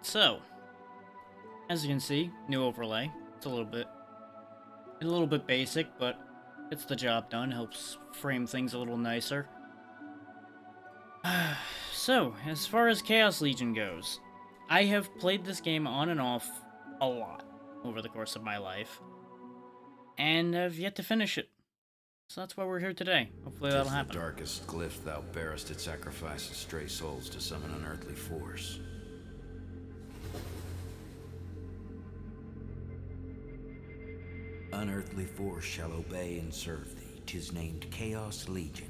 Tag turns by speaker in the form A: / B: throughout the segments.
A: So, as you can see, new overlay. It's a little bit basic, but it's the job done. Helps frame things a little nicer. So, as far as Chaos Legion goes, I have played this game on and off a lot over the course of my life, and I've yet to finish it. So that's why we're here today. Hopefully that'll
B: The
A: happen.
B: darkest glyph thou bearest, it sacrifices stray souls to summon unearthly force. Unearthly force shall obey and serve thee. 'Tis named Chaos Legion.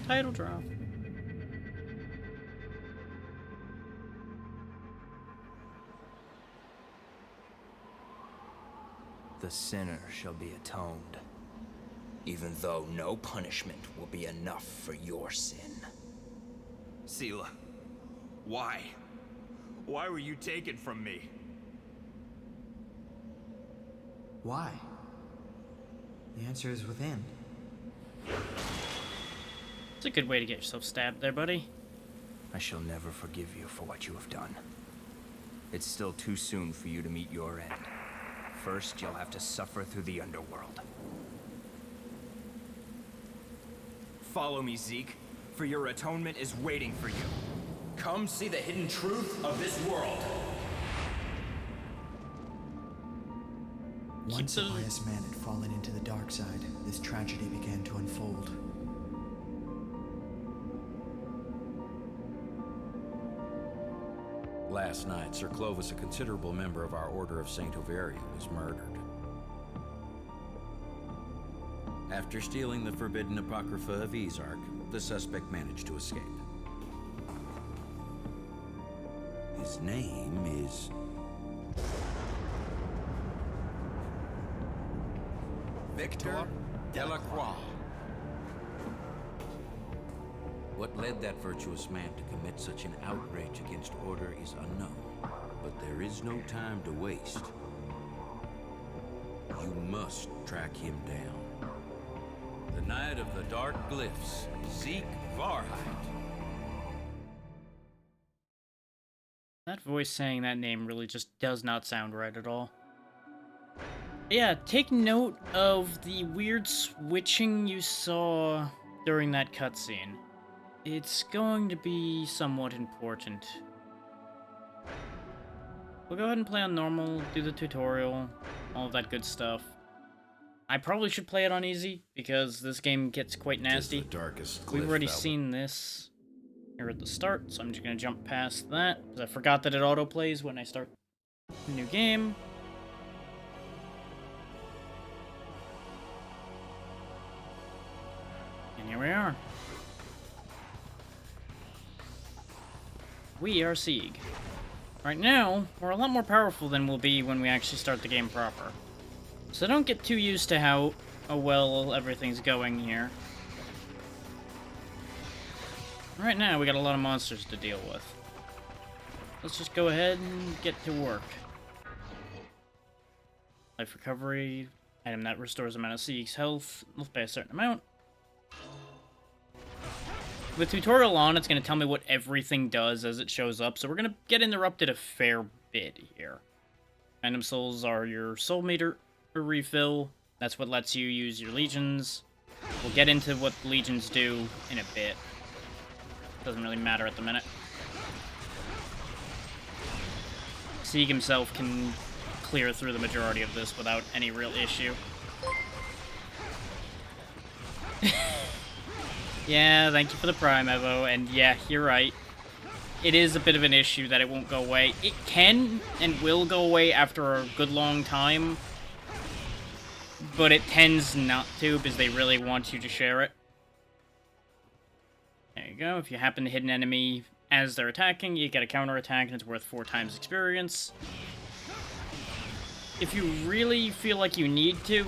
A: Title drop.
C: The sinner shall be atoned, even though no punishment will be enough for your sin.
D: Seele, why? Why were you taken from me?
E: Why? The answer is within.
A: It's a good way to get yourself stabbed there, buddy.
C: I shall never forgive you for what you have done. It's still too soon for you to meet your end. First, you'll have to suffer through the underworld. Follow me, Zeke, for your atonement is waiting for you. Come see the hidden truth of this world.
E: Once a pious man had fallen into the dark side, this tragedy began to unfold.
B: Last night, Sir Clovis, a considerable member of our Order of Saint Overia, was murdered. After stealing the forbidden Apocrypha of Izark, the suspect managed to escape. His name is... Victor Delacroix. What led that virtuous man to commit such an outrage against order is unknown, but there is no time to waste. You must track him down. The Knight of the Dark Glyphs, Zeke Varheit.
A: That voice saying that name really just does not sound right at all. Yeah, take note of the weird switching you saw during that cutscene. It's going to be somewhat important. We'll go ahead and play on normal, do the tutorial, all of that good stuff. I probably should play it on easy, because this game gets quite nasty. We've already seen this here at the start, so I'm just going to jump past that, because I forgot that it autoplays when I start a new game. And here we are. We are Sieg. Right now, we're a lot more powerful than we'll be when we actually start the game proper. So don't get too used to how well everything's going here. Right now, we got a lot of monsters to deal with. Let's just go ahead and get to work. Life recovery, item that restores amount of Sieg's health by a certain amount. With tutorial on, it's going to tell me what everything does as it shows up, so we're going to get interrupted a fair bit here. Random souls are your soul meter refill. That's what lets you use your legions. We'll get into what legions do in a bit. Doesn't really matter at the minute. Sieg himself can clear through the majority of this without any real issue. Yeah, thank you for the Prime, Evo, and yeah, you're right. It is a bit of an issue that it won't go away. It can and will go away after a good long time, but it tends not to because they really want you to share it. There you go. If you happen to hit an enemy as they're attacking, you get a counterattack and it's worth 4 times experience. If you really feel like you need to,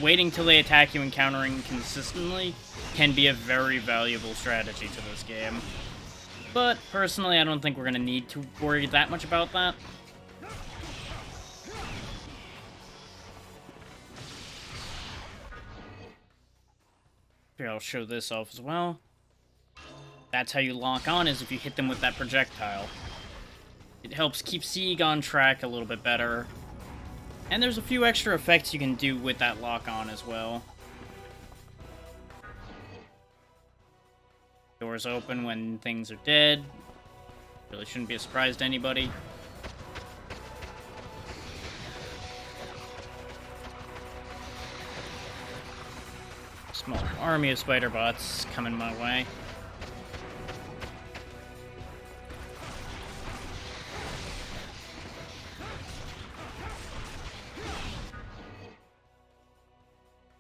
A: waiting till they attack you and countering consistently can be a very valuable strategy to this game. But, personally, I don't think we're going to need to worry that much about that. Here, I'll show this off as well. that's how you lock on, is if you hit them with that projectile. It helps keep Sieg on track a little bit better. And there's a few extra effects you can do with that lock on as well. Doors open when things are dead. Really shouldn't be a surprise to anybody. Small army of spider bots coming my way.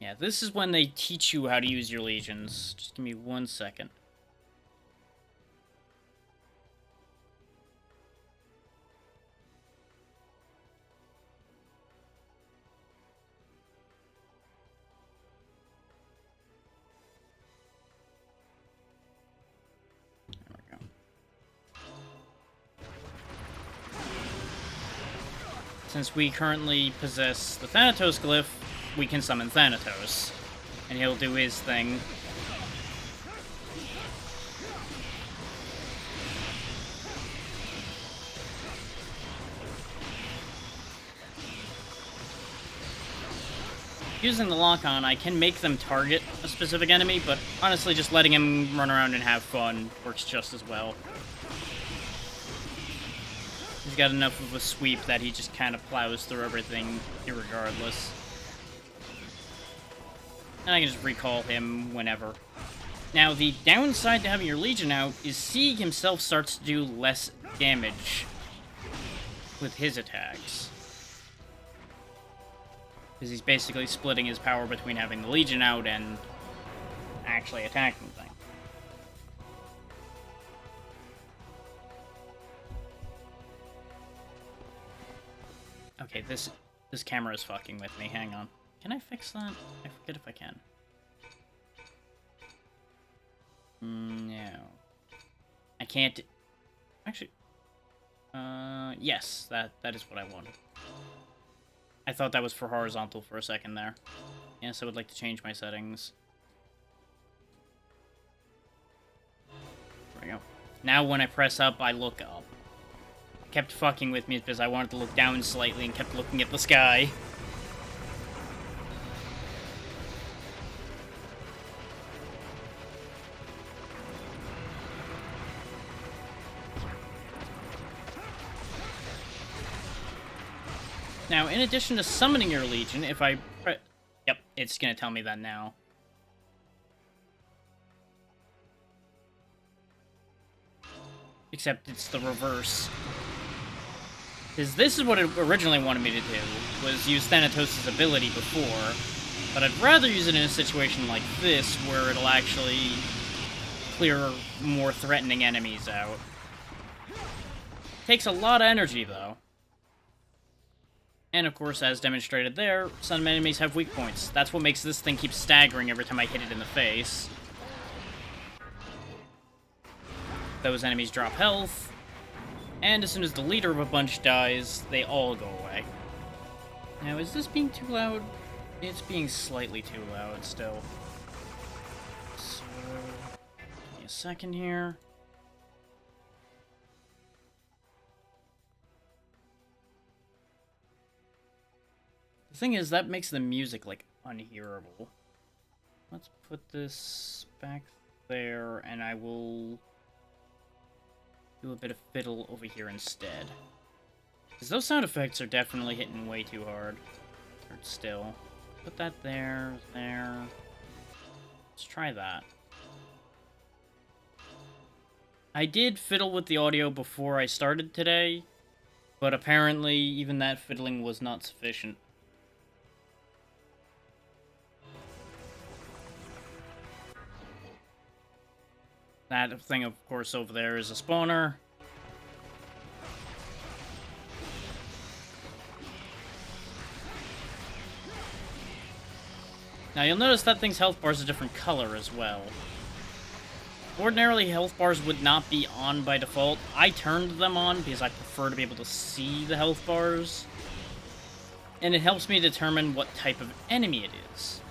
A: Yeah, this is when they teach you how to use your legions. Just give me 1 second. Since we currently possess the Thanatos glyph, we can summon Thanatos, and he'll do his thing. Using the lock-on, I can make them target a specific enemy, but honestly, just letting him run around and have fun works just as well. He's got enough of a sweep that he just kind of plows through everything irregardless. And I can just recall him whenever. Now, the downside to having your Legion out is Sieg himself starts to do less damage with his attacks. Because he's basically splitting his power between having the Legion out and actually attacking things. Okay, this camera is fucking with me. Hang on. Can I fix that? I forget if I can. No. I can't... Actually... yes, that is what I wanted. I thought that was for horizontal for a second there. Yes, I would like to change my settings. There we go. Now when I press up, I look up. It kept fucking with me because I wanted to look down slightly and kept looking at the sky. Now, in addition to summoning your Legion, if I... Yep, it's gonna tell me that now. Except it's the reverse. Because this is what it originally wanted me to do, was use Thanatos' ability before, but I'd rather use it in a situation like this, where it'll actually clear more threatening enemies out. Takes a lot of energy, though. And of course, as demonstrated there, some enemies have weak points. That's what makes this thing keep staggering every time I hit it in the face. Those enemies drop health, and as soon as the leader of a bunch dies, they all go away. Now, is this being too loud? It's being slightly too loud still. So, give me a second here. The thing is, that makes the music, like, unhearable. Let's put this back there, and I will do a bit of fiddle over here instead. Because those sound effects are definitely hitting way too hard. Or still. Put that there, there. Let's try that. I did fiddle with the audio before I started today, but apparently even that fiddling was not sufficient. That thing, of course, over there is a spawner. Now, you'll notice that thing's health bar is a different color as well. Ordinarily, health bars would not be on by default. I turned them on because I prefer to be able to see the health bars. And it helps me determine what type of enemy it is.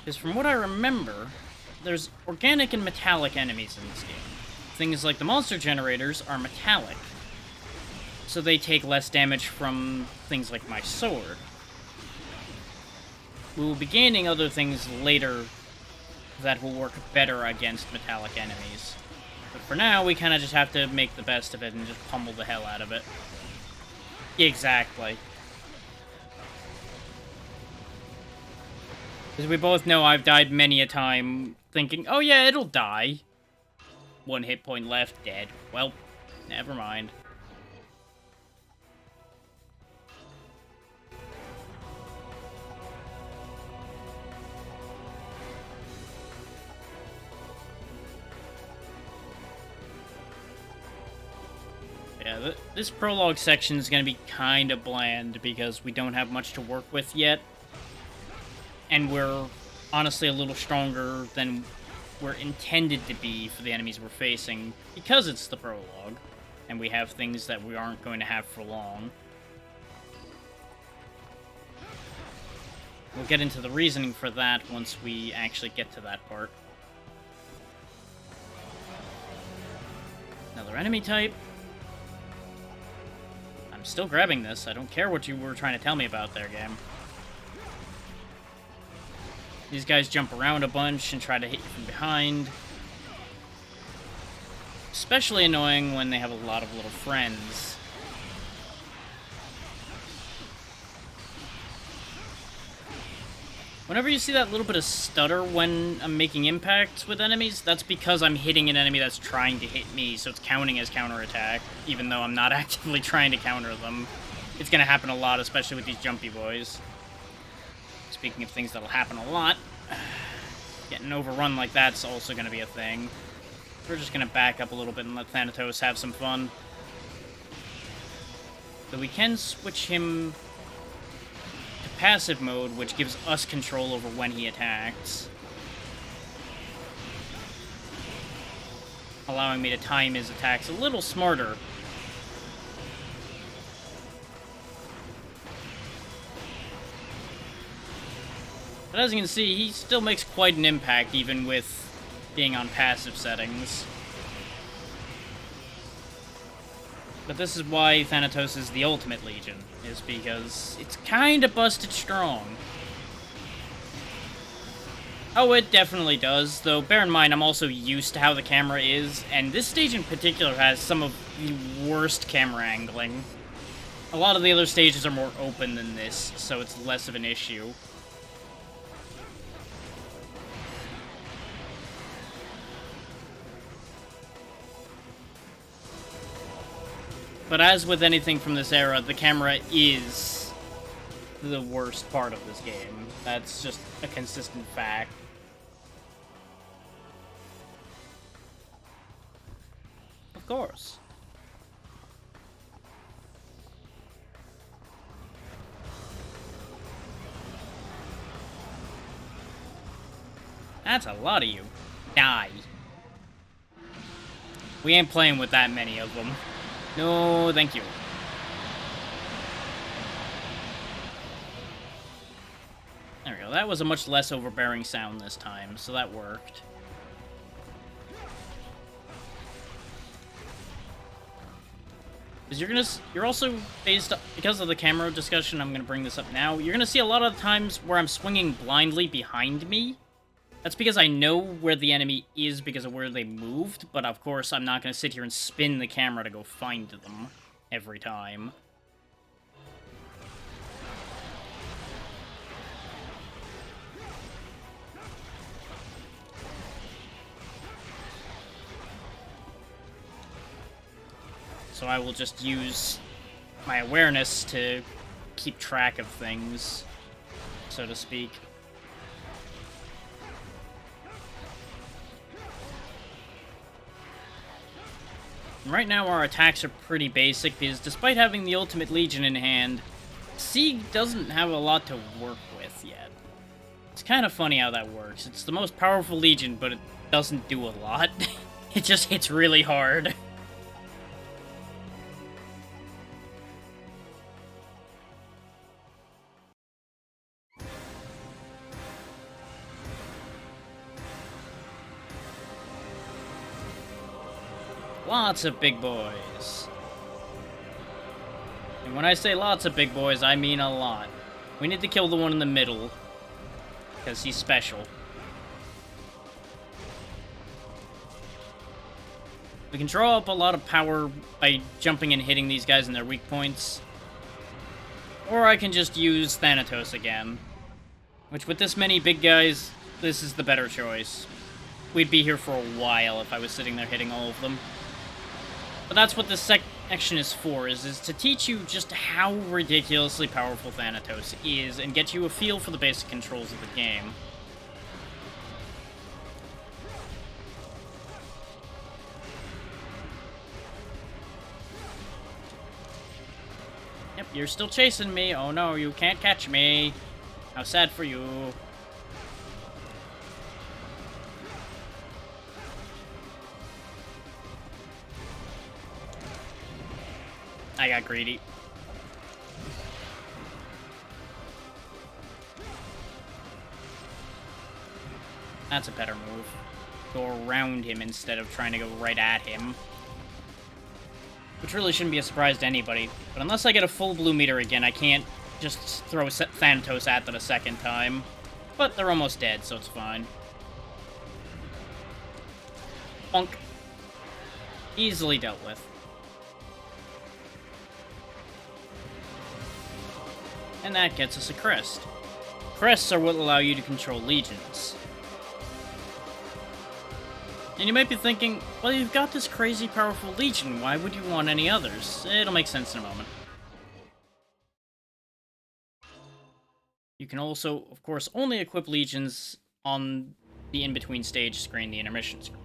A: Because from what I remember, there's organic and metallic enemies in this game. Things like the monster generators are metallic, so they take less damage from things like my sword. We will be gaining other things later that will work better against metallic enemies. But for now, we kind of just have to make the best of it and just pummel the hell out of it. Exactly. Because we both know I've died many a time thinking, oh yeah, it'll die. 1 hit point left, dead. Well, never mind. Yeah, this prologue section is going to be kind of bland because we don't have much to work with yet. And we're honestly a little stronger than we're intended to be for the enemies we're facing because it's the prologue. And we have things that we aren't going to have for long. We'll get into the reasoning for that once we actually get to that part. Another enemy type. I'm still grabbing this. I don't care what you were trying to tell me about there, game. These guys jump around a bunch and try to hit you from behind. Especially annoying when they have a lot of little friends. Whenever you see that little bit of stutter when I'm making impacts with enemies, that's because I'm hitting an enemy that's trying to hit me, so it's counting as counterattack, even though I'm not actively trying to counter them. It's gonna happen a lot, especially with these jumpy boys. Speaking of things that'll happen a lot, getting overrun like that's also gonna be a thing. We're just gonna back up a little bit and let Thanatos have some fun. So we can switch him to passive mode, which gives us control over when he attacks. Allowing me to time his attacks a little smarter. But as you can see, he still makes quite an impact even with being on passive settings. But this is why Thanatos is the ultimate Legion, is because it's kinda busted strong. Oh, it definitely does, though bear in mind I'm also used to how the camera is, and this stage in particular has some of the worst camera angling. A lot of the other stages are more open than this, so it's less of an issue. But as with anything from this era, the camera is the worst part of this game. That's just a consistent fact. Of course. That's a lot of you. Die. We ain't playing with that many of them. No, thank you. There we go. That was a much less overbearing sound this time, so that worked. Because you're also because of the camera discussion, I'm gonna bring this up now. You're gonna see a lot of times where I'm swinging blindly behind me. That's because I know where the enemy is because of where they moved, but of course I'm not going to sit here and spin the camera to go find them every time. So I will just use my awareness to keep track of things, so to speak. Right now our attacks are pretty basic because despite having the Ultimate Legion in hand, Sieg doesn't have a lot to work with yet. It's kind of funny how that works. It's the most powerful Legion, but it doesn't do a lot. It just hits really hard. lots of big boys. And when I say lots of big boys, I mean a lot. We need to kill the one in the middle, because he's special. We can draw up a lot of power by jumping and hitting these guys in their weak points. Or I can just use Thanatos again. Which, with this many big guys, this is the better choice. We'd be here for a while if I was sitting there hitting all of them. But that's what this section is for, is to teach you just how ridiculously powerful Thanatos is, and get you a feel for the basic controls of the game. Yep, you're still chasing me. Oh no, you can't catch me. How sad for you. I got greedy. That's a better move. Go around him instead of trying to go right at him. Which really shouldn't be a surprise to anybody. But unless I get a full blue meter again, I can't just throw Thanatos at them a second time. But they're almost dead, so it's fine. Bonk. Easily dealt with. And that gets us a crest. Crests are what allow you to control legions. And you might be thinking, well, you've got this crazy powerful legion, why would you want any others? It'll make sense in a moment. You can also, of course, only equip legions on the in-between stage screen, the intermission screen.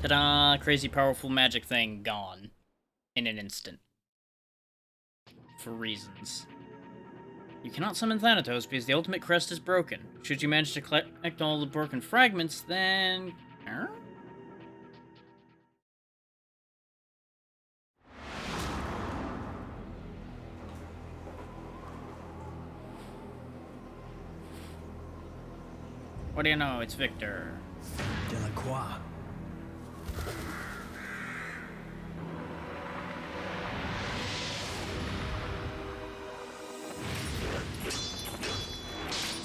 A: Ta-da! Crazy powerful magic thing gone. In an instant. For reasons. You cannot summon Thanatos because the ultimate crest is broken. Should you manage to collect all the broken fragments, then... Huh? What do you know? It's Victor.
E: Delacroix.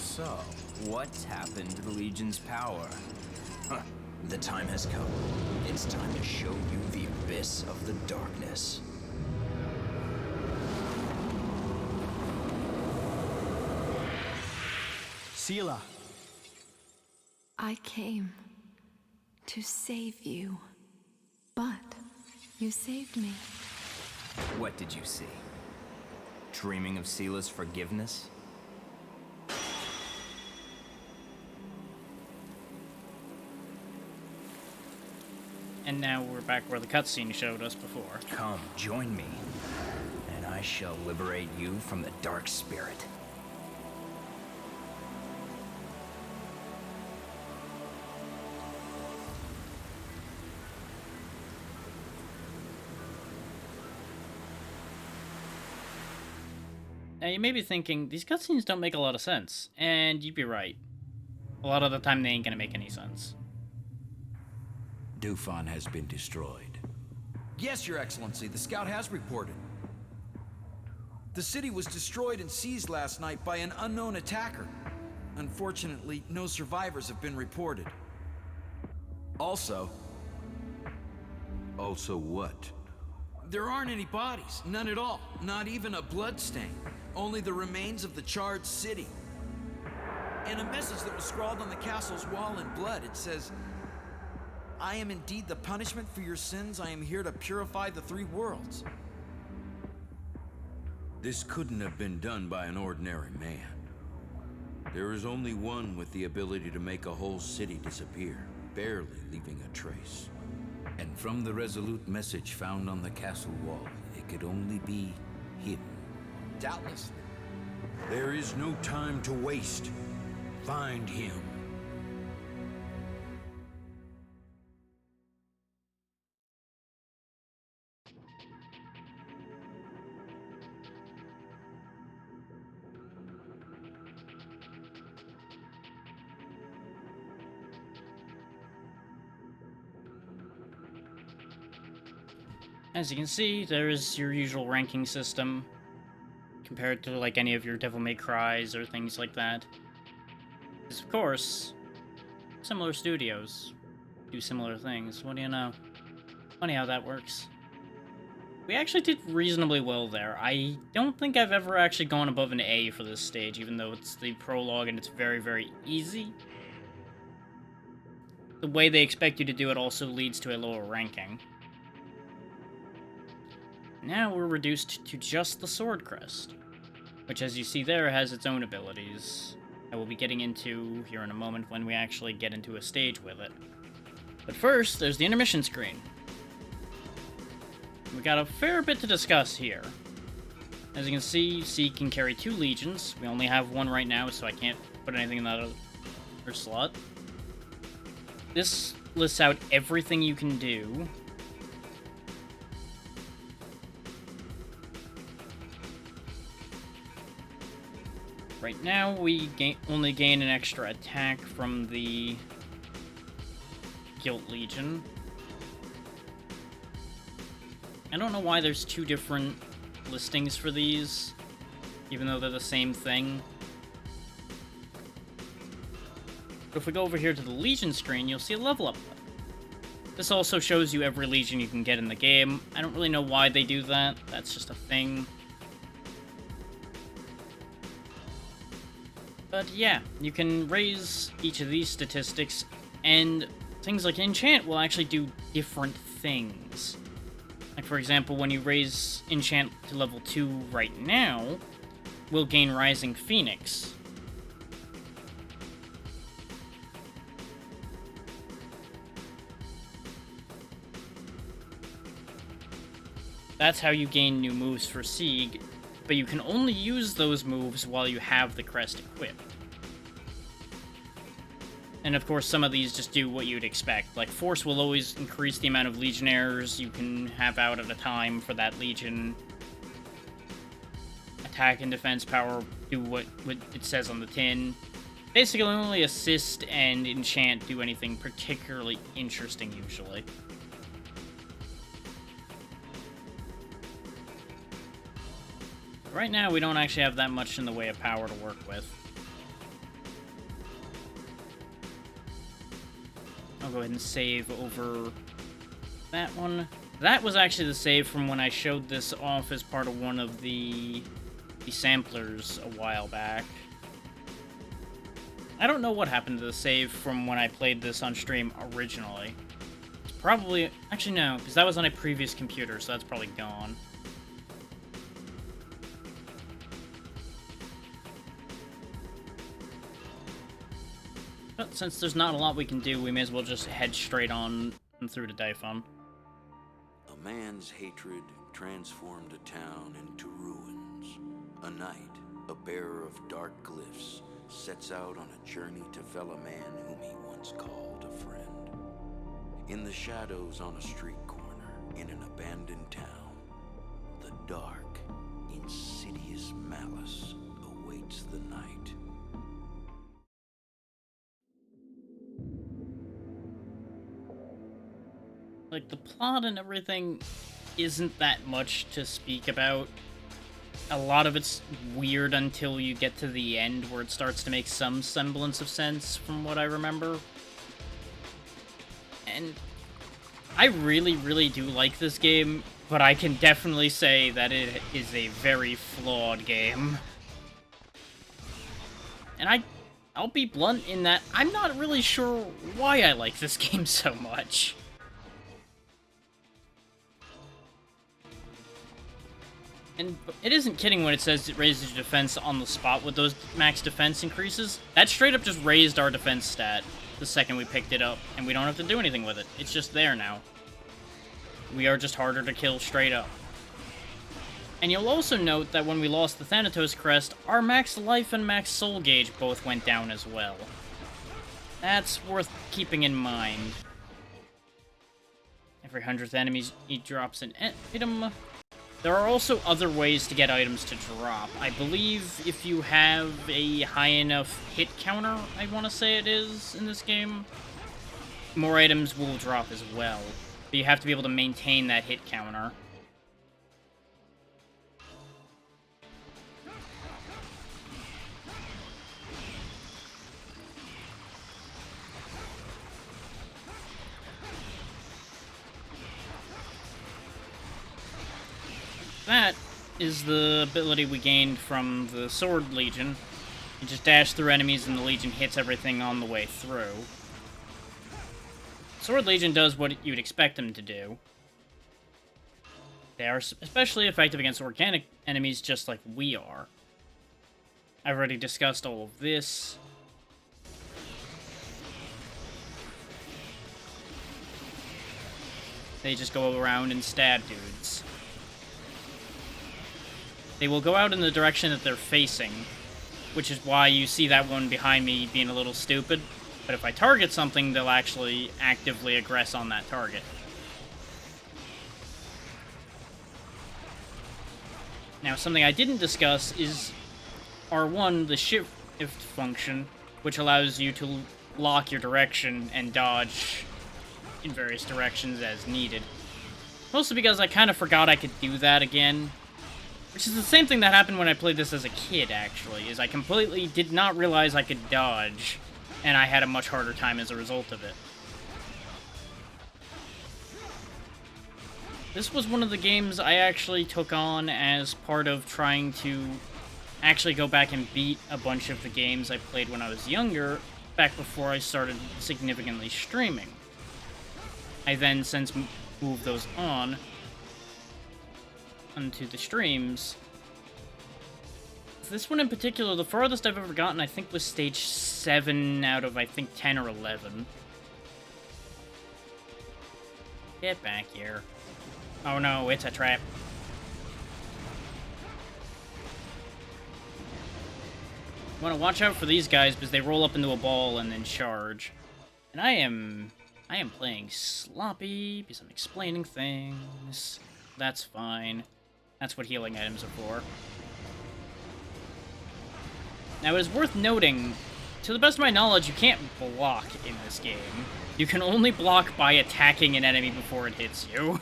C: So, what's happened to the Legion's power? Huh. The time has come. It's time to show you the abyss of the darkness.
E: Seele.
F: I came to save you, but you saved me.
C: What did you see? Dreaming of Seele's forgiveness?
A: And now we're back where the cutscene showed us before.
C: Come, join me, and I shall liberate you from the Dark Spirit.
A: Now you may be thinking, these cutscenes don't make a lot of sense, and you'd be right. A lot of the time they ain't gonna make any sense.
B: Dufan has been destroyed.
D: Yes, Your Excellency, the scout has reported. The city was destroyed and seized last night by an unknown attacker. Unfortunately, no survivors have been reported. Also
B: what?
D: there aren't any bodies, none at all, not even a blood stain. Only the remains of the charred city. And a message that was scrawled on the castle's wall in blood. It says, I am indeed the punishment for your sins. I am here to purify the three worlds.
G: This couldn't have been done by an ordinary man. There is only one with the ability to make a whole city disappear, barely leaving a trace.
B: And from the resolute message found on the castle wall, it could only be him.
D: Doubtlessly.
G: There is no time to waste. Find him.
A: As you can see, there is your usual ranking system compared to like any of your Devil May Cries or things like that. Because of course, similar studios do similar things. What do you know? Funny how that works. We actually did reasonably well there. I don't think I've ever actually gone above an A for this stage, even though it's the prologue and it's very, very easy. The way they expect you to do it also leads to a lower ranking. Now we're reduced to just the Sword Crest, which, as you see there, has its own abilities. I will be getting into here in a moment when we actually get into a stage with it. But first, there's the intermission screen. We got a fair bit to discuss here. As you can see, C can carry 2 legions. We only have 1 right now, so I can't put anything in that other slot. This lists out everything you can do. Right now, we only gain an extra attack from the Guilt Legion. I don't know why there's 2 different listings for these, even though they're the same thing. But if we go over here to the Legion screen, you'll see a level up button. This also shows you every Legion you can get in the game. I don't really know why they do that. That's just a thing. But yeah, you can raise each of these statistics, and things like Enchant will actually do different things. Like, for example, when you raise Enchant to level 2 right now, we'll gain Rising Phoenix. That's how you gain new moves for Sieg, but you can only use those moves while you have the crest equipped. And of course, some of these just do what you'd expect. Like, Force will always increase the amount of Legionnaires you can have out at a time for that Legion. Attack and defense power do what it says on the tin. Basically, only Assist and Enchant do anything particularly interesting, usually. Right now, we don't actually have that much in the way of power to work with. I'll go ahead and save over that one. That was actually the save from when I showed this off as part of one of the samplers a while back. I don't know what happened to the save from when I played this on stream originally. It's probably... Actually, no, because that was on a previous computer, so that's probably gone. But since there's not a lot we can do, we may as well just head straight on through to Daifon.
G: A man's hatred transformed a town into ruins. A knight, a bearer of dark glyphs, sets out on a journey to fell a man whom he once called a friend. In the shadows on a street corner, in an abandoned town, the dark, insidious malice awaits the night.
A: Like, the plot and everything isn't that much to speak about. A lot of it's weird until you get to the end, where it starts to make some semblance of sense, from what I remember. And I really, really do like this game, but I can definitely say that it is a very flawed game. And I'll be blunt in that I'm not really sure why I like this game so much. And it isn't kidding when it says it raises your defense on the spot with those max defense increases. That straight up just raised our defense stat the second we picked it up, and we don't have to do anything with it. It's just there now. We are just harder to kill straight up. And you'll also note that when we lost the Thanatos crest, our max life and max soul gauge both went down as well. That's worth keeping in mind. Every 100th enemy he drops an item. There are also other ways to get items to drop. I believe if you have a high enough hit counter, I want to say it is, in this game, more items will drop as well. But you have to be able to maintain that hit counter. That is the ability we gained from the Sword Legion. You just dash through enemies and the Legion hits everything on the way through. Sword Legion does what you'd expect them to do. They are especially effective against organic enemies just like we are. I've already discussed all of this. They just go around and stab dudes. They will go out in the direction that they're facing, which is why you see that one behind me being a little stupid. But if I target something, they'll actually actively aggress on that target. Now, something I didn't discuss is R1, the shift function, which allows you to lock your direction and dodge in various directions as needed. Mostly because I kind of forgot I could do that again. Which is the same thing that happened when I played this as a kid, actually, is I completely did not realize I could dodge, and I had a much harder time as a result of it. This was one of the games I actually took on as part of trying to actually go back and beat a bunch of the games I played when I was younger, back before I started significantly streaming. I then since moved those on onto the streams. This one in particular, the farthest I've ever gotten, I think, was stage 7 out of, I think, 10 or 11. Get back here. Oh no, it's a trap. You want to watch out for these guys because they roll up into a ball and then charge. And I am playing sloppy because I'm explaining things. That's fine. That's what healing items are for. Now, it is worth noting, to the best of my knowledge, you can't block in this game. You can only block by attacking an enemy before it hits you.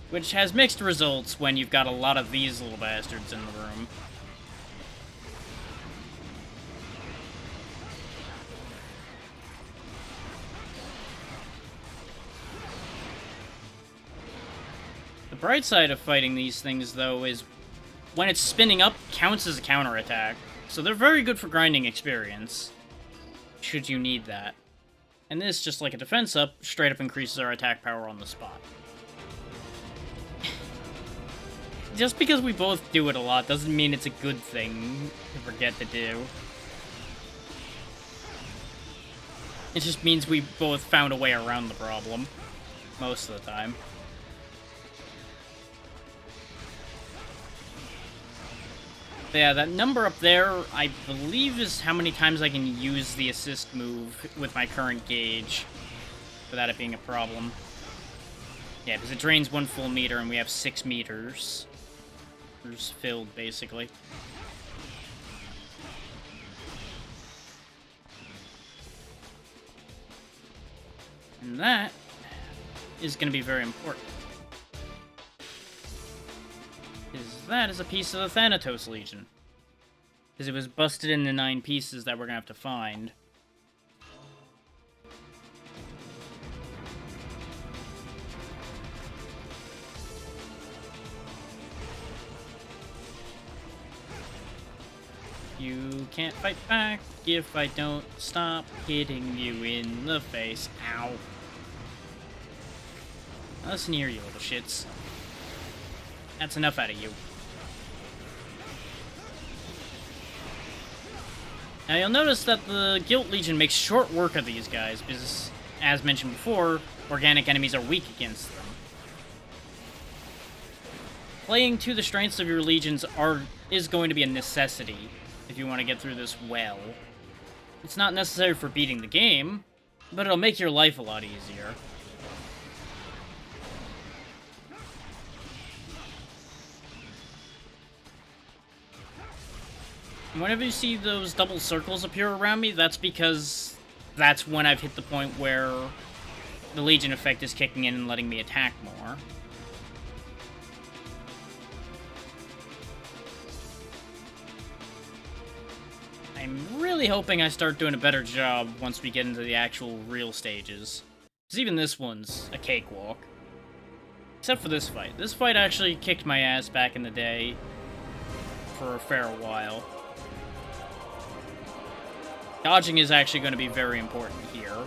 A: Which has mixed results when you've got a lot of these little bastards in the room. The bright side of fighting these things, though, is when it's spinning up, counts as a counterattack. So they're very good for grinding experience, should you need that. And this, just like a defense up, straight up increases our attack power on the spot. Just because we both do it a lot doesn't mean it's a good thing to forget to do. It just means we both found a way around the problem, most of the time. But yeah, that number up there, I believe, is how many times I can use the assist move with my current gauge without it being a problem. Yeah, because it drains 1 full meter and we have 6 meters. Filled, basically. And that is going to be very important. Because that is a piece of the Thanatos Legion. Because it was busted into 9 pieces that we're going to have to find. You can't fight back if I don't stop hitting you in the face. Ow. Listen here, you little shits. That's enough out of you. Now you'll notice that the Guild Legion makes short work of these guys, because, as mentioned before, organic enemies are weak against them. Playing to the strengths of your legions is going to be a necessity if you want to get through this well. It's not necessary for beating the game, but it'll make your life a lot easier. And whenever you see those double circles appear around me, that's because that's when I've hit the point where the Legion effect is kicking in and letting me attack more. I'm really hoping I start doing a better job once we get into the actual real stages. Because even this one's a cakewalk. Except for this fight. This fight actually kicked my ass back in the day for a fair while. Dodging is actually going to be very important here. So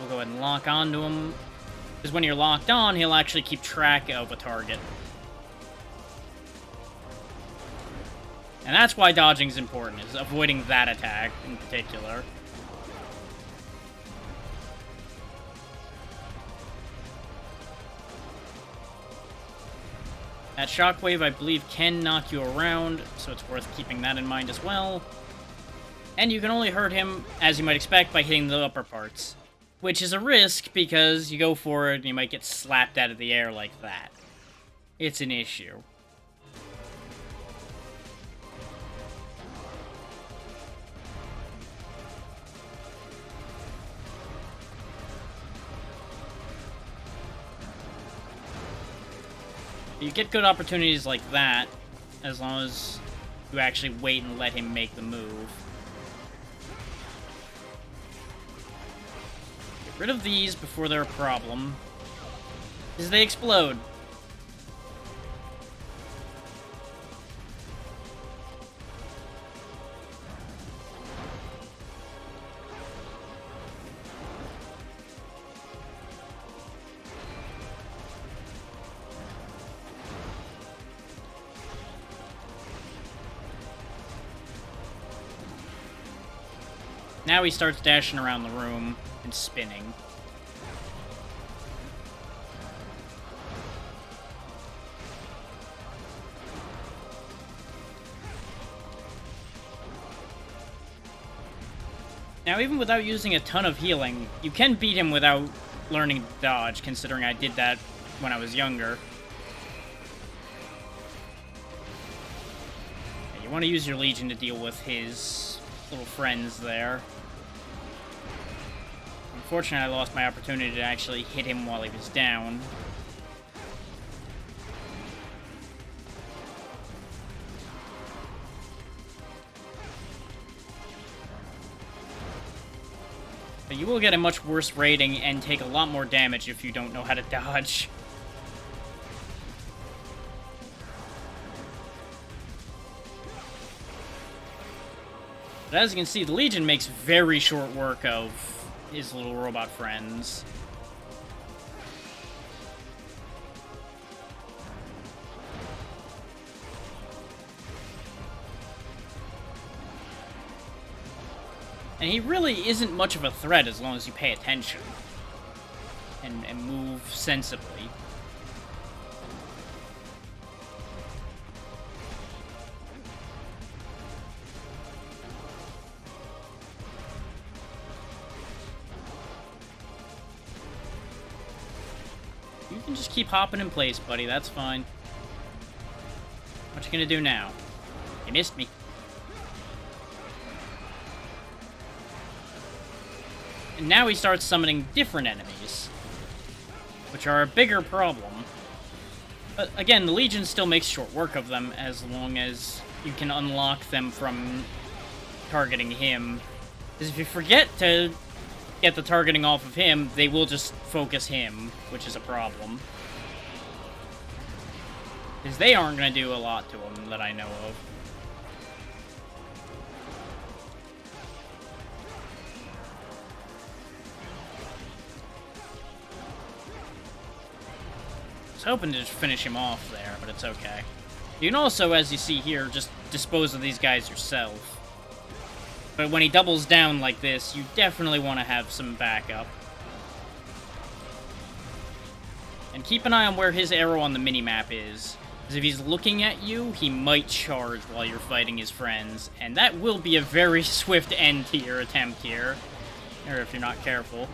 A: we'll go ahead and lock onto him. Because when you're locked on, he'll actually keep track of a target. And that's why dodging is important, is avoiding that attack in particular. That shockwave, I believe, can knock you around, so it's worth keeping that in mind as well. And you can only hurt him, as you might expect, by hitting the upper parts. Which is a risk, because you go for it and you might get slapped out of the air like that. It's an issue. You get good opportunities like that, as long as you actually wait and let him make the move. Get rid of these before they're a problem, because they explode. Now he starts dashing around the room and spinning. Now, even without using a ton of healing, you can beat him without learning to dodge, considering I did that when I was younger. You want to use your Legion to deal with his little friends there. Unfortunately, I lost my opportunity to actually hit him while he was down. But you will get a much worse rating and take a lot more damage if you don't know how to dodge. But as you can see, the Legion makes very short work of his little robot friends. And he really isn't much of a threat as long as you pay attention and move sensibly. You can just keep hopping in place, buddy. That's fine. What you gonna do now? You missed me. And now he starts summoning different enemies, which are a bigger problem. But again, the Legion still makes short work of them as long as you can unlock them from targeting him. Because if you forget to get the targeting off of him, they will just focus him, which is a problem. Because they aren't going to do a lot to him that I know of. I was hoping to just finish him off there, but it's okay. You can also, as you see here, just dispose of these guys yourself. But when he doubles down like this, you definitely want to have some backup. And keep an eye on where his arrow on the minimap is. Because if he's looking at you, he might charge while you're fighting his friends. And that will be a very swift end to your attempt here. Or if you're not careful.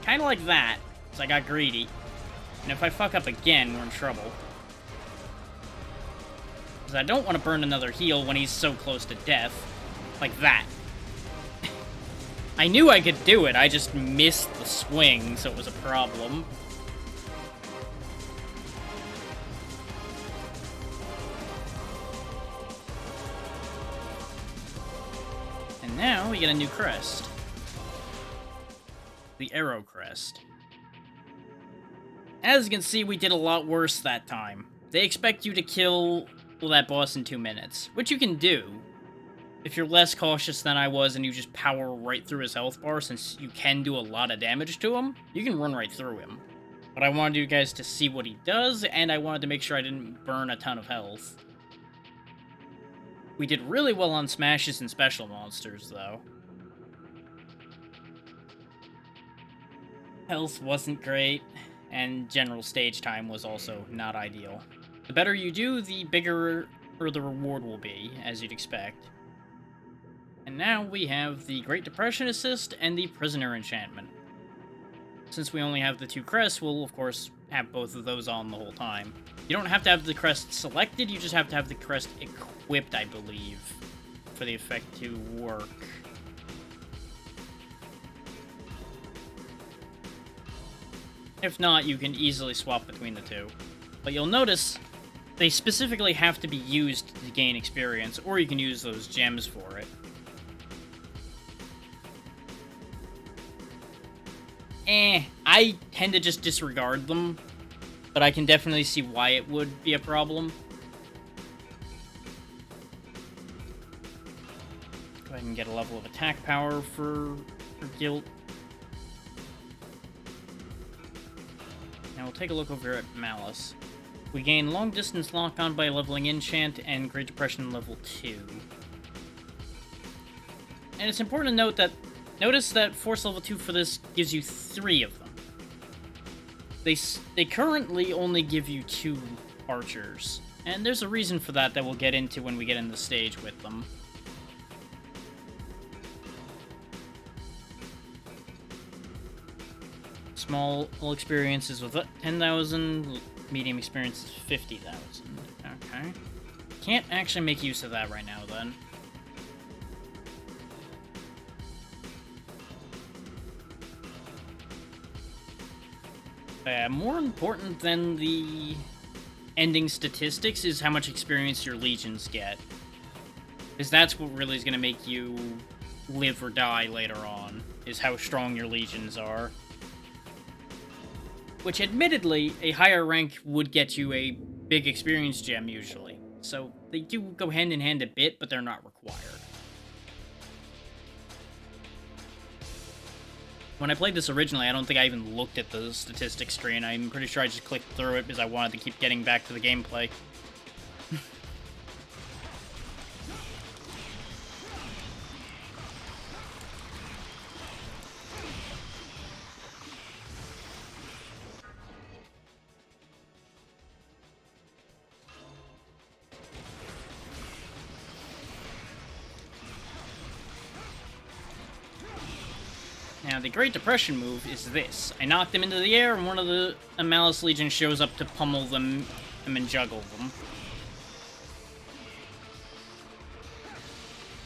A: Kind of like that, because I got greedy. And if I fuck up again, we're in trouble. Because I don't want to burn another heal when he's so close to death. Like that. I knew I could do it, I just missed the swing, so it was a problem. And now we get a new crest. the Arrow Crest. As you can see, we did a lot worse that time. They expect you to kill that boss in 2 minutes, which you can do. If you're less cautious than I was and you just power right through his health bar, since you can do a lot of damage to him, you can run right through him. But I wanted you guys to see what he does, and I wanted to make sure I didn't burn a ton of health. We did really well on smashes and special monsters, though. Health wasn't great, and general stage time was also not ideal. The better you do, the bigger the reward will be, as you'd expect. And now we have the Great Depression Assist and the Prisoner Enchantment. Since we only have the 2 crests, we'll of course have both of those on the whole time. You don't have to have the crest selected, you just have to have the crest equipped, I believe, for the effect to work. If not, you can easily swap between the two. But you'll notice they specifically have to be used to gain experience, or you can use those gems for it. I tend to just disregard them, but I can definitely see why it would be a problem. Go ahead and get a level of attack power for Guilt. Now we'll take a look over at Malice. We gain long distance lock-on by leveling Enchant and Great Depression level 2. And it's important to note that notice that Force level 2 for this gives you 3 of them. They currently only give you 2 archers, and there's a reason for that we'll get into when we get in the stage with them. Small experiences with 10,000, medium experiences 50,000. Okay. Can't actually make use of that right now then. More important than the ending statistics is how much experience your legions get. Because that's what really is going to make you live or die later on, is how strong your legions are. Which, admittedly, a higher rank would get you a big experience gem, usually. So, they do go hand in hand a bit, but they're not required. When I played this originally, I don't think I even looked at the statistics screen. I'm pretty sure I just clicked through it because I wanted to keep getting back to the gameplay. Now, the Great Depression move is this. I knock them into the air, and one of the Malice Legion shows up to pummel them and juggle them.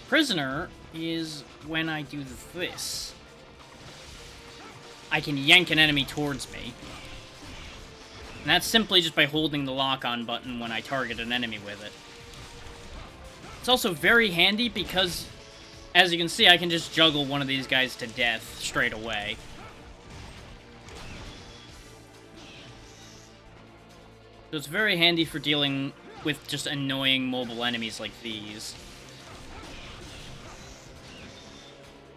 A: Prisoner is when I do this. I can yank an enemy towards me. And that's simply just by holding the lock-on button when I target an enemy with it. It's also very handy because, as you can see, I can just juggle one of these guys to death straight away. So it's very handy for dealing with just annoying mobile enemies like these.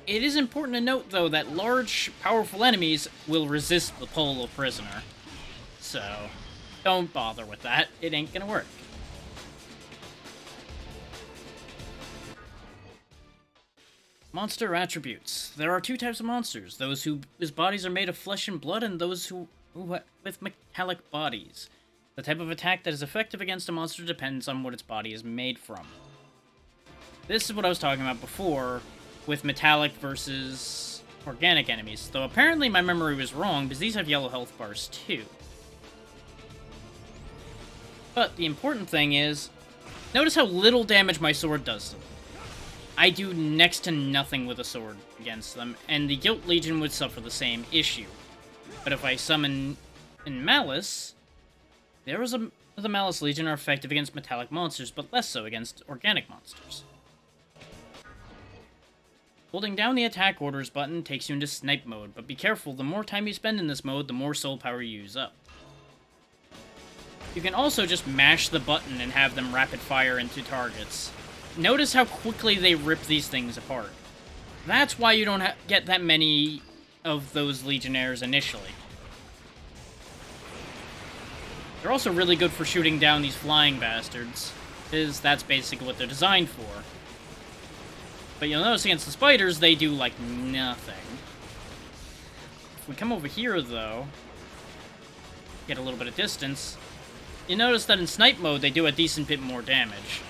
A: It is important to note, though, that large, powerful enemies will resist the pull of Prisoner. So, don't bother with that. It ain't gonna work. Monster attributes. There are 2 types of monsters, those whose bodies are made of flesh and blood, and those who with metallic bodies. The type of attack that is effective against a monster depends on what its body is made from. This is what I was talking about before, with metallic versus organic enemies, though apparently my memory was wrong, because these have yellow health bars too. But the important thing is, notice how little damage my sword does to them. I do next to nothing with a sword against them, and the Guilt Legion would suffer the same issue. But if I summon in Malice, the Malice Legion are effective against metallic monsters, but less so against organic monsters. Holding down the attack orders button takes you into snipe mode, but be careful, the more time you spend in this mode, the more soul power you use up. You can also just mash the button and have them rapid fire into targets. Notice how quickly they rip these things apart. That's why you don't get that many of those Legionnaires initially. They're also really good for shooting down these flying bastards, because that's basically what they're designed for. But you'll notice against the spiders, they do, like, nothing. If we come over here, though, get a little bit of distance, you notice that in snipe mode, they do a decent bit more damage.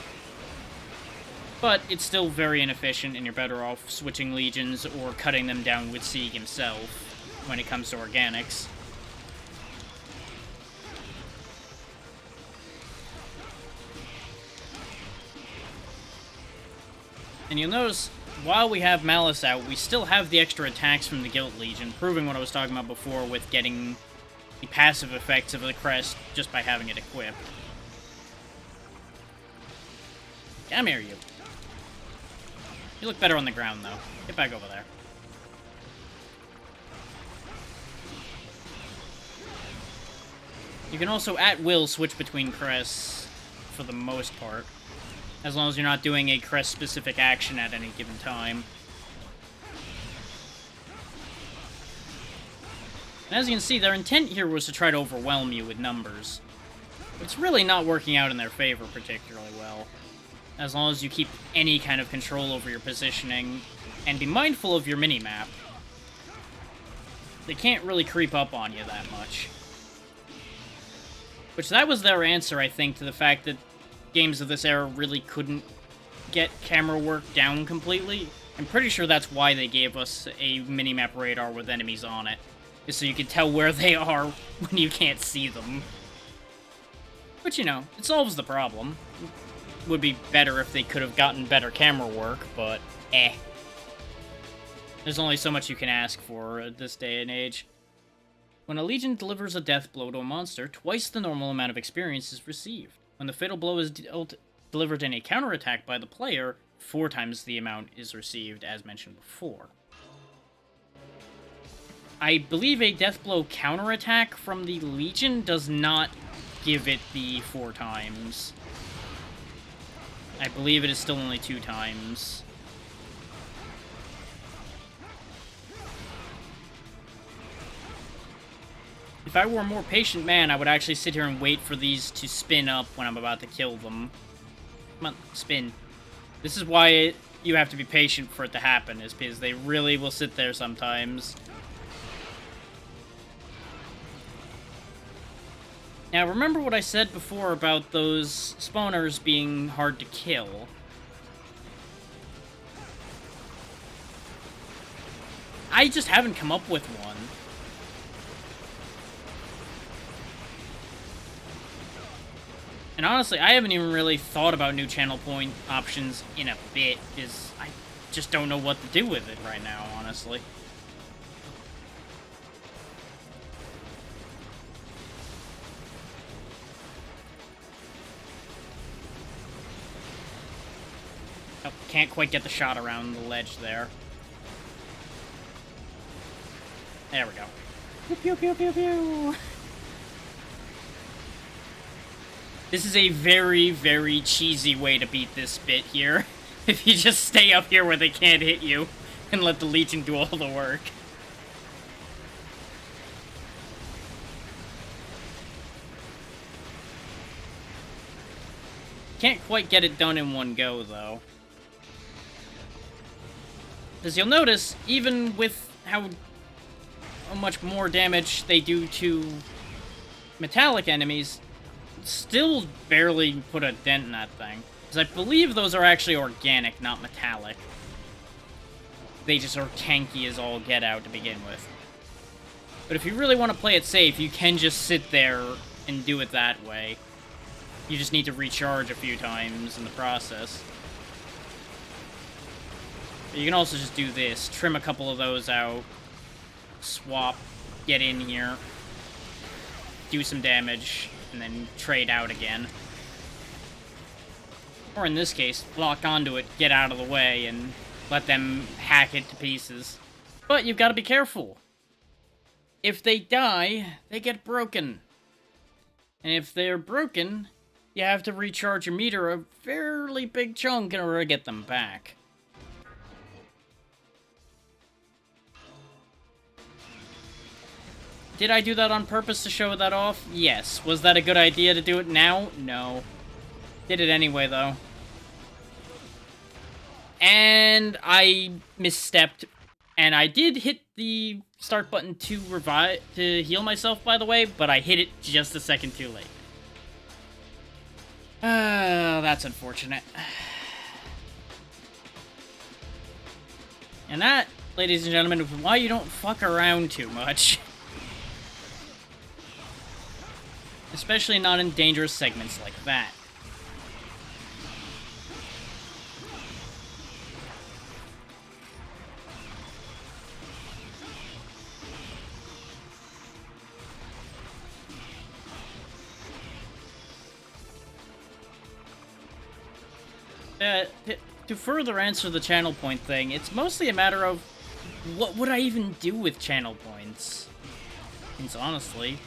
A: But it's still very inefficient, and you're better off switching legions or cutting them down with Sieg himself when it comes to organics. And you'll notice, while we have Malice out, we still have the extra attacks from the Guild Legion, proving what I was talking about before with getting the passive effects of the crest just by having it equipped. Come here, you. You look better on the ground, though. Get back over there. You can also, at will, switch between crests for the most part, as long as you're not doing a crest-specific action at any given time. And as you can see, their intent here was to try to overwhelm you with numbers. But it's really not working out in their favor particularly well. As long as you keep any kind of control over your positioning, and be mindful of your minimap, they can't really creep up on you that much. Which, that was their answer, I think, to the fact that games of this era really couldn't get camera work down completely. I'm pretty sure that's why they gave us a minimap radar with enemies on it, is so you can tell where they are when you can't see them. But, you know, it solves the problem. Would be better if they could have gotten better camera work, but There's only so much you can ask for at this day and age. When a legion delivers a death blow to a monster, twice the normal amount of experience is received. When the fatal blow is delivered in a counterattack by the player, 4 times the amount is received, as mentioned before. I believe a death blow counterattack from the Legion does not give it the 4 times. I believe it is still only 2 times. If I were a more patient man, I would actually sit here and wait for these to spin up when I'm about to kill them. Come on, spin. This is why you have to be patient for it to happen, is because they really will sit there sometimes. Now, remember what I said before about those spawners being hard to kill. I just haven't come up with one. And honestly, I haven't even really thought about new channel point options in a bit, because I just don't know what to do with it right now, honestly. Oh, can't quite get the shot around the ledge there. There we go. Pew, pew, pew, pew, pew. This is a very, very cheesy way to beat this bit here. If you just stay up here where they can't hit you, and let the Legion do all the work. Can't quite get it done in one go, though. As you'll notice, even with how much more damage they do to metallic enemies, still barely put a dent in that thing. Because I believe those are actually organic, not metallic. They just are tanky as all get out to begin with. But if you really want to play it safe, you can just sit there and do it that way. You just need to recharge a few times in the process. But you can also just do this. Trim a couple of those out. Swap. Get in here. Do some damage. And then trade out again. Or in this case, lock onto it, get out of the way, and let them hack it to pieces. But you've got to be careful. If they die, they get broken. And if they're broken, you have to recharge your meter a fairly big chunk in order to get them back. Did I do that on purpose to show that off? Yes. Was that a good idea to do it now? No. Did it anyway, though. And I misstepped. And I did hit the start button to heal myself, by the way, but I hit it just a second too late. That's unfortunate. And that, ladies and gentlemen, is why you don't fuck around too much. Especially not in dangerous segments like that. To further answer the channel point thing, it's mostly a matter of what would I even do with channel points? Because honestly,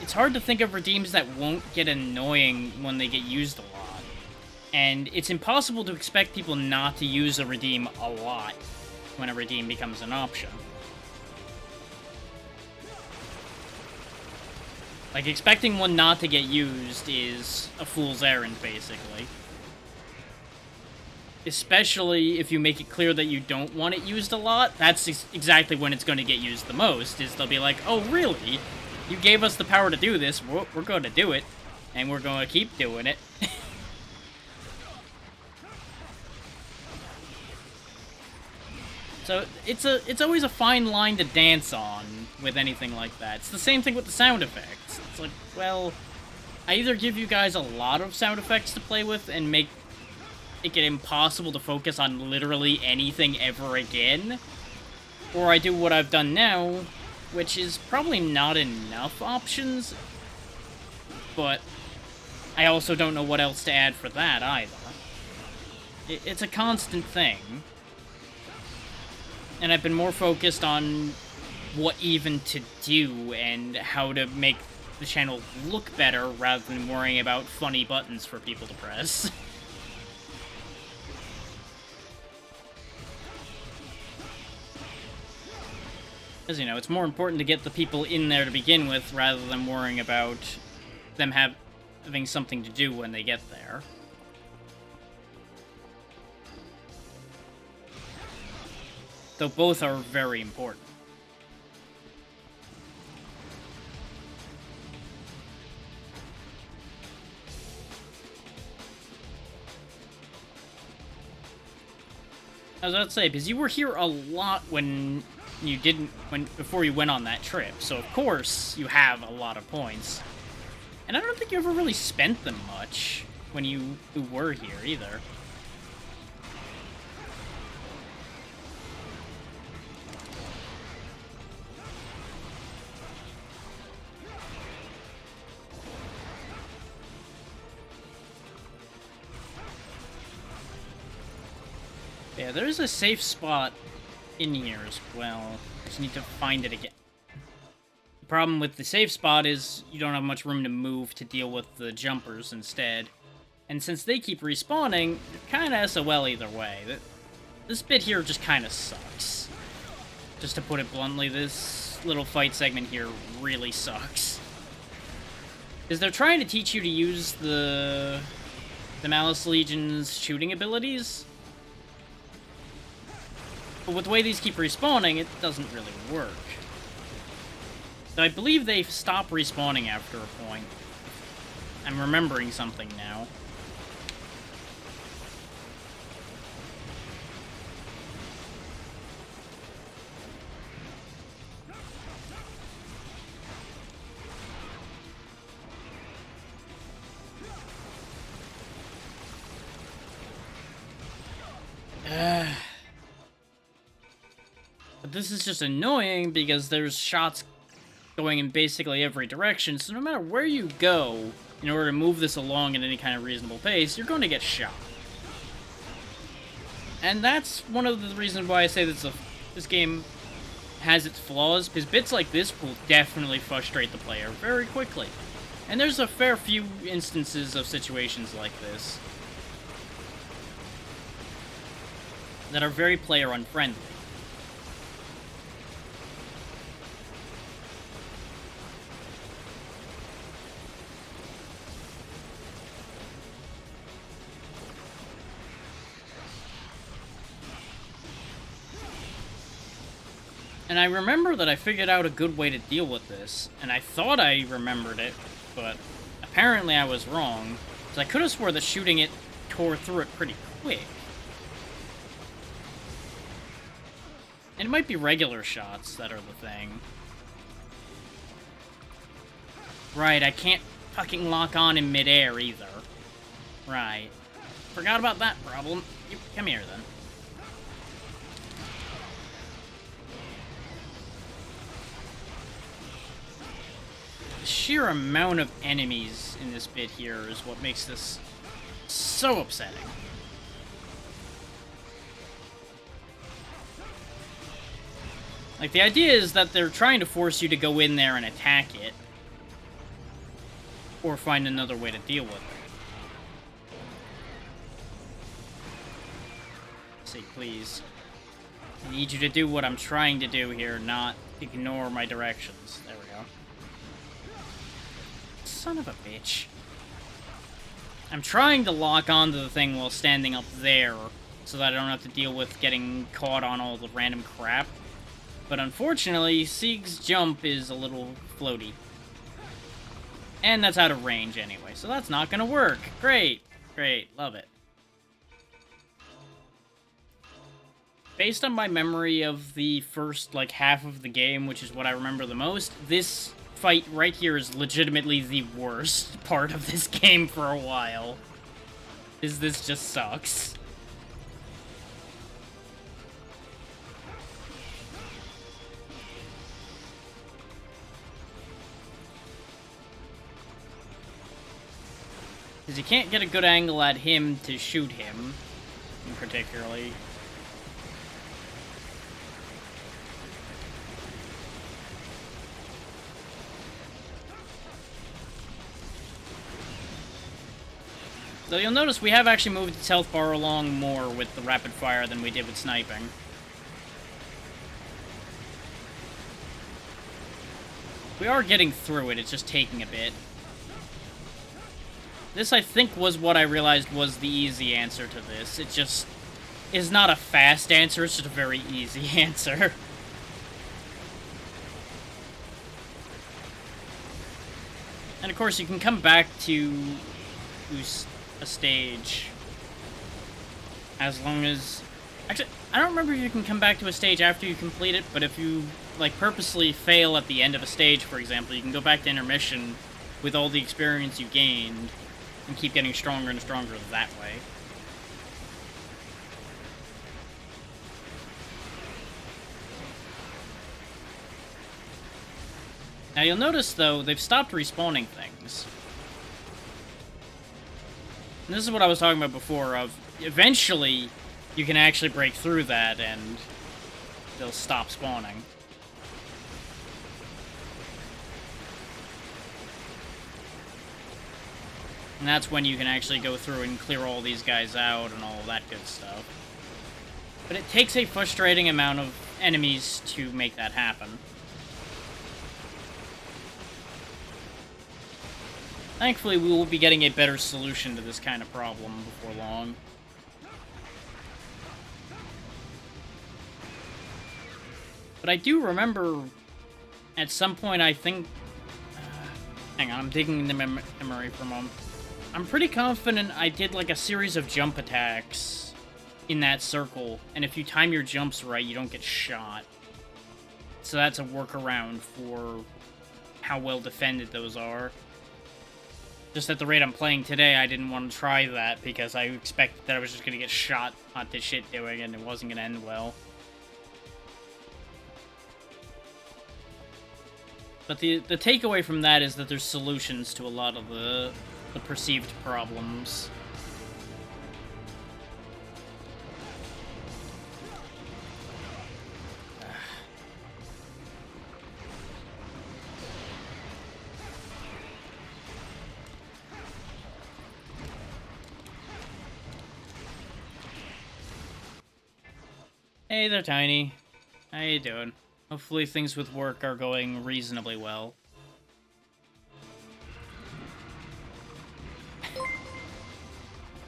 A: it's hard to think of redeems that won't get annoying when they get used a lot. And it's impossible to expect people not to use a redeem a lot when a redeem becomes an option. Like, expecting one not to get used is a fool's errand, basically. Especially if you make it clear that you don't want it used a lot, that's exactly when it's going to get used the most, is they'll be like, oh, really? You gave us the power to do this, we're going to do it, and we're going to keep doing it. So, it's always a fine line to dance on with anything like that. It's the same thing with the sound effects. It's like, well, I either give you guys a lot of sound effects to play with and make it impossible to focus on literally anything ever again, or I do what I've done now, which is probably not enough options, but I also don't know what else to add for that either. It's a constant thing, and I've been more focused on what even to do and how to make the channel look better rather than worrying about funny buttons for people to press. Because, you know, it's more important to get the people in there to begin with, rather than worrying about them having something to do when they get there. Though both are very important. I was about to say, because you were here a lot when you before you went on that trip, so of course you have a lot of points. And I don't think you ever really spent them much when you were here either. Yeah, there's a safe spot in here as well. Just need to find it again. The problem with the safe spot is you don't have much room to move to deal with the jumpers instead. And since they keep respawning, you're kind of SOL either way. This bit here just kind of sucks. Just to put it bluntly, this little fight segment here really sucks. Because they're trying to teach you to use the Malice Legion's shooting abilities. But with the way these keep respawning, it doesn't really work. So I believe they stop respawning after a point. I'm remembering something now. But this is just annoying because there's shots going in basically every direction, so no matter where you go, in order to move this along at any kind of reasonable pace, you're going to get shot. And that's one of the reasons why I say this game has its flaws, because bits like this will definitely frustrate the player very quickly. And there's a fair few instances of situations like this that are very player unfriendly. And I remember that I figured out a good way to deal with this, and I thought I remembered it, but apparently I was wrong, because I could have swore that shooting it tore through it pretty quick. And it might be regular shots that are the thing. Right, I can't fucking lock on in midair either. Right. Forgot about that problem. You, come here then. The sheer amount of enemies in this bit here is what makes this so upsetting. Like, the idea is that they're trying to force you to go in there and attack it, or find another way to deal with it. Say, please. I need you to do what I'm trying to do here, not ignore my directions. There we go. Son of a bitch. I'm trying to lock onto the thing while standing up there, so that I don't have to deal with getting caught on all the random crap. But unfortunately, Sieg's jump is a little floaty. And that's out of range anyway, so that's not gonna work. Great. Great. Love it. Based on my memory of the first, like, half of the game, which is what I remember the most, this fight right here is legitimately the worst part of this game for a while. This just sucks. Because you can't get a good angle at him to shoot him, particularly. So you'll notice we have actually moved the health bar along more with the rapid fire than we did with sniping. We are getting through it, it's just taking a bit. This, I think, was what I realized was the easy answer to this. It just is not a fast answer, it's just a very easy answer. And of course, you can come back to a stage as long as... Actually, I don't remember if you can come back to a stage after you complete it, but if you, like, purposely fail at the end of a stage, for example, you can go back to intermission with all the experience you gained and keep getting stronger and stronger that way. Now you'll notice, though, they've stopped respawning things. And this is what I was talking about before, of eventually you can actually break through that and they'll stop spawning. And that's when you can actually go through and clear all these guys out and all that good stuff. But it takes a frustrating amount of enemies to make that happen. Thankfully, we will be getting a better solution to this kind of problem before long. But I do remember at some point, I think... hang on, I'm digging in the memory for a moment. I'm pretty confident I did like a series of jump attacks in that circle, and if you time your jumps right, you don't get shot. So that's a workaround for how well defended those are. Just at the rate I'm playing today, I didn't want to try that because I expected that I was just going to get shot at this shit doing and it wasn't going to end well. But the takeaway from that is that there's solutions to a lot of the perceived problems. Hey there, Tiny. How you doing? Hopefully things with work are going reasonably well.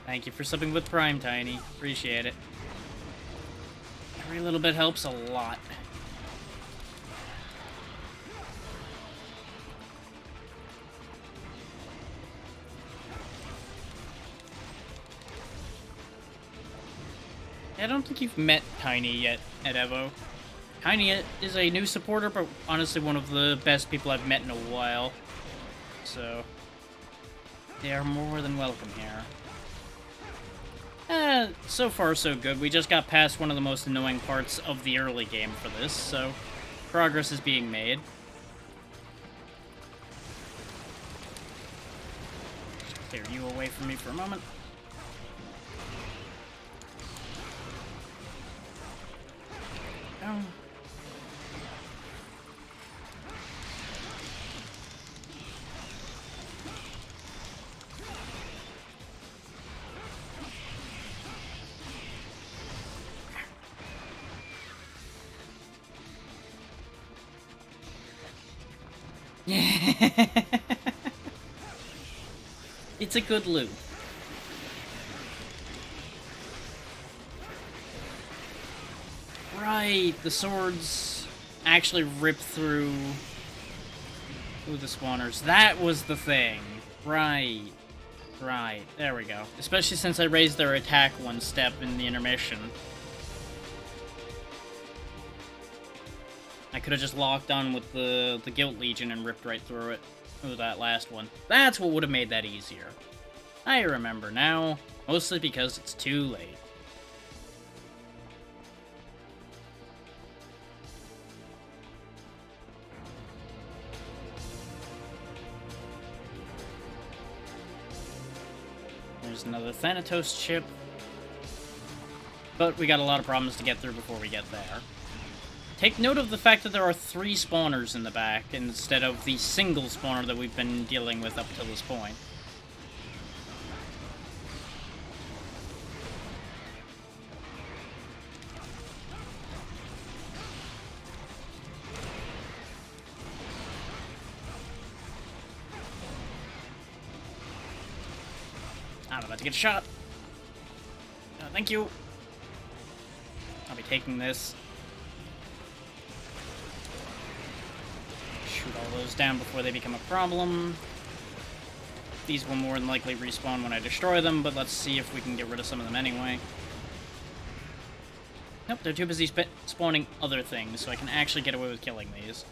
A: Thank you for subbing with Prime, Tiny. Appreciate it. Every little bit helps a lot. I don't think you've met Tiny yet at Evo. Tiny is a new supporter, but honestly one of the best people I've met in a while. So, they are more than welcome here. So far so good. We just got past one of the most annoying parts of the early game for this, so progress is being made. Clear you away from me for a moment. Oh. It's a good loop. Right, the swords actually rip through the spawners. That was the thing. Right. Right, there we go. Especially since I raised their attack one step in the intermission. I could have just locked on with the Guilt Legion and ripped right through it. Ooh, that last one. That's what would have made that easier. I remember now, mostly because it's too late. There's another Thanatos chip. But we got a lot of problems to get through before we get there. Take note of the fact that there are 3 spawners in the back, instead of the single spawner that we've been dealing with up till this point. I'm about to get shot. Thank you. I'll be taking this. Shoot all those down before they become a problem. These will more than likely respawn when I destroy them, but let's see if we can get rid of some of them anyway. Nope, they're too busy spawning other things, so I can actually get away with killing these.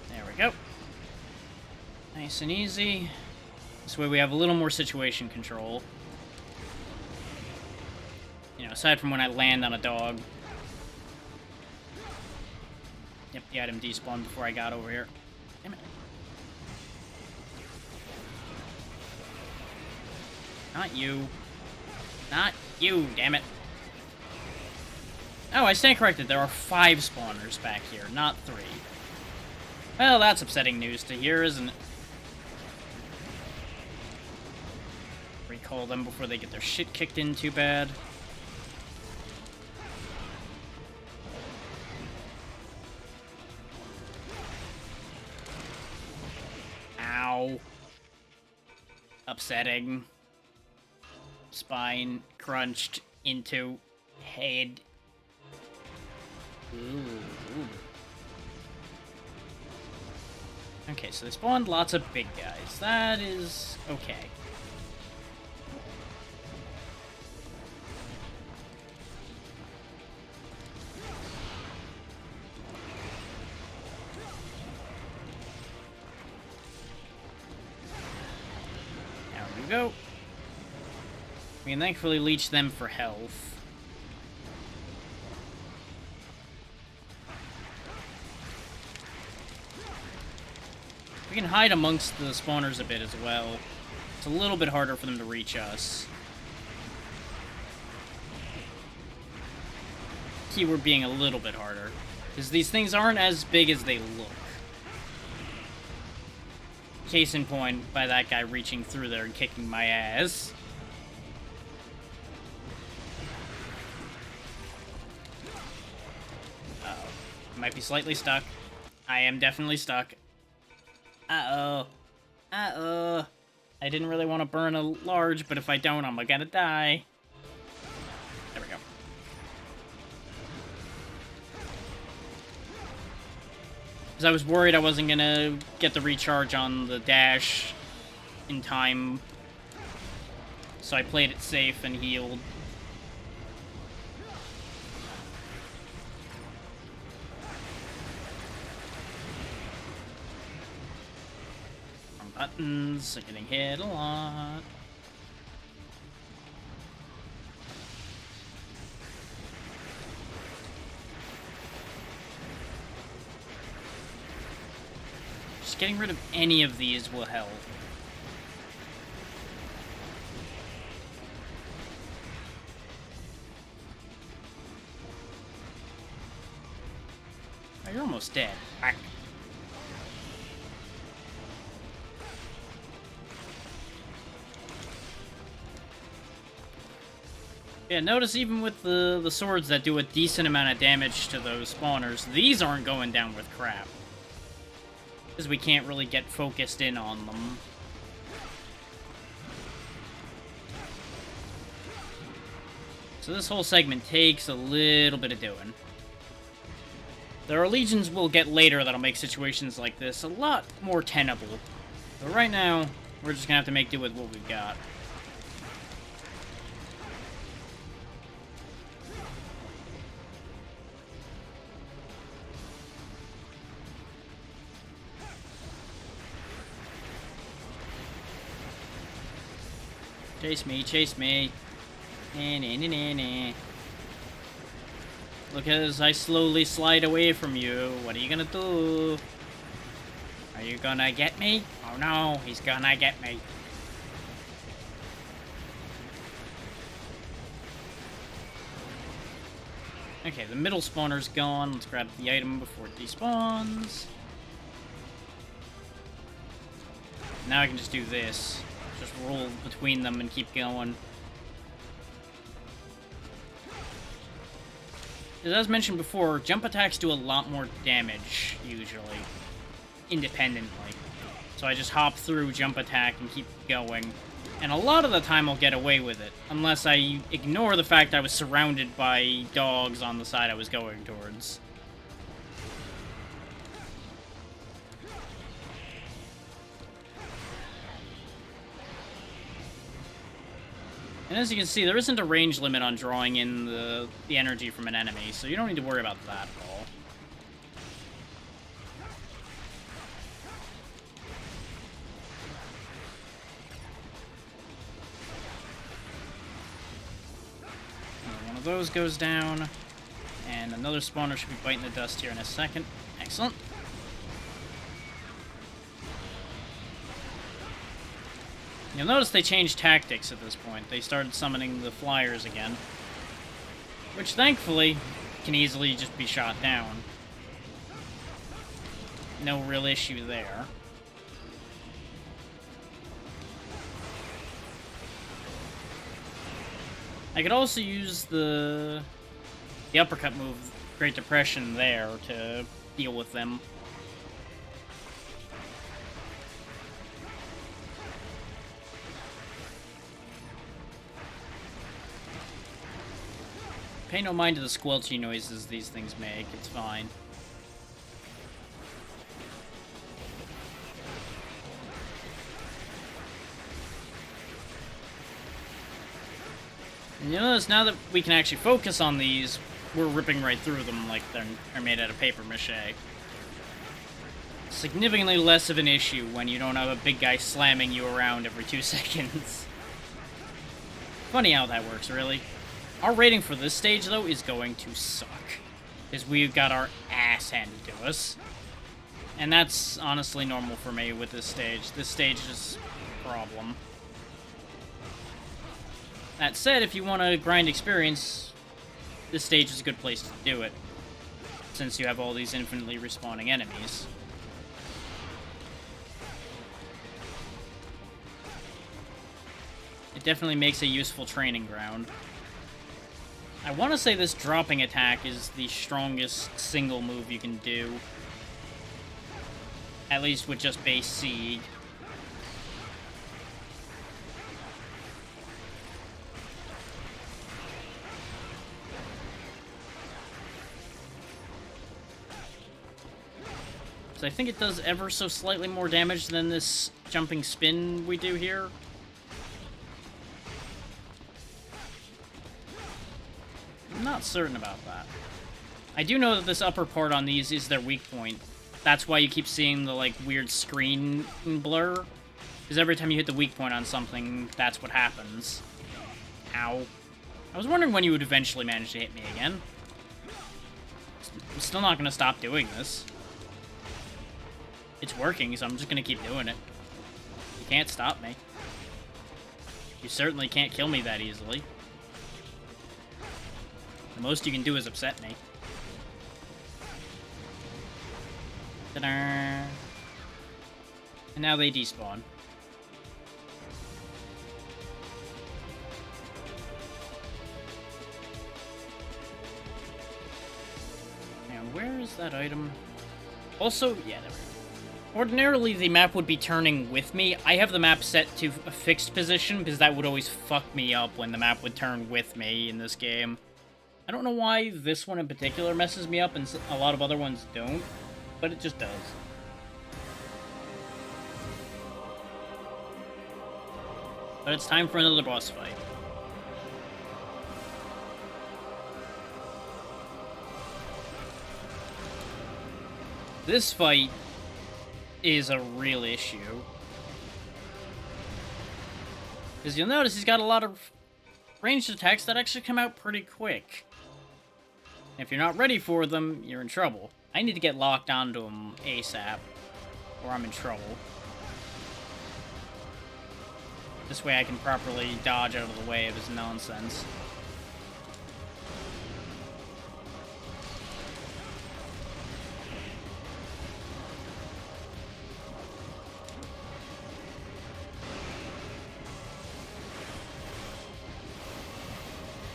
A: There we go. Nice and easy. This way we have a little more situation control. You know, aside from when I land on a dog. Yep, the item despawned before I got over here. Damn it. Not you. Not you, damn it. Oh, I stand corrected. There are 5 spawners back here, not 3. Well, that's upsetting news to hear, isn't it? Recall them before they get their shit kicked in too bad. Ow. Upsetting. Spine crunched into head. Ooh. Okay, so they spawned lots of big guys. That is okay. There we go. We can thankfully leech them for health. We can hide amongst the spawners a bit as well. It's a little bit harder for them to reach us. Keyword being a little bit harder. Because these things aren't as big as they look. Case in point by that guy reaching through there and kicking my ass. Uh-oh. I might be slightly stuck. I am definitely stuck. Uh-oh. Uh-oh. I didn't really want to burn a large, but if I don't, I'm gonna die. There we go. Because I was worried I wasn't gonna get the recharge on the dash in time. So I played it safe and healed. Buttons are getting hit a lot. Just getting rid of any of these will help. Oh, you're almost dead. Back. Yeah, notice even with the swords that do a decent amount of damage to those spawners, these aren't going down with crap. Because we can't really get focused in on them. So this whole segment takes a little bit of doing. There are legions we'll get later that'll make situations like this a lot more tenable. But right now, we're just gonna have to make do with what we've got. Chase me, chase me. Nah, nah, nah, nah, nah. Look as I slowly slide away from you. What are you gonna do? Are you gonna get me? Oh no, he's gonna get me. Okay, the middle spawner's gone. Let's grab the item before it despawns. Now I can just do this. Just roll between them and keep going. As mentioned before, jump attacks do a lot more damage, usually, independently. So I just hop through jump attack and keep going. And a lot of the time I'll get away with it, unless I ignore the fact I was surrounded by dogs on the side I was going towards. And as you can see, there isn't a range limit on drawing in the energy from an enemy, so you don't need to worry about that at all. One of those goes down, and another spawner should be biting the dust here in a second. Excellent. You'll notice they changed tactics at this point. They started summoning the flyers again. Which, thankfully, can easily just be shot down. No real issue there. I could also use the uppercut move, Great Depression, there to deal with them. Pay no mind to the squelchy noises these things make, it's fine. And you notice now that we can actually focus on these, we're ripping right through them like they're made out of paper mache. Significantly less of an issue when you don't have a big guy slamming you around every 2 seconds. Funny how that works, really. Our rating for this stage, though, is going to suck. Because we've got our ass handed to us. And that's honestly normal for me with this stage. This stage is a problem. That said, if you want to grind experience, this stage is a good place to do it. Since you have all these infinitely respawning enemies. it definitely makes a useful training ground. I want to say this dropping attack is the strongest single move you can do. At least with just base Sieg. So I think it does ever so slightly more damage than this jumping spin we do here. I'm not certain about that. I do know that this upper part on these is their weak point. That's why you keep seeing the, like, weird screen blur. Because every time you hit the weak point on something, that's what happens. Ow. I was wondering when you would eventually manage to hit me again. I'm still not going to stop doing this. It's working, so I'm just going to keep doing it. You can't stop me. You certainly can't kill me that easily. The most you can do is upset me. Ta-da! And now they despawn. Now, where is that item? Also, yeah, there we go. Ordinarily, the map would be turning with me. I have the map set to a fixed position, because that would always fuck me up when the map would turn with me in this game. I don't know why this one in particular messes me up, and a lot of other ones don't, but it just does. But it's time for another boss fight. This fight is a real issue. Because you'll notice he's got a lot of ranged attacks that actually come out pretty quick. And if you're not ready for them, you're in trouble. I need to get locked onto him ASAP, or I'm in trouble. This way I can properly dodge out of the way of his nonsense.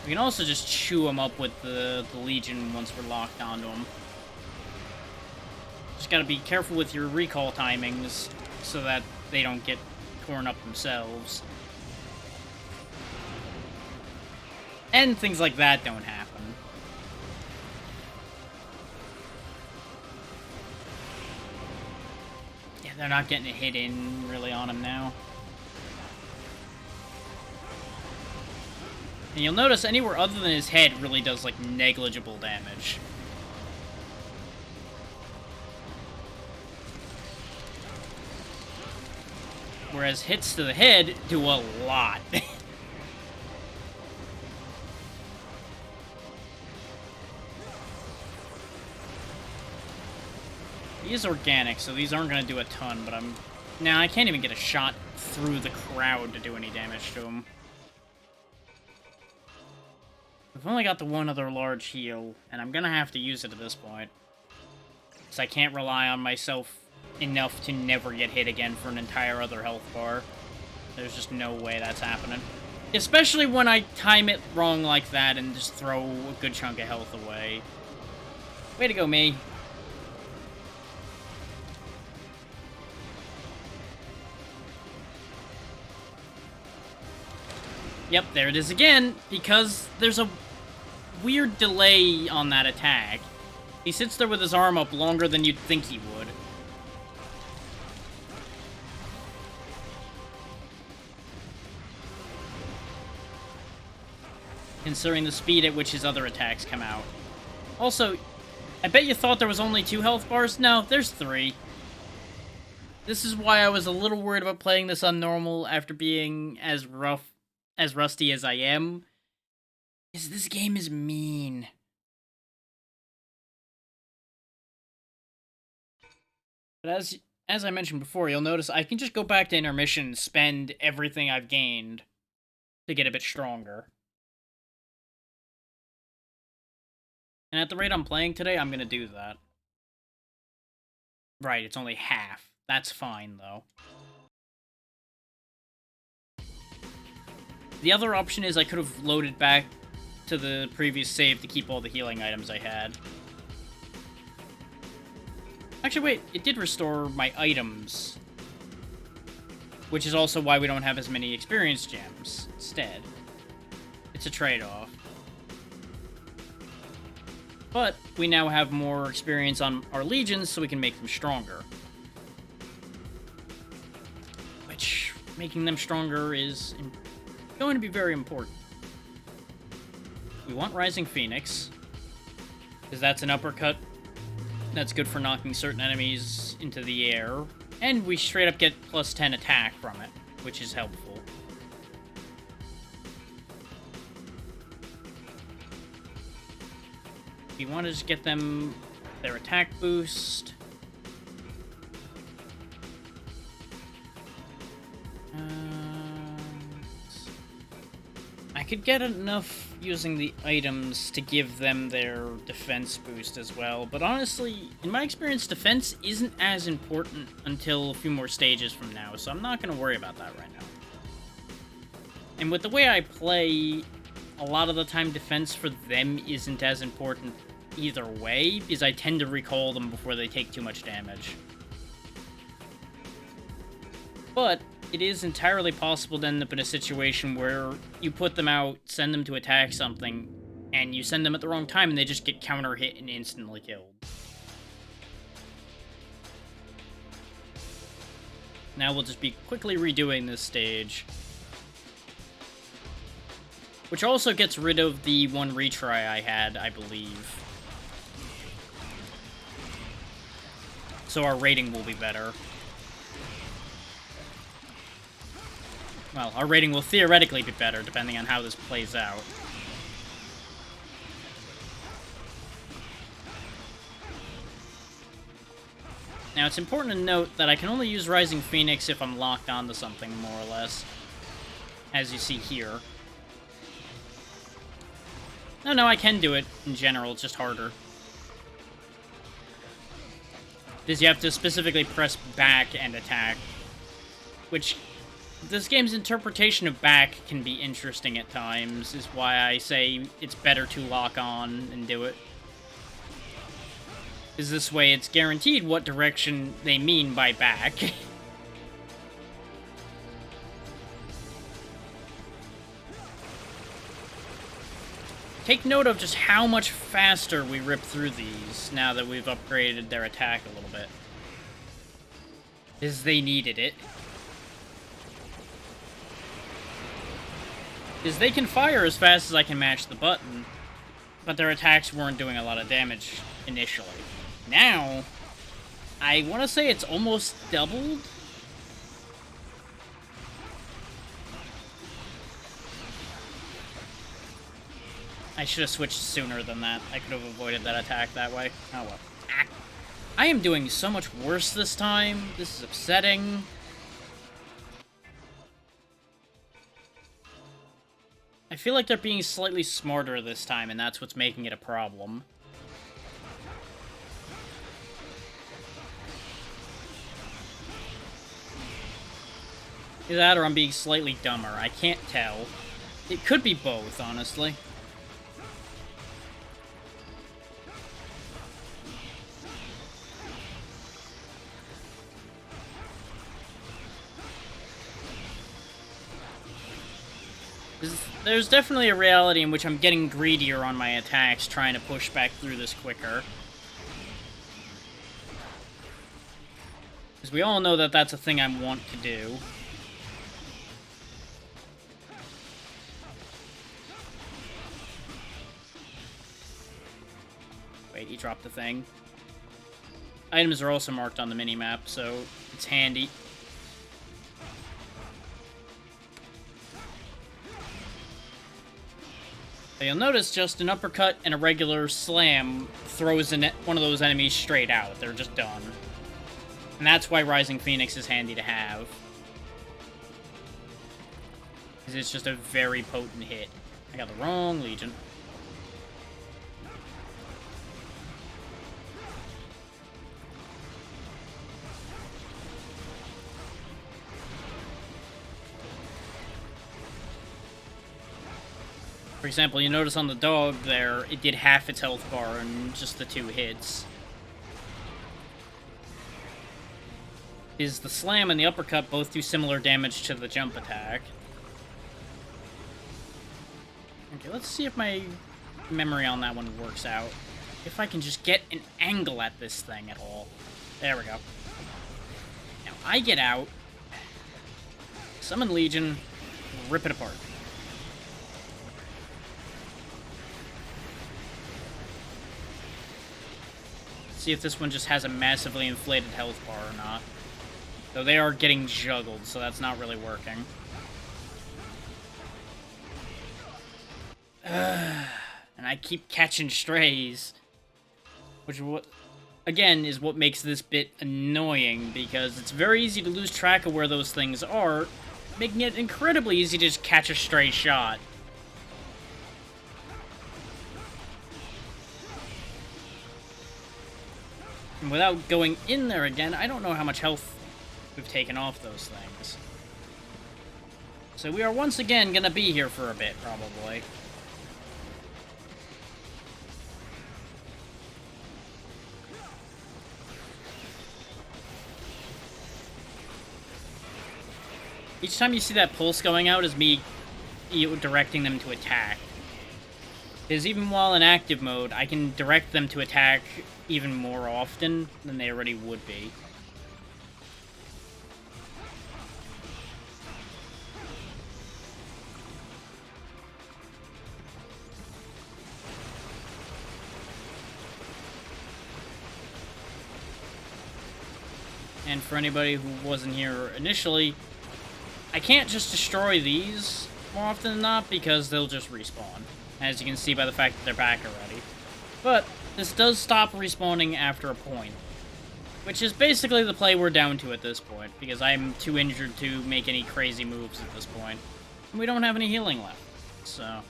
A: We can also just chew him up with the Legion once we're locked onto him. Just gotta be careful with your recall timings so that they don't get torn up themselves. And things like that don't happen. Yeah, they're not getting a hit in really on him now. And you'll notice anywhere other than his head really does, like, negligible damage. Whereas hits to the head do a lot. He is organic, so these aren't going to do a ton, but I'm... Nah, I can't even get a shot through the crowd to do any damage to him. I've only got the one other large heal, and I'm gonna have to use it at this point. Because I can't rely on myself enough to never get hit again for an entire other health bar. There's just no way that's happening. Especially when I time it wrong like that and just throw a good chunk of health away. Way to go, me. Yep, there it is again, because there's a weird delay on that attack. He sits there with his arm up longer than you'd think he would. Considering the speed at which his other attacks come out. Also, I bet you thought there was only 2 health bars? No, there's 3. This is why I was a little worried about playing this on normal after being as rusty as I am. Is this game is mean. But as I mentioned before, you'll notice I can just go back to intermission and spend everything I've gained to get a bit stronger. And at the rate I'm playing today, I'm gonna do that. Right, it's only half. That's fine, though. The other option is I could have loaded back to the previous save to keep all the healing items I had. Actually, wait, it did restore my items. Which is also why we don't have as many experience gems instead. It's a trade-off. But we now have more experience on our legions, so we can make them stronger. Which, making them stronger is going to be very important. We want Rising Phoenix, because that's an uppercut that's good for knocking certain enemies into the air. And we straight up get plus 10 attack from it, which is helpful. We want to just get them their attack boost. I could get enough using the items to give them their defense boost as well, but honestly, in my experience, defense isn't as important until a few more stages from now, so I'm not going to worry about that right now. And with the way I play, a lot of the time defense for them isn't as important either way, because I tend to recall them before they take too much damage. But it is entirely possible to end up in a situation where you put them out, send them to attack something, and you send them at the wrong time and they just get counter-hit and instantly killed. Now we'll just be quickly redoing this stage. Which also gets rid of the one retry I had, I believe. So our rating will be better. Well, our rating will theoretically be better, depending on how this plays out. Now, it's important to note that I can only use Rising Phoenix if I'm locked onto something, more or less. As you see here. No, I can do it in general, it's just harder. Because you have to specifically press back and attack. Which, this game's interpretation of back can be interesting at times, is why I say it's better to lock on and do it. Because this way it's guaranteed what direction they mean by back. Take note of just how much faster we rip through these now that we've upgraded their attack a little bit. Because they needed it. Because they can fire as fast as I can match the button, but their attacks weren't doing a lot of damage initially. Now, I want to say it's almost doubled. I should have switched sooner than that. I could have avoided that attack that way. Oh well. Ah. I am doing so much worse this time. This is upsetting. I feel like they're being slightly smarter this time, and that's what's making it a problem. Either that or I'm being slightly dumber. I can't tell. It could be both, honestly. There's definitely a reality in which I'm getting greedier on my attacks, trying to push back through this quicker. Because we all know that that's a thing I want to do. Wait, he dropped the thing. Items are also marked on the minimap, so it's handy. So you'll notice just an uppercut and a regular slam throws one of those enemies straight out. They're just done. And that's why Rising Phoenix is handy to have. Because it's just a very potent hit. I got the wrong Legion. For example, you notice on the dog there, it did half its health bar in just the 2 hits. Is the slam and the uppercut both do similar damage to the jump attack. Okay, let's see if my memory on that one works out. If I can just get an angle at this thing at all. There we go. Now, I get out, summon Legion, rip it apart. See if this one just has a massively inflated health bar or not. Though they are getting juggled, so that's not really working. And I keep catching strays. Which, again, is what makes this bit annoying, because it's very easy to lose track of where those things are, making it incredibly easy to just catch a stray shot. And without going in there again, I don't know how much health we've taken off those things. So we are once again gonna be here for a bit, probably. Each time you see that pulse going out is me directing them to attack. Because even while in active mode, I can direct them to attack even more often than they already would be. And for anybody who wasn't here initially, I can't just destroy these more often than not because they'll just respawn, as you can see by the fact that they're back already. But this does stop respawning after a point, which is basically the play we're down to at this point, because I'm too injured to make any crazy moves at this point, and we don't have any healing left, so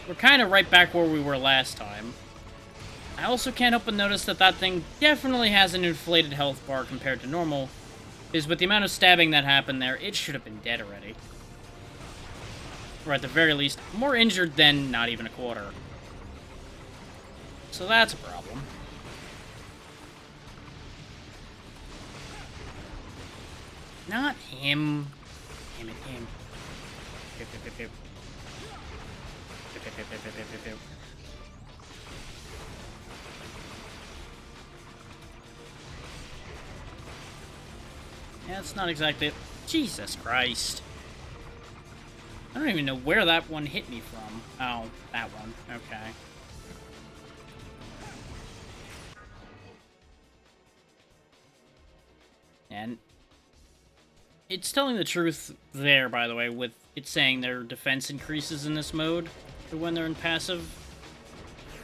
A: we're kind of right back where we were last time. I also can't help but notice that that thing definitely has an inflated health bar compared to normal, because with the amount of stabbing that happened there, it should have been dead already. Or at the very least, more injured than not even a quarter. So that's a problem. Not him. Damn it, him. Pip, pip, pip, pip. Pip, pip, pip, pip, pip, pip, pip. Yeah, it's not exactly... Jesus Christ. I don't even know where that one hit me from. Oh, that one. Okay. And it's telling the truth there, by the way, with it saying their defense increases in this mode when they're in passive.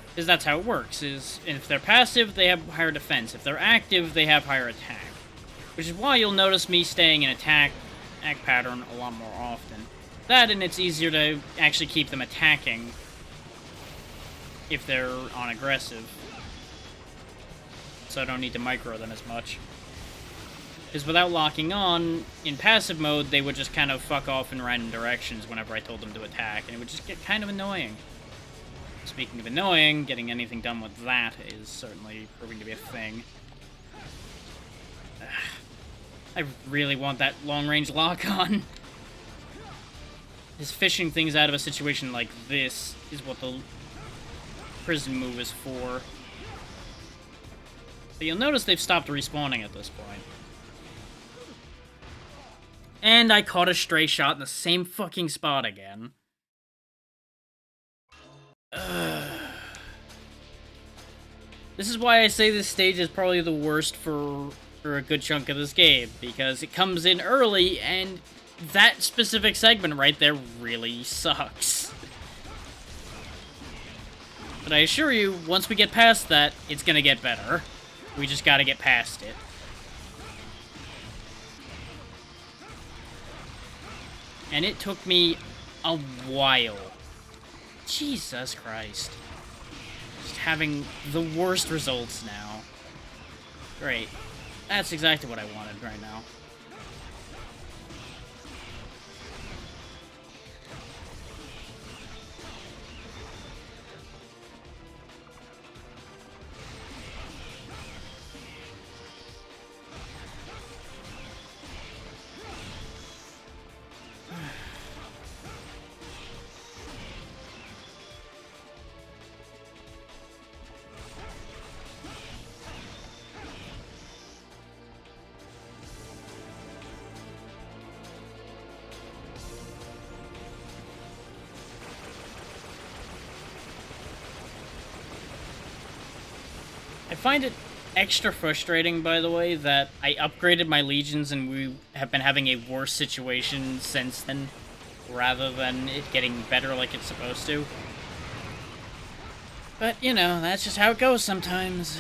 A: Because that's how it works, is if they're passive, they have higher defense. If they're active, they have higher attack. Which is why you'll notice me staying in attack pattern a lot more often. That, and it's easier to actually keep them attacking if they're on aggressive. So I don't need to micro them as much. Because without locking on, in passive mode, they would just kind of fuck off in random directions whenever I told them to attack, and it would just get kind of annoying. Speaking of annoying, getting anything done with that is certainly proving to be a thing. I really want that long-range lock-on. Just fishing things out of a situation like this is what the prison move is for. But you'll notice they've stopped respawning at this point. And I caught a stray shot in the same fucking spot again. This is why I say this stage is probably the worst for a good chunk of this game, because it comes in early, and that specific segment right there really sucks. But I assure you, once we get past that, it's gonna get better. We just gotta get past it. And it took me a while. Jesus Christ. Just having the worst results now. Great. That's exactly what I wanted right now. I find it extra frustrating, by the way, that I upgraded my legions and we have been having a worse situation since then, rather than it getting better like it's supposed to. But, you know, that's just how it goes sometimes.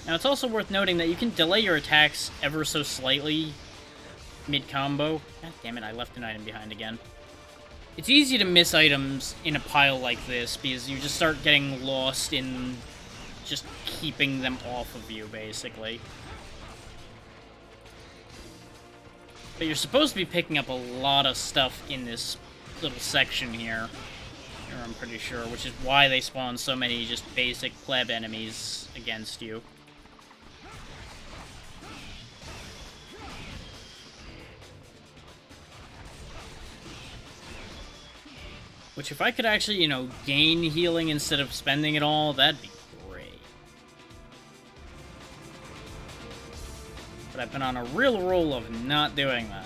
A: Now, it's also worth noting that you can delay your attacks ever so slightly mid-combo. God damn it, I left an item behind again. It's easy to miss items in a pile like this because you just start getting lost in just keeping them off of you, basically. But you're supposed to be picking up a lot of stuff in this little section here, I'm pretty sure, which is why they spawn so many just basic pleb enemies against you. Which, if I could actually, you know, gain healing instead of spending it all, that'd be great. But I've been on a real roll of not doing that.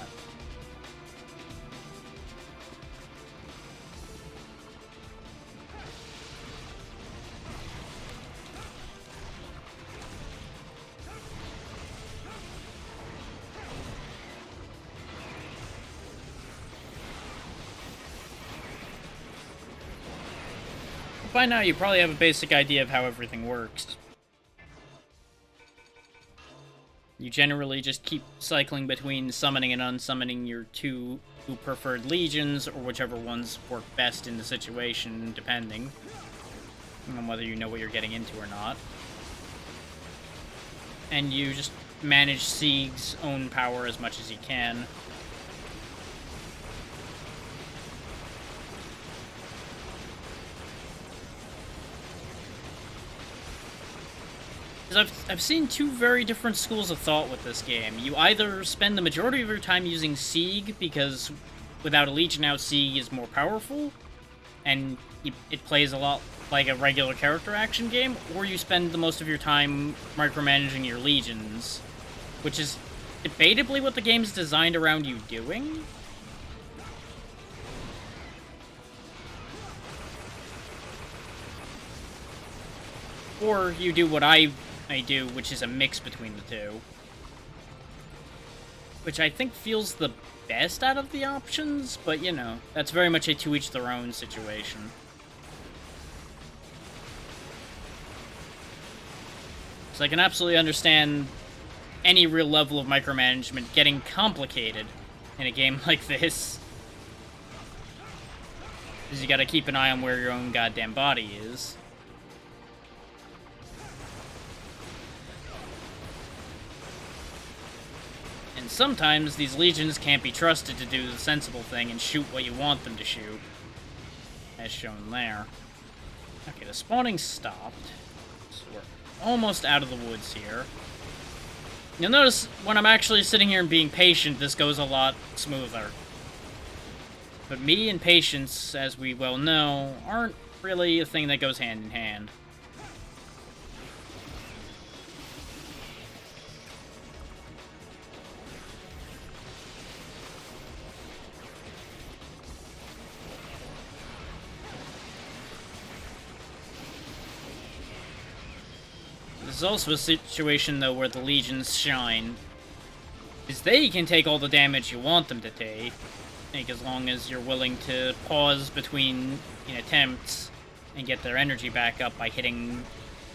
A: By now, you probably have a basic idea of how everything works. You generally just keep cycling between summoning and unsummoning your two preferred legions, or whichever ones work best in the situation, depending on whether you know what you're getting into or not. And you just manage Sieg's own power as much as you can. I've seen two very different schools of thought with this game. You either spend the majority of your time using Sieg, because without a Legion out, Sieg is more powerful, and it plays a lot like a regular character action game, or you spend the most of your time micromanaging your Legions, which is debatably what the game's designed around you doing. Or you do what I do, which is a mix between the two. Which I think feels the best out of the options, but you know, that's very much a to each their own situation. So I can absolutely understand any real level of micromanagement getting complicated in a game like this. Because you gotta keep an eye on where your own goddamn body is. And sometimes these legions can't be trusted to do the sensible thing and shoot what you want them to shoot, as shown there. Okay, the spawning stopped, so we're almost out of the woods here. You'll notice when I'm actually sitting here and being patient, this goes a lot smoother. But me and patience, as we well know, aren't really a thing that goes hand in hand. This is also a situation, though, where the legions shine. Is they can take all the damage you want them to take, as long as you're willing to pause between attempts and get their energy back up by hitting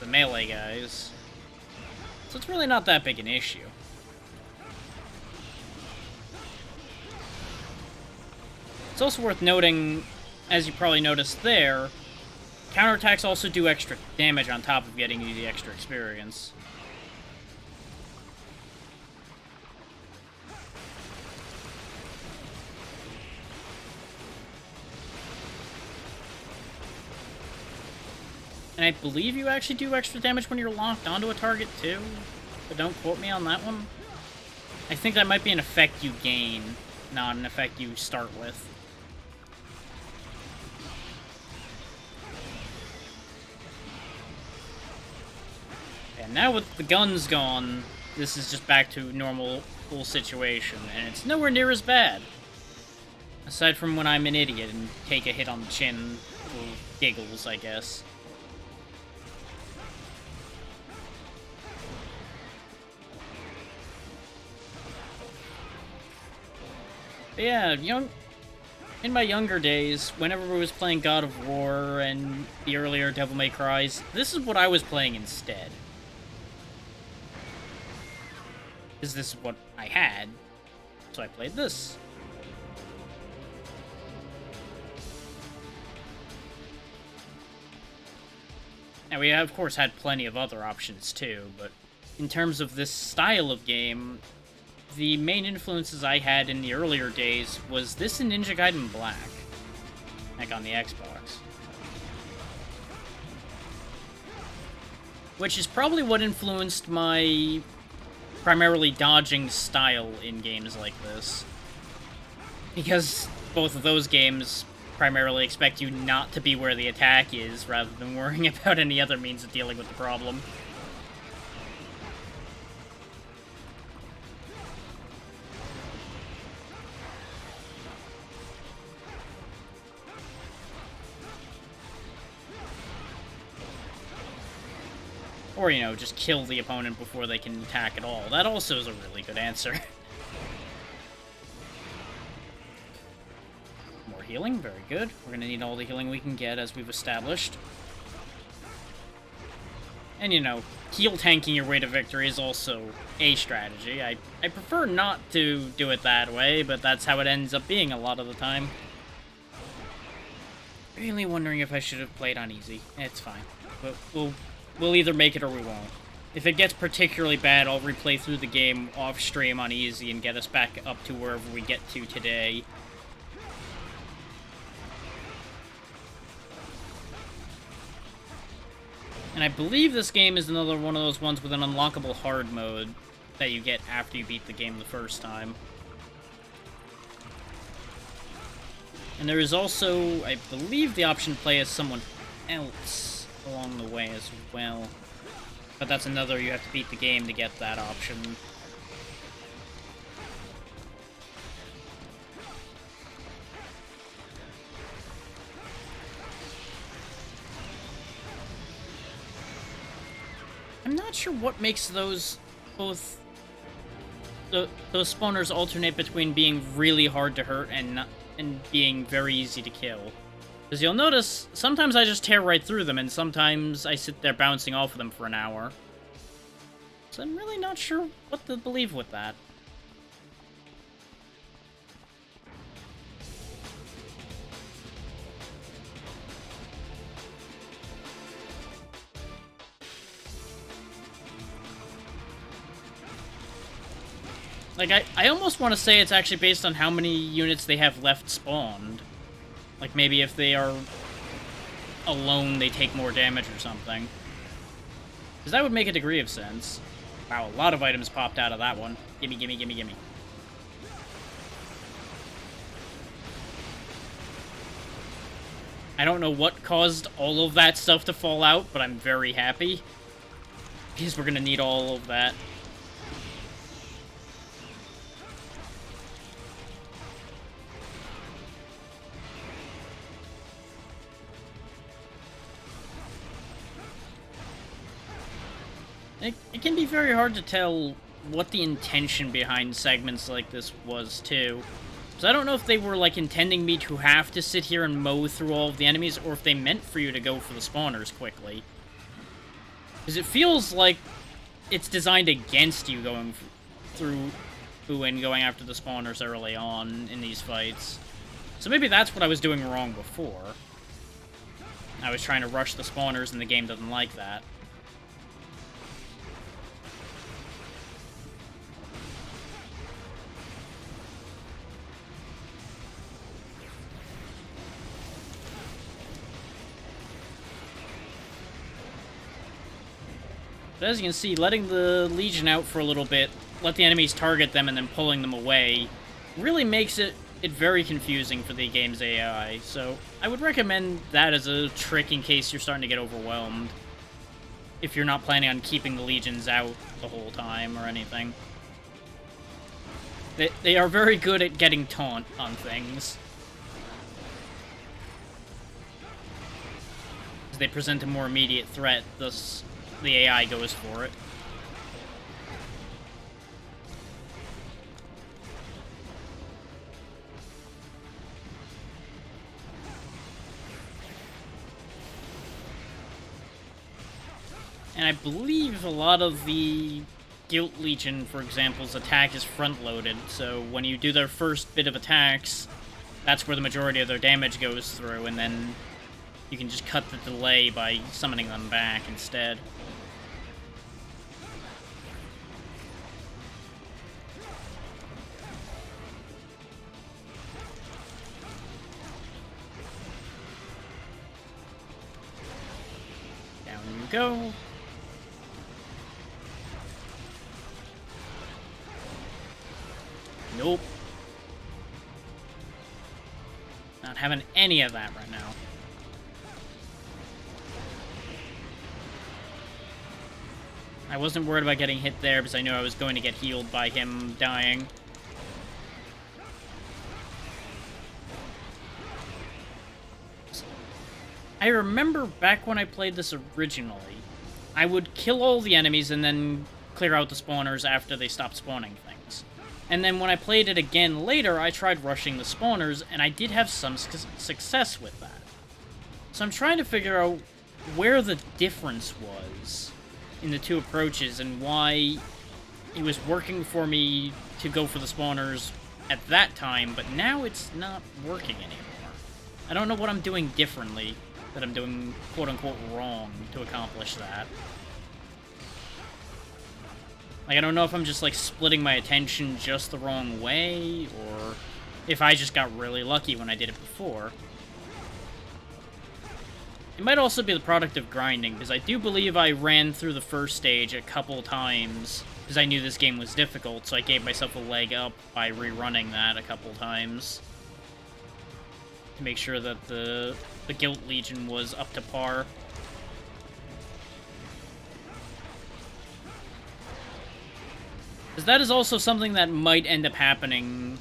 A: the melee guys. So it's really not that big an issue. It's also worth noting, as you probably noticed there, counterattacks also do extra damage on top of getting you the extra experience. And And I believe you actually do extra damage when you're locked onto a target, too. But don't quote me on that one. I think that might be an effect you gain, not an effect you start with. And now with the guns gone, this is just back to normal full situation, and it's nowhere near as bad. Aside from when I'm an idiot and take a hit on the chin for giggles, I guess. But yeah, in my younger days, whenever I was playing God of War and the earlier Devil May Cry's, this is what I was playing instead. Because this is what I had, so I played this. Now, we of course had plenty of other options too, but in terms of this style of game, the main influences I had in the earlier days was this and Ninja Gaiden Black, like on the Xbox. Which is probably what influenced my primarily dodging style in games like this. Because both of those games primarily expect you not to be where the attack is, rather than worrying about any other means of dealing with the problem. Or, just kill the opponent before they can attack at all. That also is a really good answer. More healing, very good. We're gonna need all the healing we can get, as we've established. And, heal tanking your way to victory is also a strategy. I prefer not to do it that way, but that's how it ends up being a lot of the time. Really wondering if I should have played on easy. It's fine. But we'll either make it or we won't. If it gets particularly bad, I'll replay through the game off-stream on easy and get us back up to wherever we get to today. And I believe this game is another one of those ones with an unlockable hard mode that you get after you beat the game the first time. And there is also, I believe, the option to play as someone else along the way as well. But that's another, you have to beat the game to get that option. I'm not sure what makes those both those spawners alternate between being really hard to hurt and being very easy to kill. Because you'll notice, sometimes I just tear right through them, and sometimes I sit there bouncing off of them for an hour. So I'm really not sure what to believe with that. Like, I almost want to say it's actually based on how many units they have left spawned. Like, maybe if they are alone, they take more damage or something. Because that would make a degree of sense. Wow, a lot of items popped out of that one. Gimme, gimme, gimme, gimme. I don't know what caused all of that stuff to fall out, but I'm very happy. Because we're gonna need all of that. It can be very hard to tell what the intention behind segments like this was, too. So I don't know if they were, like, intending me to have to sit here and mow through all of the enemies, or if they meant for you to go for the spawners quickly. Because it feels like it's designed against you going through and going after the spawners early on in these fights. So maybe that's what I was doing wrong before. I was trying to rush the spawners, and the game doesn't like that. But as you can see, letting the Legion out for a little bit, let the enemies target them and then pulling them away, really makes it very confusing for the game's AI. So I would recommend that as a trick in case you're starting to get overwhelmed, if you're not planning on keeping the Legions out the whole time or anything. They are very good at getting taunt on things. They present a more immediate threat, thus the AI goes for it. And I believe a lot of the Guild Legion, for example's attack is front-loaded, so when you do their first bit of attacks, that's where the majority of their damage goes through, and then you can just cut the delay by summoning them back instead. Down you go. Nope. Not having any of that right now. I wasn't worried about getting hit there because I knew I was going to get healed by him dying. I remember back when I played this originally, I would kill all the enemies and then clear out the spawners after they stopped spawning things. And then when I played it again later, I tried rushing the spawners, and I did have some success with that. So I'm trying to figure out where the difference was in the two approaches and why it was working for me to go for the spawners at that time, but now it's not working anymore. I don't know what I'm doing differently that I'm doing quote-unquote wrong to accomplish that. Like, I don't know if I'm just, like, splitting my attention just the wrong way, or if I just got really lucky when I did it before. It might also be the product of grinding, because I do believe I ran through the first stage a couple times, because I knew this game was difficult, so I gave myself a leg up by rerunning that a couple times. To make sure that the Guild Legion was up to par. Because that is also something that might end up happening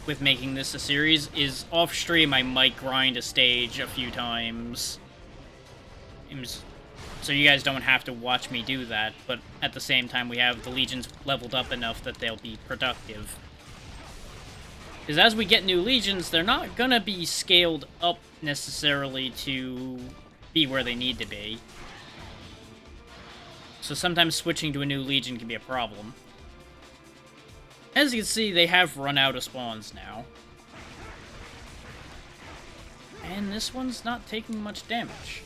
A: with making this a series, is off-stream I might grind a stage a few times. So you guys don't have to watch me do that, but at the same time we have the Legions leveled up enough that they'll be productive. Because as we get new Legions, they're not gonna be scaled up necessarily to be where they need to be. So sometimes switching to a new Legion can be a problem. As you can see, they have run out of spawns now. And this one's not taking much damage.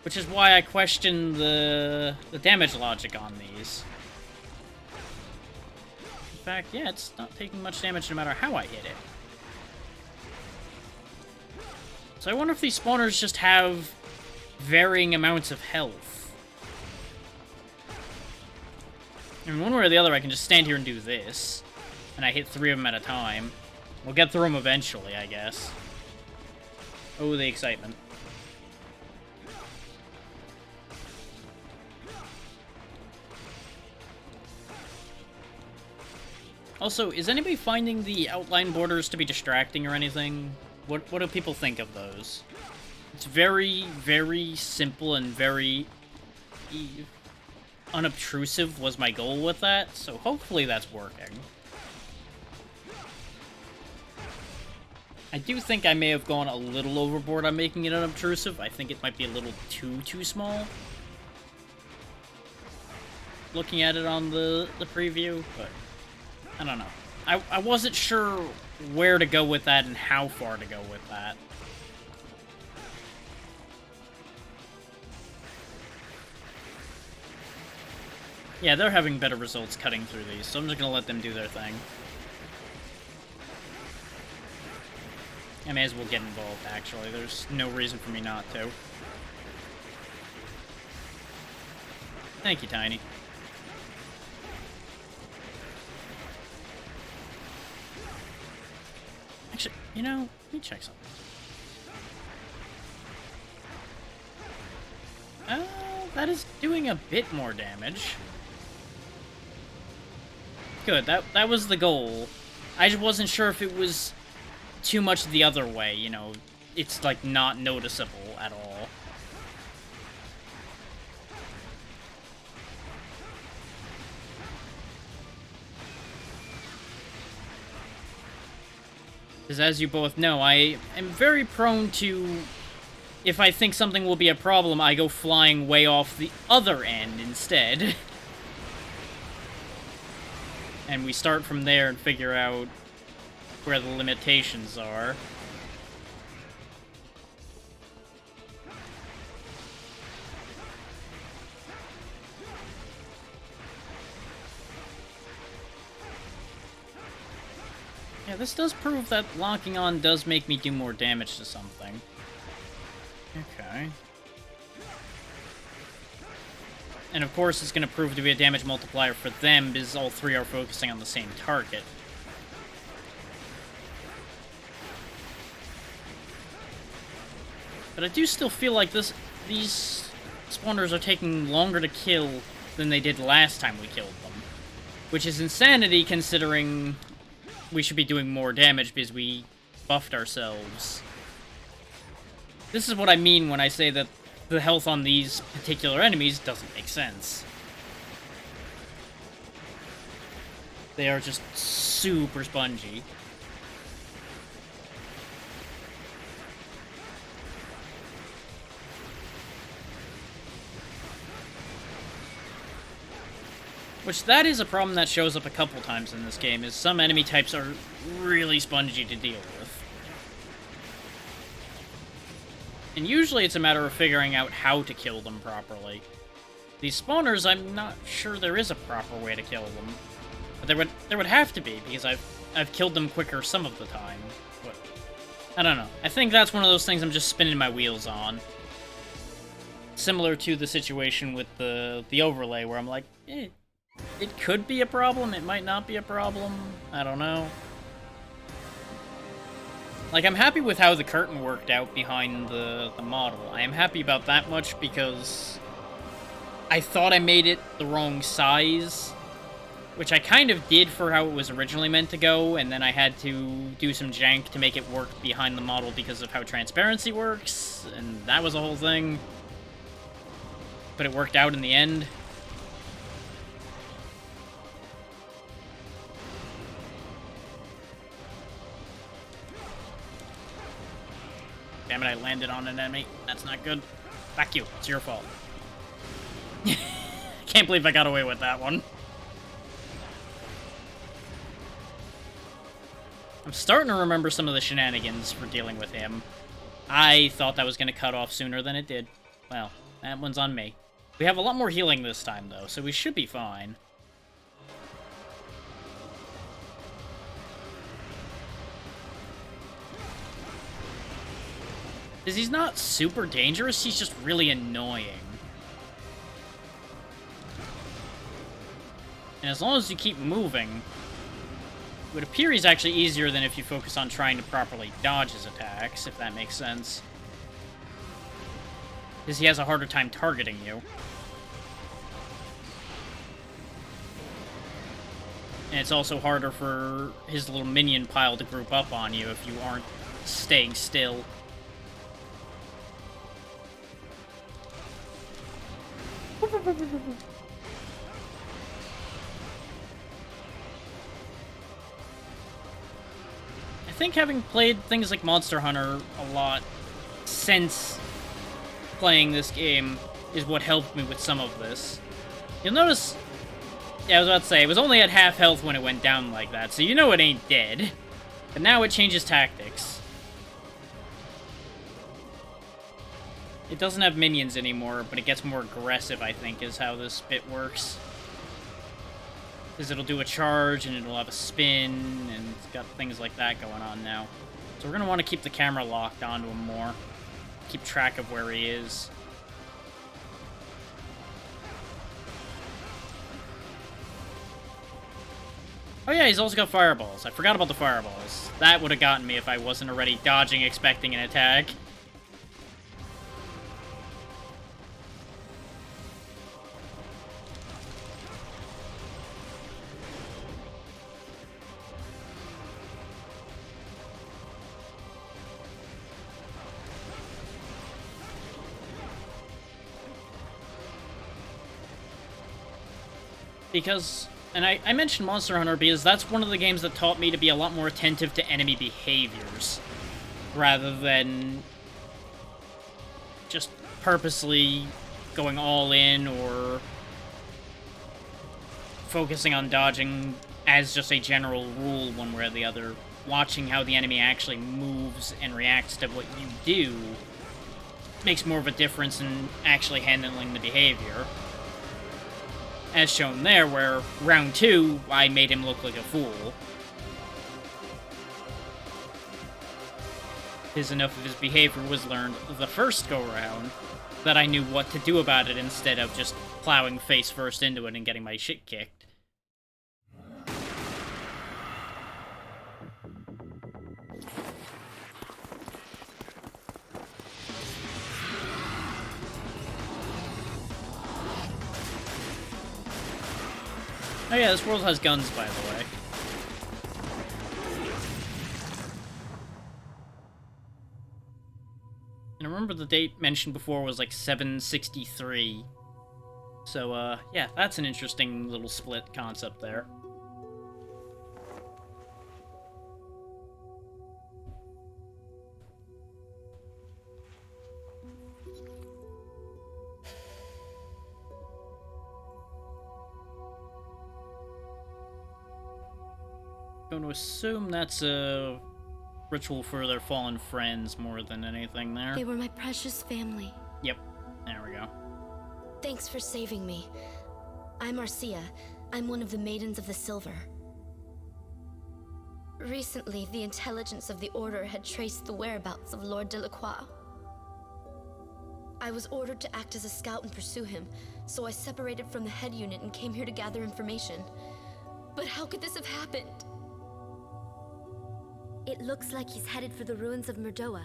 A: Which is why I question the damage logic on these. In fact, yeah, it's not taking much damage no matter how I hit it. So I wonder if these spawners just have varying amounts of health. I mean, one way or the other, I can just stand here and do this. And I hit 3 of them at a time. We'll get through them eventually, I guess. Oh, the excitement. Also, is anybody finding the outline borders to be distracting or anything? What do people think of those? It's very, very simple and very unobtrusive was my goal with that, so hopefully that's working. I do think I may have gone a little overboard on making it unobtrusive. I think it might be a little too small. Looking at it on the preview, but I don't know. I wasn't sure where to go with that and how far to go with that. Yeah, they're having better results cutting through these, so I'm just gonna let them do their thing. I may as well get involved, actually. There's no reason for me not to. Thank you, Tiny. Actually, you know, let me check something. That is doing a bit more damage. Good, that was the goal. I just wasn't sure if it was too much the other way, you know. It's, like, not noticeable at all. Because as you both know, I am very prone to, if I think something will be a problem, I go flying way off the other end instead. And we start from there and figure out where the limitations are. Yeah, this does prove that locking on does make me do more damage to something. Okay. And of course it's going to prove to be a damage multiplier for them, because all three are focusing on the same target. But I do still feel like these spawners are taking longer to kill than they did last time we killed them. Which is insanity, considering we should be doing more damage because we buffed ourselves. This is what I mean when I say that the health on these particular enemies doesn't make sense. They are just super spongy. Which, that is a problem that shows up a couple times in this game, is some enemy types are really spongy to deal with. And usually it's a matter of figuring out how to kill them properly. These spawners, I'm not sure there is a proper way to kill them. But there would have to be, because I've killed them quicker some of the time. But I don't know. I think that's one of those things I'm just spinning my wheels on. Similar to the situation with the overlay, where I'm like, it could be a problem, it might not be a problem, I don't know. Like, I'm happy with how the curtain worked out behind the model. I am happy about that much because I thought I made it the wrong size, which I kind of did for how it was originally meant to go, and then I had to do some jank to make it work behind the model because of how transparency works, and that was a whole thing. But it worked out in the end. Damn it, I landed on an enemy. That's not good. Back you. It's your fault. Can't believe I got away with that one. I'm starting to remember some of the shenanigans for dealing with him. I thought that was going to cut off sooner than it did. Well, that one's on me. We have a lot more healing this time, though, so we should be fine. Because he's not super dangerous, he's just really annoying. And as long as you keep moving, it would appear he's actually easier than if you focus on trying to properly dodge his attacks, if that makes sense. Because he has a harder time targeting you. And it's also harder for his little minion pile to group up on you if you aren't staying still. I think having played things like Monster Hunter a lot since playing this game is what helped me with some of this. You'll notice, yeah, I was about to say, it was only at half health when it went down like that, so you know it ain't dead. But now it changes tactics. It doesn't have minions anymore, but it gets more aggressive, I think, is how this bit works. Because it'll do a charge, and it'll have a spin, and it's got things like that going on now. So we're going to want to keep the camera locked onto him more. Keep track of where he is. Oh yeah, he's also got fireballs. I forgot about the fireballs. That would have gotten me if I wasn't already dodging, expecting an attack. Because, and I mentioned Monster Hunter because that's one of the games that taught me to be a lot more attentive to enemy behaviors, rather than just purposely going all in or focusing on dodging as just a general rule one way or the other. Watching how the enemy actually moves and reacts to what you do makes more of a difference in actually handling the behavior. As shown there, where round 2, I made him look like a fool. Because enough of his behavior was learned the first go-round that I knew what to do about it instead of just plowing face first into it and getting my shit kicked. Oh yeah, this world has guns, by the way. And I remember the date mentioned before was like 763. So, yeah, that's an interesting little split concept there. Going to assume that's a ritual for their fallen friends more than anything there.
H: They were my precious family.
A: Yep, there we go.
H: Thanks for saving me. I'm Marcia. I'm one of the Maidens of the Silver. Recently, the intelligence of the Order had traced the whereabouts of Lord Delacroix. I was ordered to act as a scout and pursue him, so I separated from the head unit and came here to gather information. But how could this have happened?
I: It looks like he's headed for the ruins of Murdoa.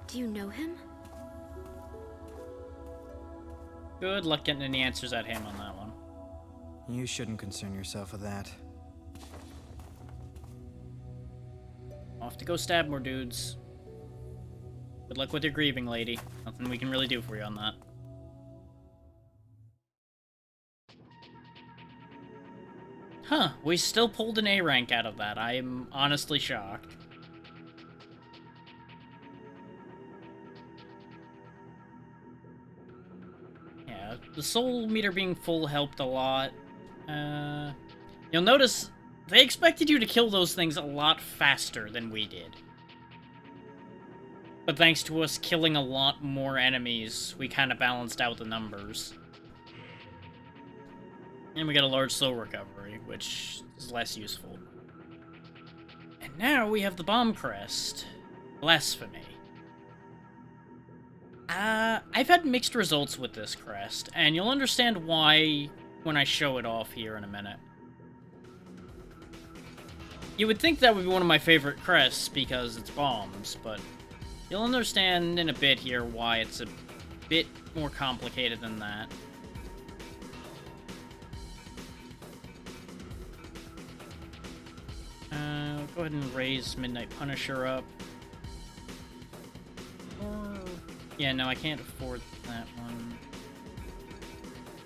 I: Do you know him?
A: Good luck getting any answers at him on that one.
E: You shouldn't concern yourself with that.
A: Off to go stab more dudes. Good luck with your grieving, lady. Nothing we can really do for you on that. Huh, we still pulled an A rank out of that. I am honestly shocked. Yeah, the soul meter being full helped a lot. You'll notice they expected you to kill those things a lot faster than we did. But thanks to us killing a lot more enemies, we kind of balanced out the numbers. And we got a large soul recovery, which is less useful. And now we have the bomb crest. Blasphemy. I've had mixed results with this crest, and you'll understand why when I show it off here in a minute. You would think that would be one of my favorite crests because it's bombs, but you'll understand in a bit here why it's a bit more complicated than that. Go ahead and raise Midnight Punisher up. Or... yeah, no, I can't afford that one.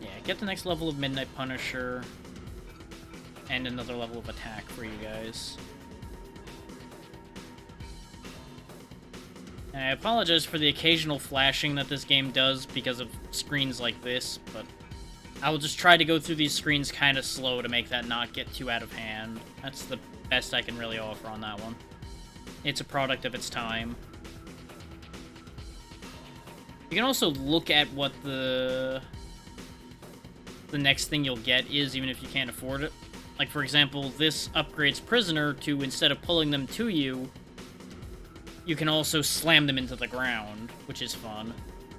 A: Yeah, get the next level of Midnight Punisher. And another level of attack for you guys. And I apologize for the occasional flashing that this game does because of screens like this, but I will just try to go through these screens kind of slow to make that not get too out of hand. That's the best I can really offer on that one. It's a product of its time. You can also look at what the next thing you'll get is, even if you can't afford it. Like, for example, this upgrades Prisoner to, instead of pulling them to you, you can also slam them into the ground, which is fun.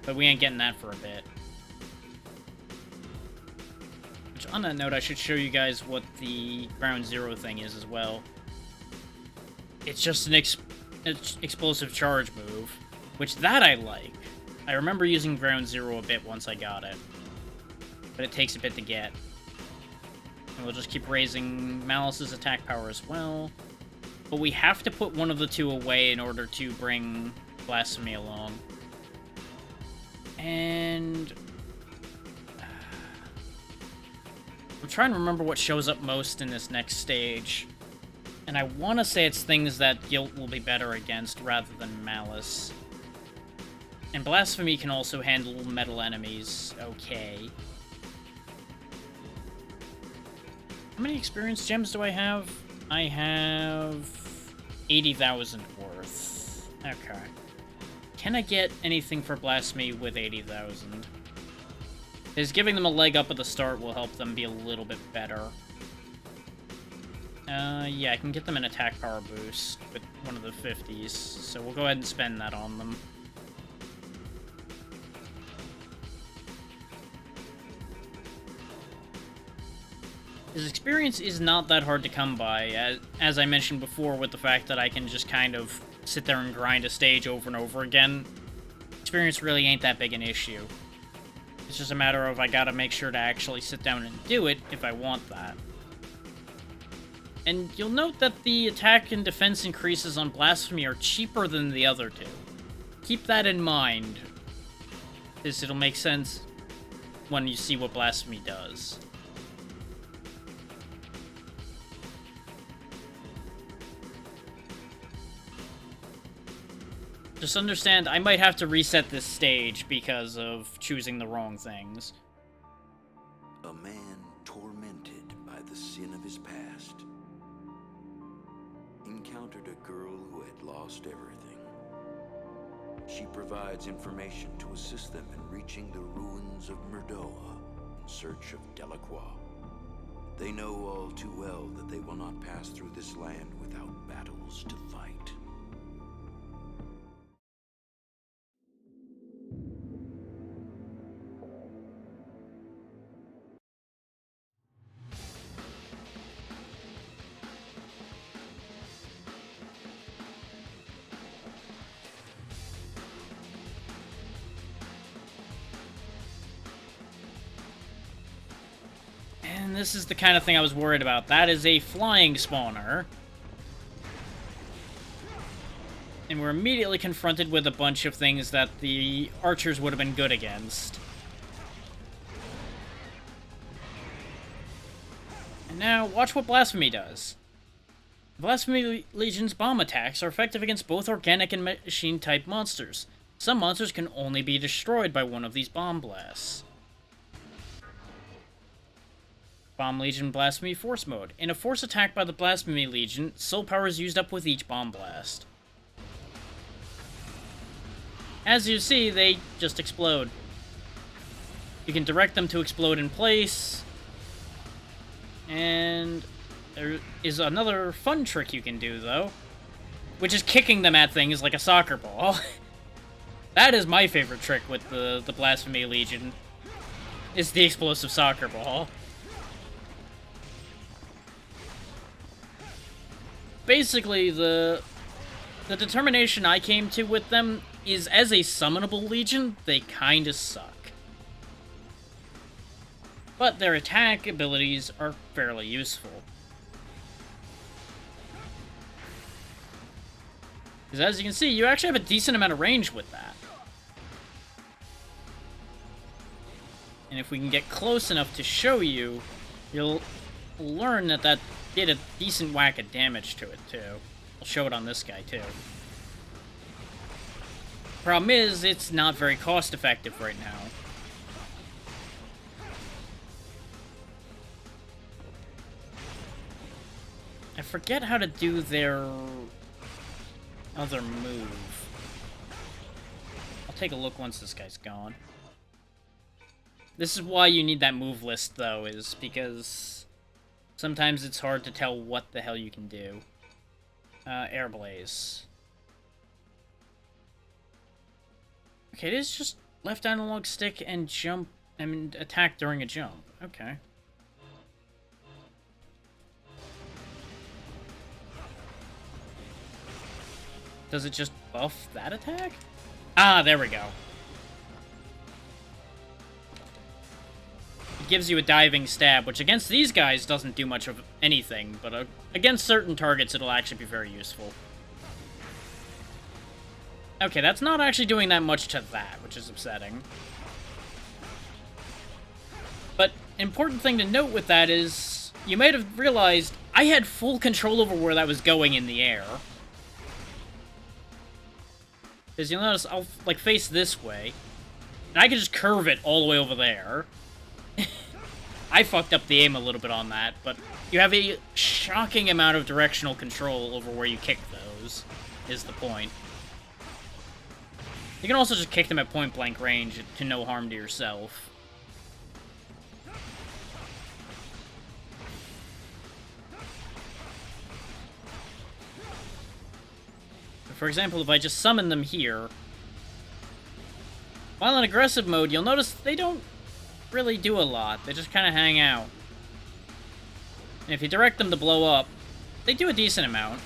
A: But we ain't getting that for a bit. Which, on that note, I should show you guys what the Ground Zero thing is as well. It's just an explosive charge move, which that I like. I remember using Ground Zero a bit once I got it, but it takes a bit to get. And we'll just keep raising Malice's attack power as well. But we have to put one of the two away in order to bring Blasphemy along. And I'm trying to remember what shows up most in this next stage. And I want to say it's things that Guilt will be better against rather than Malice. And Blasphemy can also handle metal enemies okay. How many experience gems do I have? I have 80,000 worth. Okay. Can I get anything for Blasphemy with 80,000? Is giving them a leg up at the start will help them be a little bit better. Yeah, I can get them an attack power boost with one of the 50s, so we'll go ahead and spend that on them. His experience is not that hard to come by, as I mentioned before, with the fact that I can just kind of sit there and grind a stage over and over again. Experience really ain't that big an issue. It's just a matter of I gotta make sure to actually sit down and do it if I want that. And you'll note that the attack and defense increases on Blasphemy are cheaper than the other two. Keep that in mind, because it'll make sense when you see what Blasphemy does. Just understand, I might have to reset this stage because of choosing the wrong things.
G: A man tormented by the sin of his past encountered a girl who had lost everything. She provides information to assist them in reaching the ruins of Murdoa in search of Delacroix. They know all too well that they will not pass through this land without battles to fight.
A: And this is the kind of thing I was worried about. That is a flying spawner. And we're immediately confronted with a bunch of things that the archers would have been good against. And now, watch what Blasphemy does. Blasphemy Legion's bomb attacks are effective against both organic and machine-type monsters. Some monsters can only be destroyed by one of these bomb blasts. Bomb Legion Blasphemy Force Mode. In a force attack by the Blasphemy Legion, soul power is used up with each bomb blast. As you see, they just explode. You can direct them to explode in place. And there is another fun trick you can do, though, which is kicking them at things like a soccer ball. That is my favorite trick with the Blasphemy Legion, is the explosive soccer ball. Basically, the determination I came to with them is, as a summonable legion, they kinda suck. But their attack abilities are fairly useful. Because as you can see, you actually have a decent amount of range with that. And if we can get close enough to show you, you'll learn that that did a decent whack of damage to it, too. I'll show it on this guy, too. Problem is, it's not very cost-effective right now. I forget how to do their other move. I'll take a look once this guy's gone. This is why you need that move list, though, is because sometimes it's hard to tell what the hell you can do. Air Blaze. Okay, it is just left analog stick and jump, and attack during a jump. Okay. Does it just buff that attack? Ah, there we go. It gives you a diving stab, which against these guys doesn't do much of anything, but against certain targets it'll actually be very useful. Okay, that's not actually doing that much to that, which is upsetting. But important thing to note with that is, you might have realized I had full control over where that was going in the air. Because you'll notice I'll, like, face this way, and I can just curve it all the way over there. I fucked up the aim a little bit on that, but you have a shocking amount of directional control over where you kick those, is the point. You can also just kick them at point-blank range to no harm to yourself. For example, if I just summon them here, while in aggressive mode, you'll notice they don't really do a lot. They just kind of hang out. And if you direct them to blow up, they do a decent amount.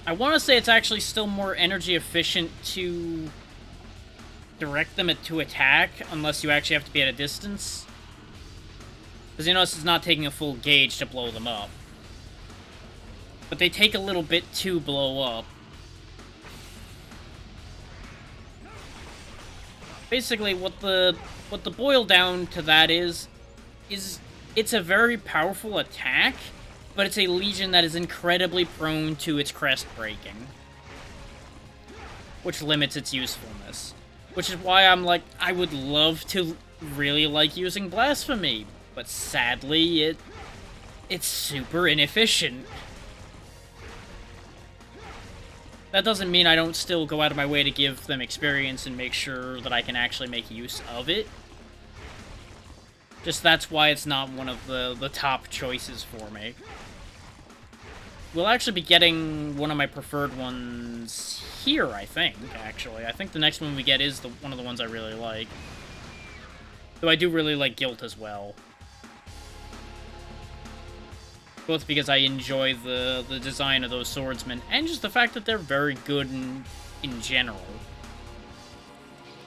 A: I want to say it's actually still more energy efficient to direct them to attack, unless you actually have to be at a distance. Because you notice it's not taking a full gauge to blow them up. But they take a little bit to blow up. Basically, what the boil down to that is it's a very powerful attack, but it's a Legion that is incredibly prone to its crest breaking, which limits its usefulness. Which is why I'm like, I would love to really like using Blasphemy, but sadly, it's super inefficient. That doesn't mean I don't still go out of my way to give them experience and make sure that I can actually make use of it. Just that's why it's not one of the top choices for me. We'll actually be getting one of my preferred ones here, I think, actually. I think the next one we get is one of the ones I really like. Though I do really like Guilt as well. Both because I enjoy the design of those swordsmen, and just the fact that they're very good in general.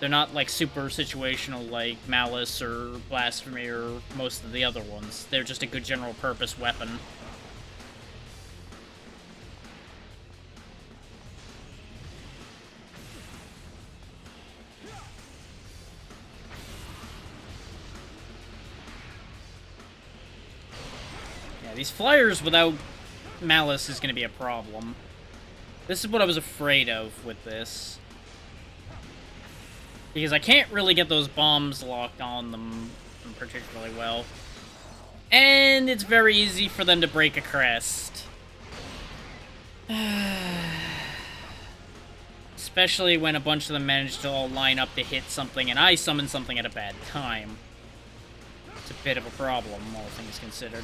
A: They're not, like, super situational like Malice or Blasphemy or most of the other ones. They're just a good general purpose weapon. These flyers without Malice is going to be a problem. This is what I was afraid of with this. Because I can't really get those bombs locked on them particularly well. And it's very easy for them to break a crest. Especially when a bunch of them manage to all line up to hit something and I summon something at a bad time. It's a bit of a problem, all things considered.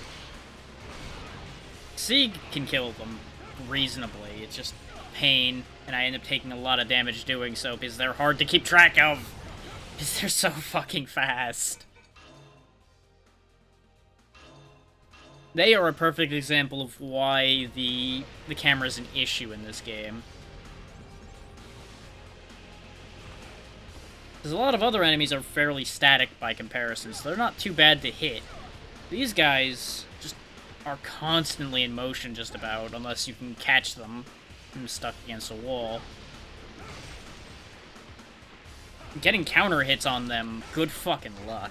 A: Sieg can kill them reasonably. It's just a pain, and I end up taking a lot of damage doing so because they're hard to keep track of. Because they're so fucking fast. They are a perfect example of why the camera is an issue in this game. Because a lot of other enemies are fairly static by comparison, so they're not too bad to hit. These guys just are constantly in motion just about, unless you can catch them from stuck against a wall. Getting counter hits on them, good fucking luck.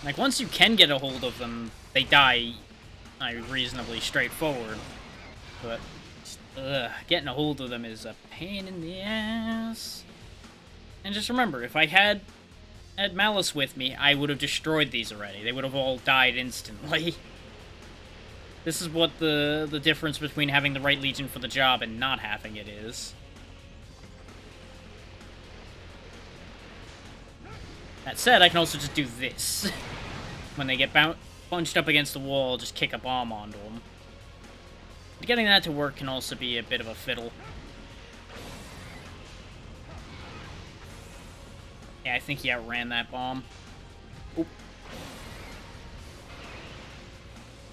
A: Like, once you can get a hold of them, they die reasonably straightforward. But getting a hold of them is a pain in the ass. And just remember, if I had Malice with me, I would have destroyed these already. They would have all died instantly. This is what the difference between having the right Legion for the job and not having it is. That said, I can also just do this. When they get punched up against the wall, just kick a bomb onto them. But getting that to work can also be a bit of a fiddle. Yeah, I think he outran that bomb. Oop.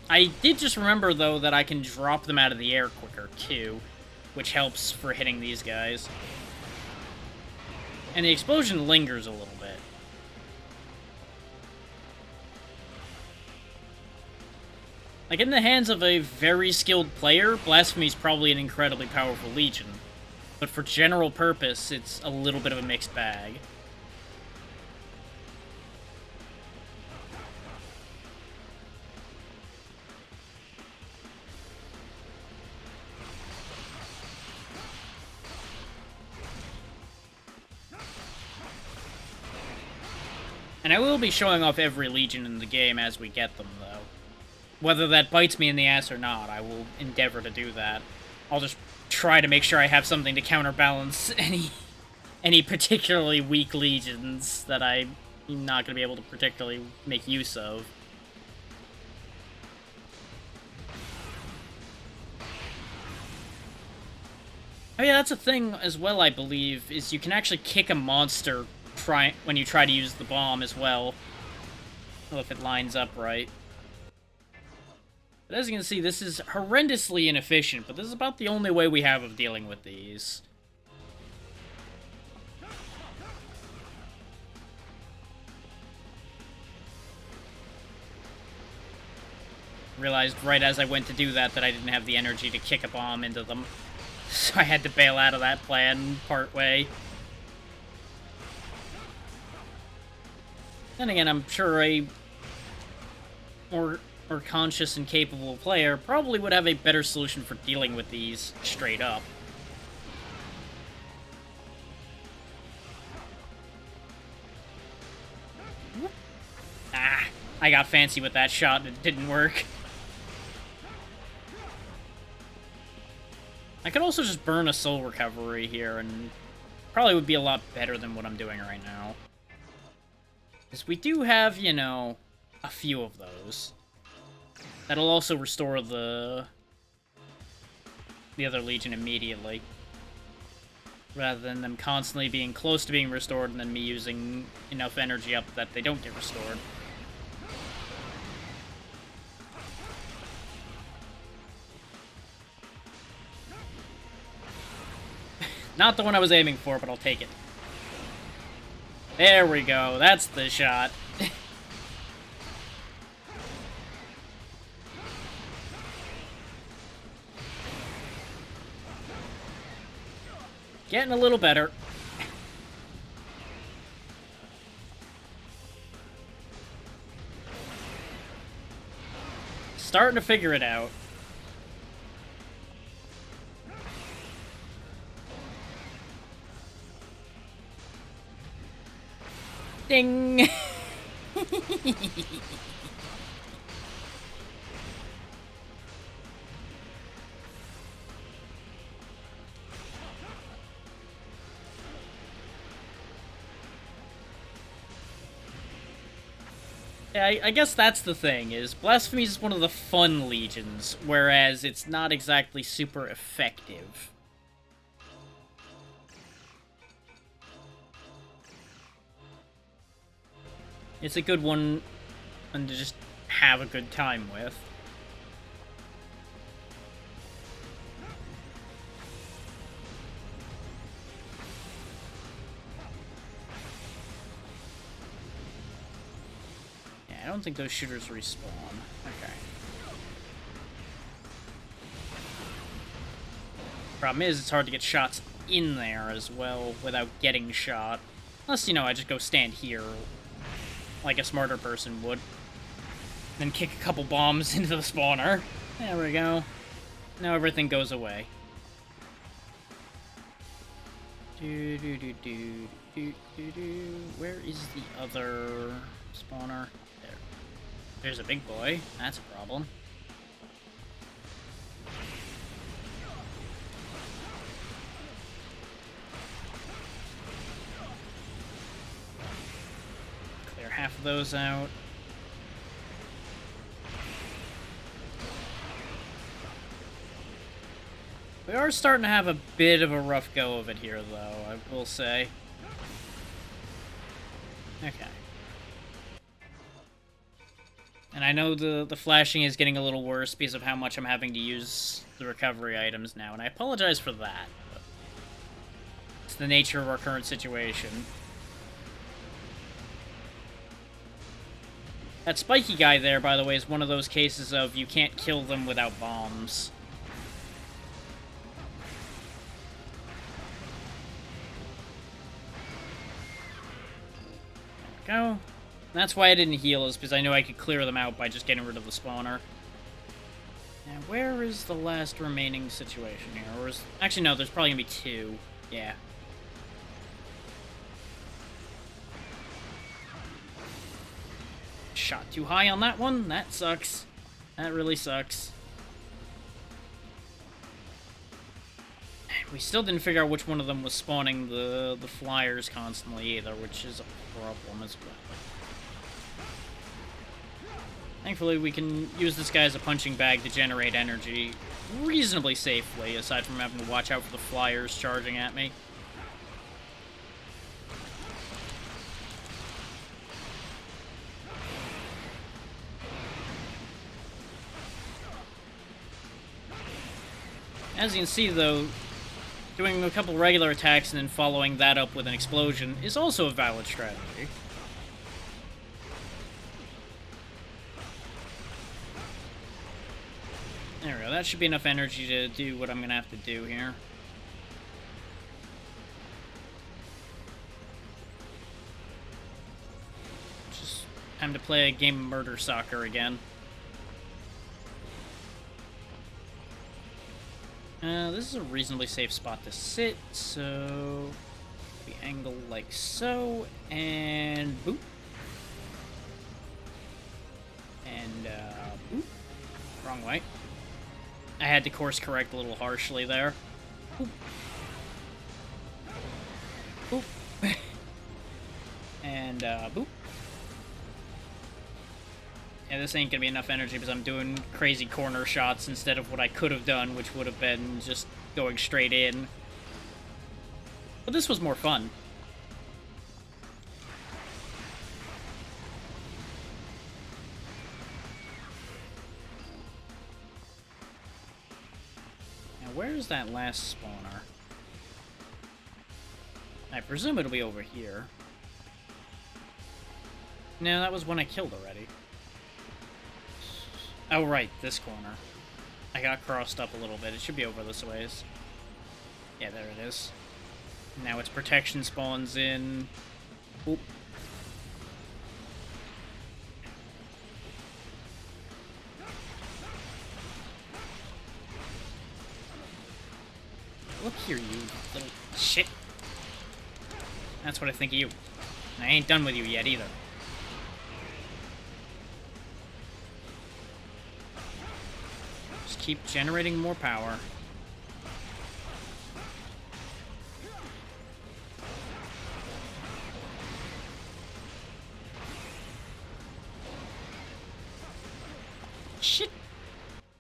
A: I did just remember, though, that I can drop them out of the air quicker, too, which helps for hitting these guys. And the explosion lingers a little bit. Like, in the hands of a very skilled player, Blasphemy is probably an incredibly powerful legion. But for general purpose, it's a little bit of a mixed bag. And I will be showing off every legion in the game as we get them, though. Whether that bites me in the ass or not, I will endeavor to do that. I'll just try to make sure I have something to counterbalance any particularly weak legions that I'm not going to be able to particularly make use of. Oh yeah, that's a thing as well, I believe, is you can actually kick a monster when you try to use the bomb as well. Well, if it lines up right. But as you can see, this is horrendously inefficient, but this is about the only way we have of dealing with these. Realized right as I went to do that I didn't have the energy to kick a bomb into them. So I had to bail out of that plan partway. Then again, I'm sure a more conscious and capable player probably would have a better solution for dealing with these straight up. Ah, I got fancy with that shot and it didn't work. I could also just burn a soul recovery here and probably would be a lot better than what I'm doing right now. Because we do have, you know, a few of those. That'll also restore the other legion immediately. Rather than them constantly being close to being restored and then me using enough energy up that they don't get restored. Not the one I was aiming for, but I'll take it. There we go. That's the shot. Getting a little better. Starting to figure it out. Ding! Yeah, I guess that's the thing, is Blasphemy is one of the fun legions, whereas it's not exactly super effective. It's a good one and to just have a good time with. Yeah, I don't think those shooters respawn. Okay. Problem is, it's hard to get shots in there as well without getting shot. Unless, you know, I just go stand here like a smarter person would. Then kick a couple bombs into the spawner. There we go. Now everything goes away. Where is the other spawner? There. There's a big boy. That's a problem. Half of those out. We are starting to have a bit of a rough go of it here, though, I will say. Okay. And I know the flashing is getting a little worse because of how much I'm having to use the recovery items now, and I apologize for that. But it's the nature of our current situation. That spiky guy there, by the way, is one of those cases of you can't kill them without bombs. There we go. That's why I didn't heal, is because I knew I could clear them out by just getting rid of the spawner. Now, where is the last remaining situation here? Or is... Actually, no, there's probably gonna be 2. Yeah. Shot too high on that one? That sucks. That really sucks. We still didn't figure out which one of them was spawning the flyers constantly either, which is a problem as well. Thankfully, we can use this guy as a punching bag to generate energy reasonably safely, aside from having to watch out for the flyers charging at me. As you can see, though, doing a couple regular attacks and then following that up with an explosion is also a valid strategy. There we go. That should be enough energy to do what I'm going to have to do here. Just time to play a game of Murder Soccer again. This is a reasonably safe spot to sit, so we angle like so, and boop. And, boop. Wrong way. I had to course correct a little harshly there. Boop. Boop. And, boop. Yeah, this ain't gonna be enough energy because I'm doing crazy corner shots instead of what I could have done, which would have been just going straight in. But this was more fun. Now, where's that last spawner? I presume it'll be over here. No, that was one I killed already. Oh, right, this corner. I got crossed up a little bit. It should be over this ways. Yeah, there it is. Now its protection spawns in. Oop. Look here, you little shit. That's what I think of you. And I ain't done with you yet, either. Keep generating more power. Shit.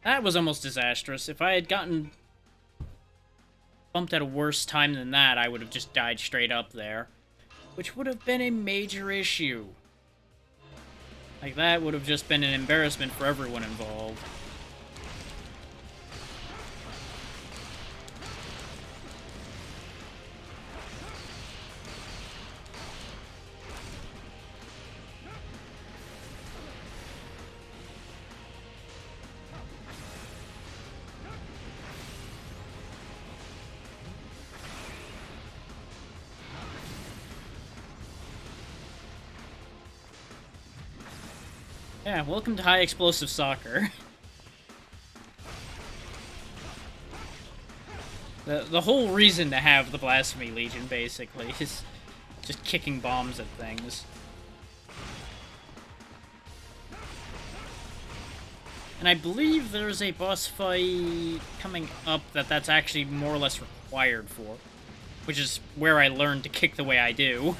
A: That was almost disastrous. If I had gotten bumped at a worse time than that, I would have just died straight up there. Which would have been a major issue. Like, that would have just been an embarrassment for everyone involved. Yeah, welcome to High Explosive Soccer. The whole reason to have the Blasphemy Legion, basically, is just kicking bombs at things. And I believe there's a boss fight coming up that's actually more or less required for. Which is where I learned to kick the way I do.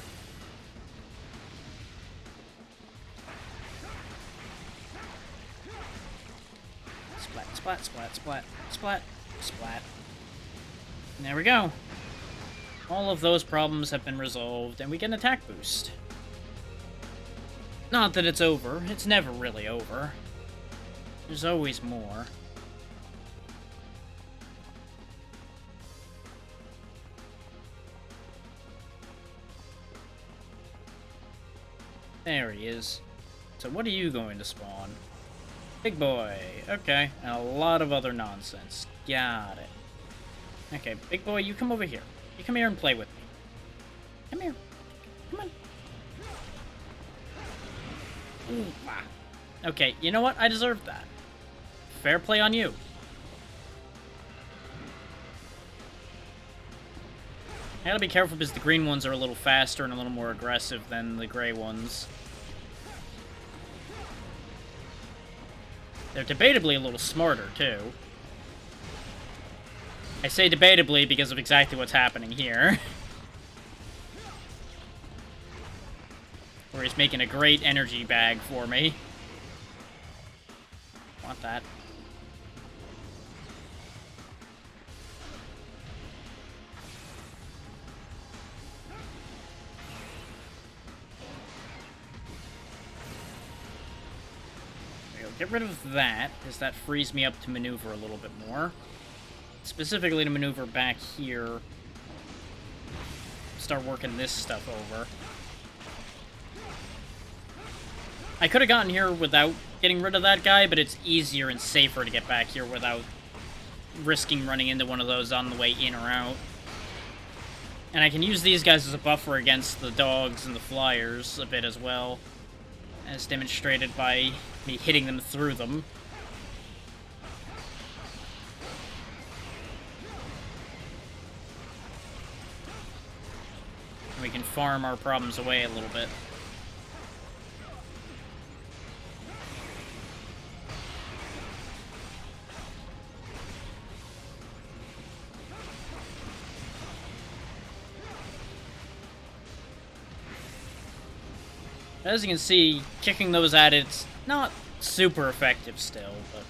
A: Splat, splat, splat, splat, splat. And there we go. All of those problems have been resolved, and we get an attack boost. Not that it's over. It's never really over. There's always more. There he is. So what are you going to spawn? Big boy. Okay. And a lot of other nonsense. Got it. Okay, big boy, you come over here. You come here and play with me. Come here. Come on. Ooh, ah. Okay, you know what? I deserved that. Fair play on you. I gotta be careful because the green ones are a little faster and a little more aggressive than the gray ones. They're debatably a little smarter, too. I say debatably because of exactly what's happening here. Where he's making a great energy bag for me. Want that. Get rid of that, because that frees me up to maneuver a little bit more. Specifically to maneuver back here. Start working this stuff over. I could have gotten here without getting rid of that guy, but it's easier and safer to get back here without risking running into one of those on the way in or out. And I can use these guys as a buffer against the dogs and the flyers a bit as well, as demonstrated by me hitting them through them. And we can farm our problems away a little bit. As you can see, kicking those at it's not super effective still, but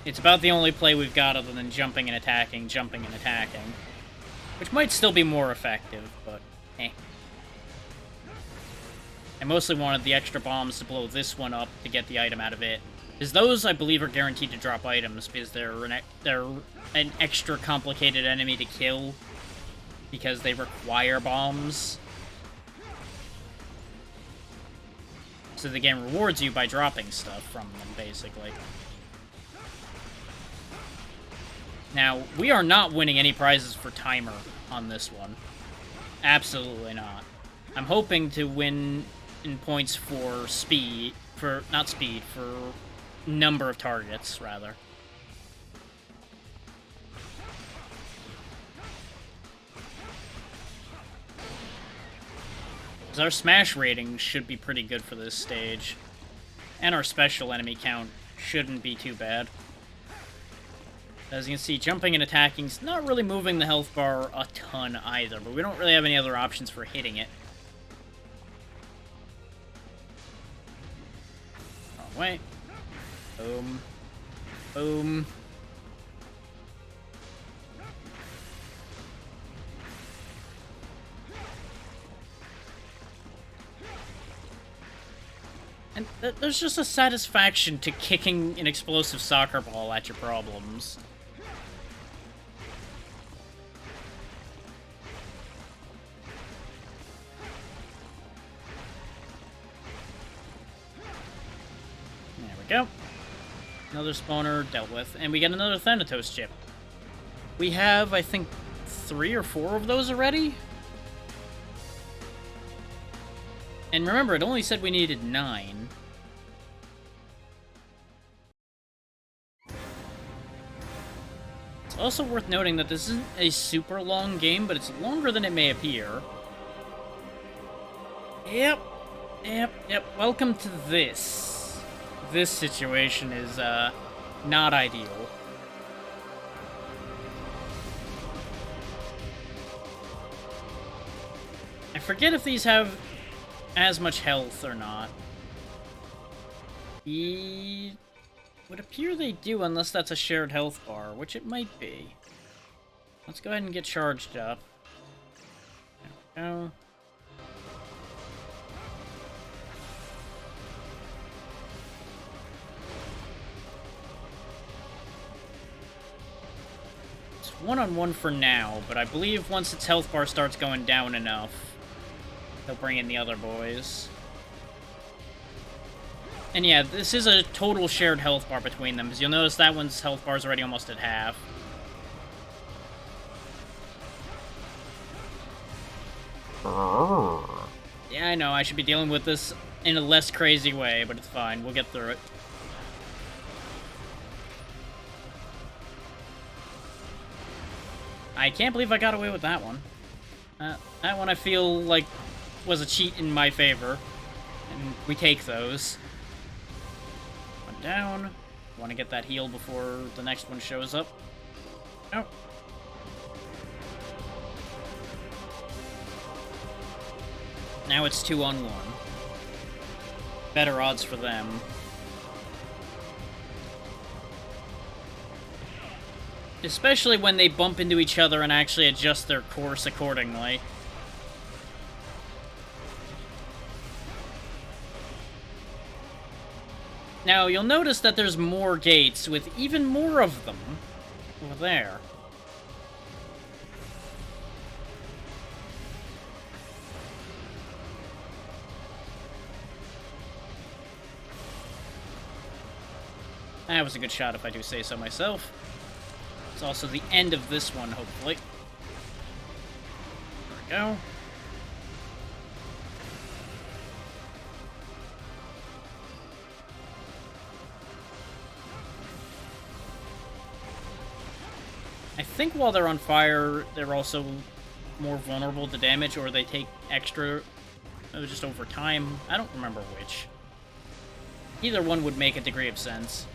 A: it's about the only play we've got other than jumping and attacking, which might still be more effective, but eh. I mostly wanted the extra bombs to blow this one up to get the item out of it, because those, I believe, are guaranteed to drop items, because they're an extra complicated enemy to kill, because they require bombs. So the game rewards you by dropping stuff from them, basically. Now, we are not winning any prizes for timer on this one. Absolutely not. I'm hoping to win in points for speed, for number of targets, rather. Because our smash rating should be pretty good for this stage. And our special enemy count shouldn't be too bad. As you can see, jumping and attacking is not really moving the health bar a ton either, but we don't really have any other options for hitting it. Wrong way. Boom. Boom. And there's just a satisfaction to kicking an explosive soccer ball at your problems. There we go. Another spawner dealt with. And we get another Thanatos chip. We have, I think, 3 or 4 of those already? And remember, it only said we needed 9. It's also worth noting that this isn't a super long game, but it's longer than it may appear. Yep. Welcome to this. This situation is, not ideal. I forget if these have as much health or not. It would appear they do, unless that's a shared health bar, which it might be. Let's go ahead and get charged up. There we go. one-on-one for now, but I believe once its health bar starts going down enough, they'll bring in the other boys. And yeah, this is a total shared health bar between them, because you'll notice that one's health bar is already almost at half. Yeah, I know, I should be dealing with this in a less crazy way, but it's fine. We'll get through it. I can't believe I got away with that one. That one I feel like was a cheat in my favor. And we take those. One down. Want to get that heal before the next one shows up. Oh. Now it's 2-on-1. Better odds for them. Especially when they bump into each other and actually adjust their course accordingly. Now, you'll notice that there's more gates with even more of them over there. That was a good shot if I do say so myself. It's also the end of this one, hopefully. There we go. I think while they're on fire, they're also more vulnerable to damage, or they take extra just over time. I don't remember which. Either one would make a degree of sense.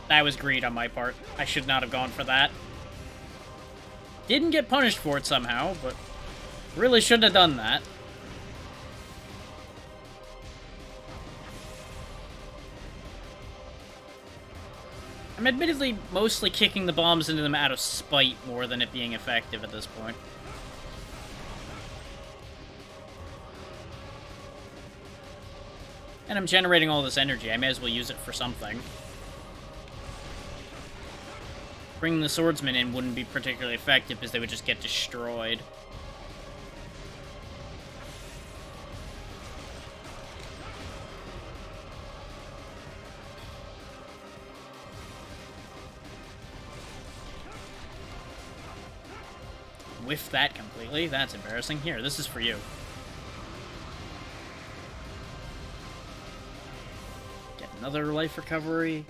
A: That was greed on my part. I should not have gone for that. Didn't get punished for it somehow, but really shouldn't have done that. I'm admittedly mostly kicking the bombs into them out of spite more than it being effective at this point. And I'm generating all this energy. I may as well use it for something. Bringing the swordsman in wouldn't be particularly effective because they would just get destroyed. Whiffed that completely. That's embarrassing. Here, this is for you. Get another life recovery.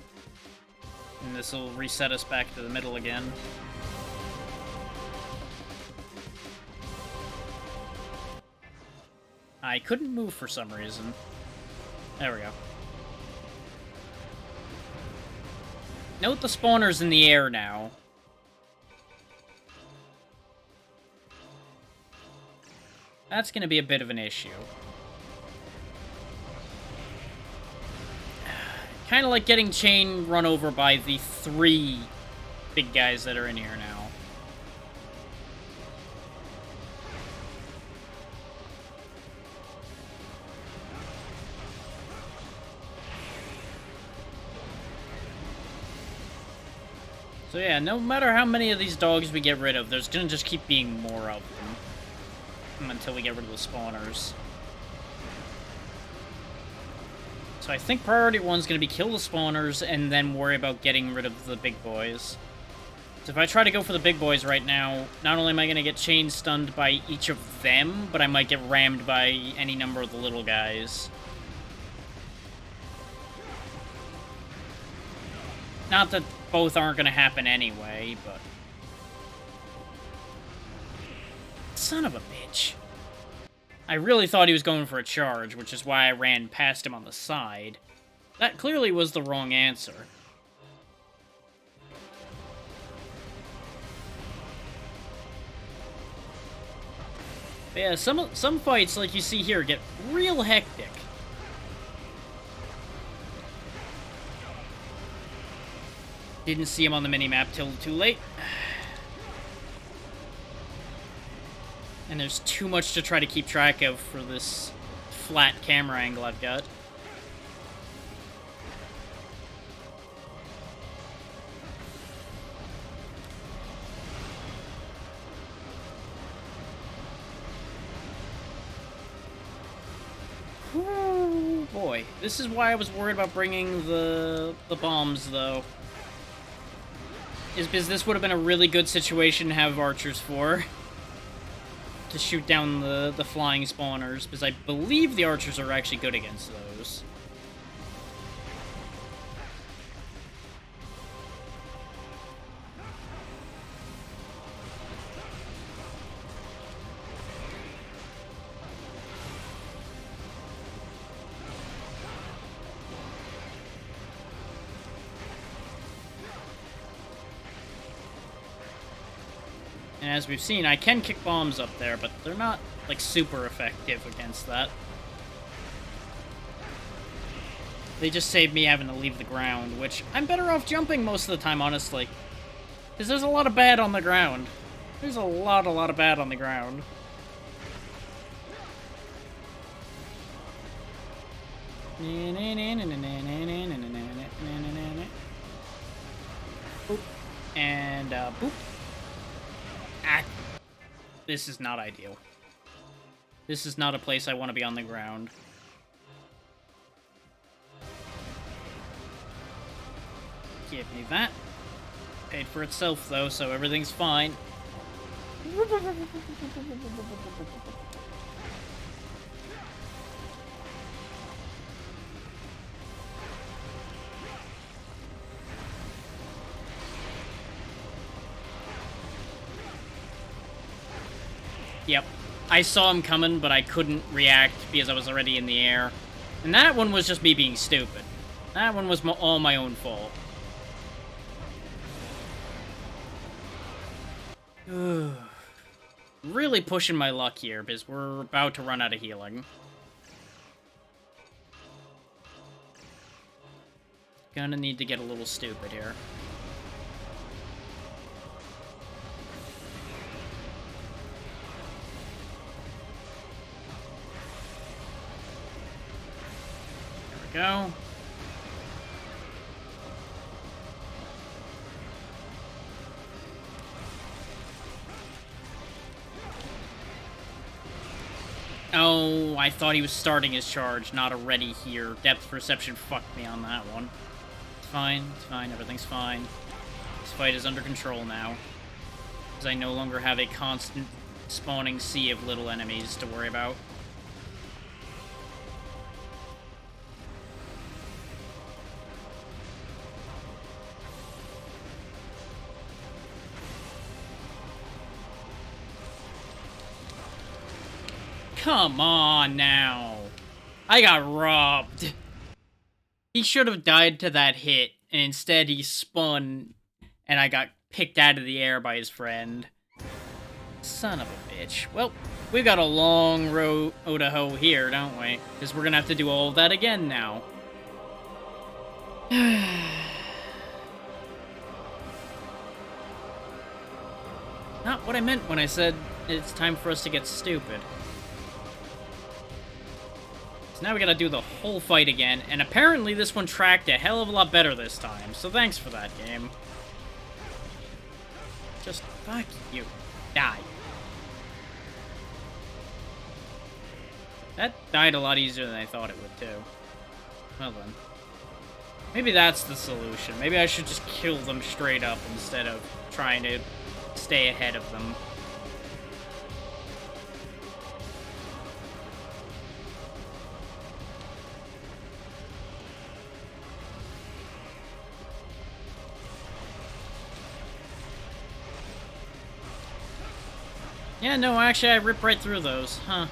A: And this will reset us back to the middle again. I couldn't move for some reason. There we go. Note the spawner's in the air now. That's going to be a bit of an issue. Kind of like getting Chain run over by the 3 big guys that are in here now. So yeah, no matter how many of these dogs we get rid of, there's gonna just keep being more of them. Until we get rid of the spawners. So I think priority 1's going to be kill the spawners and then worry about getting rid of the big boys. So if I try to go for the big boys right now, not only am I going to get chain stunned by each of them, but I might get rammed by any number of the little guys. Not that both aren't going to happen anyway, but... Son of a bitch. I really thought he was going for a charge, which is why I ran past him on the side. That clearly was the wrong answer. But yeah, some fights, like you see here, get real hectic. Didn't see him on the minimap till too late. And there's too much to try to keep track of for this flat camera angle I've got. Whew, boy. This is why I was worried about bringing the bombs, though. Is because this would have been a really good situation to have archers for. To shoot down the flying spawners, because I believe the archers are actually good against those. And as we've seen, I can kick bombs up there, but they're not, like, super effective against that. They just save me having to leave the ground, which I'm better off jumping most of the time, honestly. Because there's a lot of bad on the ground. There's a lot of bad on the ground. Boop. And, boop. Ah, this is not ideal. This is not a place I want to be on the ground. Give me that. Paid for itself, though, so everything's fine. Yep. I saw him coming, but I couldn't react because I was already in the air. And that one was just me being stupid. That one was all my own fault. Really pushing my luck here, because we're about to run out of healing. Gonna need to get a little stupid here. Go. Oh, I thought he was starting his charge, not already here. Depth perception fucked me on that one. It's fine, everything's fine. This fight is under control now. Because I no longer have a constant spawning sea of little enemies to worry about. Come on now. I got robbed. He should have died to that hit, and instead he spun, and I got picked out of the air by his friend. Son of a bitch. Well, we've got a long road to hoe here, don't we? Because we're gonna have to do all of that again now. Not what I meant when I said it's time for us to get stupid. So now we gotta do the whole fight again, and apparently this one tracked a hell of a lot better this time, so thanks for that, game. Just fuck you. Die. That died a lot easier than I thought it would, too. Well then. Maybe that's the solution. Maybe I should just kill them straight up instead of trying to stay ahead of them. Yeah, no, actually, I ripped right through those. Huh.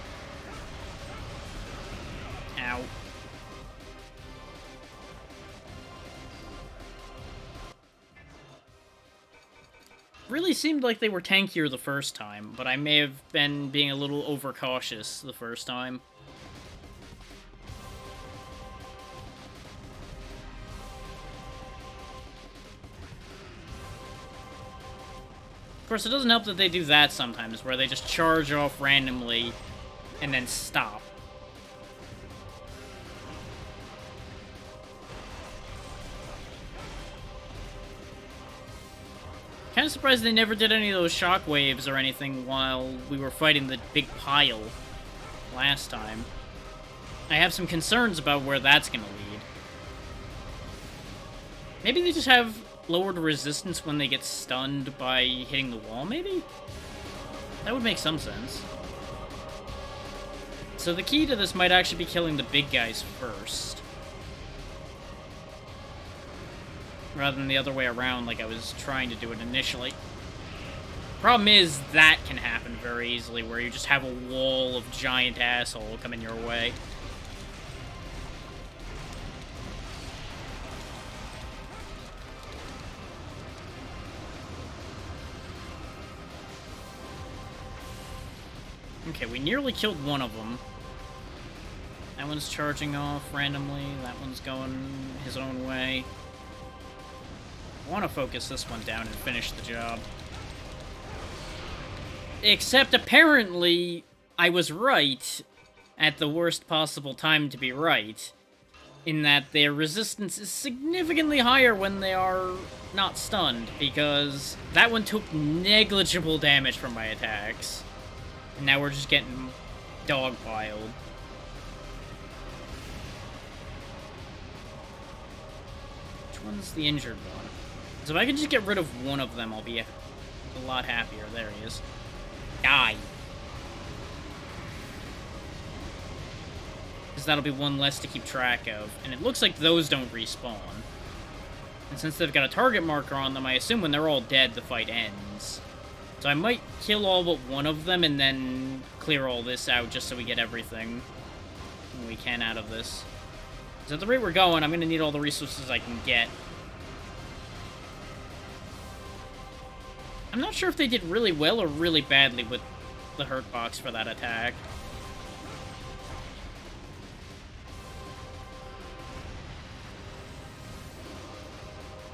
A: Ow. Really seemed like they were tankier the first time, but I may have been being a little overcautious the first time. Of course, it doesn't help that they do that sometimes, where they just charge off randomly and then stop. Kind of surprised they never did any of those shockwaves or anything while we were fighting the big pile last time. I have some concerns about where that's gonna lead. Maybe they just have lowered resistance when they get stunned by hitting the wall, maybe? That would make some sense. So the key to this might actually be killing the big guys first. Rather than the other way around like I was trying to do it initially. Problem is, that can happen very easily, where you just have a wall of giant asshole coming your way. Okay, we nearly killed one of them. That one's charging off randomly. That one's going his own way. I want to focus this one down and finish the job. Except apparently, I was right at the worst possible time to be right. In that their resistance is significantly higher when they are not stunned. Because that one took negligible damage from my attacks. And now we're just getting dogpiled. Which one's the injured one? So if I can just get rid of one of them, I'll be a lot happier. There he is. Die. Because that'll be one less to keep track of. And it looks like those don't respawn. And since they've got a target marker on them, I assume when they're all dead, the fight ends. So I might kill all but one of them and then clear all this out just so we get everything we can out of this. Because at the rate we're going, I'm going to need all the resources I can get. I'm not sure if they did really well or really badly with the hurt box for that attack.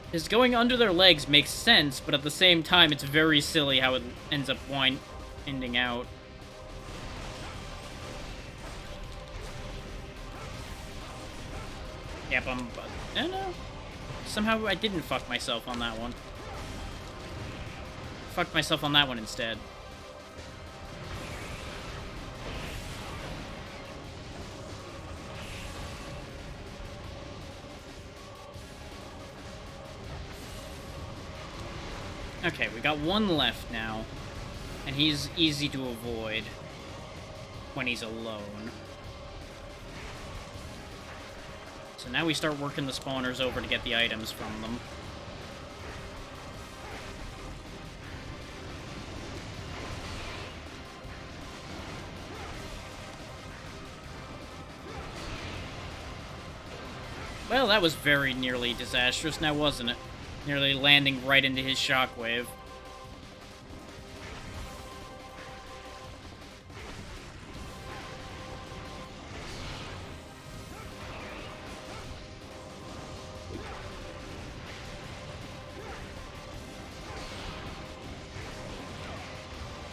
A: Because going under their legs makes sense, but at the same time, it's very silly how it ends up ending out. Yep, I don't know. Somehow I didn't fuck myself on that one. Fucked myself on that one instead. Okay, we got one left now, and he's easy to avoid when he's alone. So now we start working the spawners over to get the items from them. Well, that was very nearly disastrous now, wasn't it? Nearly landing right into his shockwave.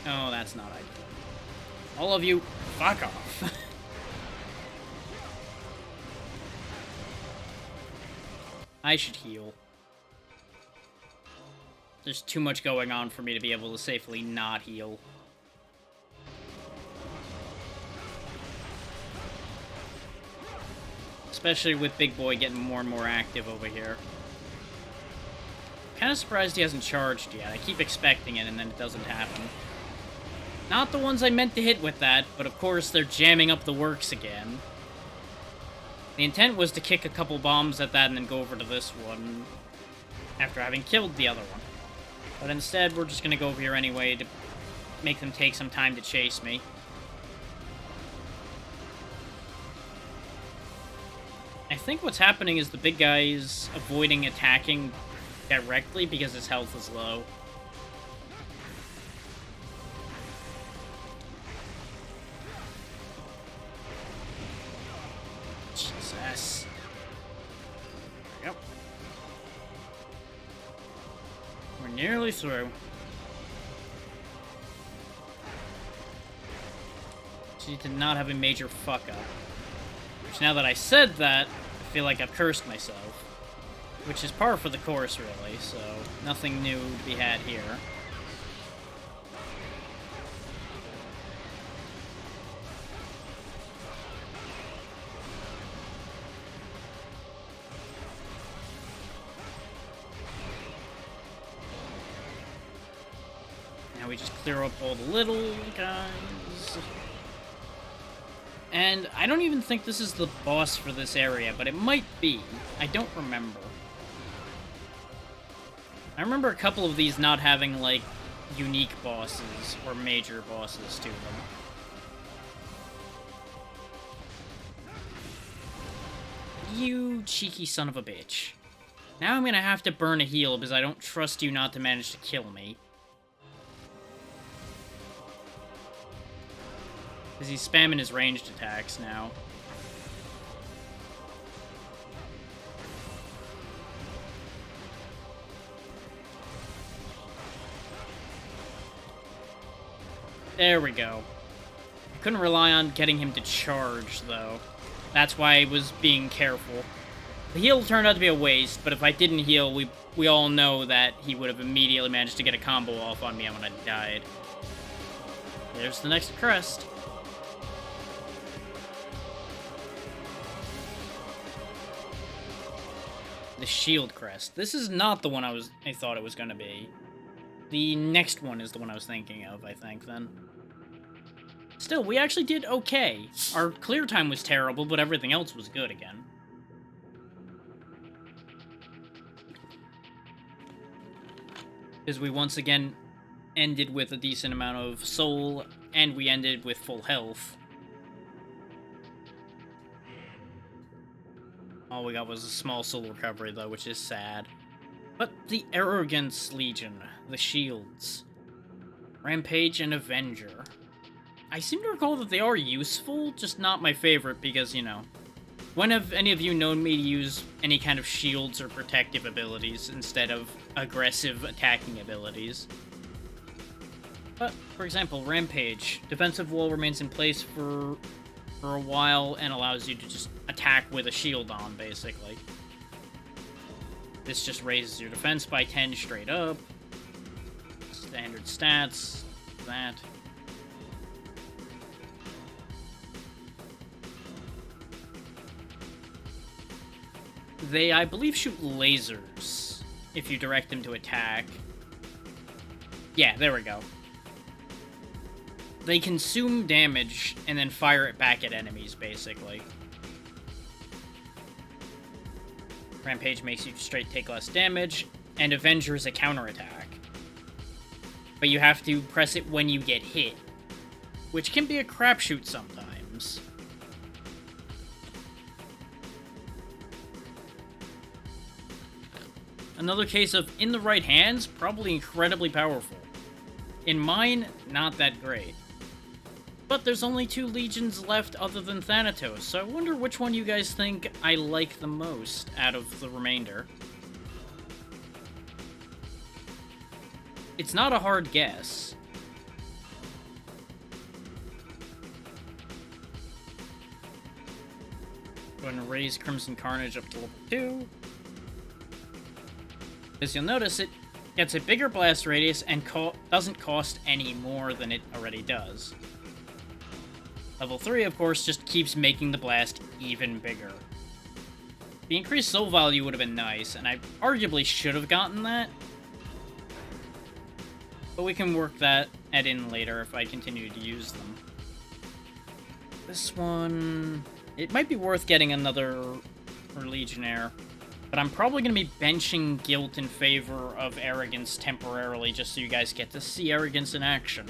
A: Oh, that's not ideal. All of you, fuck off. I should heal. There's too much going on for me to be able to safely not heal. Especially with Big Boy getting more and more active over here. Kinda surprised he hasn't charged yet. I keep expecting it and then it doesn't happen. Not the ones I meant to hit with that, but of course they're jamming up the works again. The intent was to kick a couple bombs at that and then go over to this one after having killed the other one. But instead, we're just gonna go over here anyway to make them take some time to chase me. I think what's happening is the big guy is avoiding attacking directly because his health is low. Jesus. Yep. We're nearly through. So you did not have a major fuck-up. Which, now that I said that, I feel like I've cursed myself. Which is par for the course, really, so nothing new to be had here. we just clear up all the little guys. And I don't even think this is the boss for this area, but it might be. I don't remember. I remember a couple of these not having, like, unique bosses or major bosses to them. You cheeky son of a bitch. Now I'm gonna have to burn a heal because I don't trust you not to manage to kill me. Because he's spamming his ranged attacks now. There we go. Couldn't rely on getting him to charge, though. That's why I was being careful. The heal turned out to be a waste, but if I didn't heal, we all know that he would have immediately managed to get a combo off on me when I died. There's the next crest. The shield crest. This is not the one I thought it was going to be. The next one is the one I was thinking of, I think, then. Still, we actually did okay. Our clear time was terrible, but everything else was good again. Because we once again ended with a decent amount of soul, and we ended with full health. All we got was a small soul recovery, though, which is sad. But the Arrogance Legion, the Shields, Rampage, and Avenger. I seem to recall that they are useful, just not my favorite because, you know, when have any of you known me to use any kind of shields or protective abilities instead of aggressive attacking abilities? But, for example, Rampage. Defensive wall remains in place for a while and allows you to just attack with a shield on, basically. This just raises your defense by 10 straight up. Standard stats. That. They, I believe, shoot lasers if you direct them to attack. Yeah, there we go. They consume damage and then fire it back at enemies, basically. Rampage makes you straight take less damage, and Avenger is a counterattack. But you have to press it when you get hit, which can be a crapshoot sometimes. Another case of, in the right hands, probably incredibly powerful. In mine, not that great. But there's only 2 legions left other than Thanatos, so I wonder which one you guys think I like the most out of the remainder. It's not a hard guess. Go ahead and raise Crimson Carnage up to level 2. As you'll notice, it gets a bigger blast radius and doesn't cost any more than it already does. Level 3, of course, just keeps making the blast even bigger. The increased soul value would have been nice, and I arguably should have gotten that. But we can work that in later if I continue to use them. This one... It might be worth getting another Legionnaire. But I'm probably going to be benching Guilt in favor of Arrogance temporarily, just so you guys get to see Arrogance in action.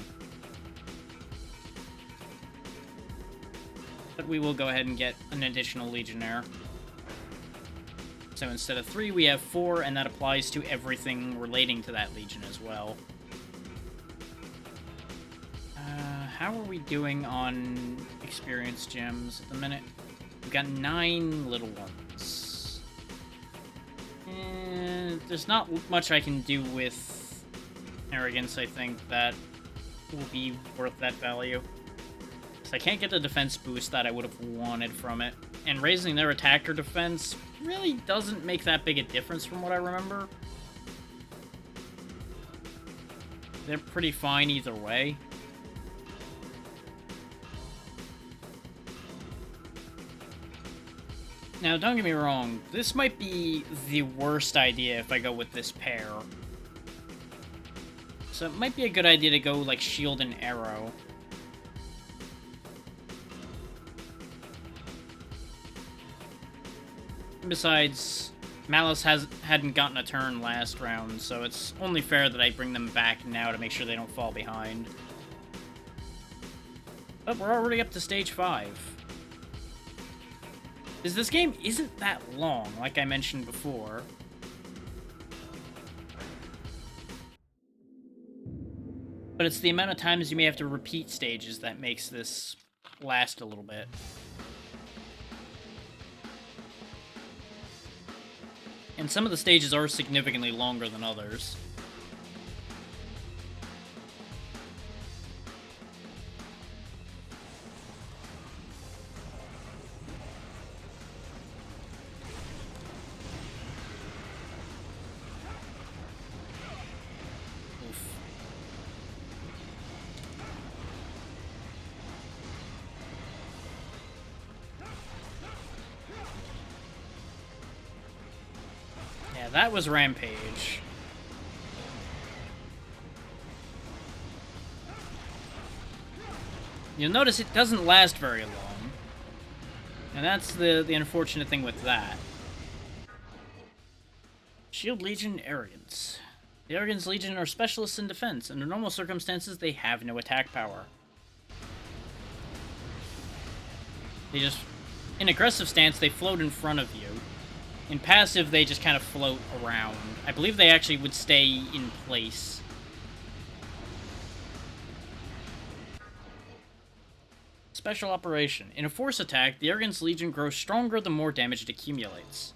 A: But we will go ahead and get an additional Legionnaire. So instead of 3, we have 4, and that applies to everything relating to that Legion as well. How are we doing on experience gems at the minute? We've got 9 little ones. And there's not much I can do with Arrogance, I think, that will be worth that value. So I can't get the defense boost that I would have wanted from it. And raising their attack or defense really doesn't make that big a difference from what I remember. They're pretty fine either way. Now, don't get me wrong, this might be the worst idea if I go with this pair. So it might be a good idea to go, like, shield and arrow. Besides, Malice hadn't gotten a turn last round, so it's only fair that I bring them back now to make sure they don't fall behind. But we're already up to stage 5. Because this game isn't that long, like I mentioned before. But it's the amount of times you may have to repeat stages that makes this last a little bit. And some of the stages are significantly longer than others. That was Rampage. You'll notice it doesn't last very long. And that's the unfortunate thing with that. Shield Legion Arrogance. The Arrogance Legion are specialists in defense. Under normal circumstances, they have no attack power. They just... In aggressive stance, they float in front of you. In passive, they just kind of float around. I believe they actually would stay in place. Special Operation. In a force attack, the Arrogance Legion grows stronger the more damage it accumulates.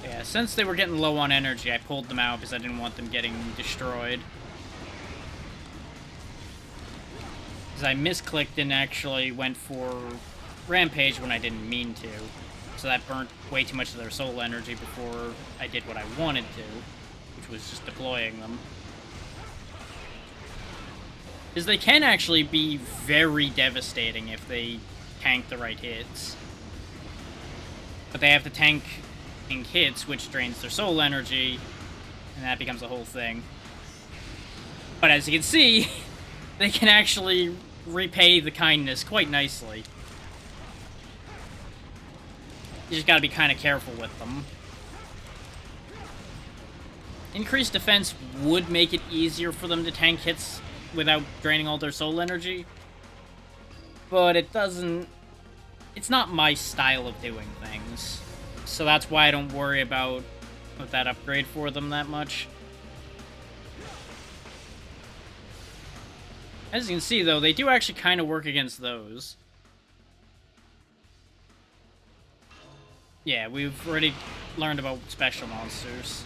A: Yeah, since they were getting low on energy, I pulled them out because I didn't want them getting destroyed. Because I misclicked and actually went for Rampage when I didn't mean to. So that burnt way too much of their soul energy before I did what I wanted to, which was just deploying them. Because they can actually be very devastating if they tank the right hits. But they have to tank hits, which drains their soul energy, and that becomes a whole thing. But as you can see, they can actually repay the kindness quite nicely. You just gotta be kind of careful with them. Increased defense would make it easier for them to tank hits without draining all their soul energy, but it doesn't... It's not my style of doing things. So that's why I don't worry about that upgrade for them that much. As you can see, though, they do actually kind of work against those. Yeah, we've already learned about special monsters.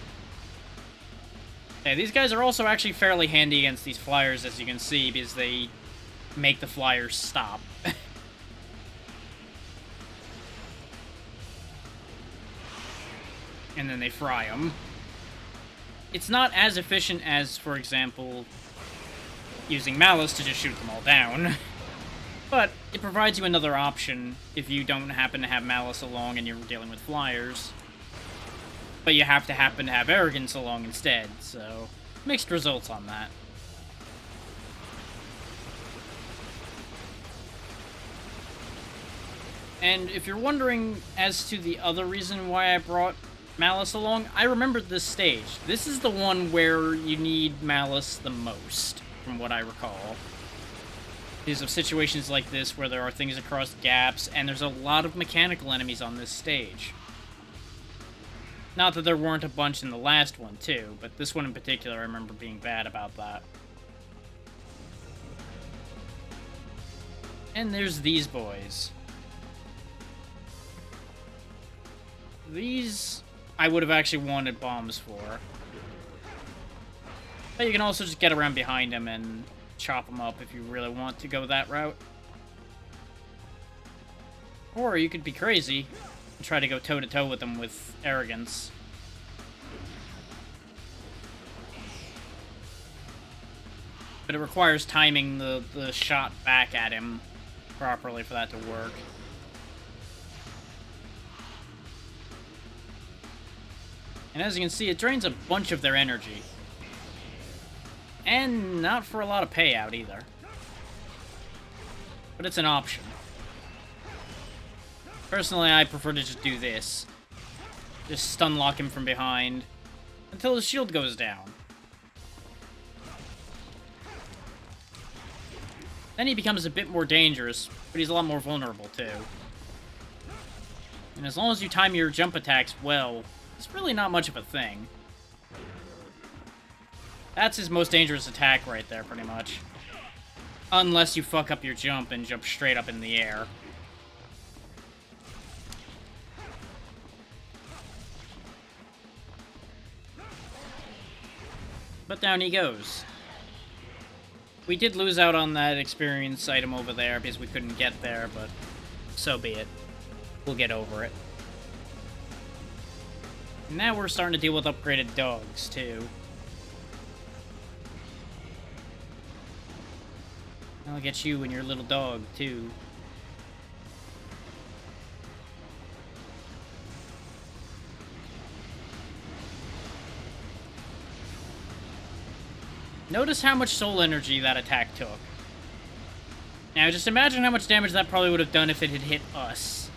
A: Yeah, these guys are also actually fairly handy against these flyers, as you can see, because they make the flyers stop. And then they fry them. It's not as efficient as, for example, using Malice to just shoot them all down. But it provides you another option if you don't happen to have Malice along and you're dealing with flyers. But you have to happen to have Arrogance along instead, so mixed results on that. And if you're wondering as to the other reason why I brought Malice along, I remembered this stage. This is the one where you need Malice the most, from what I recall. Because of situations like this where there are things across gaps, and there's a lot of mechanical enemies on this stage. Not that there weren't a bunch in the last one, too, but this one in particular I remember being bad about that. And there's these boys. These I would have actually wanted bombs for. But you can also just get around behind them and chop them up if you really want to go that route. Or you could be crazy and try to go toe-to-toe with them with Arrogance. But it requires timing the shot back at him properly for that to work. And as you can see, it drains a bunch of their energy. And not for a lot of payout either. But it's an option. Personally, I prefer to just do this. Just stun lock him from behind until his shield goes down. Then he becomes a bit more dangerous, but he's a lot more vulnerable too. And as long as you time your jump attacks well, it's really not much of a thing. That's his most dangerous attack right there, pretty much. Unless you fuck up your jump and jump straight up in the air. But down he goes. We did lose out on that experience item over there because we couldn't get there, but so be it. We'll get over it. Now we're starting to deal with upgraded dogs, too. I'll get you and your little dog, too. Notice how much soul energy that attack took. Now, just imagine how much damage that probably would have done if it had hit us.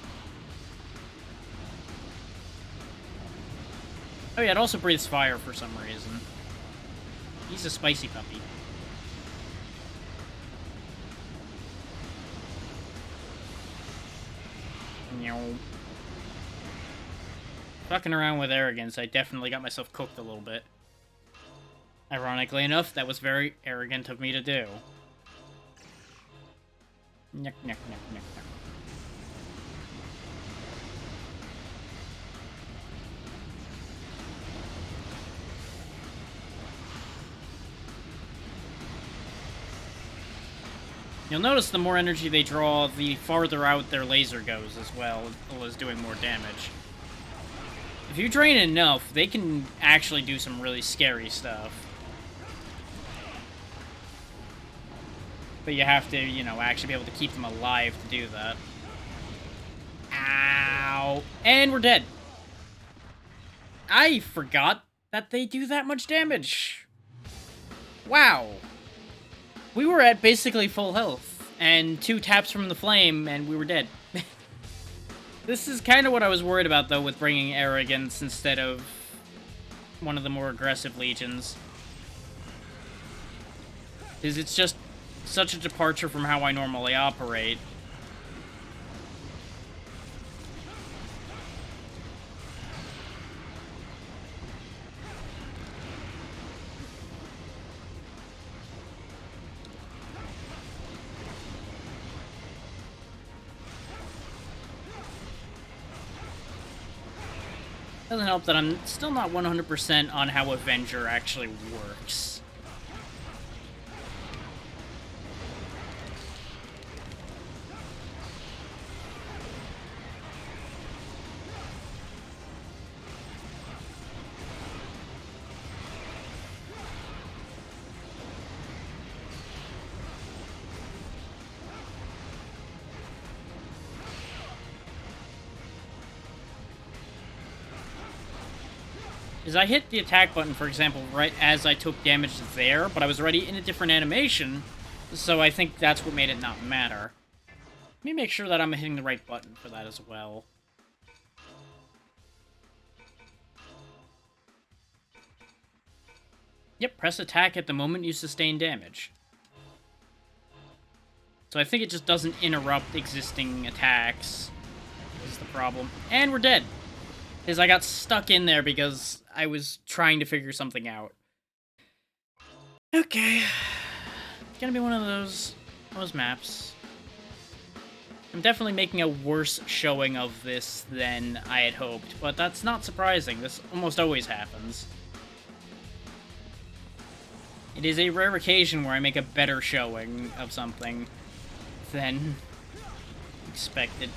A: Oh yeah, it also breathes fire for some reason. He's a spicy puppy. Fucking around with arrogance, I definitely got myself cooked a little bit. Ironically enough, that was very arrogant of me to do. Nyuk, nyuk, nyuk, nyuk, nyuk. You'll notice the more energy they draw, the farther out their laser goes as well as doing more damage. If you drain enough, they can actually do some really scary stuff. But you have to, you know, actually be able to keep them alive to do that. Ow. And we're dead. I forgot that they do that much damage. Wow. We were at basically full health, and 2 taps from the flame, and we were dead. This is kind of what I was worried about, though, with bringing Arrogance instead of one of the more aggressive legions. Because it's just such a departure from how I normally operate. Doesn't help that I'm still not 100% on how Avenger actually works. Is I hit the attack button, for example, right as I took damage there, but I was already in a different animation, so I think that's what made it not matter. Let me make sure that I'm hitting the right button for that as well. Yep, press attack at the moment you sustain damage. So I think it just doesn't interrupt existing attacks. This is the problem. And we're dead. Because I got stuck in there because I was trying to figure something out. Okay. It's gonna be one of those maps. I'm definitely making a worse showing of this than I had hoped, but that's not surprising. This almost always happens. It is a rare occasion where I make a better showing of something than expected.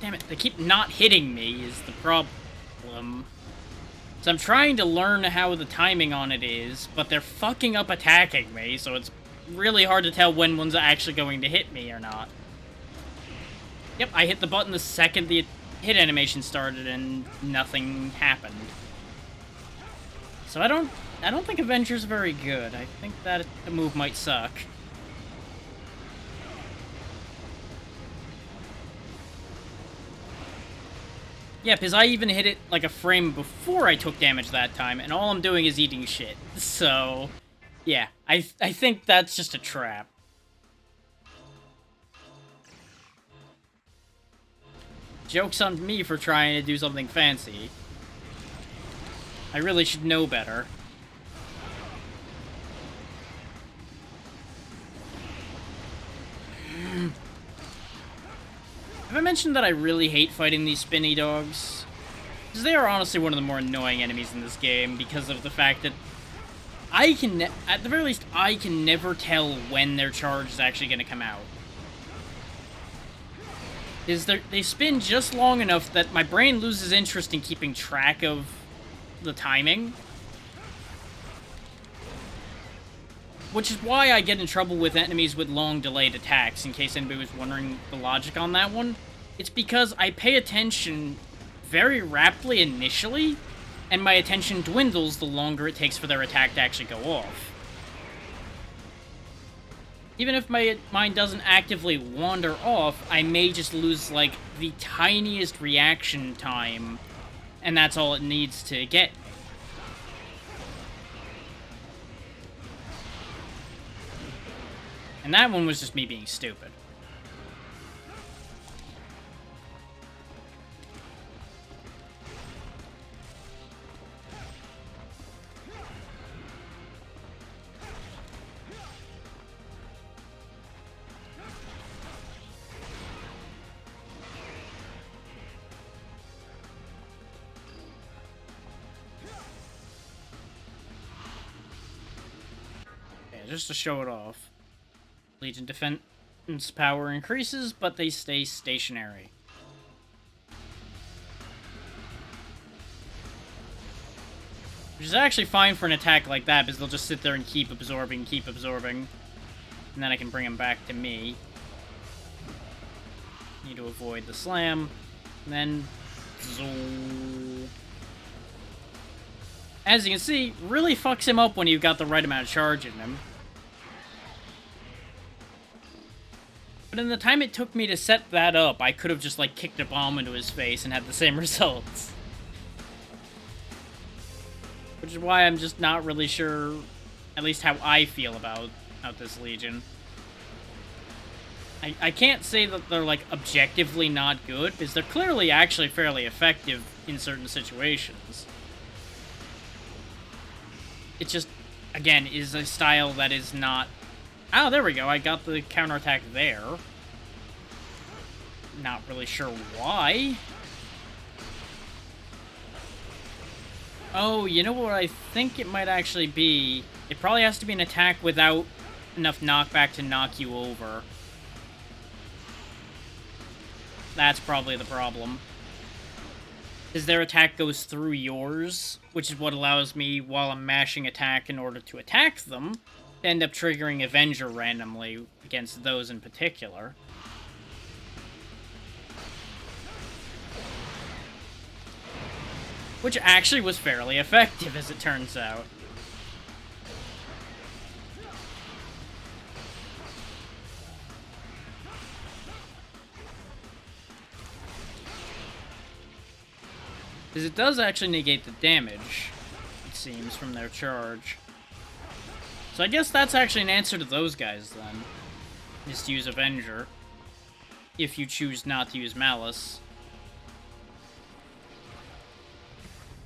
A: Damn it, they keep not hitting me is the problem. So I'm trying to learn how the timing on it is, but they're fucking up attacking me, so it's really hard to tell when one's actually going to hit me or not. Yep, I hit the button the second the hit animation started and nothing happened. So I don't think Avenger's very good. I think that the move might suck. Yeah, because I even hit it like a frame before I took damage that time, and all I'm doing is eating shit. So, yeah, I think that's just a trap. Joke's on me for trying to do something fancy. I really should know better. Have I mentioned that I really hate fighting these spinny dogs? Because they are honestly one of the more annoying enemies in this game because of the fact that I can, at the very least, I can never tell when their charge is actually going to come out. They spin just long enough that my brain loses interest in keeping track of the timing. Which is why I get in trouble with enemies with long delayed attacks, in case anybody was wondering the logic on that one. It's because I pay attention very rapidly initially, and my attention dwindles the longer it takes for their attack to actually go off. Even if my mind doesn't actively wander off, I may just lose, like, the tiniest reaction time, and that's all it needs to get me. And that one was just me being stupid. Yeah, just to show it off. Legion defense power increases, but they stay stationary. Which is actually fine for an attack like that, because they'll just sit there and keep absorbing. And then I can bring them back to me. Need to avoid the slam. And then... Zoom. As you can see, really fucks him up when you've got the right amount of charge in him. But in the time it took me to set that up, I could have just, like, kicked a bomb into his face and had the same results. Which is why I'm just not really sure, at least how I feel about this Legion. I can't say that they're, like, objectively not good, because they're clearly actually fairly effective in certain situations. It just, again, is a style that is not... Oh, there we go. I got the counterattack there. Not really sure why. Oh, you know what I think it might actually be? It probably has to be an attack without enough knockback to knock you over. That's probably the problem. Because their attack goes through yours, which is what allows me, while I'm mashing attack in order to attack them, to end up triggering Avenger randomly against those in particular. Which actually was fairly effective, as it turns out. Because it does actually negate the damage, it seems, from their charge. So I guess that's actually an answer to those guys, then. Is to use Avenger. If you choose not to use Malice.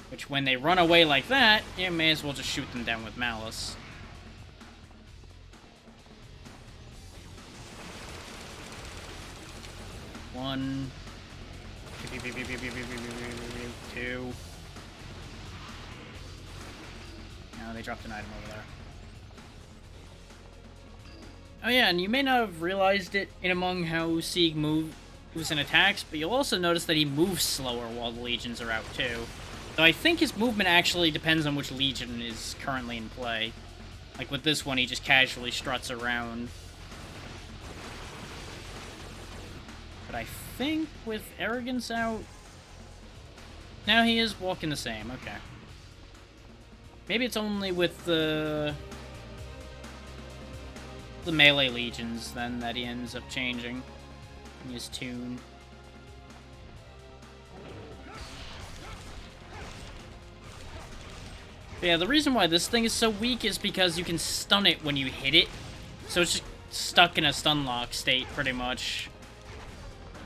A: Which, when they run away like that, you may as well just shoot them down with Malice. One. Two. No, they dropped an item over there. Oh yeah, and you may not have realized it in among how Sieg moves and attacks, but you'll also notice that he moves slower while the legions are out too. So I think his movement actually depends on which legion is currently in play. Like with this one, he just casually struts around. But I think with Arrogance out... Now he is walking the same, okay. Maybe it's only with the melee legions, then, that he ends up changing in his tune. But yeah, the reason why this thing is so weak is because you can stun it when you hit it. So it's just stuck in a stun lock state, pretty much.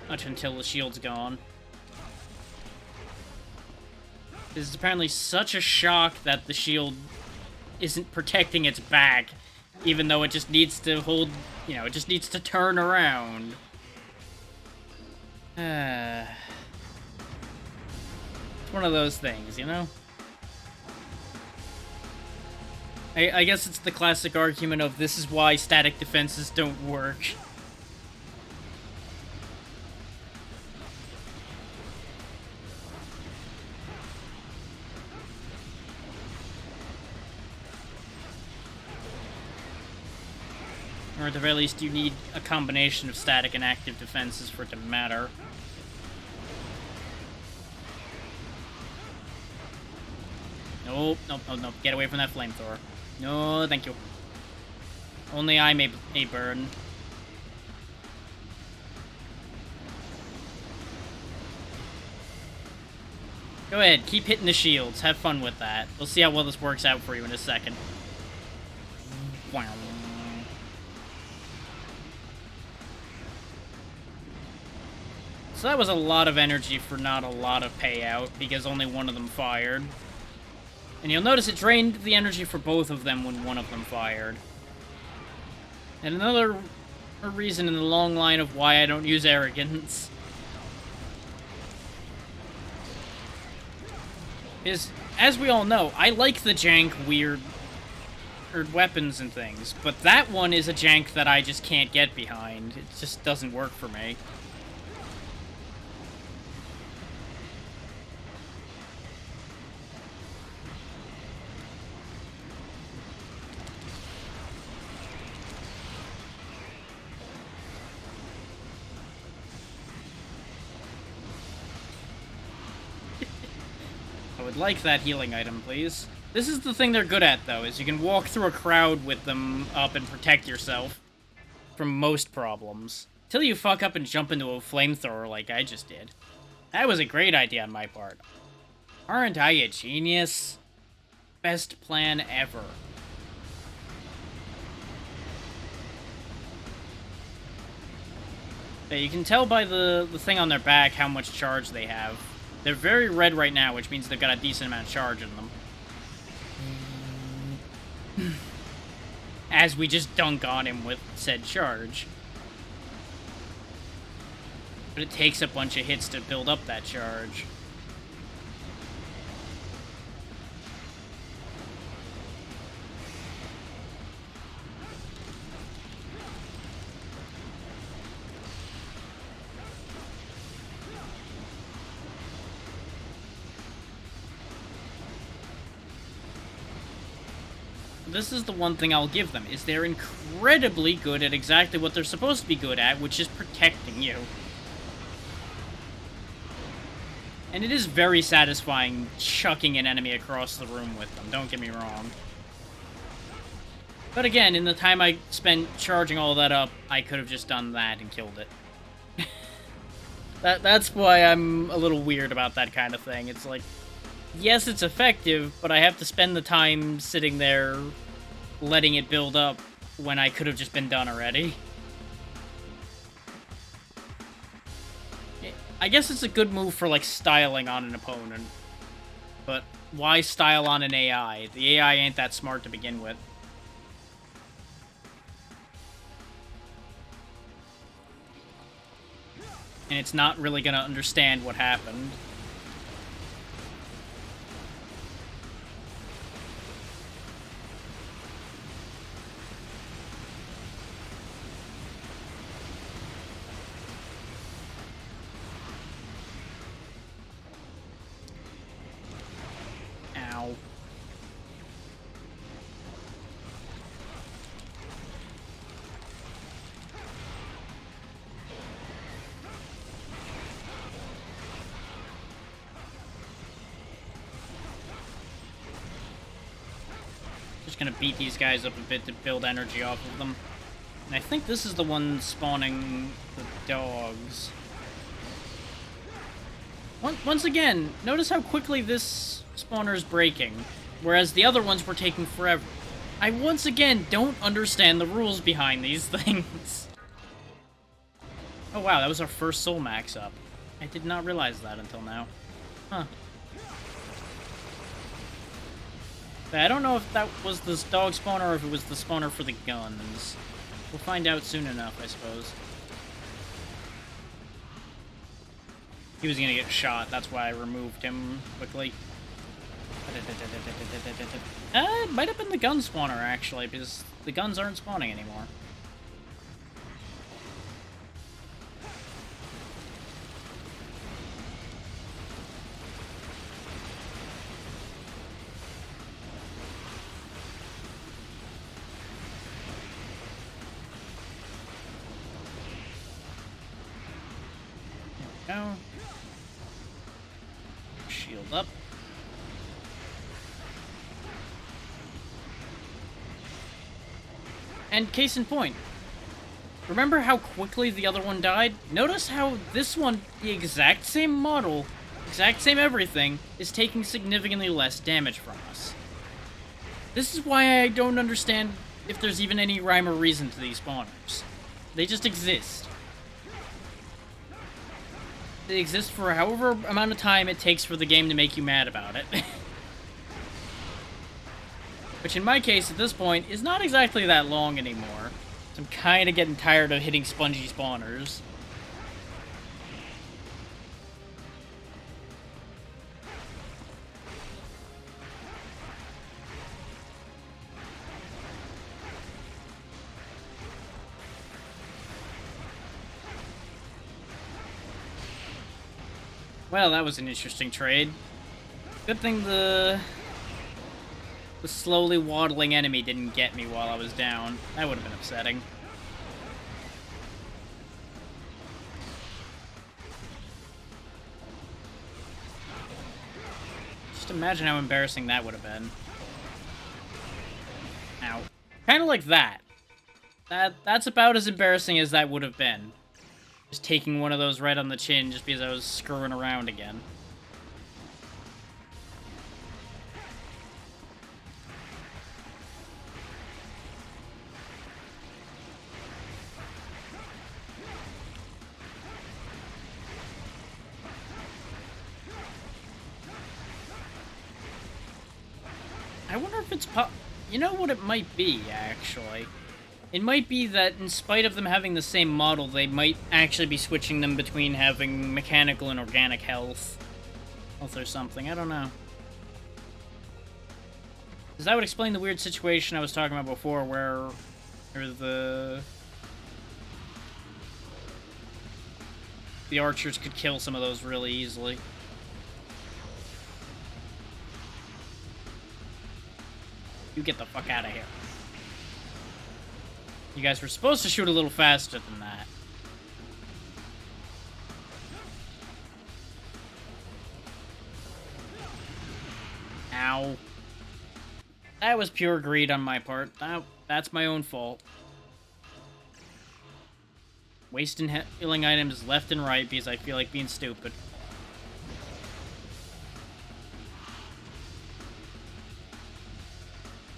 A: Much until the shield's gone. This is apparently such a shock that the shield isn't protecting its back, even though it just needs to hold, you know, it just needs to turn around. It's one of those things, you know? I guess it's the classic argument of this is why static defenses don't work. Or at the very least, you need a combination of static and active defenses for it to matter. Nope, nope, nope, nope. Get away from that flamethrower. No, thank you. Only I may burn. Go ahead, keep hitting the shields. Have fun with that. We'll see how well this works out for you in a second. Wow. So that was a lot of energy for not a lot of payout, because only one of them fired. And you'll notice it drained the energy for both of them when one of them fired. And another reason in the long line of why I don't use Arrogance is, as we all know, I like the jank weird weapons and things, but that one is a jank that I just can't get behind. It just doesn't work for me. I would like that healing item, please. This is the thing they're good at, though, is you can walk through a crowd with them up and protect yourself from most problems. Till you fuck up and jump into a flamethrower like I just did. That was a great idea on my part. Aren't I a genius? Best plan ever. Yeah, you can tell by the thing on their back how much charge they have. They're very red right now, which means they've got a decent amount of charge in them. As we just dunk on him with said charge. But it takes a bunch of hits to build up that charge. This is the one thing I'll give them, is they're incredibly good at exactly what they're supposed to be good at, which is protecting you. And it is very satisfying chucking an enemy across the room with them, don't get me wrong. But again, in the time I spent charging all that up, I could have just done that and killed it. That's why I'm a little weird about that kind of thing. It's like, yes, it's effective, but I have to spend the time sitting there letting it build up when I could have just been done already. I guess it's a good move for, like, styling on an opponent. But why style on an AI? The AI ain't that smart to begin with. And it's not really gonna understand what happened. Just gonna beat these guys up a bit to build energy off of them. And I think this is the one spawning the dogs. Once again, notice how quickly this spawner is breaking, whereas the other ones were taking forever. I once again don't understand the rules behind these things. Oh wow, that was our first soul max up. I did not realize that until now. Huh. But I don't know if that was this dog spawner or if it was the spawner for the guns. We'll find out soon enough, I suppose. He was gonna get shot, that's why I removed him quickly. It might have been the gun spawner, actually, because the guns aren't spawning anymore. There we go. Shield up. And case in point, remember how quickly the other one died? Notice how this one, the exact same model, exact same everything, is taking significantly less damage from us. This is why I don't understand if there's even any rhyme or reason to these spawners. They just exist. They exist for however amount of time it takes for the game to make you mad about it. Which in my case, at this point, is not exactly that long anymore. So I'm kind of getting tired of hitting spongy spawners. Well, that was an interesting trade. Good thing the slowly waddling enemy didn't get me while I was down. That would have been upsetting. Just imagine how embarrassing that would have been. Ow. Kind of like that. That's about as embarrassing as that would have been. Just taking one of those right on the chin just because I was screwing around again. I wonder if it's you know what it might be, actually? It might be that in spite of them having the same model, they might actually be switching them between having mechanical and organic health. Health or something, I don't know. Because that would explain the weird situation I was talking about before, where the archers could kill some of those really easily. You get the fuck out of here. You guys were supposed to shoot a little faster than that. Ow. That was pure greed on my part. That's my own fault. Wasting healing items left and right because I feel like being stupid.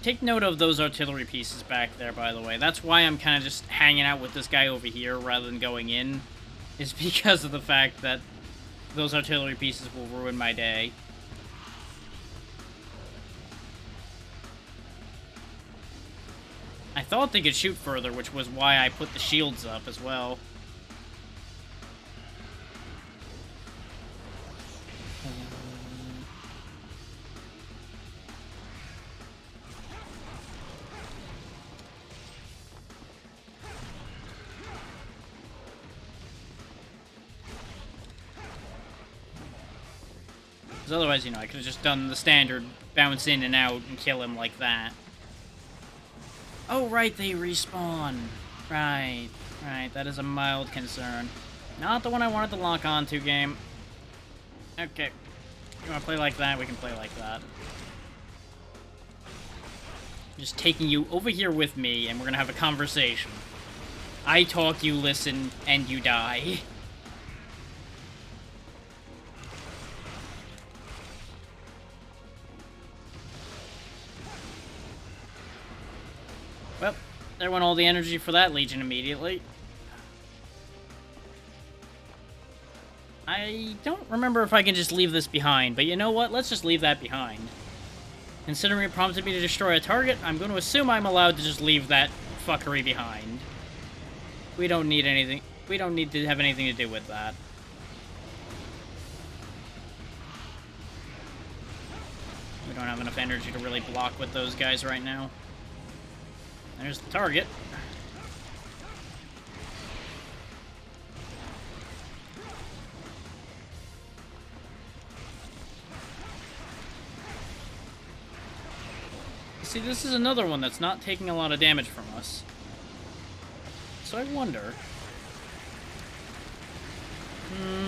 A: Take note of those artillery pieces back there, by the way. That's why I'm kind of just hanging out with this guy over here rather than going in. Is because of the fact that those artillery pieces will ruin my day. I thought they could shoot further, which was why I put the shields up as well. Because otherwise, you know, I could have just done the standard bounce in and out and kill him like that. Oh, right, they respawn. Right, right, that is a mild concern. Not the one I wanted to lock onto, game. Okay. You want to play like that? We can play like that. Just taking you over here with me, and we're gonna have a conversation. I talk, you listen, and you die. Well, there went all the energy for that Legion immediately. I don't remember if I can just leave this behind, but you know what? Let's just leave that behind. Considering it prompted me to destroy a target, I'm going to assume I'm allowed to just leave that fuckery behind. We don't need anything. We don't need to have anything to do with that. We don't have enough energy to really block with those guys right now. There's the target. See, this is another one that's not taking a lot of damage from us. So I wonder...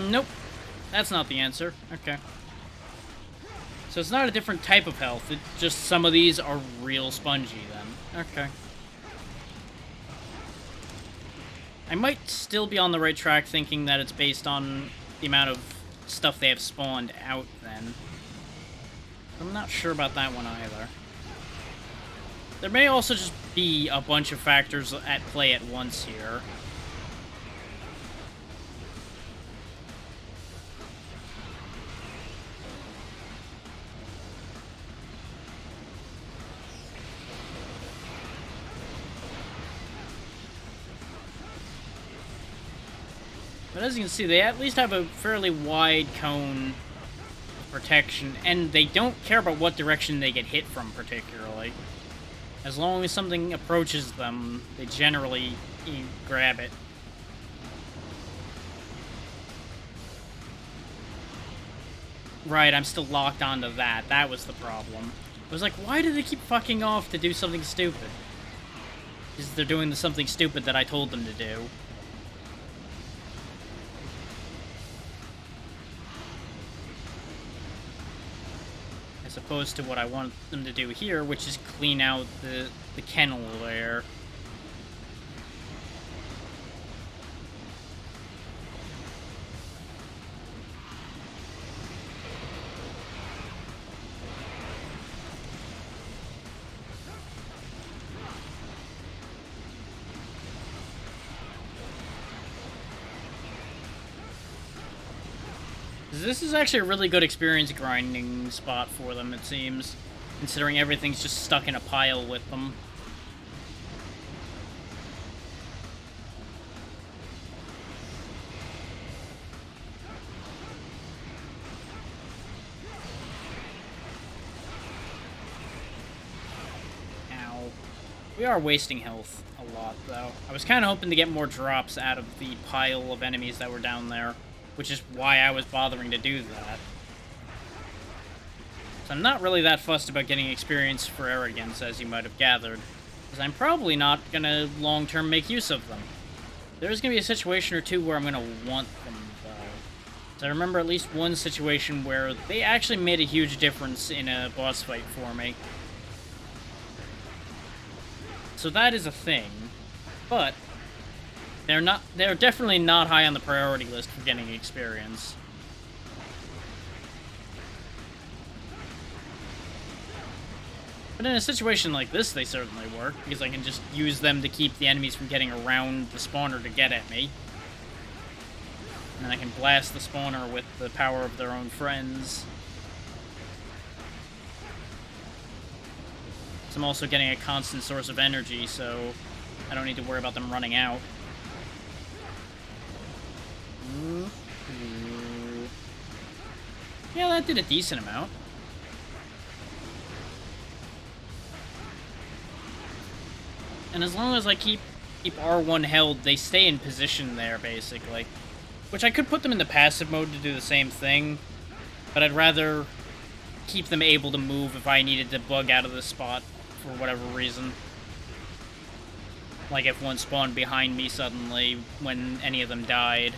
A: nope. That's not the answer. Okay. So it's not a different type of health. It's just some of these are real spongy then. Okay. I might still be on the right track thinking that it's based on the amount of stuff they have spawned out then. I'm not sure about that one either. There may also just be a bunch of factors at play at once here. But as you can see, they at least have a fairly wide cone of protection, and they don't care about what direction they get hit from particularly. As long as something approaches them, they generally grab it. Right, I'm still locked onto that. That was the problem. I was like, why do they keep fucking off to do something stupid? Because they're doing something stupid that I told them to do. As opposed to what I want them to do here, which is clean out the kennel there. This is actually a really good experience grinding spot for them, it seems. Considering everything's just stuck in a pile with them. Ow. We are wasting health a lot, though. I was kind of hoping to get more drops out of the pile of enemies that were down there. Which is why I was bothering to do that. So I'm not really that fussed about getting experience for arrogance, as you might have gathered. Because I'm probably not going to long-term make use of them. There's going to be a situation or two where I'm going to want them, though. So I remember at least one situation where they actually made a huge difference in a boss fight for me. So that is a thing. But... They're definitely not high on the priority list for getting experience. But in a situation like this, they certainly work, because I can just use them to keep the enemies from getting around the spawner to get at me. And then I can blast the spawner with the power of their own friends. So I'm also getting a constant source of energy, so I don't need to worry about them running out. Yeah, that did a decent amount. And as long as I keep R1 held, they stay in position there, basically. Which I could put them in the passive mode to do the same thing, but I'd rather keep them able to move if I needed to bug out of this spot for whatever reason. Like if one spawned behind me suddenly when any of them died.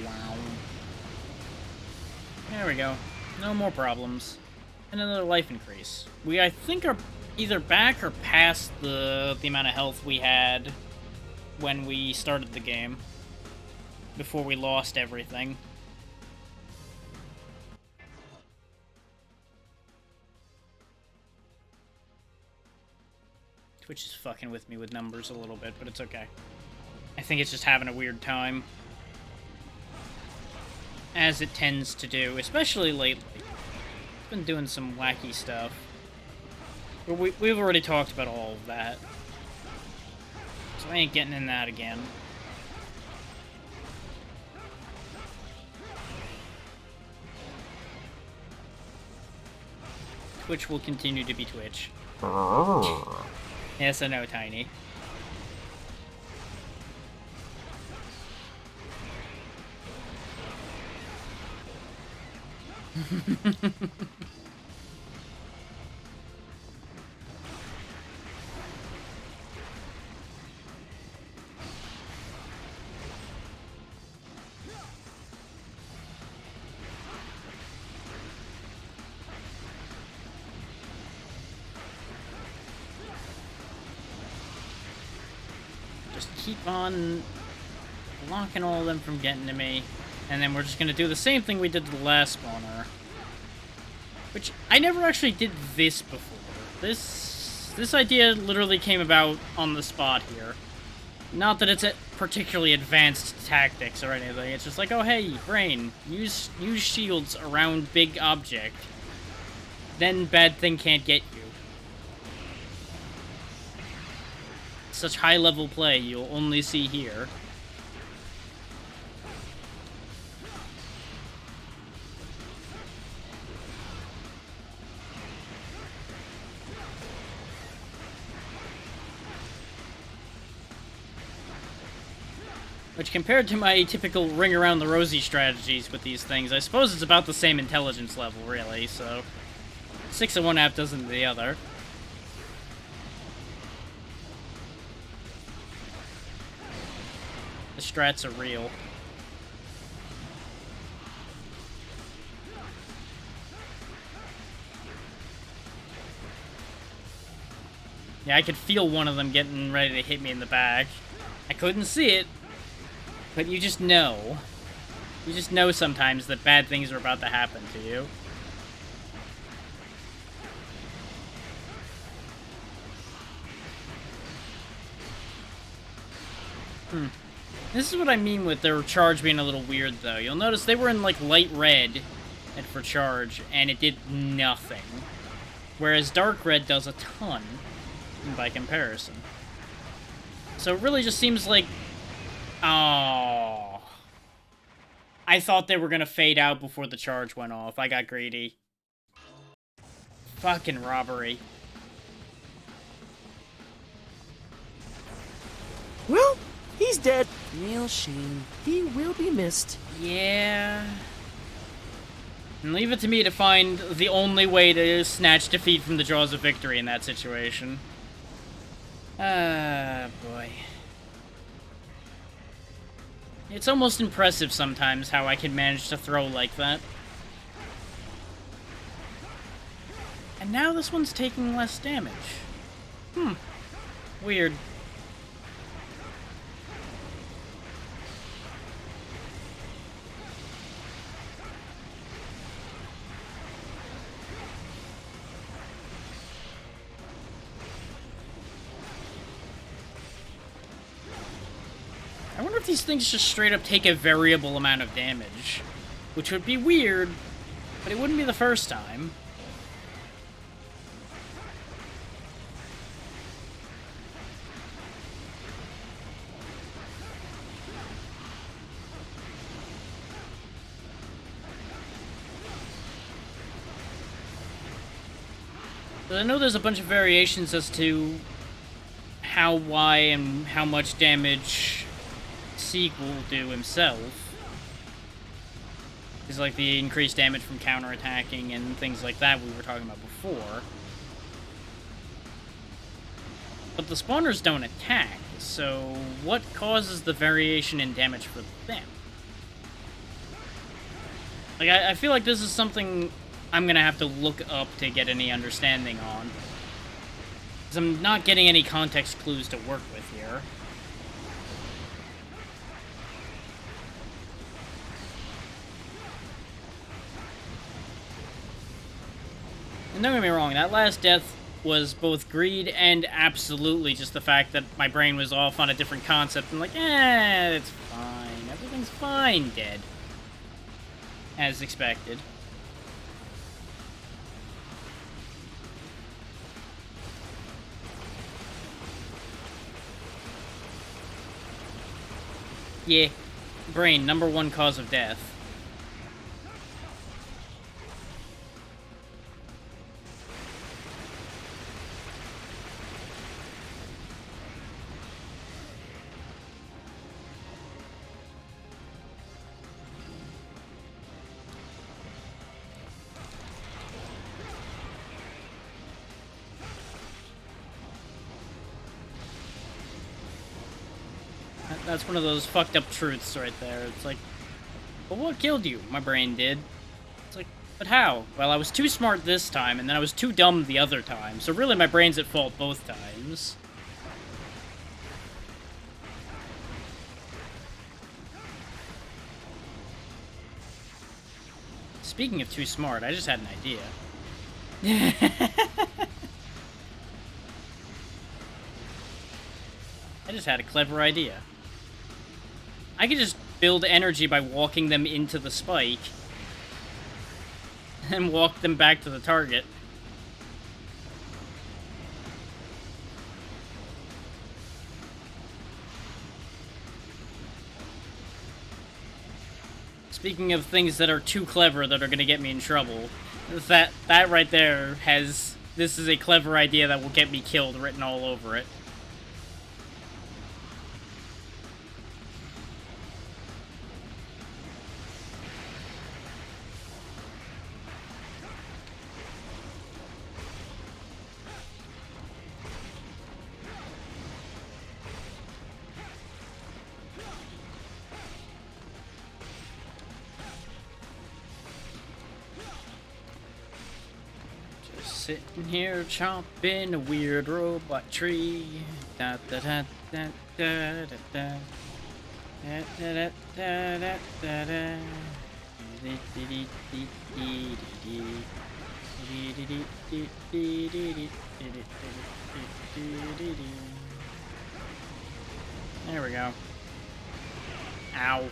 A: Wow. There we go. No more problems. And another life increase. We, I think, are either back or past the amount of health we had when we started the game. Before we lost everything. Twitch is fucking with me with numbers a little bit, but it's okay. I think it's just having a weird time. As it tends to do, especially lately. It's been doing some wacky stuff. But we've already talked about all of that. So I ain't getting in that again. Twitch will continue to be Twitch. Yes, I know, Tiny. Just keep on blocking all of them from getting to me. And then we're just gonna do the same thing we did to the last spawner. Which, I never actually did this before. This idea literally came about on the spot here. Not that it's a particularly advanced tactics or anything, it's just like, oh hey, brain, use shields around big object. Then bad thing can't get you. Such high-level play you'll only see here. Which, compared to my typical ring around the rosy strategies with these things, I suppose it's about the same intelligence level, really, so 6 of one, half dozen of the other. The strats are real. Yeah, I could feel one of them getting ready to hit me in the back. I couldn't see it, but you just know. You just know sometimes that bad things are about to happen to you. This is what I mean with their charge being a little weird, though. You'll notice they were in, like, light red for charge, and it did nothing. Whereas dark red does a ton, by comparison. So it really just seems like... Oh. I thought they were gonna fade out before the charge went off. I got greedy. Fucking robbery.
J: Well, he's dead. Real shame. He will be missed.
A: Yeah. And leave it to me to find the only way to snatch defeat from the jaws of victory in that situation. Ah, boy. It's almost impressive sometimes how I can manage to throw like that. And now this one's taking less damage. Weird. I wonder if these things just straight up take a variable amount of damage. Which would be weird, but it wouldn't be the first time. I know there's a bunch of variations as to how, why, and how much damage Sieg will do himself. Is like the increased damage from counterattacking and things like that we were talking about before. But the spawners don't attack, so what causes the variation in damage for them? Like, I feel like this is something I'm gonna have to look up to get any understanding on. Because I'm not getting any context clues to work with here. And don't get me wrong, that last death was both greed and absolutely just the fact that my brain was off on a different concept. I'm like, it's fine. Everything's fine, dead. As expected. Yeah, brain, #1 cause of death. That's one of those fucked up truths right there. It's like, well, what killed you? My brain did. It's like, but how? Well, I was too smart this time, and then I was too dumb the other time. So really, my brain's at fault both times. Speaking of too smart, I just had an idea. I just had a clever idea. I could just build energy by walking them into the spike. And walk them back to the target. Speaking of things that are too clever that are gonna get me in trouble, that right there has, this is a clever idea that will get me killed written all over it. Sitting here chomping a weird robot tree. Da da da da da da da. Da da da da da da. There we go. Ow.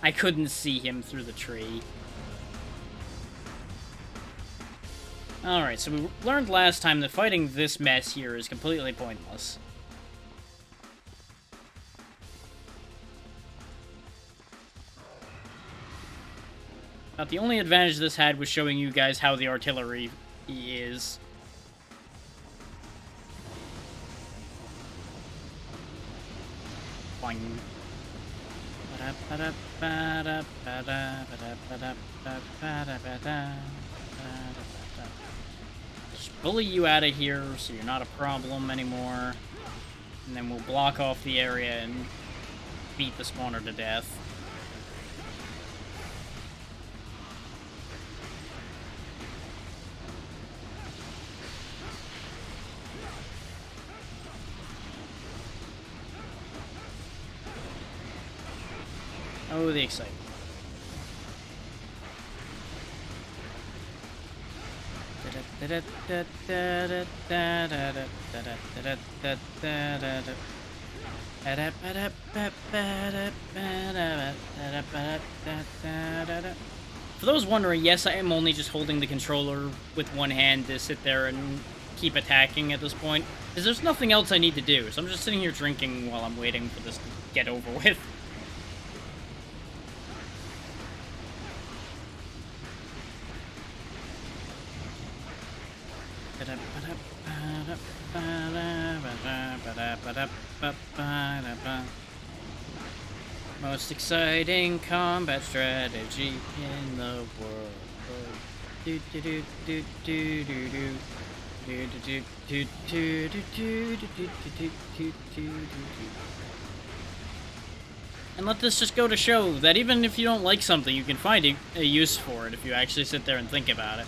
A: I couldn't see him through the tree. Alright, so we learned last time that fighting this mess here is completely pointless. But the only advantage this had was showing you guys how the artillery is. Boing. Just bully you out of here so you're not a problem anymore. And then we'll block off the area and beat the spawner to death. Oh, the excitement. For those wondering, yes, I am only just holding the controller with one hand to sit there and keep attacking at this point, because there's nothing else I need to do, so I'm just sitting here drinking while I'm waiting for this to get over with. Most exciting combat strategy in the world. Do do do do do do do. Do do do do do do do do do do do do. And let this just go to show that even if you don't like something, you can find a use for it if you actually sit there and think about it.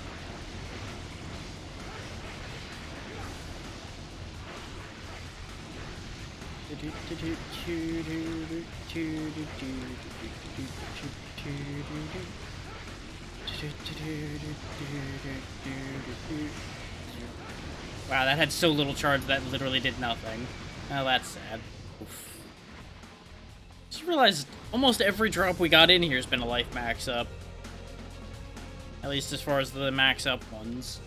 A: Wow, that had so little charge that literally did nothing. Oh, that's sad. Oof. Just realized almost every drop we got in here has been a life max up. At least as far as the max up ones.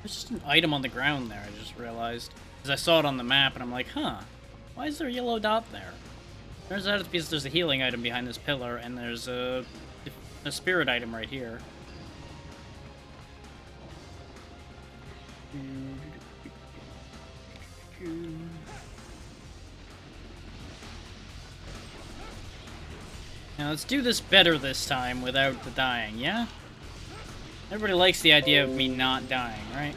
A: There's just an item on the ground there, I just realized. Because I saw it on the map, and I'm like, huh, why is there a yellow dot there? Turns out it's because there's a healing item behind this pillar, and there's a spirit item right here. Now let's do this better this time without the dying, yeah? Everybody likes the idea of me not dying, right?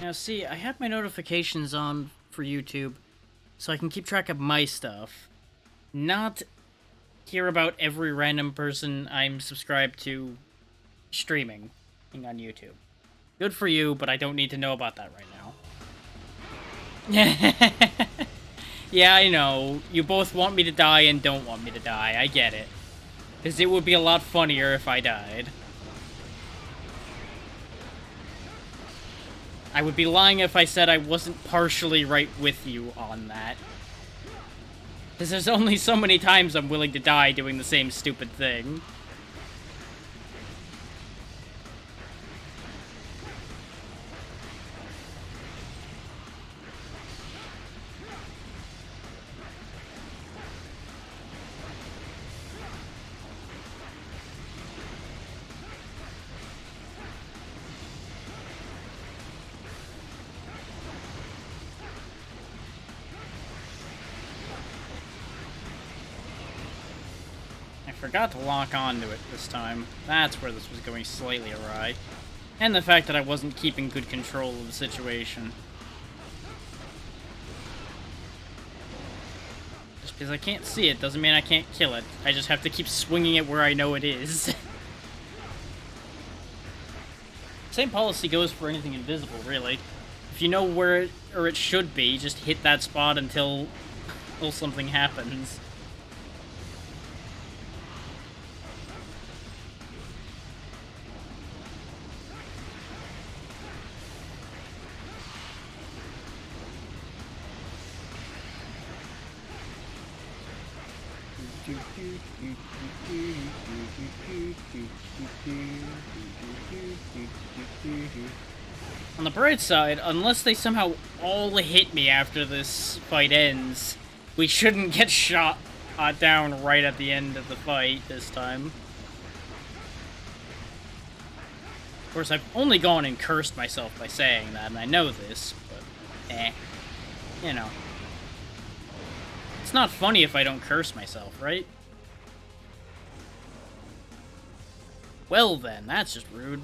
A: Now see, I have my notifications on for YouTube, so I can keep track of my stuff. Not hear about every random person I'm subscribed to streaming on YouTube. Good for you, but I don't need to know about that right now. Yeah, I know. You both want me to die and don't want me to die. I get it. Because it would be a lot funnier if I died. I would be lying if I said I wasn't partially right with you on that. Because there's only so many times I'm willing to die doing the same stupid thing. I forgot to lock onto it this time. That's where this was going slightly awry. And the fact that I wasn't keeping good control of the situation. Just because I can't see it doesn't mean I can't kill it. I just have to keep swinging it where I know it is. Same policy goes for anything invisible, really. If you know where it should be, just hit that spot until something happens. On the bright side, unless they somehow all hit me after this fight ends, we shouldn't get shot down right at the end of the fight this time. Of course, I've only gone and cursed myself by saying that, and I know this, but you know. It's not funny if I don't curse myself, right? Well then, that's just rude.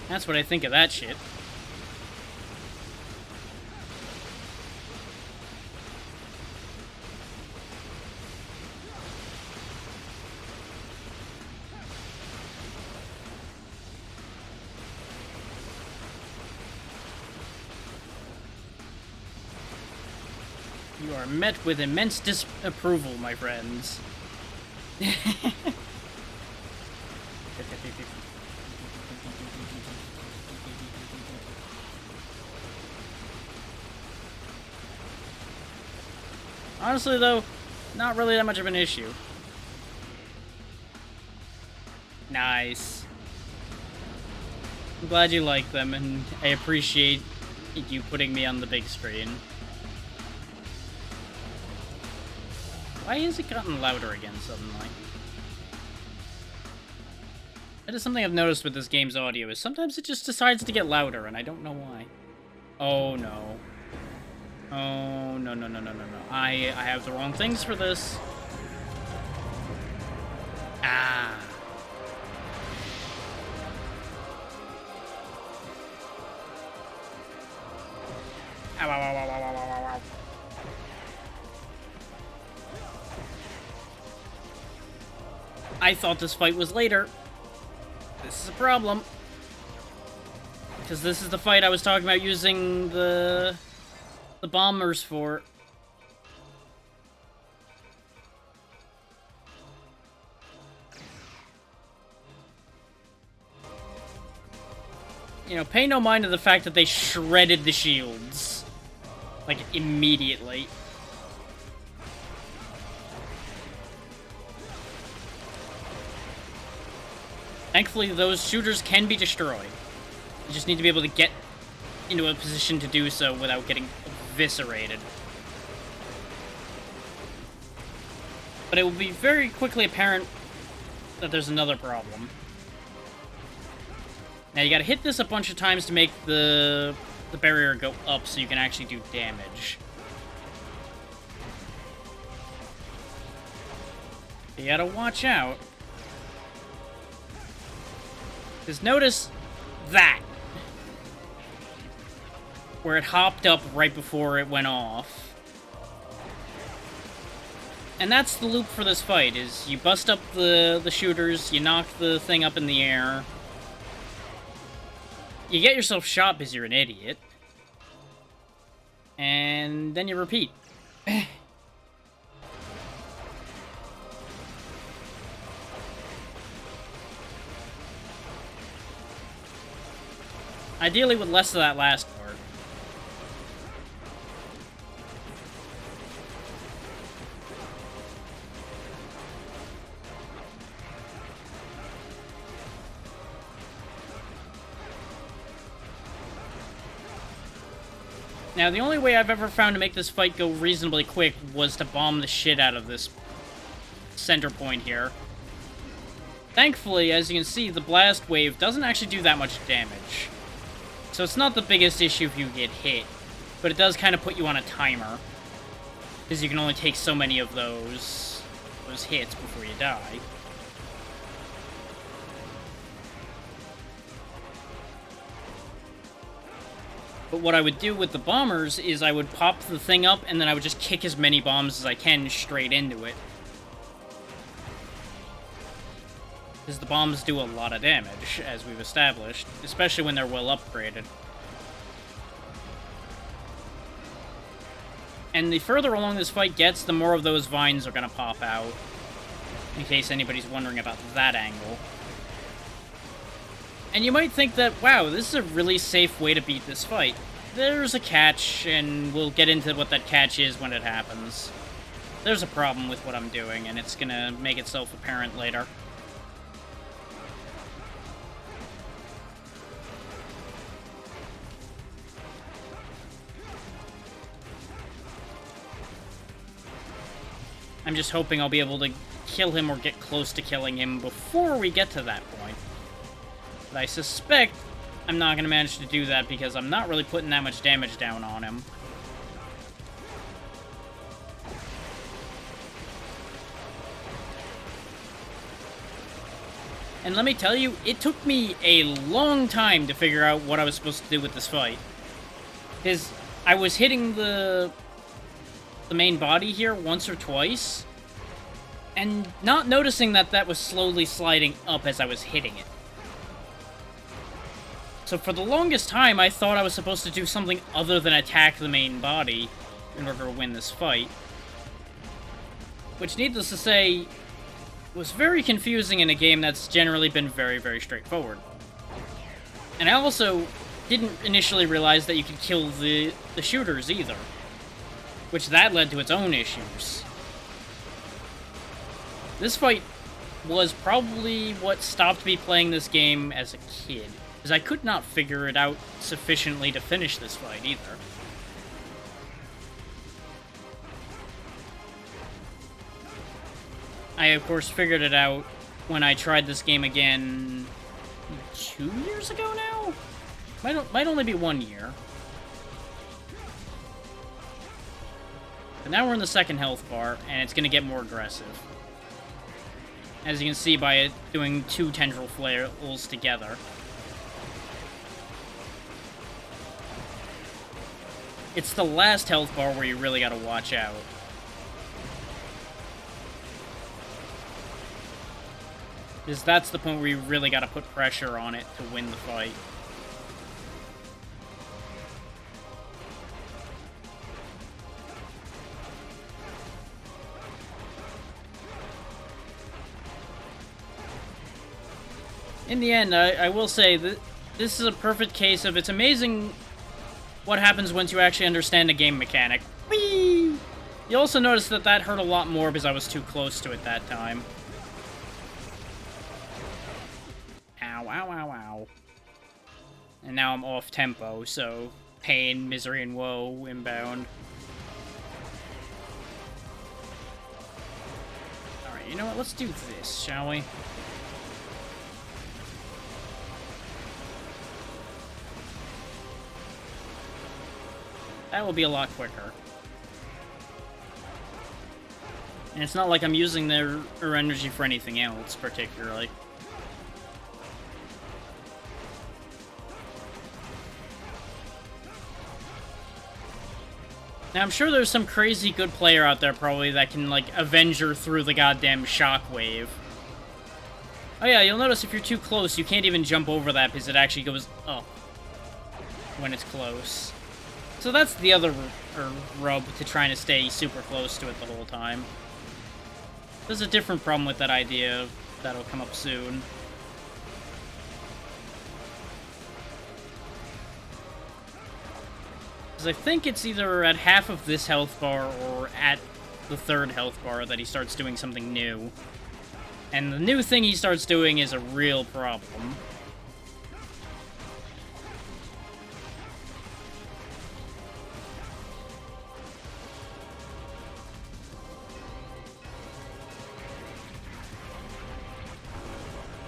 A: That's what I think of that shit. You are met with immense disapproval, my friends. Honestly, though, not really that much of an issue. Nice. I'm glad you like them, and I appreciate You putting me on the big screen. Why has it gotten louder again suddenly? That is something I've noticed with this game's audio, is sometimes it just decides to get louder, and I don't know why. Oh no. Oh, no, no, no, no, no, no. I have the wrong things for this. Ah. Ow, ow, ow, ow, ow, ow, ow, ow. I thought this fight was later. This is a problem. Because this is the fight I was talking about using the bombers for. You know, pay no mind to the fact that they shredded the shields. Like, immediately. Thankfully, those shooters can be destroyed. You just need to be able to get into a position to do so without getting eviscerated. But it will be very quickly apparent that there's another problem. Now, you gotta hit this a bunch of times to make the barrier go up so you can actually do damage. You gotta watch out. Because notice that. Where it hopped up right before it went off. And that's the loop for this fight, is you bust up the shooters, you knock the thing up in the air. You get yourself shot because you're an idiot. And then you repeat. Ideally with less of that last part. Now, the only way I've ever found to make this fight go reasonably quick was to bomb the shit out of this center point here. Thankfully, as you can see, the blast wave doesn't actually do that much damage. So it's not the biggest issue if you get hit, but it does kind of put you on a timer. Because you can only take so many of those hits before you die. But what I would do with the bombers is I would pop the thing up and then I would just kick as many bombs as I can straight into it. Because the bombs do a lot of damage, as we've established, especially when they're well upgraded. And the further along this fight gets, the more of those vines are going to pop out. In case anybody's wondering about that angle. And you might think that, wow, this is a really safe way to beat this fight. There's a catch, and we'll get into what that catch is when it happens. There's a problem with what I'm doing, and it's gonna make itself apparent later. I'm just hoping I'll be able to kill him or get close to killing him before we get to that point. But I suspect I'm not going to manage to do that because I'm not really putting that much damage down on him. And let me tell you, it took me a long time to figure out what I was supposed to do with this fight. Because I was hitting the main body here once or twice, and not noticing that that was slowly sliding up as I was hitting it. So for the longest time, I thought I was supposed to do something other than attack the main body in order to win this fight. Which, needless to say, was very confusing in a game that's generally been very, very straightforward. And I also didn't initially realize that you could kill the shooters either. Which that led to its own issues. This fight was probably what stopped me playing this game as a kid. Because I could not figure it out sufficiently to finish this fight either. I, of course, figured it out when I tried this game again 2 years ago now? Might only be 1 year. But now we're in the second health bar, and it's going to get more aggressive. As you can see by it doing 2 tendril flails together. It's the last health bar where you really gotta watch out. Because that's the point where you really gotta put pressure on it to win the fight. In the end, I will say that this is a perfect case of it's amazing what happens once you actually understand a game mechanic. Whee! You also notice that that hurt a lot more because I was too close to it that time. Ow, ow, ow, ow. And now I'm off tempo, so pain, misery, and woe inbound. Alright, you know what? Let's do this, shall we? That will be a lot quicker. And it's not like I'm using their energy for anything else, particularly. Now, I'm sure there's some crazy good player out there, probably, that can, like, Avenger through the goddamn shockwave. Oh yeah, you'll notice if you're too close, you can't even jump over that because it actually goes up when it's close. So that's the other rub to trying to stay super close to it the whole time. There's a different problem with that idea that'll come up soon. Because I think it's either at half of this health bar or at the third health bar that he starts doing something new. And the new thing he starts doing is a real problem.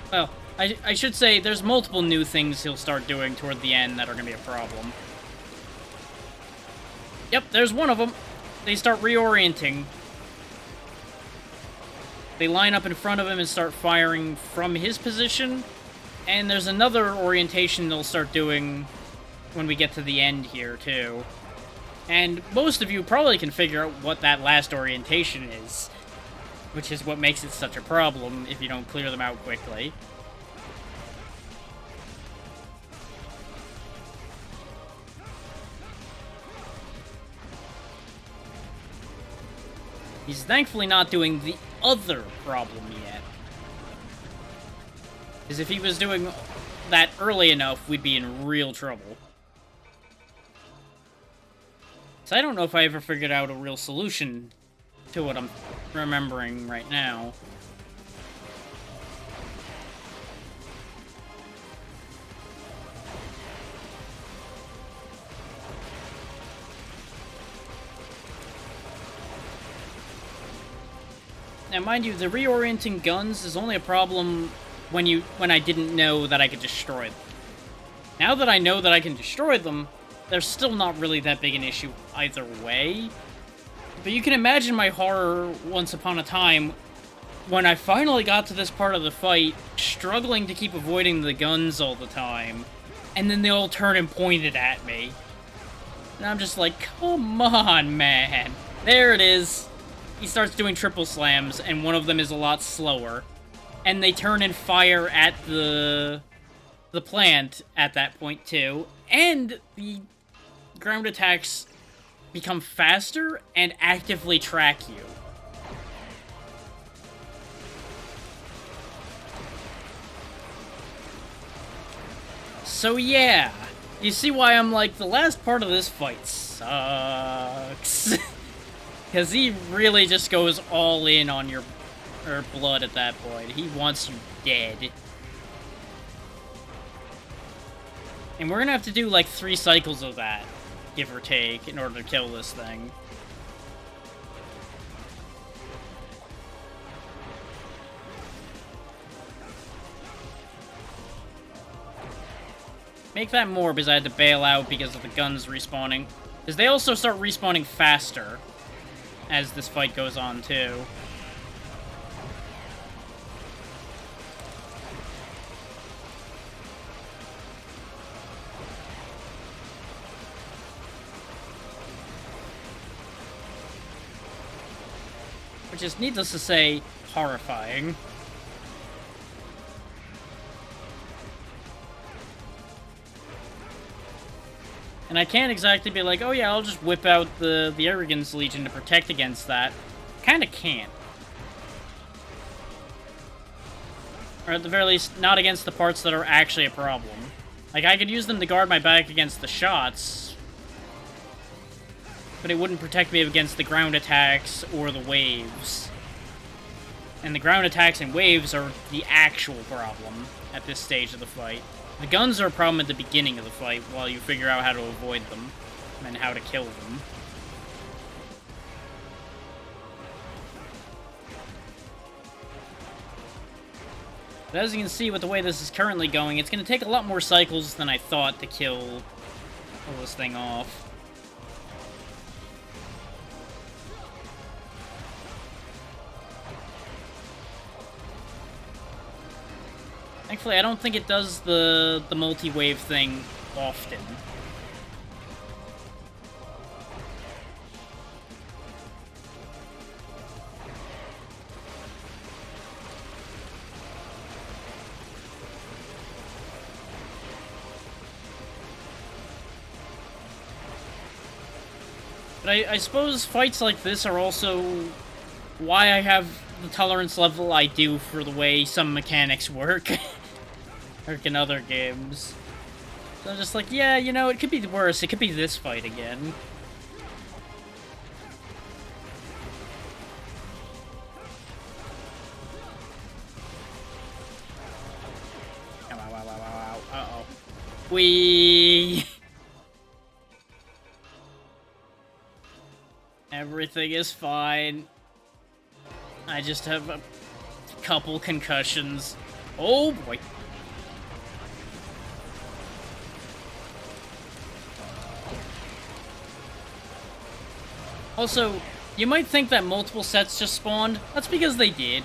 A: Well, I should say there's multiple new things he'll start doing toward the end that are going to be a problem. Yep, there's one of them. They start reorienting. They line up in front of him and start firing from his position. And there's another orientation they'll start doing when we get to the end here, too. And most of you probably can figure out what that last orientation is. Which is what makes it such a problem if you don't clear them out quickly. He's thankfully not doing the other problem yet. Because if he was doing that early enough, we'd be in real trouble. So I don't know if I ever figured out a real solution to what I'm remembering right now. Now, mind you, the reorienting guns is only a problem when I didn't know that I could destroy them. Now that I know that I can destroy them, they're still not really that big an issue either way. But you can imagine my horror once upon a time when I finally got to this part of the fight, struggling to keep avoiding the guns all the time, and then they all turn and pointed at me. And I'm just like, come on, man. There it is. He starts doing triple slams, and one of them is a lot slower. And they turn and fire at the plant at that point, too. And the ground attacks become faster and actively track you. So yeah, you see why I'm like, the last part of this fight sucks. Because he really just goes all in on your blood at that point. He wants you dead. And we're gonna have to do like 3 cycles of that, give or take, in order to kill this thing. Make that more because I had to bail out because of the guns respawning. Because they also start respawning faster as this fight goes on, too. Which is, needless to say, horrifying. And I can't exactly be like, oh yeah, I'll just whip out the Arrogance Legion to protect against that. Kinda can't. Or at the very least, not against the parts that are actually a problem. Like, I could use them to guard my back against the shots, but it wouldn't protect me against the ground attacks or the waves. And the ground attacks and waves are the actual problem at this stage of the fight. The guns are a problem at the beginning of the fight while you figure out how to avoid them and how to kill them. But as you can see with the way this is currently going, it's going to take a lot more cycles than I thought to kill this thing off. Thankfully, I don't think it does the multi-wave thing often. But I suppose fights like this are also why I have the tolerance level I do for the way some mechanics work. Like in other games. So I'm just like, yeah, you know, it could be worse. It could be this fight again. Ow, ow, ow, ow, ow, ow. Uh-oh. Whee! Everything is fine. I just have a couple concussions. Oh boy. Also, you might think that multiple sets just spawned. That's because they did.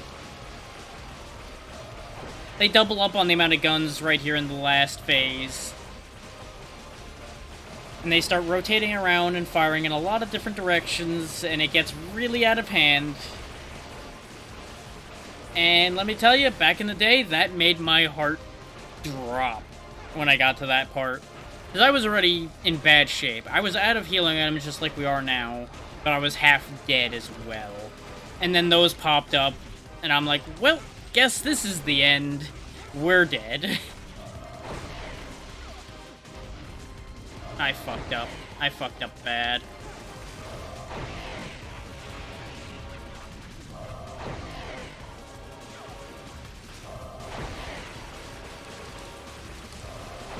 A: They double up on the amount of guns right here in the last phase. And they start rotating around and firing in a lot of different directions, and it gets really out of hand. And let me tell you, back in the day, that made my heart drop when I got to that part. Because I was already in bad shape. I was out of healing items just like we are now, but I was half dead as well. And then those popped up, and I'm like, well, guess this is the end. We're dead. I fucked up. I fucked up bad.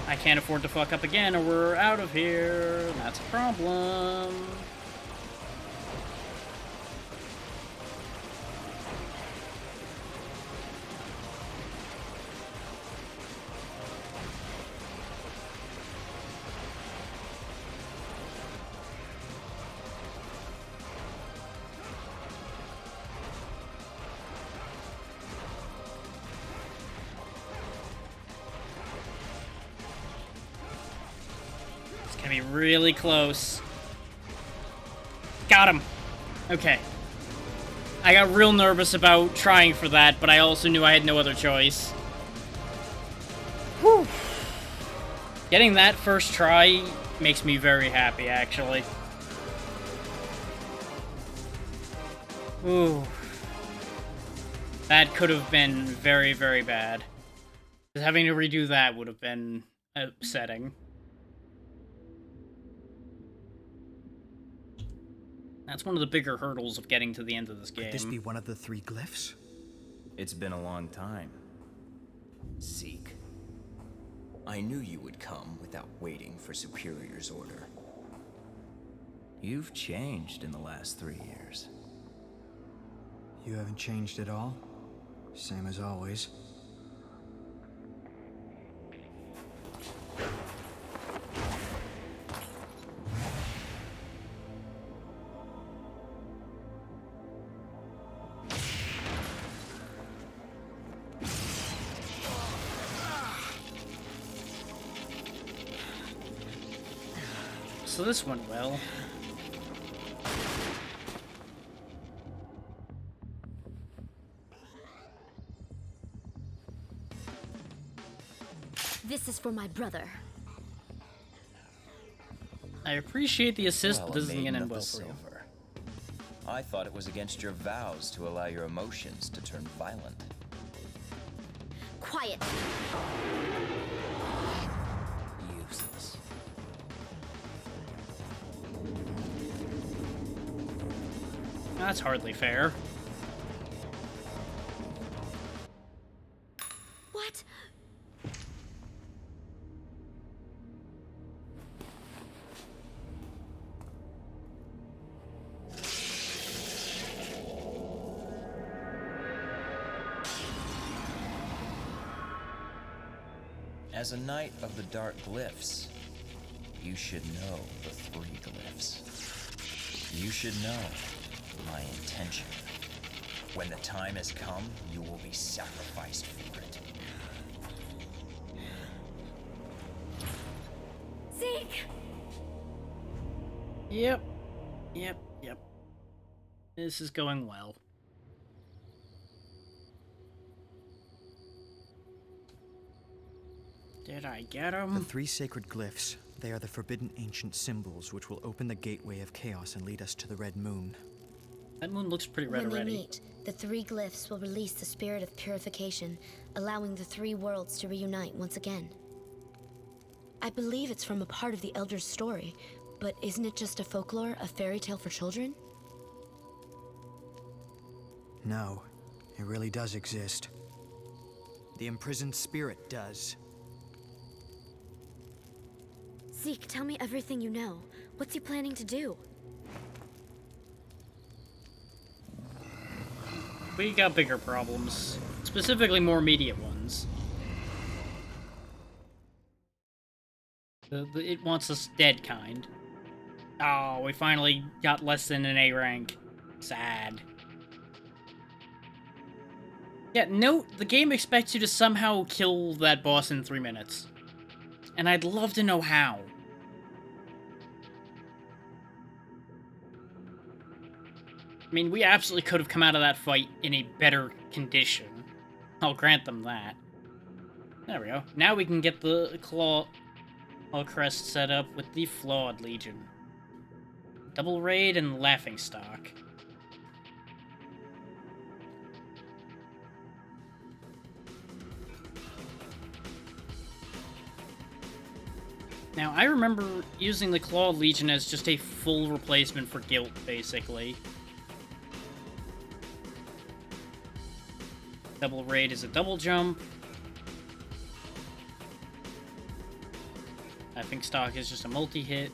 A: I can't afford to fuck up again or we're out of here. That's a problem. Be really close. Got him. Okay. I got real nervous about trying for that, but I also knew I had no other choice. Whew. Getting that first try makes me very happy, actually. Ooh. That could have been very, very bad. Just having to redo that would have been upsetting. That's one of the bigger hurdles of getting to the end of this game.
E: Could this be one of the 3 glyphs?
C: It's been a long time. Seek. I knew you would come without waiting for Superior's order. You've changed in the last 3 years.
E: You haven't changed at all? Same as always.
A: So this went well.
I: This is for my brother.
A: I appreciate the assist,
C: Well,
A: but this isn't
C: maiden
A: gonna
C: of
A: end well
C: the
A: for you.
C: silver. I thought it was against your vows to allow your emotions to turn violent.
I: Quiet.
C: Useless.
A: That's hardly fair.
I: What?
C: As a knight of the Dark Glyphs, you should know the 3 glyphs. You should know my intention. When the time has come, you will be sacrificed for it.
I: Zeke!
A: Yep. This is going well. Did I get him?
E: The 3 sacred glyphs. They are the forbidden ancient symbols which will open the gateway of chaos and lead us to the Red Moon.
A: That moon looks pretty red
H: When they
A: already.
H: meet, the 3 glyphs will release the spirit of purification, allowing the 3 worlds to reunite once again. I believe it's from a part of the Elder's story, but isn't it just a folklore, a fairy tale for children?
E: No, it really does exist. The imprisoned spirit does.
I: Zeke, tell me everything you know. What's he planning to do?
A: We got bigger problems. Specifically more immediate ones. It wants us dead kind. Oh, we finally got less than an A rank. Sad. Yeah, note, the game expects you to somehow kill that boss in 3 minutes. And I'd love to know how. I mean, we absolutely could have come out of that fight in a better condition. I'll grant them that. There we go. Now we can get the Claw crest set up with the Flawed Legion. Double Raid and Laughing Stock. Now, I remember using the Clawed Legion as just a full replacement for Guilt, basically. Double Raid is a double jump. Laughing Stock is just a multi-hit.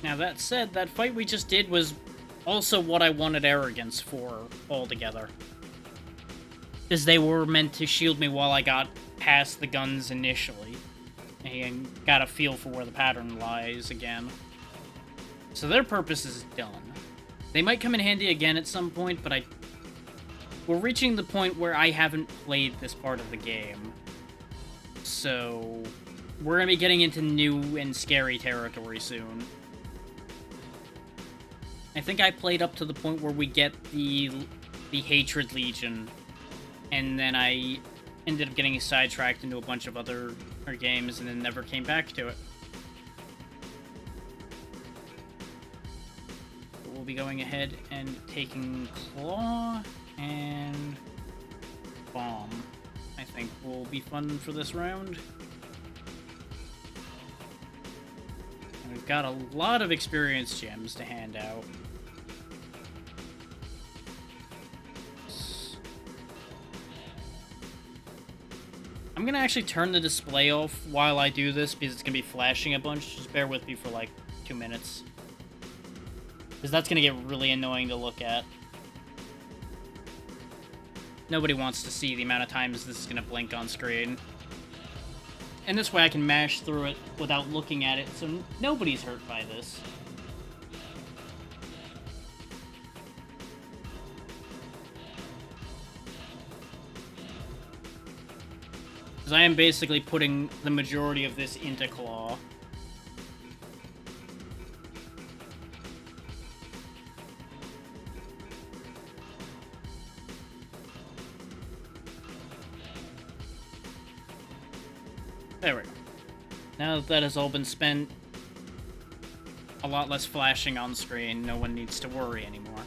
A: Now that said, that fight we just did was also what I wanted Arrogance for altogether. Because they were meant to shield me while I got past the guns initially. And got a feel for where the pattern lies again. So their purpose is done. They might come in handy again at some point, but we're reaching the point where I haven't played this part of the game. So we're going to be getting into new and scary territory soon. I think I played up to the point where we get the Hatred Legion, and then I ended up getting sidetracked into a bunch of other games and then never came back to it. But we'll be going ahead and taking Claw and Bomb, I think will be fun for this round. And we've got a lot of experience gems to hand out. I'm gonna actually turn the display off while I do this because it's gonna be flashing a bunch. Just bear with me for like 2 minutes. Because that's gonna get really annoying to look at. Nobody wants to see the amount of times this is gonna blink on screen. And this way I can mash through it without looking at it, so nobody's hurt by this. Because I am basically putting the majority of this into Claw. There we go. Now that that has all been spent, a lot less flashing on screen, no one needs to worry anymore.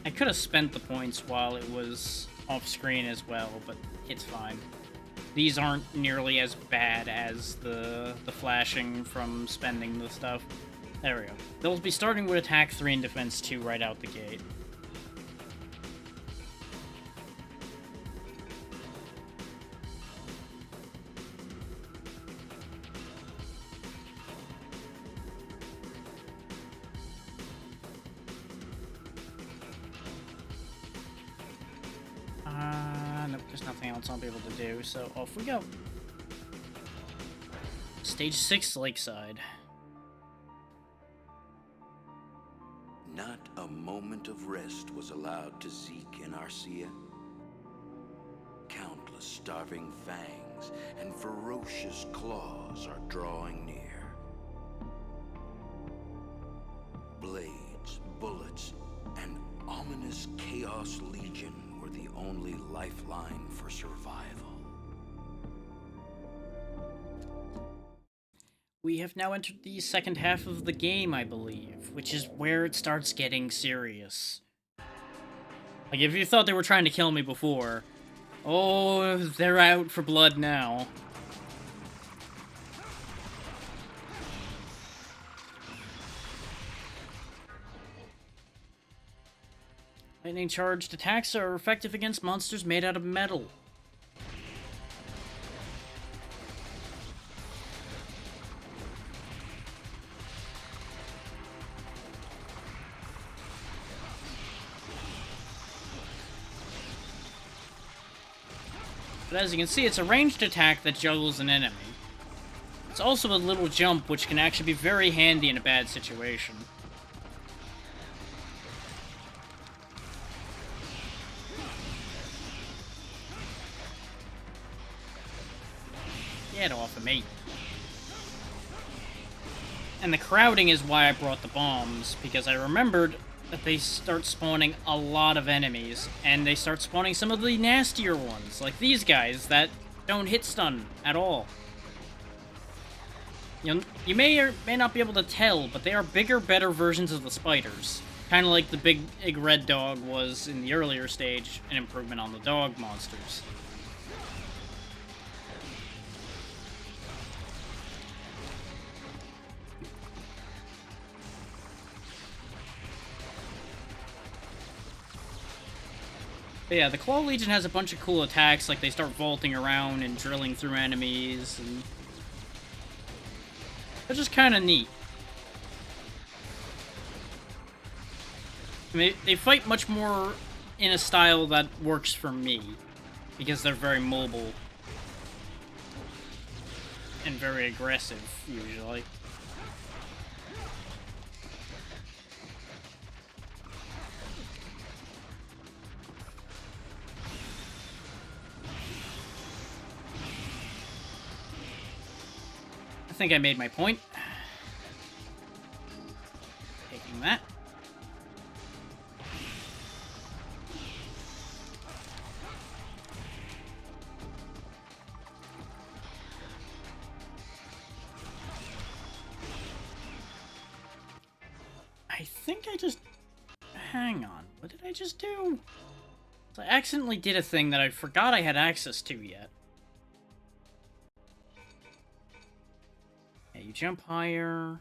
A: I could have spent the points while it was off screen as well, but it's fine. These aren't nearly as bad as the flashing from spending the stuff. There we go. They'll be starting with attack 3 and defense 2 right out the gate. Nope, there's nothing else I'll be able to do, so off we go. Stage 6, Lakeside.
G: Not a moment of rest was allowed to Zeke and Arcia. Countless starving fangs and ferocious claws are drawing near. Blades, bullets, and ominous Chaos Legion were the only lifeline for survival.
A: We have now entered the second half of the game, I believe, which is where it starts getting serious. Like, if you thought they were trying to kill me before, oh, they're out for blood now. Lightning charged attacks are effective against monsters made out of metal. But as you can see, it's a ranged attack that juggles an enemy. It's also a little jump, which can actually be very handy in a bad situation. Get off of me. And the crowding is why I brought the bombs, because I remembered that they start spawning a lot of enemies, and they start spawning some of the nastier ones, like these guys that don't hit stun at all. You may or may not be able to tell, but they are bigger, better versions of the spiders. Kind of like the big red dog was in the earlier stage, an improvement on the dog monsters. But yeah, the Claw Legion has a bunch of cool attacks, like they start vaulting around and drilling through enemies, and they're just kind of neat. I mean, they fight much more in a style that works for me, because they're very mobile and very aggressive, usually. I think I made my point. Taking that. I think I just... Hang on. What did I just do? So I accidentally did a thing that I forgot I had access to yet. Yeah, you jump higher.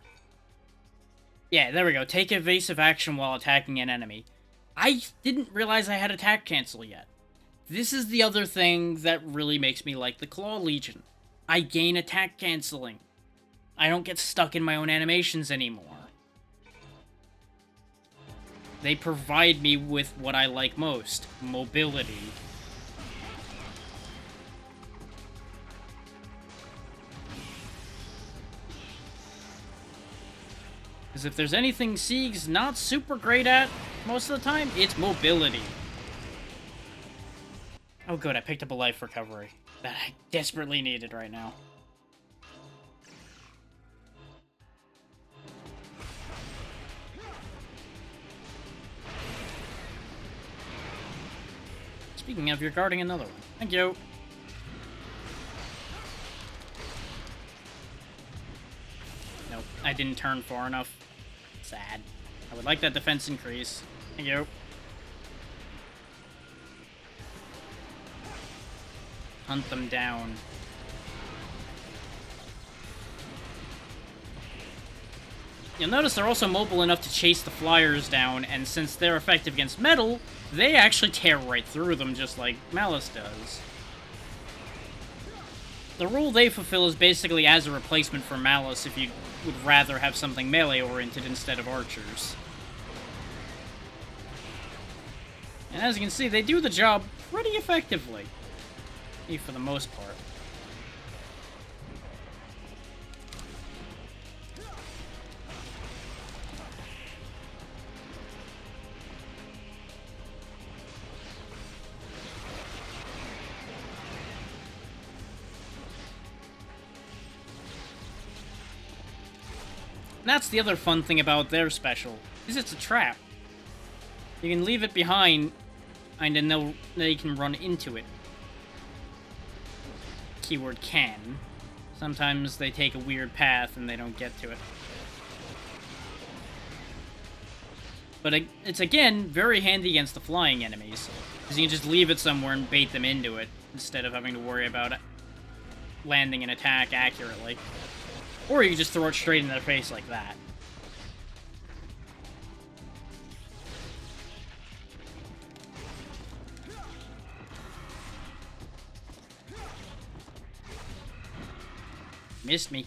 A: Yeah, there we go. Take evasive action while attacking an enemy. I didn't realize I had attack cancel yet. This is the other thing that really makes me like the Claw Legion. I gain attack canceling. I don't get stuck in my own animations anymore. They provide me with what I like most, mobility. Because if there's anything Sieg's not super great at most of the time, it's mobility. Oh good, I picked up a life recovery that I desperately needed right now. Speaking of, you're guarding another one. Thank you. Nope, I didn't turn far enough. Sad. I would like that defense increase. Thank you. Hunt them down. You'll notice they're also mobile enough to chase the flyers down, and since they're effective against metal, they actually tear right through them, just like Malice does. The role they fulfill is basically as a replacement for Malice if you would rather have something melee-oriented instead of archers. And as you can see, they do the job pretty effectively. For the most part. And that's the other fun thing about their special, is it's a trap. You can leave it behind, and then they can run into it. Keyword can. Sometimes they take a weird path and they don't get to it. But it's, again, very handy against the flying enemies, because you can just leave it somewhere and bait them into it, instead of having to worry about landing an attack accurately. Or you can just throw it straight in their face like that. Missed me.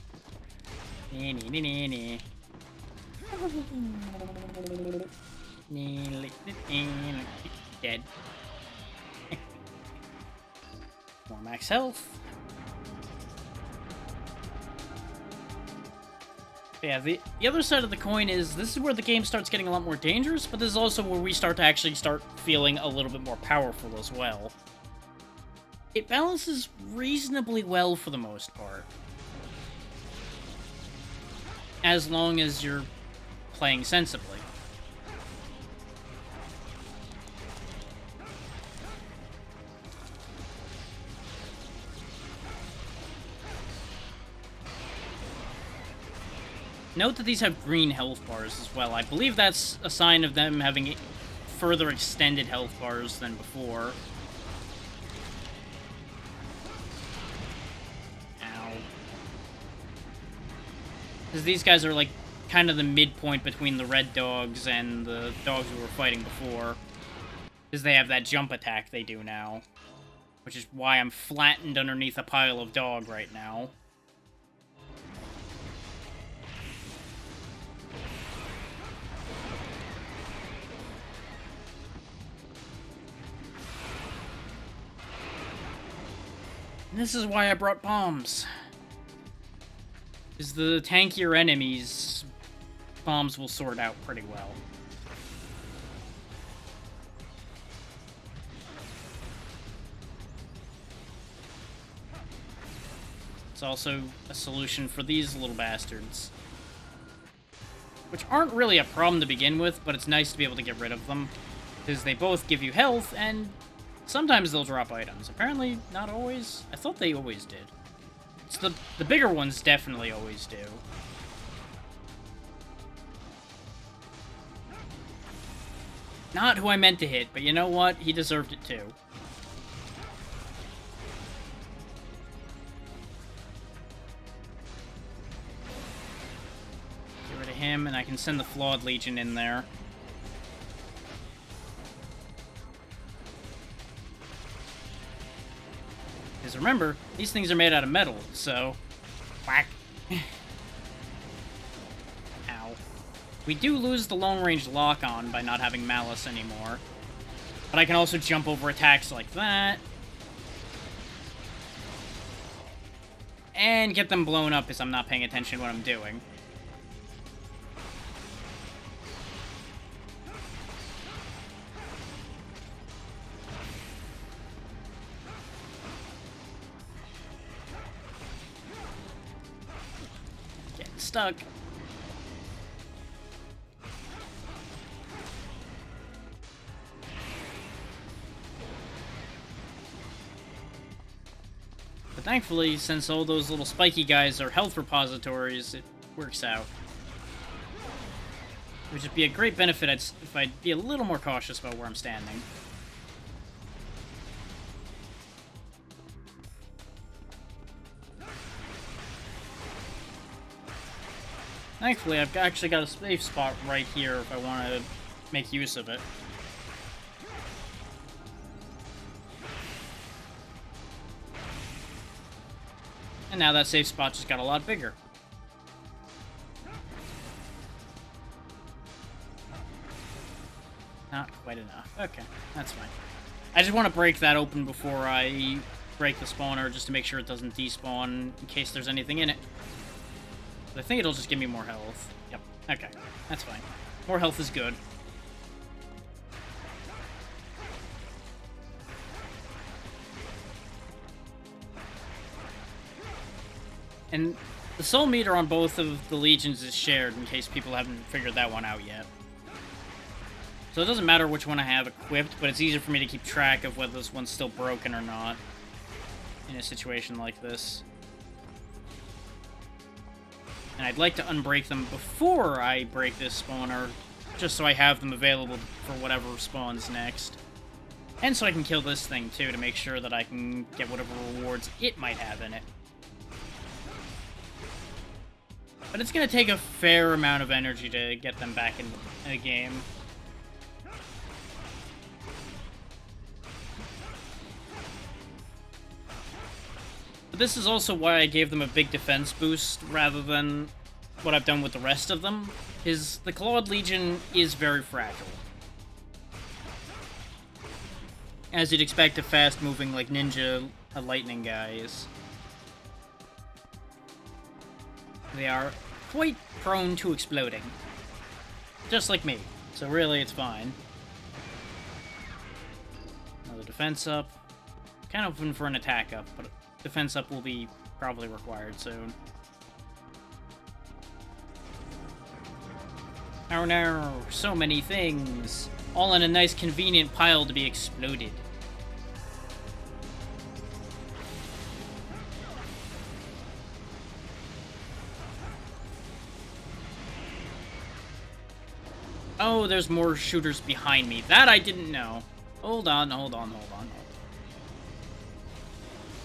A: Dead. More max health. Yeah, the other side of the coin is this is where the game starts getting a lot more dangerous, but this is also where we start to actually start feeling a little bit more powerful as well. It balances reasonably well for the most part. As long as you're playing sensibly. Note that these have green health bars as well. I believe that's a sign of them having further extended health bars than before. Ow. Because these guys are like kind of the midpoint between the red dogs and the dogs we were fighting before. Because they have that jump attack they do now. Which is why I'm flattened underneath a pile of dog right now. And this is why I brought bombs. Because the tankier enemies, bombs will sort out pretty well. It's also a solution for these little bastards. Which aren't really a problem to begin with, but it's nice to be able to get rid of them. Because they both give you health, and sometimes they'll drop items. Apparently, not always. I thought they always did. It's the bigger ones definitely always do. Not who I meant to hit, but you know what? He deserved it too. Get rid of him, and I can send the Flawed Legion in there. Because remember, these things are made out of metal, so... Whack. Ow. We do lose the long-range lock-on by not having Malice anymore. But I can also jump over attacks like that. And get them blown up because I'm not paying attention to what I'm doing. Getting stuck. But thankfully, since all those little spiky guys are health repositories, it works out. It would just be a great benefit if I'd be a little more cautious about where I'm standing. Thankfully, I've actually got a safe spot right here if I want to make use of it. And now that safe spot just got a lot bigger. Not quite enough. Okay, that's fine. I just want to break that open before I break the spawner, just to make sure it doesn't despawn in case there's anything in it. But I think it'll just give me more health. Yep, okay, that's fine. More health is good. And the soul meter on both of the legions is shared, in case people haven't figured that one out yet. So it doesn't matter which one I have equipped, but it's easier for me to keep track of whether this one's still broken or not in a situation like this. And I'd like to unbreak them before I break this spawner, just so I have them available for whatever spawns next. And so I can kill this thing too, to make sure that I can get whatever rewards it might have in it. But it's going to take a fair amount of energy to get them back in the game. But this is also why I gave them a big defense boost rather than what I've done with the rest of them, is the Clawed Legion is very fragile. As you'd expect a fast-moving, like, ninja lightning guys. They are quite prone to exploding. Just like me. So really, it's fine. Another defense up. Kind of open for an attack up, but defense up will be probably required soon. Oh no, so many things. All in a nice convenient pile to be exploded. Oh, there's more shooters behind me. That I didn't know. Hold on, hold on, hold on.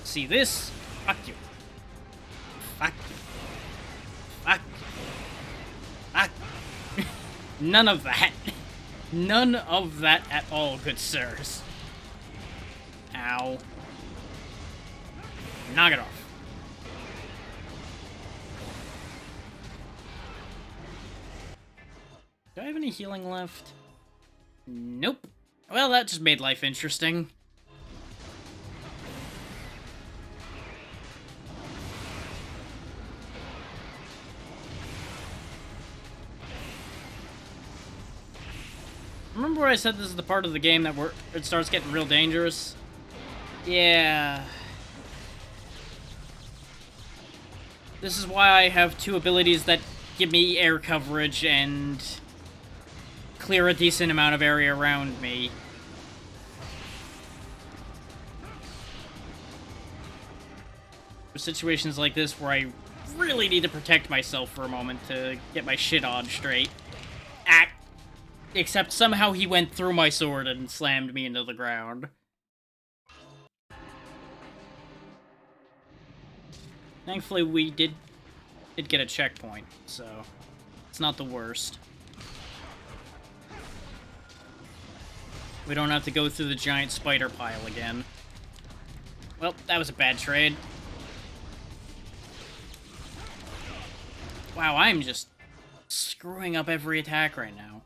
A: See this? Fuck you. Fuck you. Fuck you. Fuck you. None of that. None of that at all, good sirs. Ow. Knock it off. Do I have any healing left? Nope. Well, that just made life interesting. Remember where I said this is the part of the game that it starts getting real dangerous? Yeah. This is why I have two abilities that give me air coverage and clear a decent amount of area around me. For situations like this where I really need to protect myself for a moment to get my shit on straight. Ah! except somehow he went through my sword and slammed me into the ground. Thankfully, we did get a checkpoint, so it's not the worst. We don't have to go through the giant spider pile again. Well, that was a bad trade. Wow, I'm just screwing up every attack right now.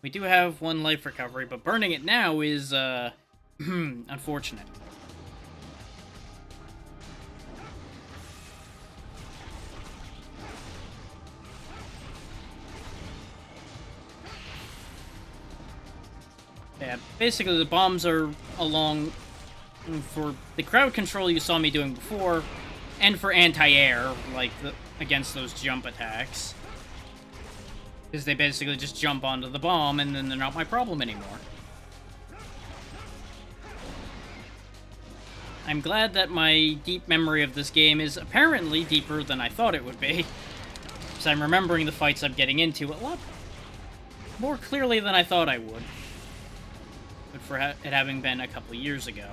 A: We do have 1 life recovery, but burning it now is, unfortunate. Yeah, basically the bombs are along for the crowd control you saw me doing before, and for anti-air, like against those jump attacks. Because they basically just jump onto the bomb, and then they're not my problem anymore. I'm glad that my deep memory of this game is apparently deeper than I thought it would be. Because I'm remembering the fights I'm getting into a lot more clearly than I thought I would. But for it having been a couple years ago.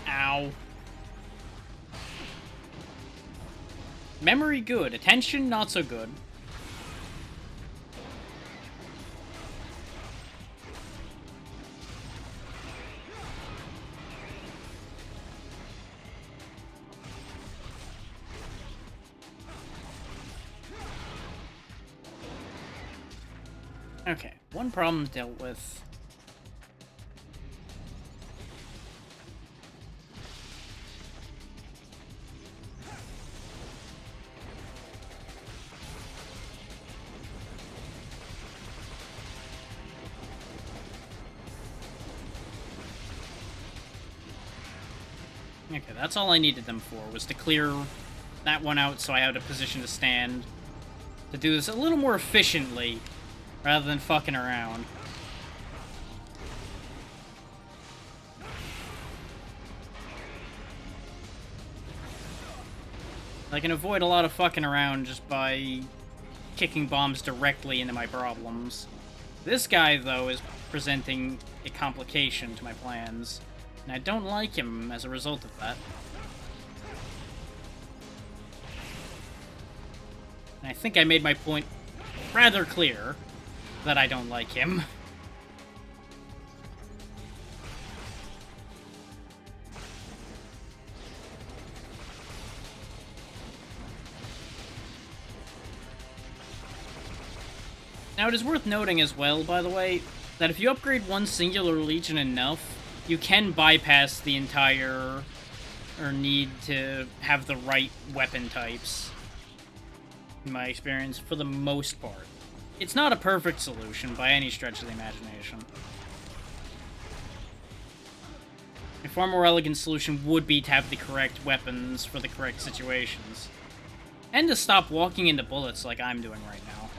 A: Ow. Memory good, attention not so good. Okay, one problem dealt with. Okay, that's all I needed them for, was to clear that one out so I had a position to stand. To do this a little more efficiently, rather than fucking around. I can avoid a lot of fucking around just by kicking bombs directly into my problems. This guy, though, is presenting a complication to my plans, and I don't like him as a result of that. And I think I made my point rather clear that I don't like him. Now, it is worth noting as well, by the way, that if you upgrade one singular Legion enough, you can bypass the entire, or need to have the right weapon types, in my experience, for the most part. It's not a perfect solution by any stretch of the imagination. A far more elegant solution would be to have the correct weapons for the correct situations. And to stop walking into bullets like I'm doing right now.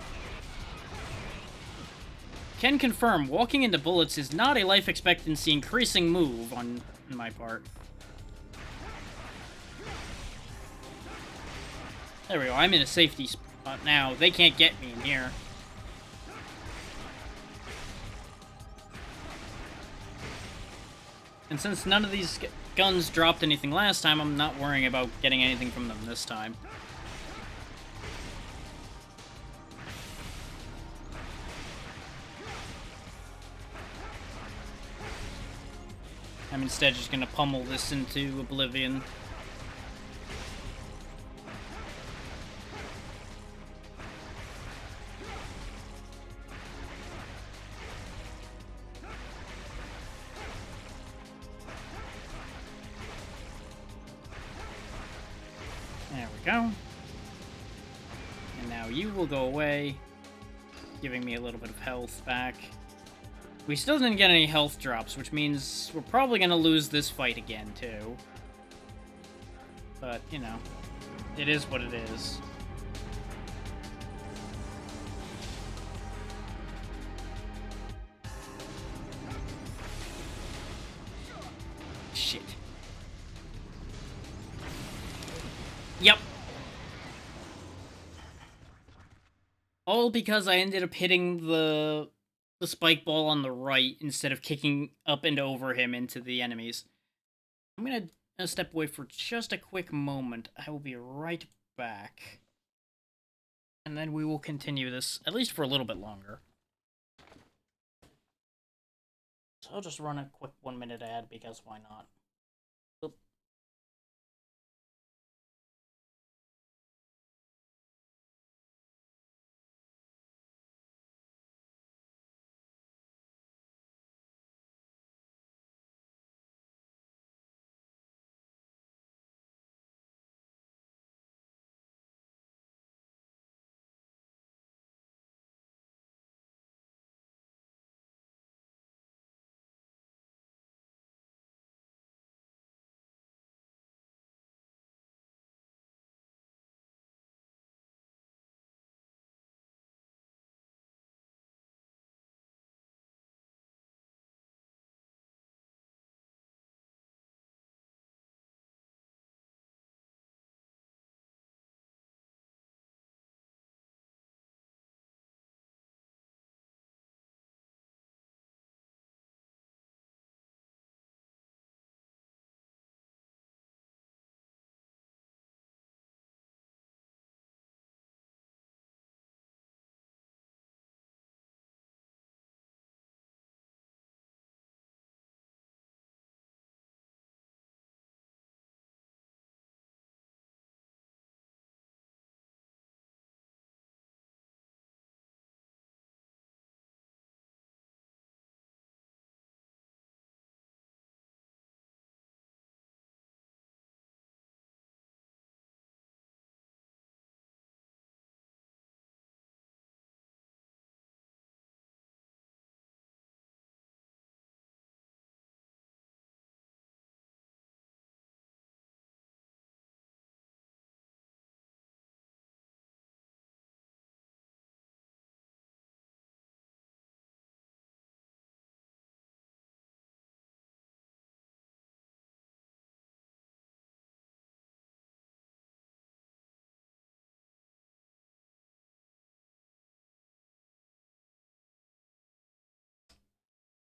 A: Can confirm, walking into bullets is not a life expectancy increasing move on my part. There we go, I'm in a safety spot now. They can't get me in here. And since none of these guns dropped anything last time, I'm not worrying about getting anything from them this time. I'm instead just gonna pummel this into oblivion. There we go. And now you will go away, giving me a little bit of health back. We still didn't get any health drops, which means we're probably gonna lose this fight again, too. But, you know, it is what it is. Yep. All because I ended up hitting the spike ball on the right instead of kicking up and over him into the enemies. I'm gonna step away for just a quick moment. I will be right back. And then we will continue this, at least for a little bit longer. So I'll just run a quick 1-minute ad, because why not? Oop.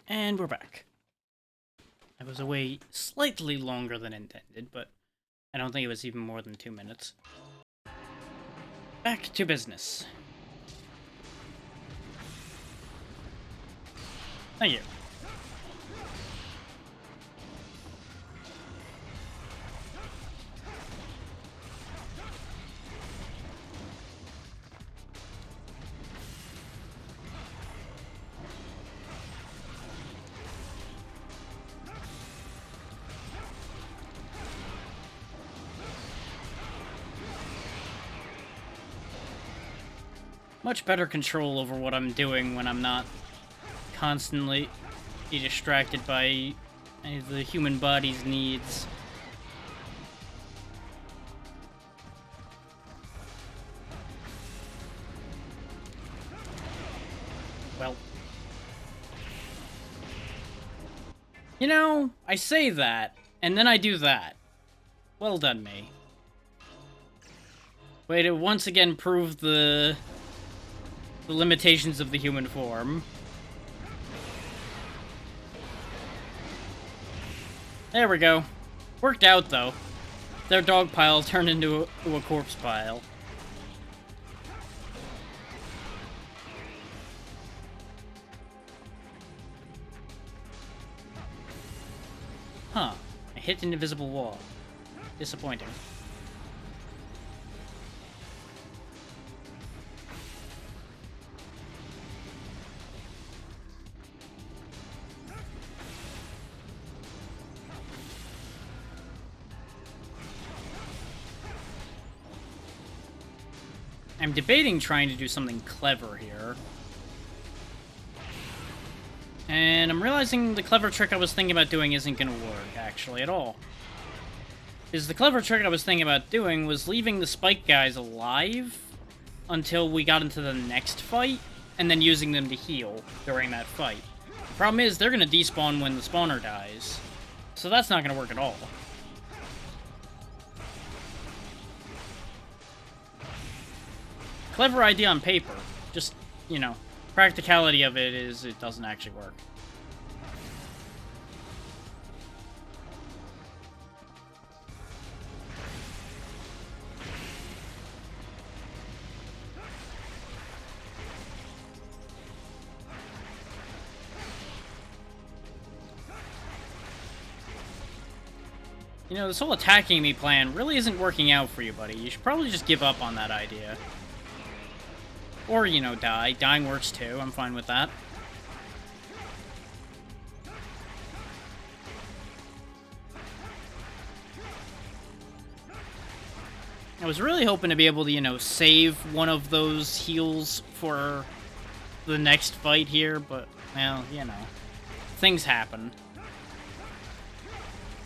A: And we're back. I was away slightly longer than intended, but I don't think it was even more than 2 minutes. Back to business. Thank you. Much better control over what I'm doing when I'm not constantly distracted by the human body's needs. Well, you know, I say that, and then I do that. Well done, me. Way to once again prove the limitations of the human form. There we go. Worked out, though. Their dog pile turned into a corpse pile. Huh. I hit an invisible wall. Disappointing. I'm debating trying to do something clever here. And I'm realizing the clever trick I was thinking about doing isn't gonna work, actually, at all. Because the clever trick I was thinking about doing was leaving the spike guys alive until we got into the next fight, and then using them to heal during that fight. The problem is, they're gonna despawn when the spawner dies. So that's not gonna work at all. Clever idea on paper. Just, you know, practicality of it is it doesn't actually work. You know, this whole attacking me plan really isn't working out for you, buddy. You should probably just give up on that idea. Or, you know, die. Dying works too. I'm fine with that. I was really hoping to be able to, you know, save one of those heals for the next fight here, but, well, you know, things happen.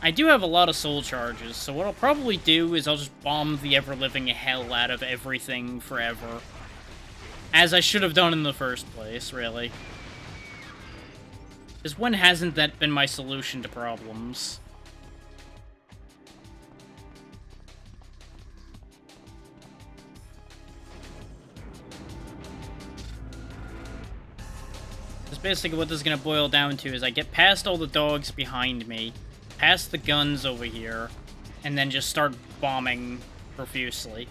A: I do have a lot of soul charges, so what I'll probably do is I'll just bomb the ever-living hell out of everything forever. As I should have done in the first place, really. Because when hasn't that been my solution to problems? Because basically what this is going to boil down to is I get past all the dogs behind me, past the guns over here, and then just start bombing profusely.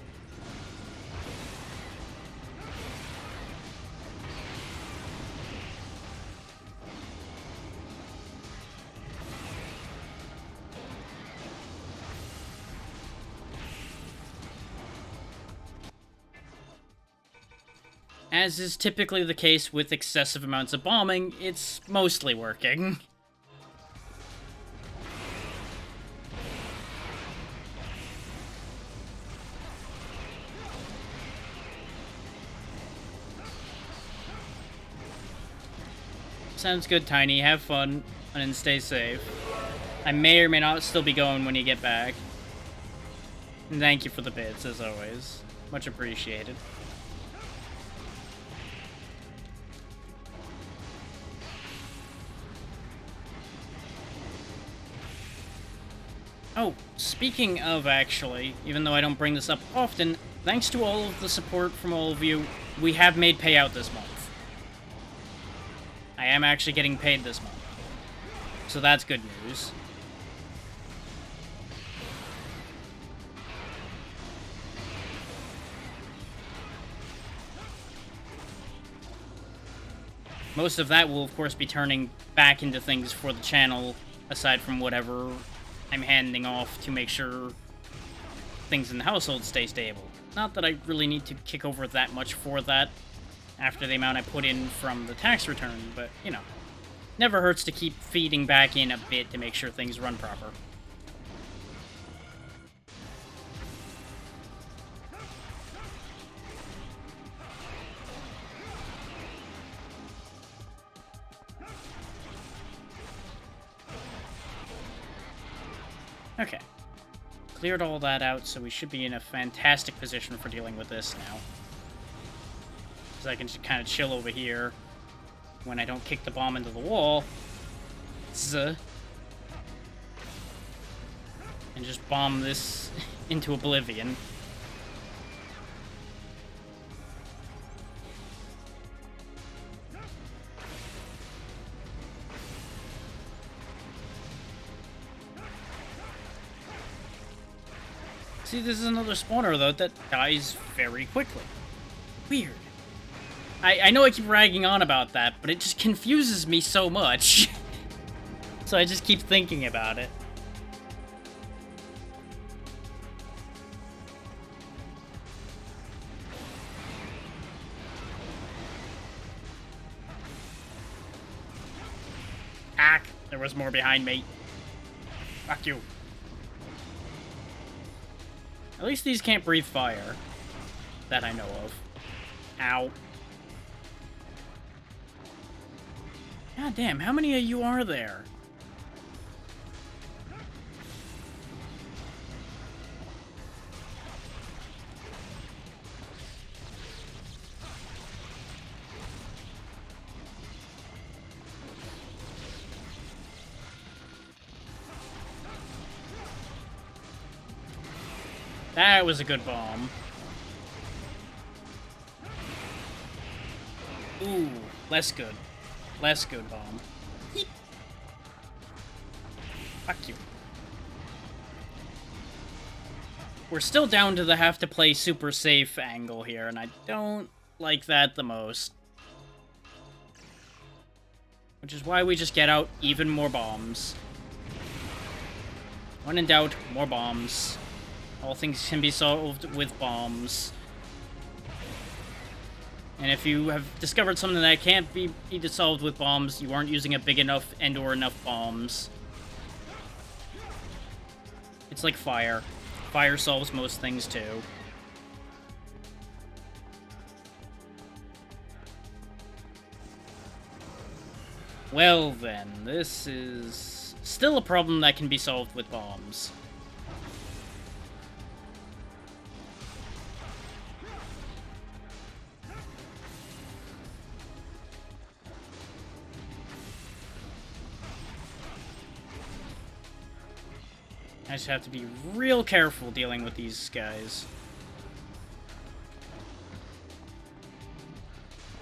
A: As is typically the case with excessive amounts of bombing, it's mostly working. Sounds good, Tiny. Have fun, and stay safe. I may or may not still be going when you get back. And thank you for the bits, as always. Much appreciated. Oh, speaking of, actually, even though I don't bring this up often, thanks to all of the support from all of you, we have made payout this month. I am actually getting paid this month. So that's good news. Most of that will, of course, be turning back into things for the channel, aside from whatever I'm handing off to make sure things in the household stay stable. Not that I really need to kick over that much for that after the amount I put in from the tax return, but, you know, never hurts to keep feeding back in a bit to make sure things run proper. Okay. Cleared all that out, so we should be in a fantastic position for dealing with this now. So I can just kind of chill over here when I don't kick the bomb into the wall. And just bomb this into oblivion. See, this is another spawner, though, that dies very quickly. Weird. I know I keep ragging on about that, but it just confuses me so much. So I just keep thinking about it. Ah, there was more behind me. Fuck you. At least these can't breathe fire. That I know of. Ow. God damn, how many of you are there? That was a good bomb. Ooh, less good. Less good bomb. Yeep. Fuck you. We're still down to the have to play super safe angle here, and I don't like that the most. Which is why we just get out even more bombs. When in doubt, more bombs. All things can be solved with bombs. And if you have discovered something that can't be solved with bombs, you aren't using a big enough and/or enough bombs. It's like fire. Fire solves most things too. Well then, this is still a problem that can be solved with bombs. I just have to be real careful dealing with these guys.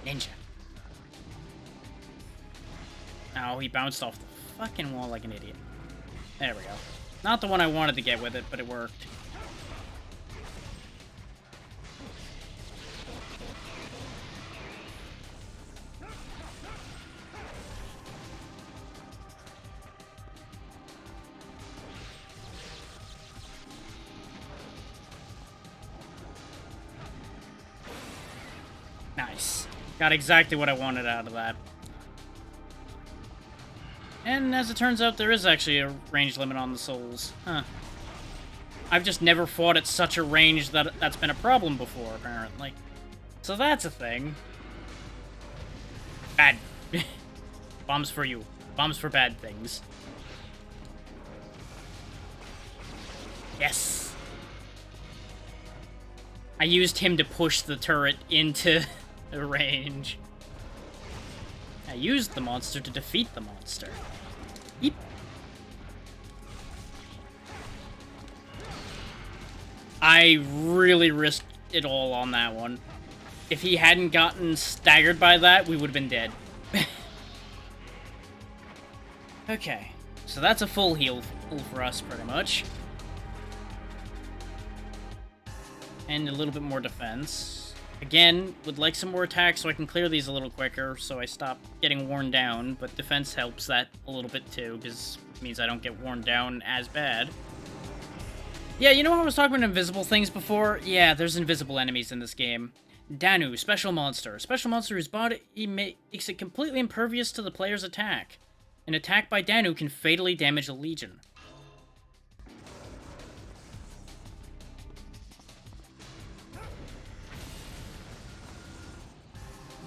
A: Ninja. Oh, he bounced off the fucking wall like an idiot. There we go. Not the one I wanted to get with it, but it worked. Nice. Got exactly what I wanted out of that. And as it turns out, there is actually a range limit on the souls. Huh. I've just never fought at such a range that that's been a problem before, apparently. So that's a thing. Bad. Bombs for you. Bombs for bad things. Yes. I used him to push the turret into the range. I used the monster to defeat the monster. Yeep. I really risked it all on that one. If he hadn't gotten staggered by that, we would have been dead. Okay, so that's a full heal for us, pretty much. And a little bit more defense. Again, would like some more attacks so I can clear these a little quicker, so I stop getting worn down, but defense helps that a little bit too, because it means I don't get worn down as bad. Yeah, you know how I was talking about invisible things before? Yeah, there's invisible enemies in this game. Danu, special monster. Special monster whose body makes it completely impervious to the player's attack. An attack by Danu can fatally damage a legion.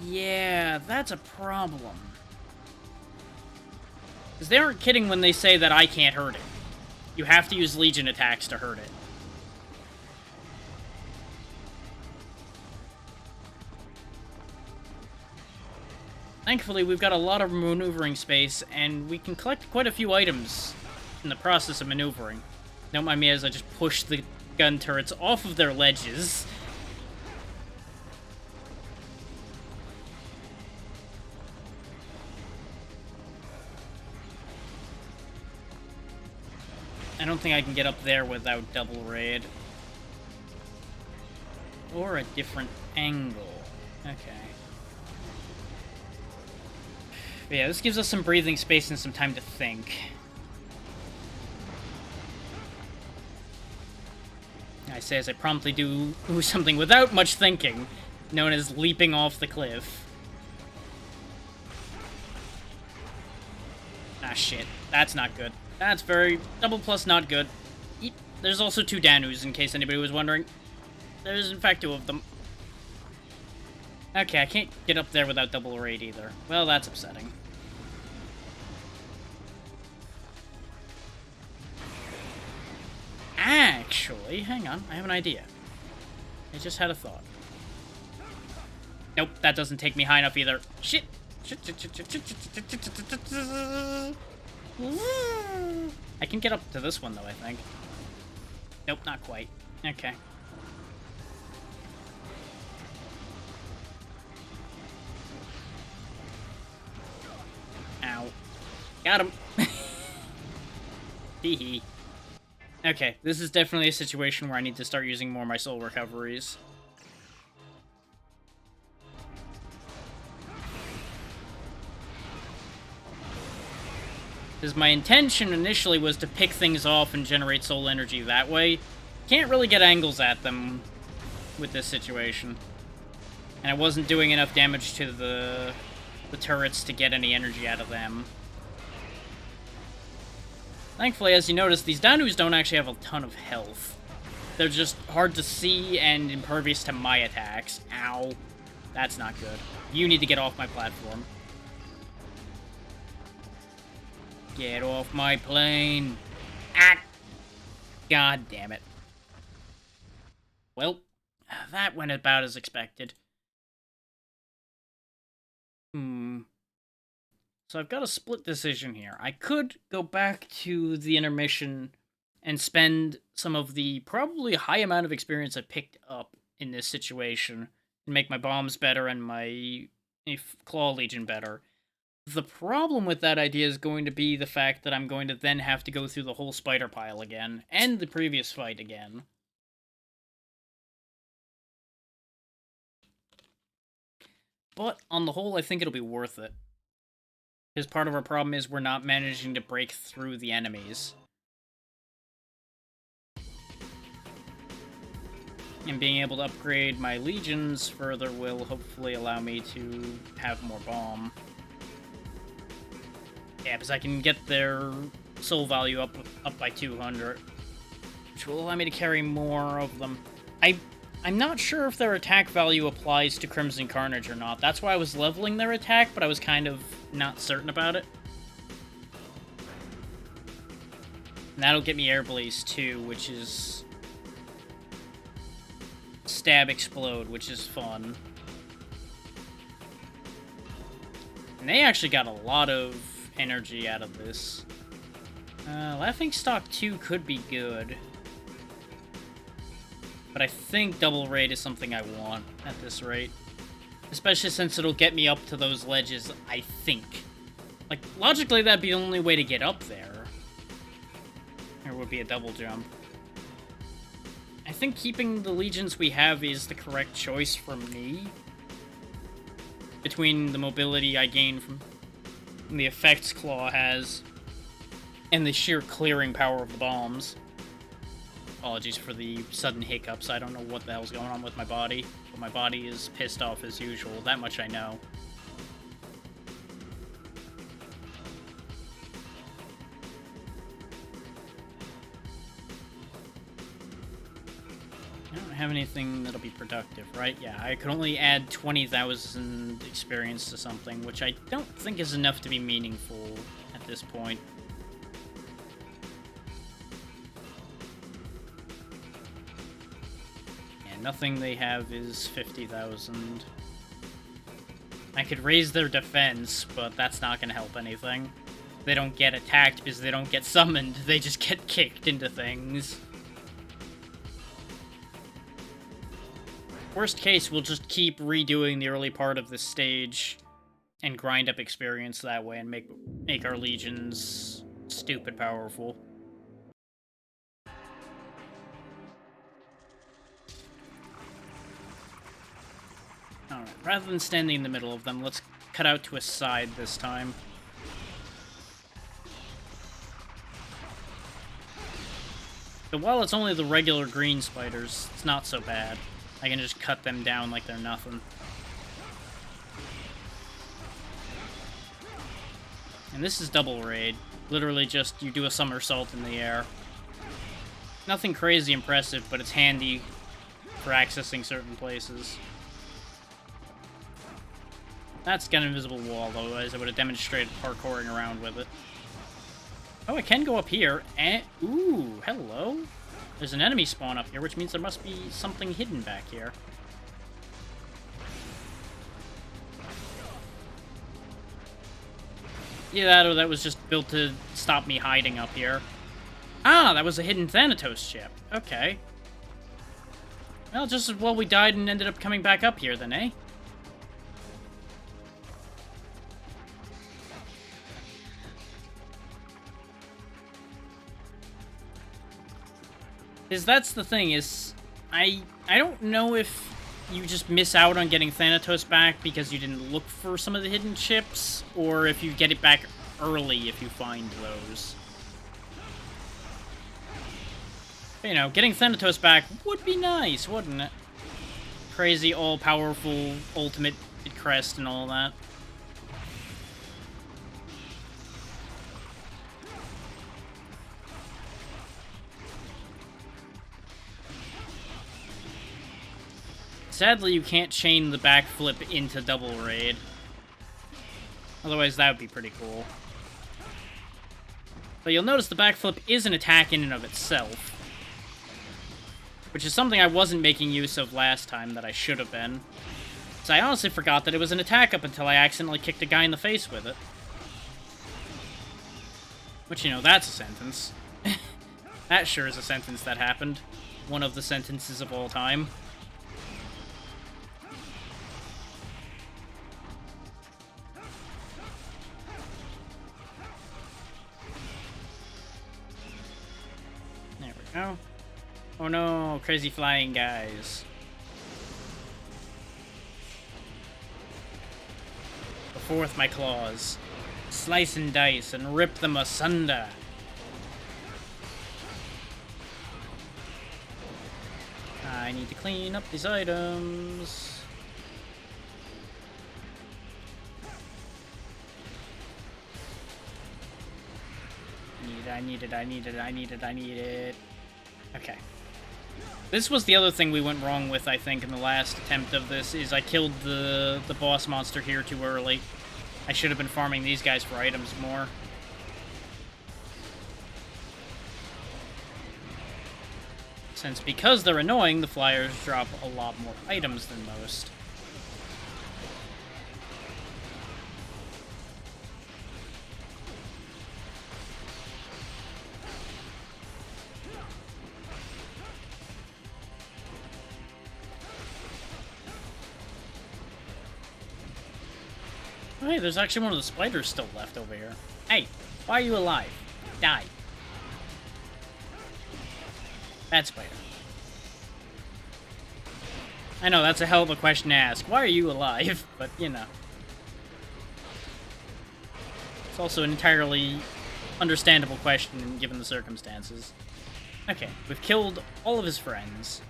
A: Yeah, that's a problem. Because they aren't kidding when they say that I can't hurt it. You have to use Legion attacks to hurt it. Thankfully, we've got a lot of maneuvering space, and we can collect quite a few items in the process of maneuvering. Don't mind me as I just push the gun turrets off of their ledges. I don't think I can get up there without double raid. Or a different angle. Okay. But yeah, this gives us some breathing space and some time to think. I say as I promptly do something without much thinking, known as leaping off the cliff. Ah, shit. That's not good. That's very... double plus not good. There's also 2 Danus, in case anybody was wondering. There's, in fact, 2 of them. Okay, I can't get up there without double raid either. Well, that's upsetting. Actually, hang on. I have an idea. I just had a thought. Nope, that doesn't take me high enough either. Shit! I can get up to this one, though, I think. Nope, not quite. Okay. Got him. Hee hee. Okay, this is definitely a situation where I need to start using more of my soul recoveries. Because my intention initially was to pick things off and generate soul energy that way. Can't really get angles at them with this situation. And I wasn't doing enough damage to the turrets to get any energy out of them. Thankfully, as you notice, these Danus don't actually have a ton of health. They're just hard to see and impervious to my attacks. Ow. That's not good. You need to get off my platform. Get off my plane. Ah! God damn it. Well, that went about as expected. So I've got a split decision here. I could go back to the intermission and spend some of the probably high amount of experience I picked up in this situation and make my bombs better and my Claw Legion better. The problem with that idea is going to be the fact that I'm going to then have to go through the whole spider pile again, and the previous fight again. But, on the whole, I think it'll be worth it. Because part of our problem is we're not managing to break through the enemies. And being able to upgrade my legions further will hopefully allow me to have more bomb. Yeah, because I can get their soul value up by 200, which will allow me to carry more of them. I'm not sure if their attack value applies to Crimson Carnage or not. That's why I was leveling their attack, but I was kind of not certain about it. And that'll get me Air Blaze too, which is Stab Explode, which is fun. And they actually got a lot of energy out of this. Laughing Stock 2 could be good. But I think Double Raid is something I want at this rate. Especially since it'll get me up to those ledges, I think. Like, logically that'd be the only way to get up there. There would be a double jump. I think keeping the legions we have is the correct choice for me. Between the mobility I gain from the effects Claw has, and the sheer clearing power of the bombs. Apologies for the sudden hiccups. I don't know what the hell's going on with my body, but my body is pissed off as usual. That much I know. I don't have anything that'll be productive, right? Yeah, I could only add 20,000 experience to something, which I don't think is enough to be meaningful at this point. Nothing they have is 50,000. I could raise their defense, but that's not going to help anything. They don't get attacked because they don't get summoned. They just get kicked into things. Worst case, we'll just keep redoing the early part of this stage and grind up experience that way and make our legions stupid powerful. Alright, rather than standing in the middle of them, let's cut out to a side this time. But while it's only the regular green spiders, it's not so bad. I can just cut them down like they're nothing. And this is Double Raid. Literally just, you do a somersault in the air. Nothing crazy impressive, but it's handy for accessing certain places. That's got an invisible wall, though, otherwise I would have demonstrated parkouring around with it. Oh, I can go up here, and... Ooh, hello? There's an enemy spawn up here, which means there must be something hidden back here. Either that, or that was just built to stop me hiding up here. Ah, that was a hidden Thanatos ship. Okay. Well, just as well we died and ended up coming back up here, then, eh? Is that's the thing, is I don't know if you just miss out on getting Thanatos back because you didn't look for some of the hidden chips, or if you get it back early if you find those. You know, getting Thanatos back would be nice, wouldn't it? Crazy, all-powerful, ultimate crest and all that. Sadly, you can't chain the backflip into double raid. Otherwise, that would be pretty cool. But you'll notice the backflip is an attack in and of itself. Which is something I wasn't making use of last time that I should have been. So I honestly forgot that it was an attack up until I accidentally kicked a guy in the face with it. Which, you know, that's a sentence. That sure is a sentence that happened. One of the sentences of all time. There we go. Oh no, crazy flying guys. Go forth my claws. Slice and dice and rip them asunder. I need to clean up these items. I need it. Okay. This was the other thing we went wrong with, I think, in the last attempt of this, is I killed the boss monster here too early. I should have been farming these guys for items more. Since because they're annoying, the flyers drop a lot more items than most. Oh, hey, there's actually one of the spiders still left over here. Hey, why are you alive? Die. Bad spider. I know, that's a hell of a question to ask. Why are you alive? But, you know. It's also an entirely understandable question given the circumstances. Okay, we've killed all of his friends.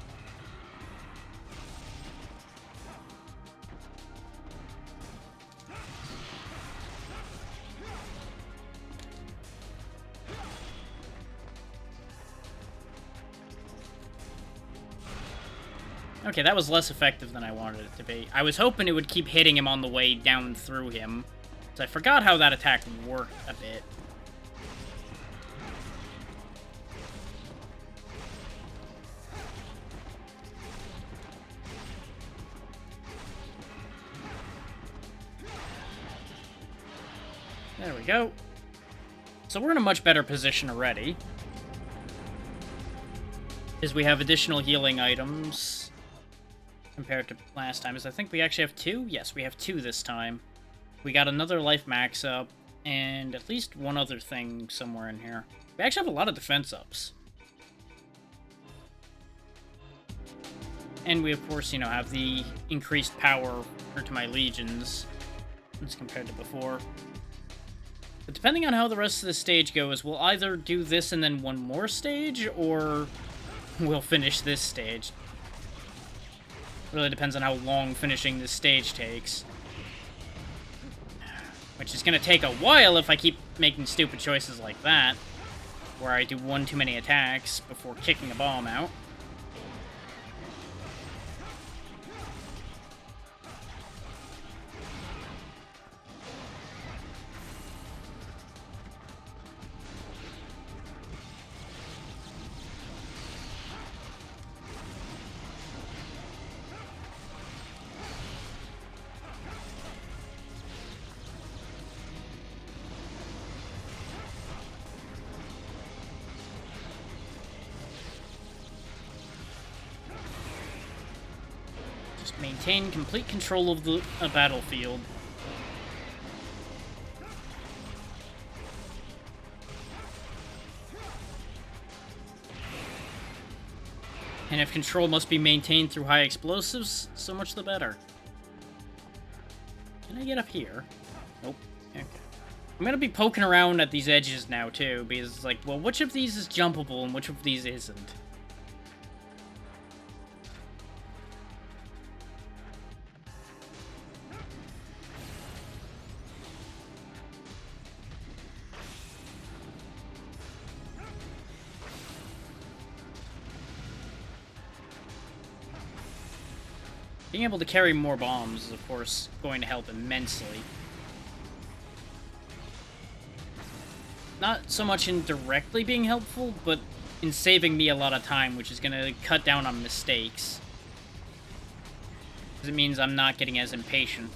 A: Okay, that was less effective than I wanted it to be. I was hoping it would keep hitting him on the way down through him. So I forgot how that attack worked a bit. There we go. So we're in a much better position already. Because we have additional healing items compared to last time. Is I think we actually have 2? Yes, we have 2 this time. We got another life max up, and at least one other thing somewhere in here. We actually have a lot of defense ups. And we, of course, you know, have the increased power to my legions as compared to before. But depending on how the rest of the stage goes, we'll either do this and then one more stage, or we'll finish this stage. Really depends on how long finishing this stage takes. Which is going to take a while if I keep making stupid choices like that. Where I do one too many attacks before kicking a bomb out. Maintain complete control of the battlefield. And if control must be maintained through high explosives, so much the better. Can I get up here? Nope. Okay. I'm gonna be poking around at these edges now, too, because it's like, well, which of these is jumpable and which of these isn't? Being able to carry more bombs is, of course, going to help immensely. Not so much in directly being helpful, but in saving me a lot of time, which is going to cut down on mistakes. Because it means I'm not getting as impatient.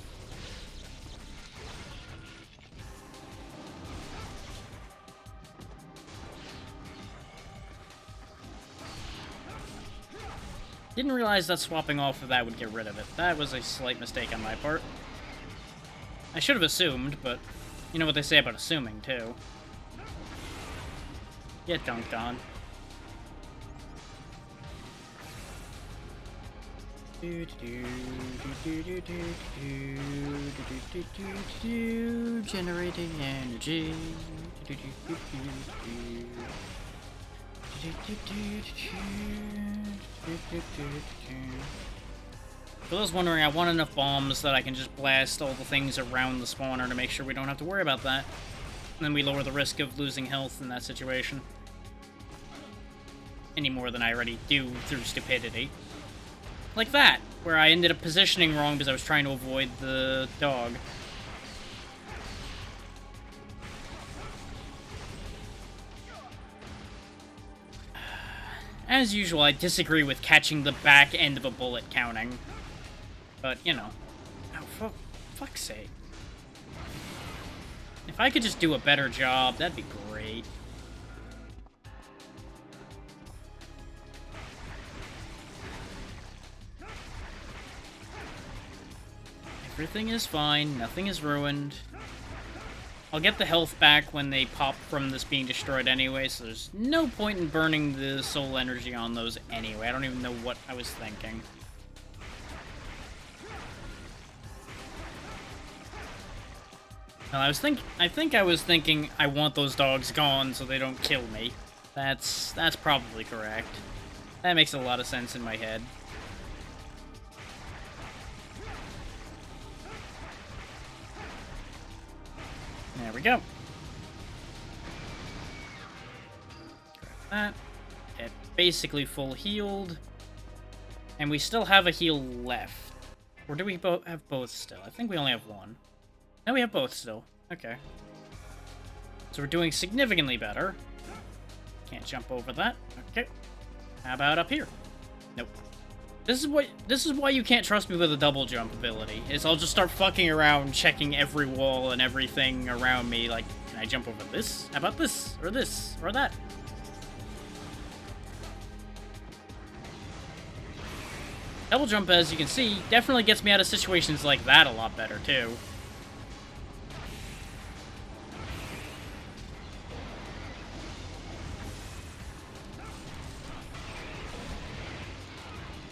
A: Didn't realize that swapping off of that would get rid of it. That was a slight mistake on my part. I should have assumed, but you know what they say about assuming, too. Get dunked on. Generating energy. For those wondering, I want enough bombs that I can just blast all the things around the spawner to make sure we don't have to worry about that. And then we lower the risk of losing health in that situation. Any more than I already do through stupidity. Like that, where I ended up positioning wrong because I was trying to avoid the dog. As usual, I disagree with catching the back end of a bullet counting. But, you know. Oh, for fuck's sake. If I could just do a better job, that'd be great. Everything is fine, nothing is ruined. I'll get the health back when they pop from this being destroyed anyway, so there's no point in burning the soul energy on those anyway. I don't even know what I was thinking. Well, I think I was thinking I want those dogs gone so they don't kill me. That's probably correct. That makes a lot of sense in my head. There we go. Grab that. Get basically full healed. And we still have a heal left. Or do we have both still? I think we only have one. No, we have both still. Okay. So we're doing significantly better. Can't jump over that. Okay. How about up here? Nope. This is why you can't trust me with a double jump ability. Is I'll just start fucking around, checking every wall and everything around me. Like, can I jump over this? How about this? Or this? Or that? Double jump, as you can see, definitely gets me out of situations like that a lot better, too.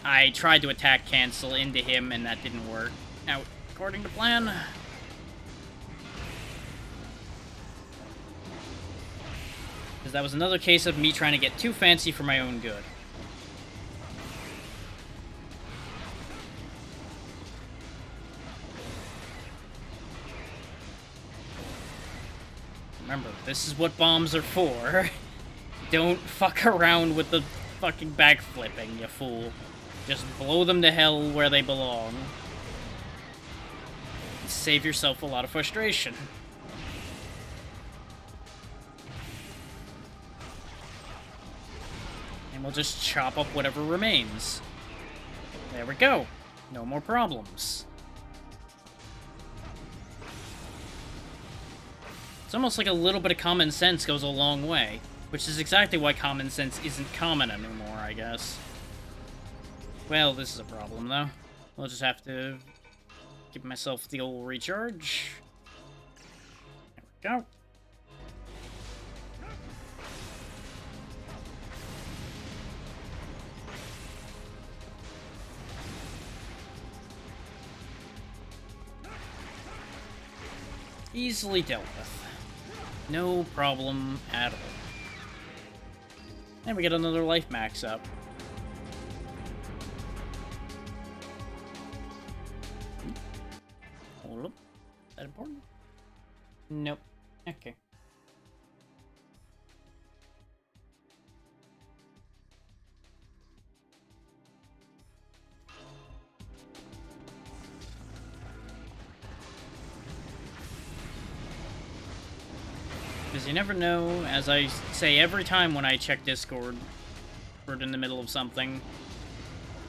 A: I tried to attack cancel into him, and that didn't work. Now, according to plan... Because that was another case of me trying to get too fancy for my own good. Remember, this is what bombs are for. Don't fuck around with the fucking backflipping, you fool. Just blow them to hell where they belong. Save yourself a lot of frustration. And we'll just chop up whatever remains. There we go. No more problems. It's almost like a little bit of common sense goes a long way. Which is exactly why common sense isn't common anymore, I guess. Well, this is a problem, though. We'll just have to give myself the old recharge. There we go. Easily dealt with. No problem at all. And we get another life max up. Hold up. Is that important? Nope. Okay. Because you never know, as I say every time when I check Discord, or in the middle of something,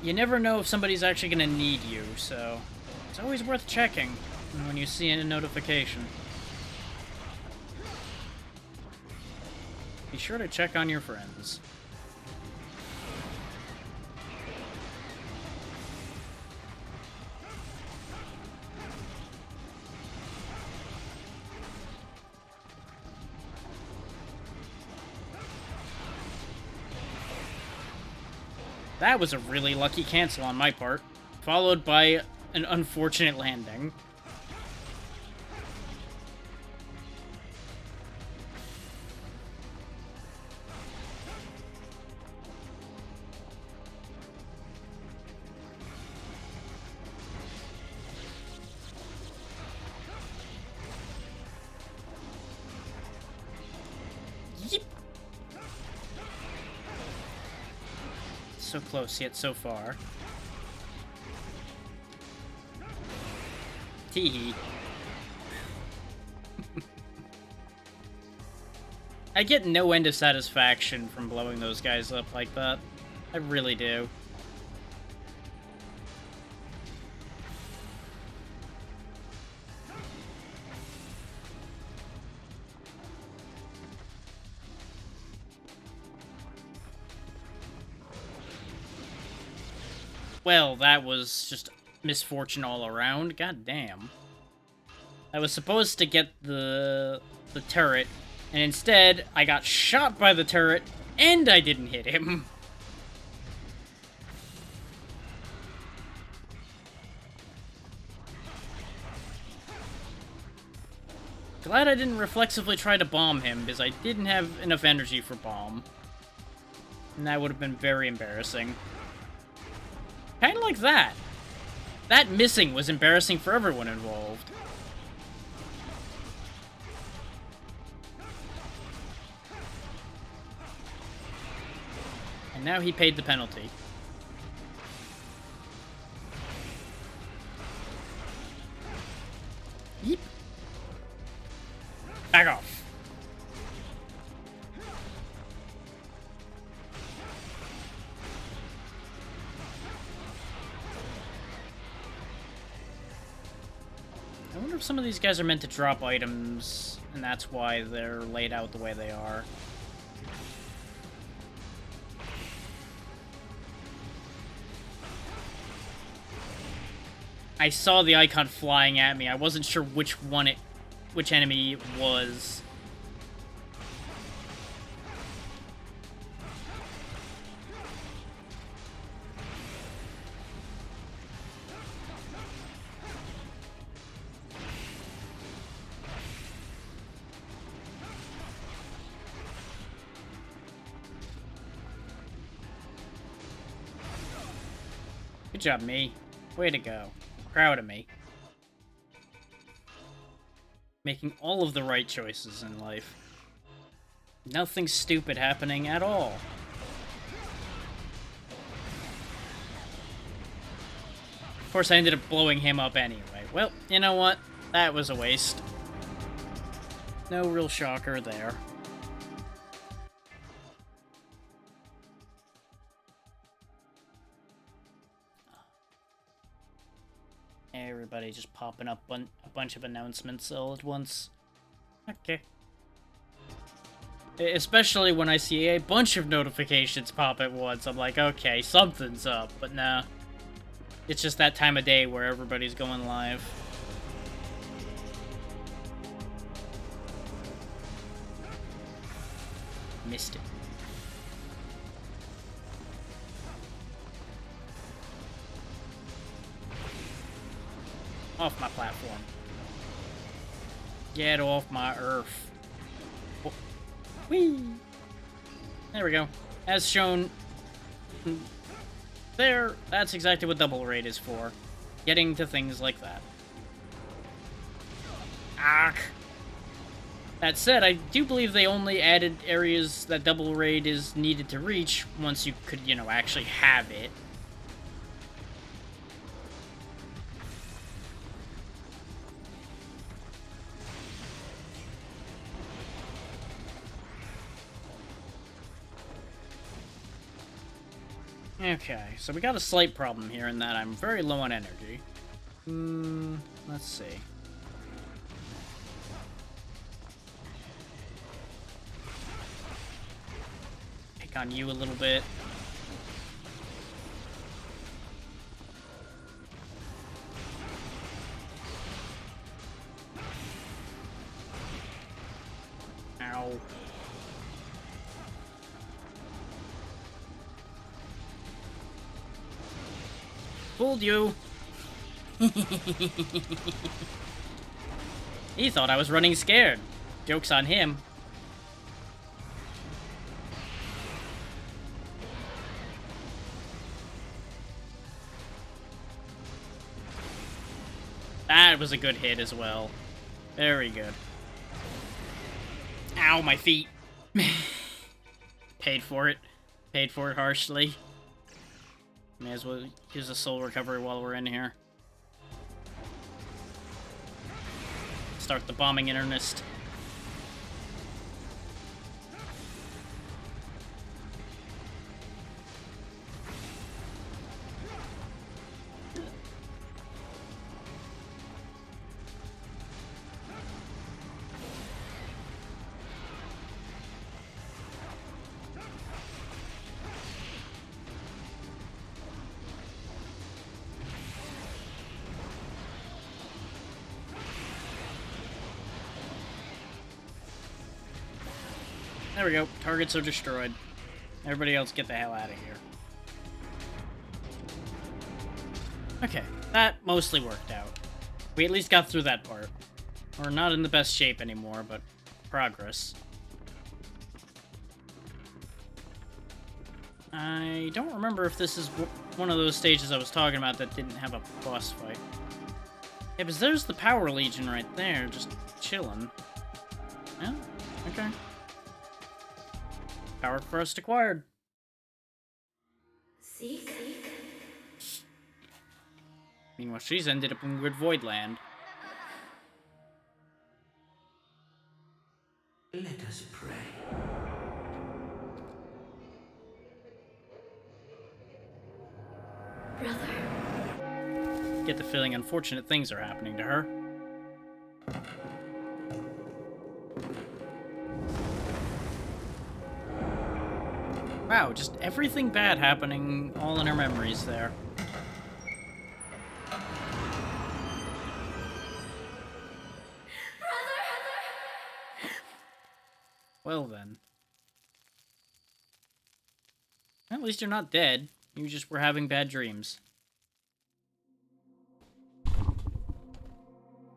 A: you never know if somebody's actually going to need you, so it's always worth checking when you see a notification. Be sure to check on your friends. That was a really lucky cancel on my part, followed by an unfortunate landing. Yeep. So close, yet so far. Teehee. I get no end of satisfaction from blowing those guys up like that. I really do. Well, that was just misfortune all around. God damn. I was supposed to get the turret, and instead, I got shot by the turret, and I didn't hit him. Glad I didn't reflexively try to bomb him, because I didn't have enough energy for bomb. And that would have been very embarrassing. Kind of like that. That missing was embarrassing for everyone involved. And now he paid the penalty. Yeep. Back off. I wonder if some of these guys are meant to drop items, and that's why they're laid out the way they are. I saw the icon flying at me. I wasn't sure which enemy it was. Good job, me. Way to go. Proud of me. Making all of the right choices in life. Nothing stupid happening at all. Of course, I ended up blowing him up anyway. Well, you know what? That was a waste. No real shocker there. Everybody just popping up a bunch of announcements all at once. Okay. Especially when I see a bunch of notifications pop at once. I'm like, okay, something's up. But nah. It's just that time of day where everybody's going live. Missed it. Off my platform. Get off my earth. Oh. Whee! There we go. As shown there, that's exactly what double raid is for. Getting to things like that. Ah. That said, I do believe they only added areas that double raid is needed to reach once you could, you know, actually have it. Okay, so we got a slight problem here in that I'm very low on energy. Let's see. Pick on you a little bit. Ow. Fooled you. He thought I was running scared. Joke's on him. That was a good hit as well. Very good. Ow, my feet. Paid for it. Paid for it harshly. May as well use a soul recovery while we're in here. Start the bombing in earnest. There we go. Targets are destroyed. Everybody else get the hell out of here. Okay, that mostly worked out. We at least got through that part. We're not in the best shape anymore, but progress. I don't remember if this is one of those stages I was talking about that didn't have a boss fight. Yeah, because there's the Power Legion right there, just chilling. Yeah, okay. Power Crest acquired.
I: Zeke?
A: Meanwhile, she's ended up in Weird Voidland.
B: Let us pray.
I: Brother.
A: Get the feeling unfortunate things are happening to her. Wow, just everything bad happening all in her memories there. Well then. At least you're not dead. You just were having bad dreams.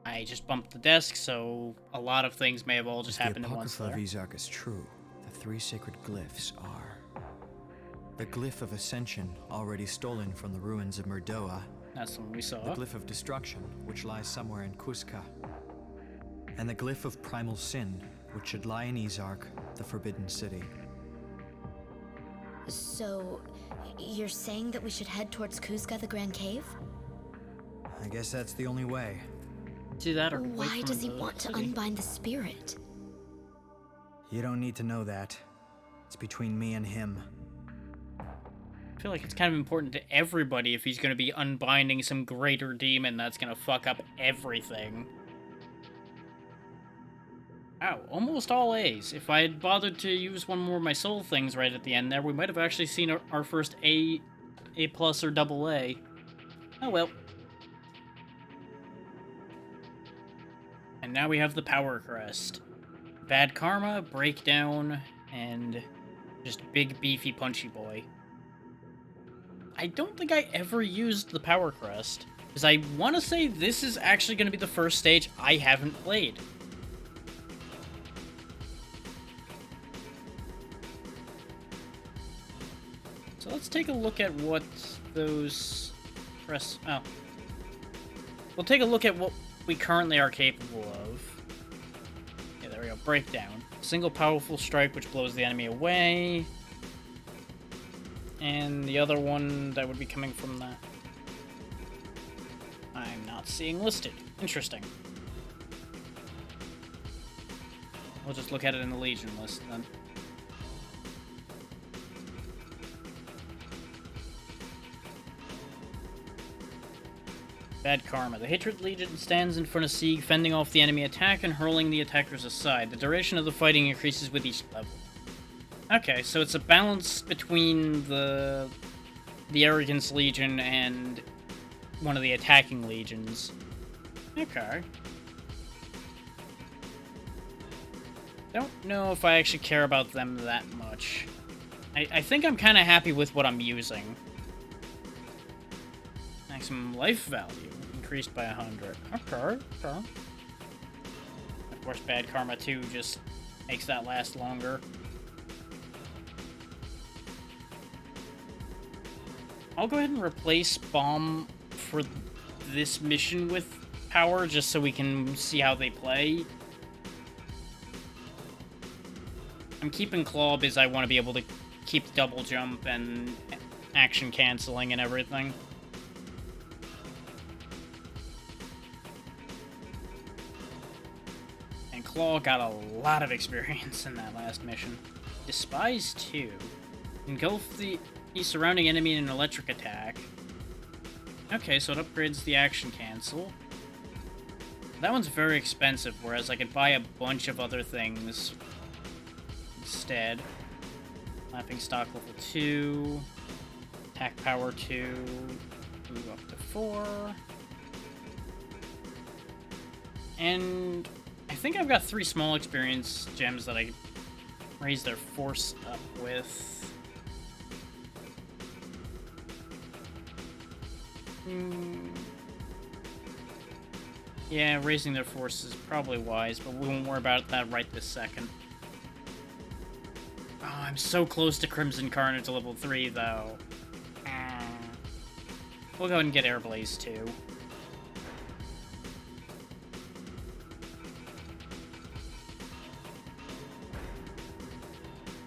A: I just bumped the desk, so a lot of things may have all just happened at once
E: The
A: there.
E: Apocrypha of Izark is true. The three sacred glyphs are the Glyph of Ascension, already stolen from the ruins of Murdoa.
A: That's the one we saw.
E: The Glyph of Destruction, which lies somewhere in Kuzka. And the Glyph of Primal Sin, which should lie in Izark, the Forbidden City.
H: So, you're saying that we should head towards Kuzka, the Grand Cave?
E: I guess that's the only way.
A: Do that or wait
H: Why
A: for
H: does he
A: the
H: want to
A: city.
H: unbind the spirit?
E: You don't need to know that. It's between me and him.
A: I feel like it's kind of important to everybody if he's going to be unbinding some greater demon that's going to fuck up everything. Wow, almost all A's. If I had bothered to use one more of my soul things right at the end there, we might have actually seen our first A plus or double A. Oh well. And now we have the Power Crest. Bad Karma, Breakdown, and just big beefy punchy boy. I don't think I ever used the Power Crest, because I want to say this is actually going to be the first stage I haven't played. let's take a look at what those oh. We'll take a look at what we currently are capable of. Yeah, there we go. Breakdown. Single powerful strike which blows the enemy away. And the other one that would be coming from that, I'm not seeing listed. Interesting. We'll just look at it in the Legion list then. Bad Karma. The Hatred Legion stands in front of Sieg, fending off the enemy attack and hurling the attackers aside. The duration of the fighting increases with each level. Okay, so it's a balance between the Arrogance Legion and one of the attacking legions. Okay. Don't know if I actually care about them that much. I think I'm kind of happy with what I'm using. Maximum life value increased by 100. Okay. Of course, Bad Karma 2 just makes that last longer. I'll go ahead and replace Bomb for this mission with Power, just so we can see how they play. I'm keeping Claw because I want to be able to keep double jump and action canceling and everything. And Claw got a lot of experience in that last mission. Despise 2. Engulf the surrounding enemy in an electric attack. Okay, so it upgrades the action cancel. That one's very expensive, whereas I could buy a bunch of other things instead. Laughing Stock level 2. Attack power 2. Move up to 4. And I think I've got 3 small experience gems that I raise their force up with. Yeah, raising their force is probably wise, but we won't worry about that right this second. Oh, I'm so close to Crimson Carnage level 3, though. We'll go ahead and get Airblaze, too.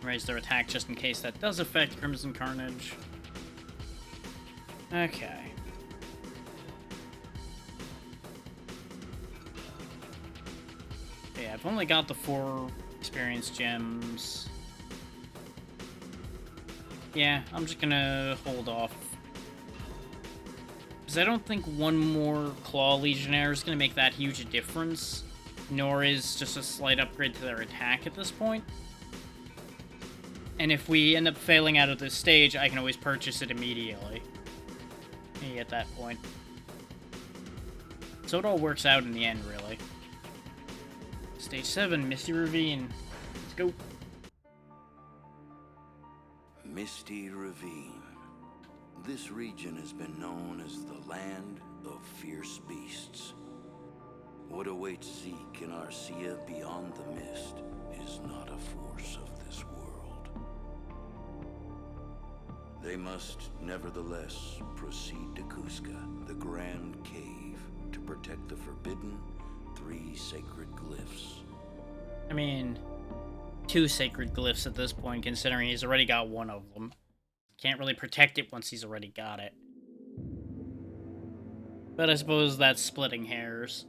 A: Raise their attack just in case that does affect Crimson Carnage. Okay. Yeah, I've only got the 4 experience gems. Yeah, I'm just gonna hold off. Because I don't think one more Claw Legionnaire is gonna make that huge a difference. Nor is just a slight upgrade to their attack at this point. And if we end up failing out of this stage, I can always purchase it immediately. At that point. So it all works out in the end, really. Stage 7, Misty Ravine. Let's go.
G: Misty Ravine. This region has been known as the land of fierce beasts. What awaits Zeke and Arcia beyond the mist is not a force of this world. They must nevertheless proceed to Kuzka, the Grand Cave, to protect the forbidden 3 sacred glyphs.
A: I mean, 2 sacred glyphs at this point, considering he's already got 1 of them. Can't really protect it once he's already got it. But I suppose that's splitting hairs.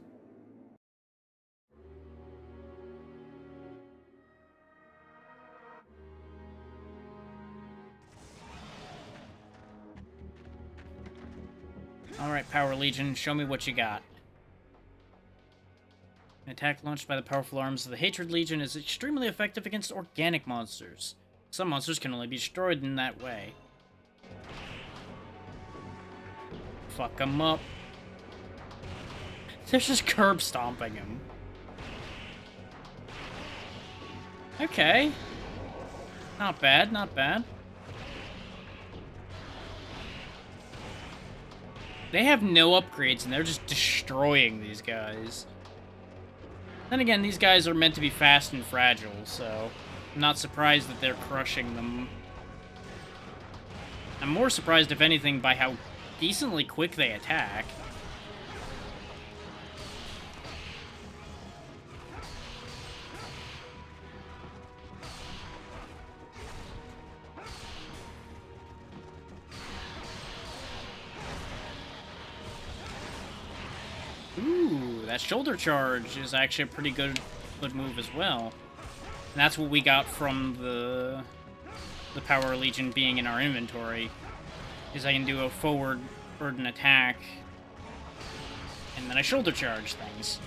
A: Alright, Power Legion, show me what you got. An attack launched by the powerful arms of the Hatred Legion is extremely effective against organic monsters. Some monsters can only be destroyed in that way. Fuck them up. They're just curb stomping him. Okay. Not bad, not bad. They have no upgrades, and they're just destroying these guys. Then again, these guys are meant to be fast and fragile, so I'm not surprised that they're crushing them. I'm more surprised, if anything, by how decently quick they attack. Ooh, that shoulder charge is actually a pretty good move as well. And that's what we got from the Power Legion being in our inventory. Is I can do a forward burden attack, and then I shoulder charge things.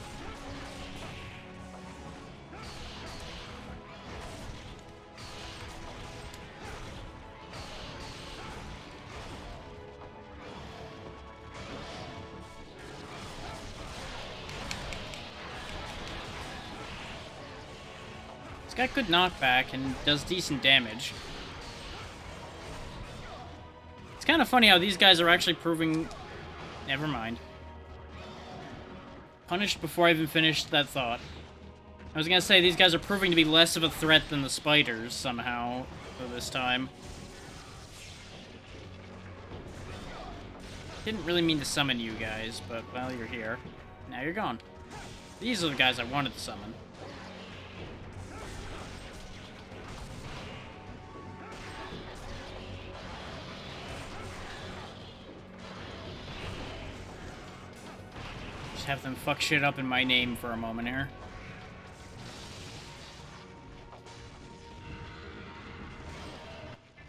A: It's got good knockback and does decent damage. It's kind of funny how these guys are actually proving... Never mind. Punished before I even finished that thought. I was gonna say, these guys are proving to be less of a threat than the spiders, somehow, for this time. Didn't really mean to summon you guys, but, well, you're here. Now you're gone. These are the guys I wanted to summon. Just have them fuck shit up in my name for a moment here.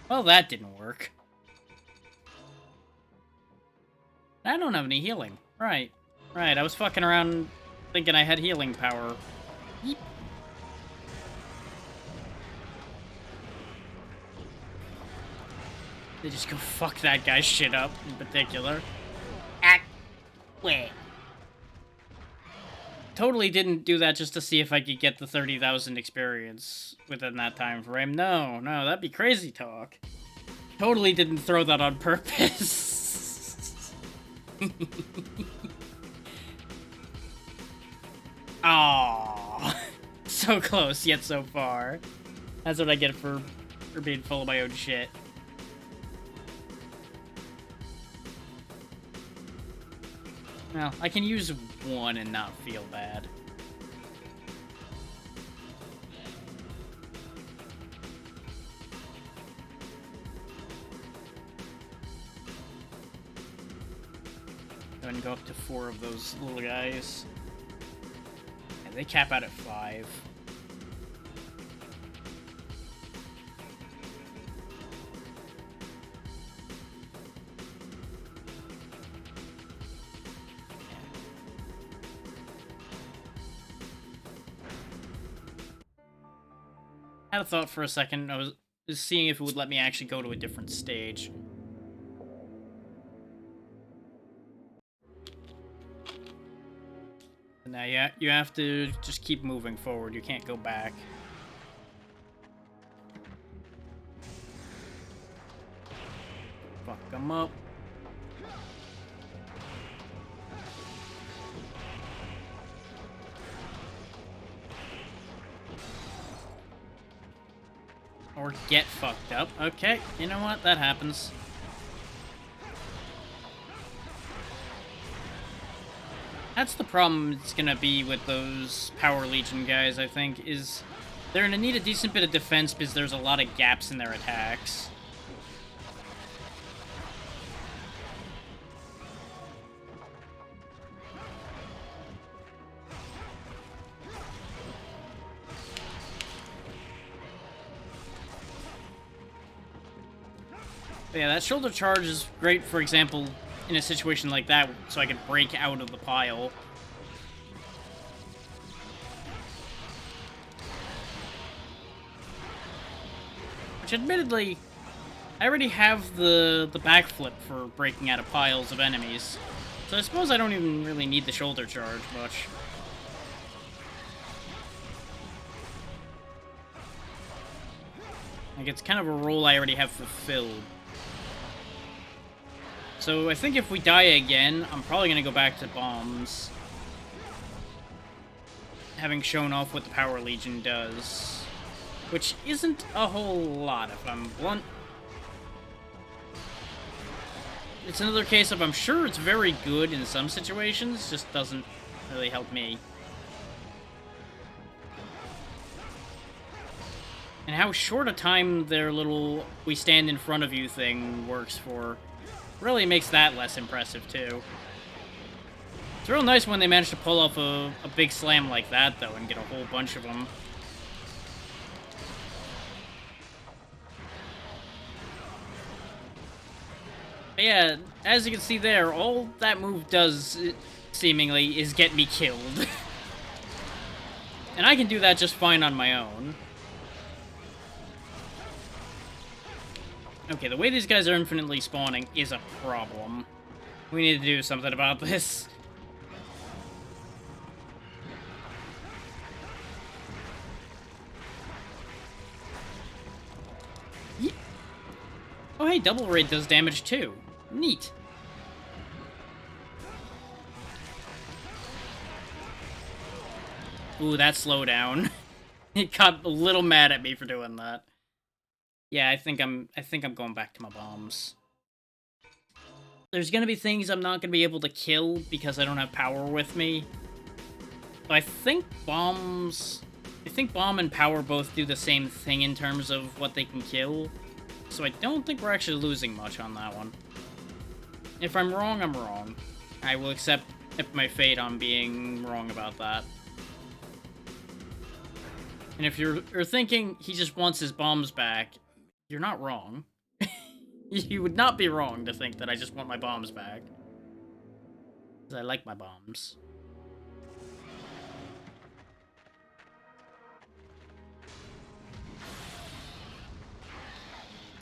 A: Well, that didn't work. I don't have any healing. Right. Right, I was fucking around thinking I had healing power. Yeep. They just go fuck that guy's shit up, in particular. Wait. Totally didn't do that just to see if I could get the 30,000 experience within that time frame. No, that'd be crazy talk. Totally didn't throw that on purpose. Aww. So close, yet so far. That's what I get for being full of my own shit. Well, I can use one and not feel bad. Go ahead and go up to 4 of those little guys. And they cap out at 5. I had a thought for a second. I was seeing if it would let me actually go to a different stage. And now you have to just keep moving forward. You can't go back. Fuck them up. Or get fucked up. Okay, you know what? That happens. That's the problem it's gonna be with those Power Legion guys, I think, is they're gonna need a decent bit of defense because there's a lot of gaps in their attacks. But yeah, that shoulder charge is great, for example, in a situation like that, so I can break out of the pile. Which, admittedly, I already have the backflip for breaking out of piles of enemies. So I suppose I don't even really need the shoulder charge much. Like, it's kind of a role I already have fulfilled. So I think if we die again, I'm probably going to go back to bombs. Having shown off what the Power Legion does. Which isn't a whole lot, if I'm blunt. it's another case of I'm sure it's very good in some situations, just doesn't really help me. And how short a time their little "we stand in front of you" thing works for really makes that less impressive, too. It's real nice when they manage to pull off a big slam like that, though, and get a whole bunch of them. But yeah, as you can see there, all that move does, seemingly, is get me killed. And I can do that just fine on my own. Okay, the way these guys are infinitely spawning is a problem. We need to do something about this. Oh hey, Double Raid does damage too. Neat. Ooh, that slowdown. It got a little mad at me for doing that. Yeah, I think I'm going back to my bombs. There's gonna be things I'm not gonna be able to kill because I don't have power with me. But I think bomb and power both do the same thing in terms of what they can kill. So I don't think we're actually losing much on that one. If I'm wrong, I'm wrong. I will accept my fate on being wrong about that. And if you're thinking he just wants his bombs back, you're not wrong. You would not be wrong to think that I just want my bombs back. Because I like my bombs.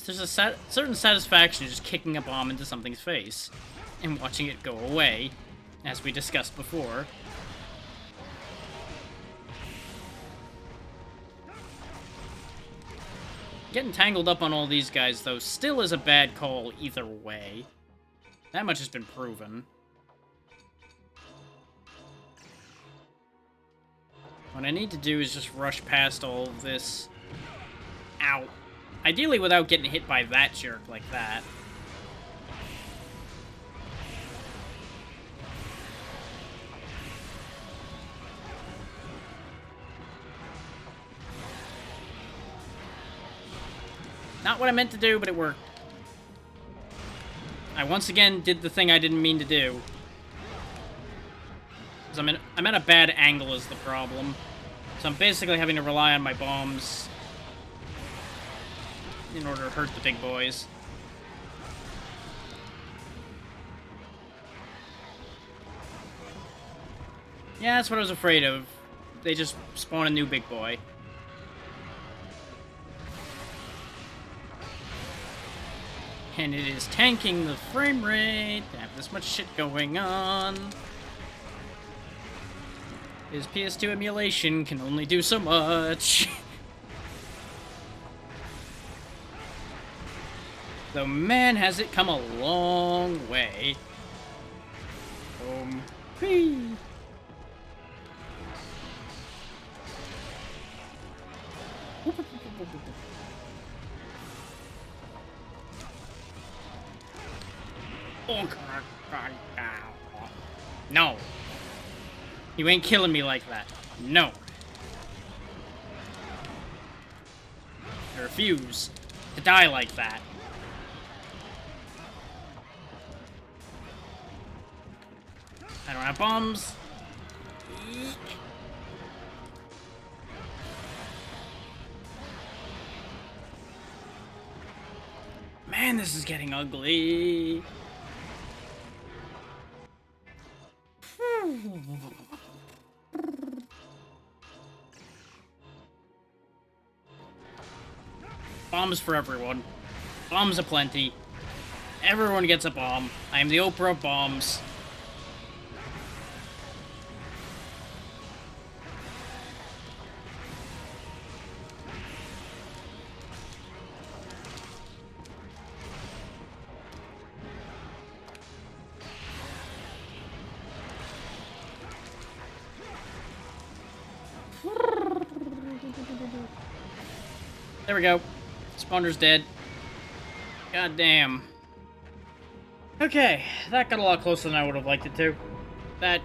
A: There's a certain satisfaction just kicking a bomb into something's face and watching it go away, as we discussed before. Getting tangled up on all these guys, though, still is a bad call either way. That much has been proven. What I need to do is just rush past all of this. Ow. Ideally without getting hit by that jerk like that. Not what I meant to do, but it worked. I once again did the thing I didn't mean to do. 'Cause I'm at a bad angle is the problem. So I'm basically having to rely on my bombs in order to hurt the big boys. Yeah, that's what I was afraid of. They just spawn a new big boy. And it is tanking the frame rate. I have this much shit going on. His PS2 emulation can only do so much. Though, man, has it come a long way. Whee! No. You ain't killing me like that. No. I refuse to die like that. I don't have bombs. Eek. Man, this is getting ugly. Bombs for everyone. Bombs aplenty. Everyone gets a bomb. I am the Oprah of bombs. There we go. Spawner's dead. God damn. Okay, that got a lot closer than I would have liked it to. That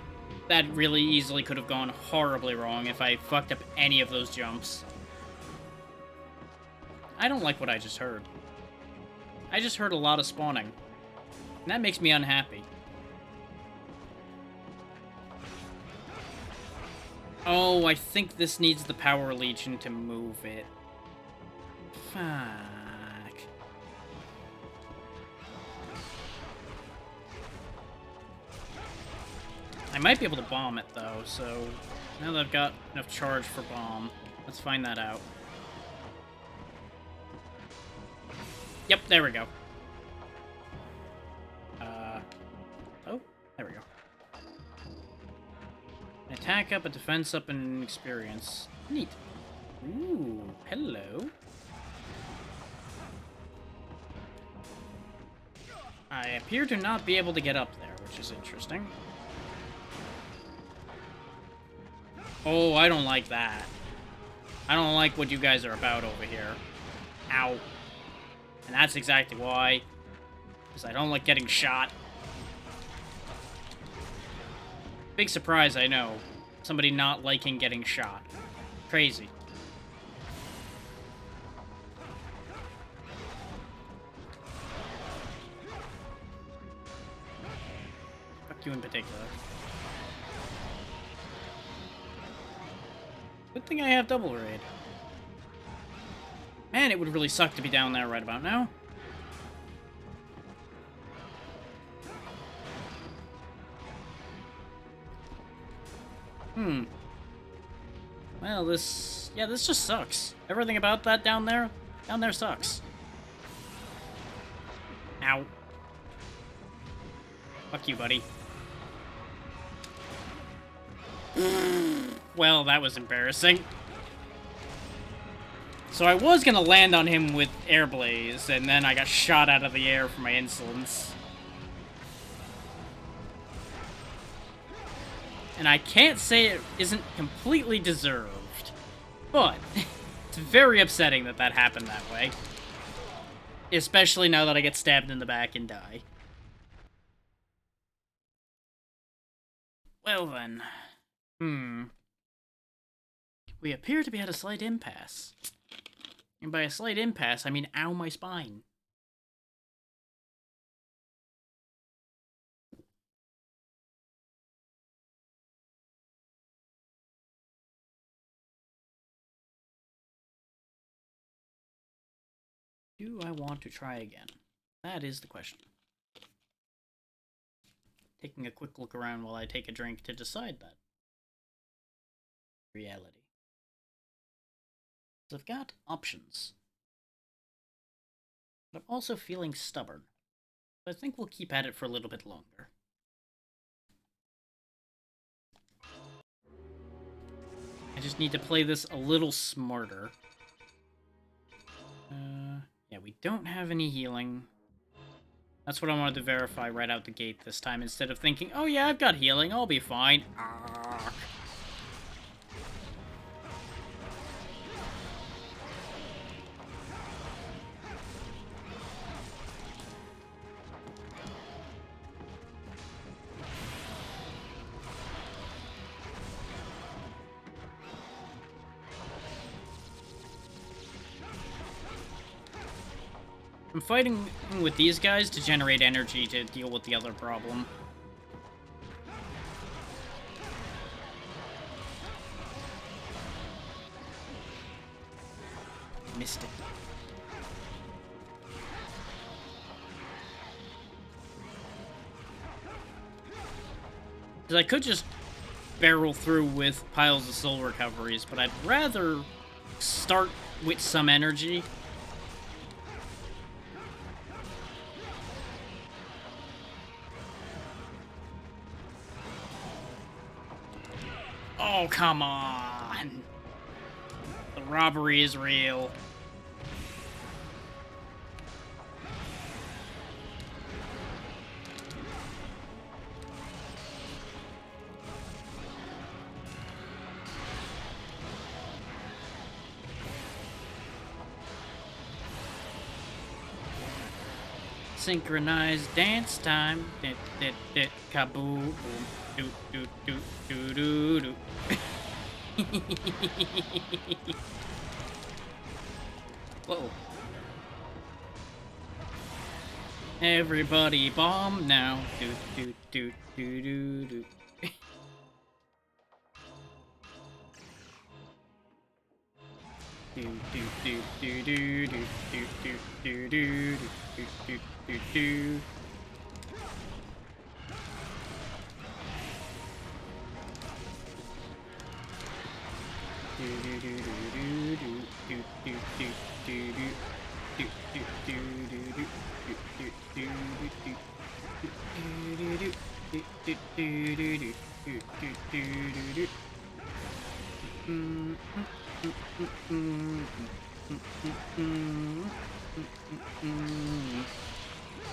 A: really easily could have gone horribly wrong if I fucked up any of those jumps. I don't like what I just heard. I just heard a lot of spawning. And that makes me unhappy. Oh, I think this needs the Power Legion to move it. Fuck. I might be able to bomb it, though, so now that I've got enough charge for bomb, let's find that out. Yep, there we go. Oh, there we go. An attack up, a defense up, and an experience. Neat. Ooh, hello. I appear to not be able to get up there, which is interesting. Oh, I don't like that. I don't like what you guys are about over here. Ow. And that's exactly why. Because I don't like getting shot. Big surprise, I know. Somebody not liking getting shot. Crazy. Fuck you in particular. Good thing I have double raid. Man, it would really suck to be down there right about now. Well, this just sucks. Everything about that down there sucks. Ow. Fuck you, buddy. Well, that was embarrassing. So I was gonna land on him with Air Blaze, and then I got shot out of the air for my insolence. And I can't say it isn't completely deserved, but it's very upsetting that that happened that way. Especially now that I get stabbed in the back and die. Well then. We appear to be at a slight impasse. And by a slight impasse, I mean ow my spine. Do I want to try again? That is the question. Taking a quick look around while I take a drink to decide that. Reality. So I've got options. But I'm also feeling stubborn. So I think we'll keep at it for a little bit longer. I just need to play this a little smarter. Yeah, we don't have any healing. That's what I wanted to verify right out the gate this time, instead of thinking, oh yeah, I've got healing, I'll be fine. Arrgh. I'm fighting with these guys to generate energy to deal with the other problem. Missed it. Because I could just barrel through with piles of soul recoveries, but I'd rather start with some energy. Oh, come on! The robbery is real. synchronized dance time. Kaboom. Do do do do do do. Whoa. Everybody bomb now. Do do do do do do. Do do do do do do do do do do do do do.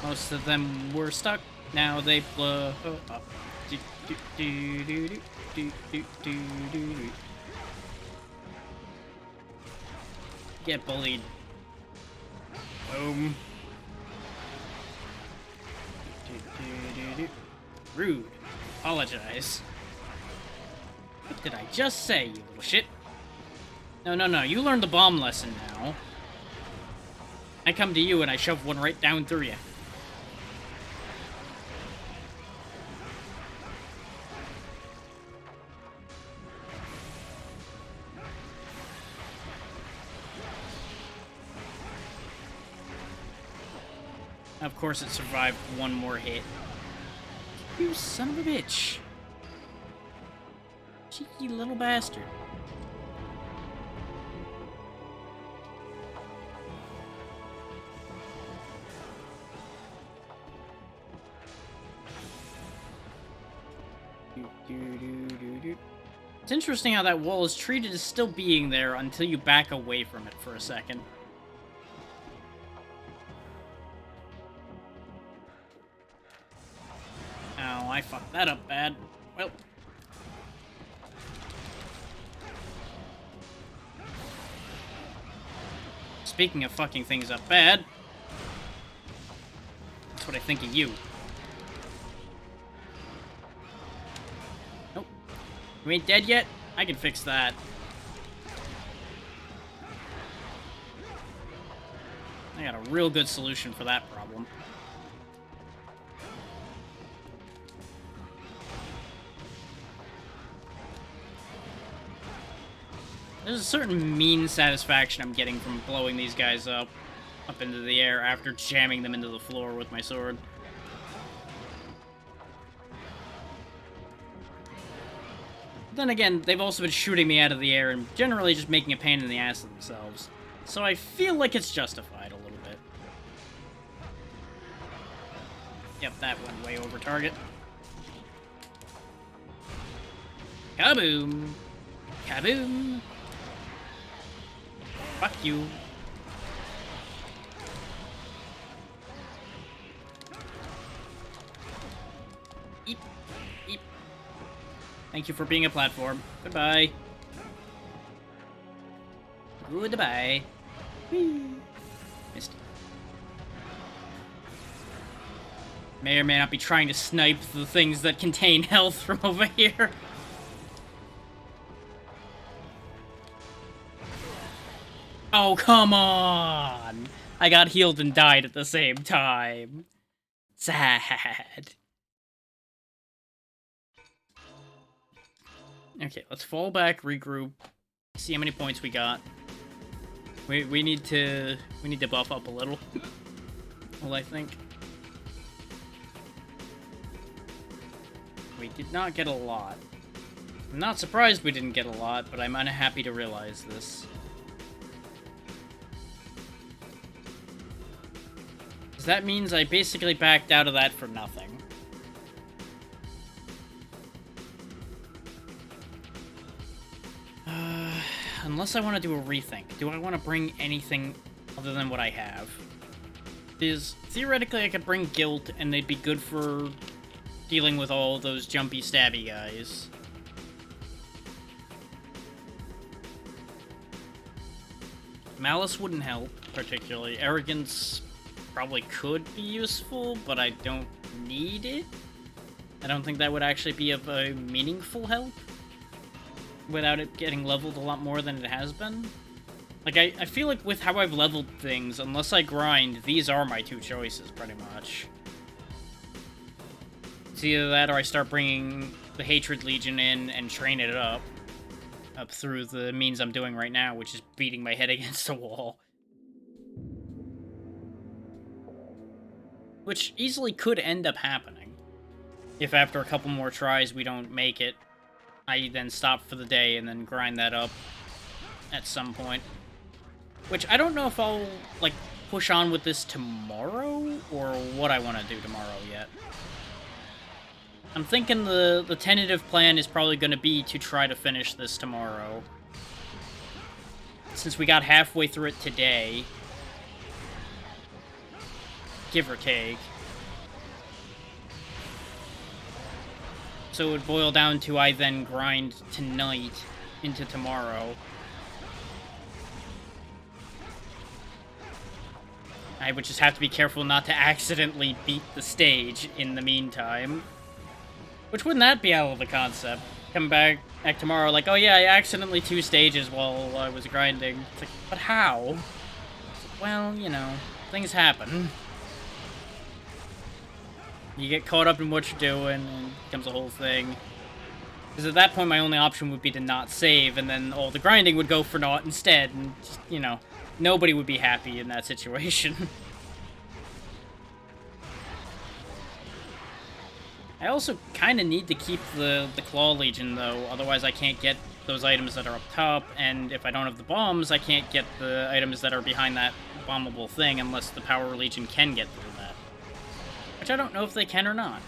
A: Most of them were stuck. Now they blow up. Get bullied. Boom. Rude. Apologize. What did I just say, you little shit? No, no, no. You learned the bomb lesson now. I come to you and I shove one right down through you. Of course it survived one more hit. You son of a bitch. Cheeky little bastard. It's interesting how that wall is treated as still being there until you back away from it for a second. Oh, I fucked that up bad. Well. Speaking of fucking things up bad, that's what I think of you. Nope. You ain't dead yet? I can fix that. I got a real good solution for that problem. There's a certain mean satisfaction I'm getting from blowing these guys up into the air after jamming them into the floor with my sword. Then again, they've also been shooting me out of the air and generally just making a pain in the ass of themselves. So I feel like it's justified a little bit. Yep, that went way over target. Kaboom! Kaboom! Fuck you. Eep. Eep. Thank you for being a platform. Goodbye. Goodbye. Whee. Missed it. May or may not be trying to snipe the things that contain health from over here. Oh, come on! I got healed and died at the same time. Sad. Okay, let's fall back, regroup, see how many points we got. We need to buff up a little. Well, I think. We did not get a lot. I'm not surprised we didn't get a lot, but I'm unhappy to realize this. That means I basically backed out of that for nothing. Unless I want to do a rethink. Do I want to bring anything other than what I have? Because theoretically I could bring Guilt and they'd be good for dealing with all those jumpy stabby guys. Malice wouldn't help, particularly. Arrogance probably could be useful, but I don't need it. I don't think that would actually be of a meaningful help without it getting leveled a lot more than it has been. Like, I feel like with how I've leveled things, unless I grind, these are my two choices, pretty much. It's either that or I start bringing the Hatred Legion in and train it up through the means I'm doing right now, which is beating my head against a wall. Which easily could end up happening. If after a couple more tries we don't make it, I then stop for the day and then grind that up at some point. Which I don't know if I'll, like, push on with this tomorrow or what I want to do tomorrow yet. I'm thinking the tentative plan is probably going to be to try to finish this tomorrow. Since we got halfway through it today. Give or take. So it would boil down to I then grind tonight into tomorrow. I would just have to be careful not to accidentally beat the stage in the meantime. Which wouldn't that be out of the concept? Come back tomorrow like, oh yeah, I accidentally 2 stages while I was grinding. It's like, but how? Like, well, you know, things happen. You get caught up in what you're doing, and it becomes a whole thing. Because at that point, my only option would be to not save, and then all the grinding would go for naught instead, and just, you know, nobody would be happy in that situation. I also kind of need to keep the Claw Legion, though, otherwise I can't get those items that are up top, and if I don't have the bombs, I can't get the items that are behind that bombable thing unless the Power Legion can get through that. Which I don't know if they can or not.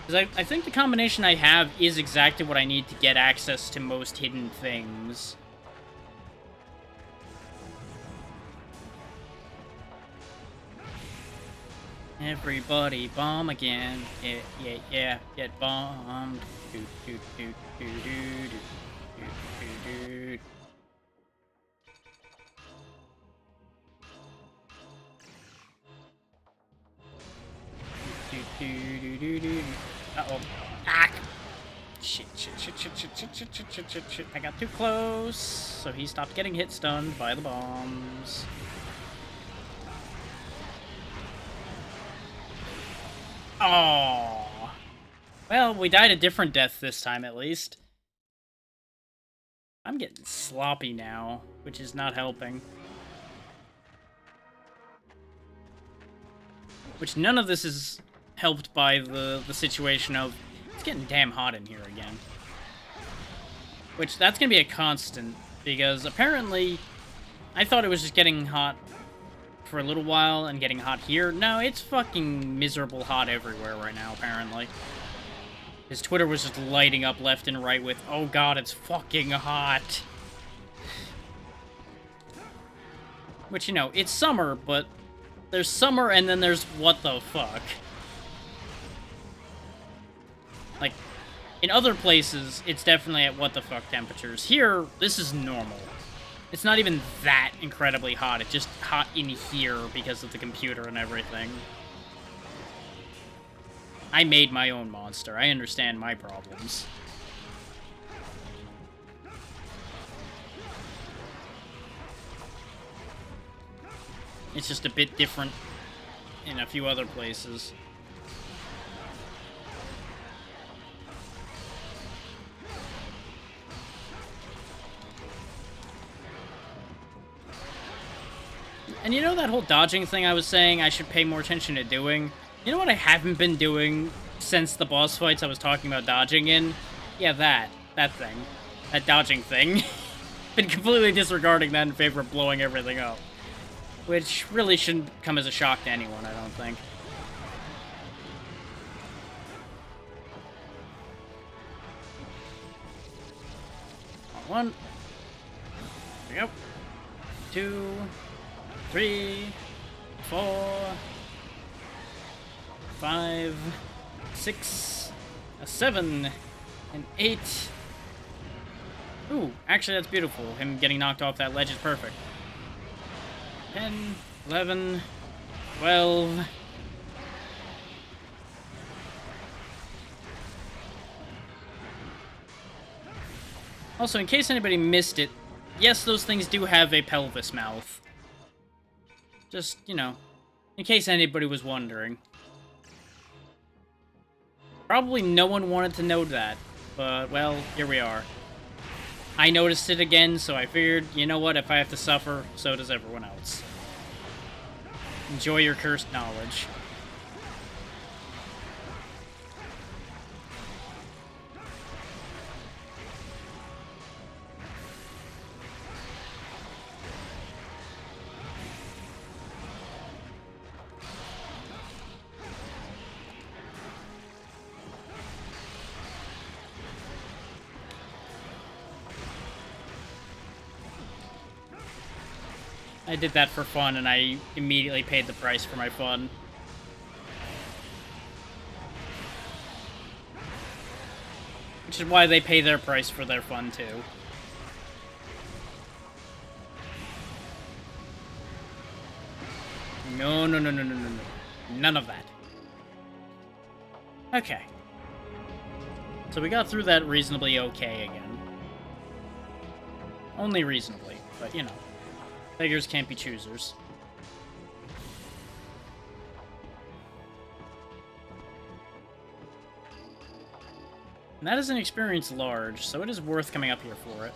A: Because I think the combination I have is exactly what I need to get access to most hidden things. Everybody bomb again. Yeah, yeah, yeah. Get bombed. Do, do, do, do, do, do, do, do, do. Uh-oh. Ah! Shit. I got too close, so he stopped getting hit stunned by the bombs. Oh. Well, we died a different death this time, at least. I'm getting sloppy now, which is not helping. Which none of this is helped by the situation of, it's getting damn hot in here again. Which, that's gonna be a constant, because apparently, I thought it was just getting hot for a little while and getting hot here. No, it's fucking miserable hot everywhere right now, apparently. His Twitter was just lighting up left and right with, oh god, it's fucking hot. Which, you know, it's summer, but there's summer and then there's what the fuck. Like, in other places, it's definitely at what the fuck temperatures. Here, this is normal. It's not even that incredibly hot. It's just hot in here because of the computer and everything. I made my own monster. I understand my problems. It's just a bit different in a few other places. And you know that whole dodging thing I was saying I should pay more attention to doing? You know what I haven't been doing since the boss fights I was talking about dodging in? Yeah, that thing. That dodging thing. Been completely disregarding that in favor of blowing everything up. Which really shouldn't come as a shock to anyone, I don't think. One. There we go. 2, 3, 4, 5, 6, 7, and 8, Ooh, actually that's beautiful. Him getting knocked off that ledge is perfect. 10, 11, 12... Also, in case anybody missed it, yes, those things do have a pelvis mouth. Just, you know, in case anybody was wondering. Probably no one wanted to know that, but, well, here we are. I noticed it again, so I figured, you know what, if I have to suffer, so does everyone else. Enjoy your cursed knowledge. I did that for fun, and I immediately paid the price for my fun. Which is why they pay their price for their fun, too. No, no, no, no, no, no, no. None of that. Okay. So we got through that reasonably okay again. Only reasonably, but you know. Beggars can't be choosers. And that is an experience large, so it is worth coming up here for it.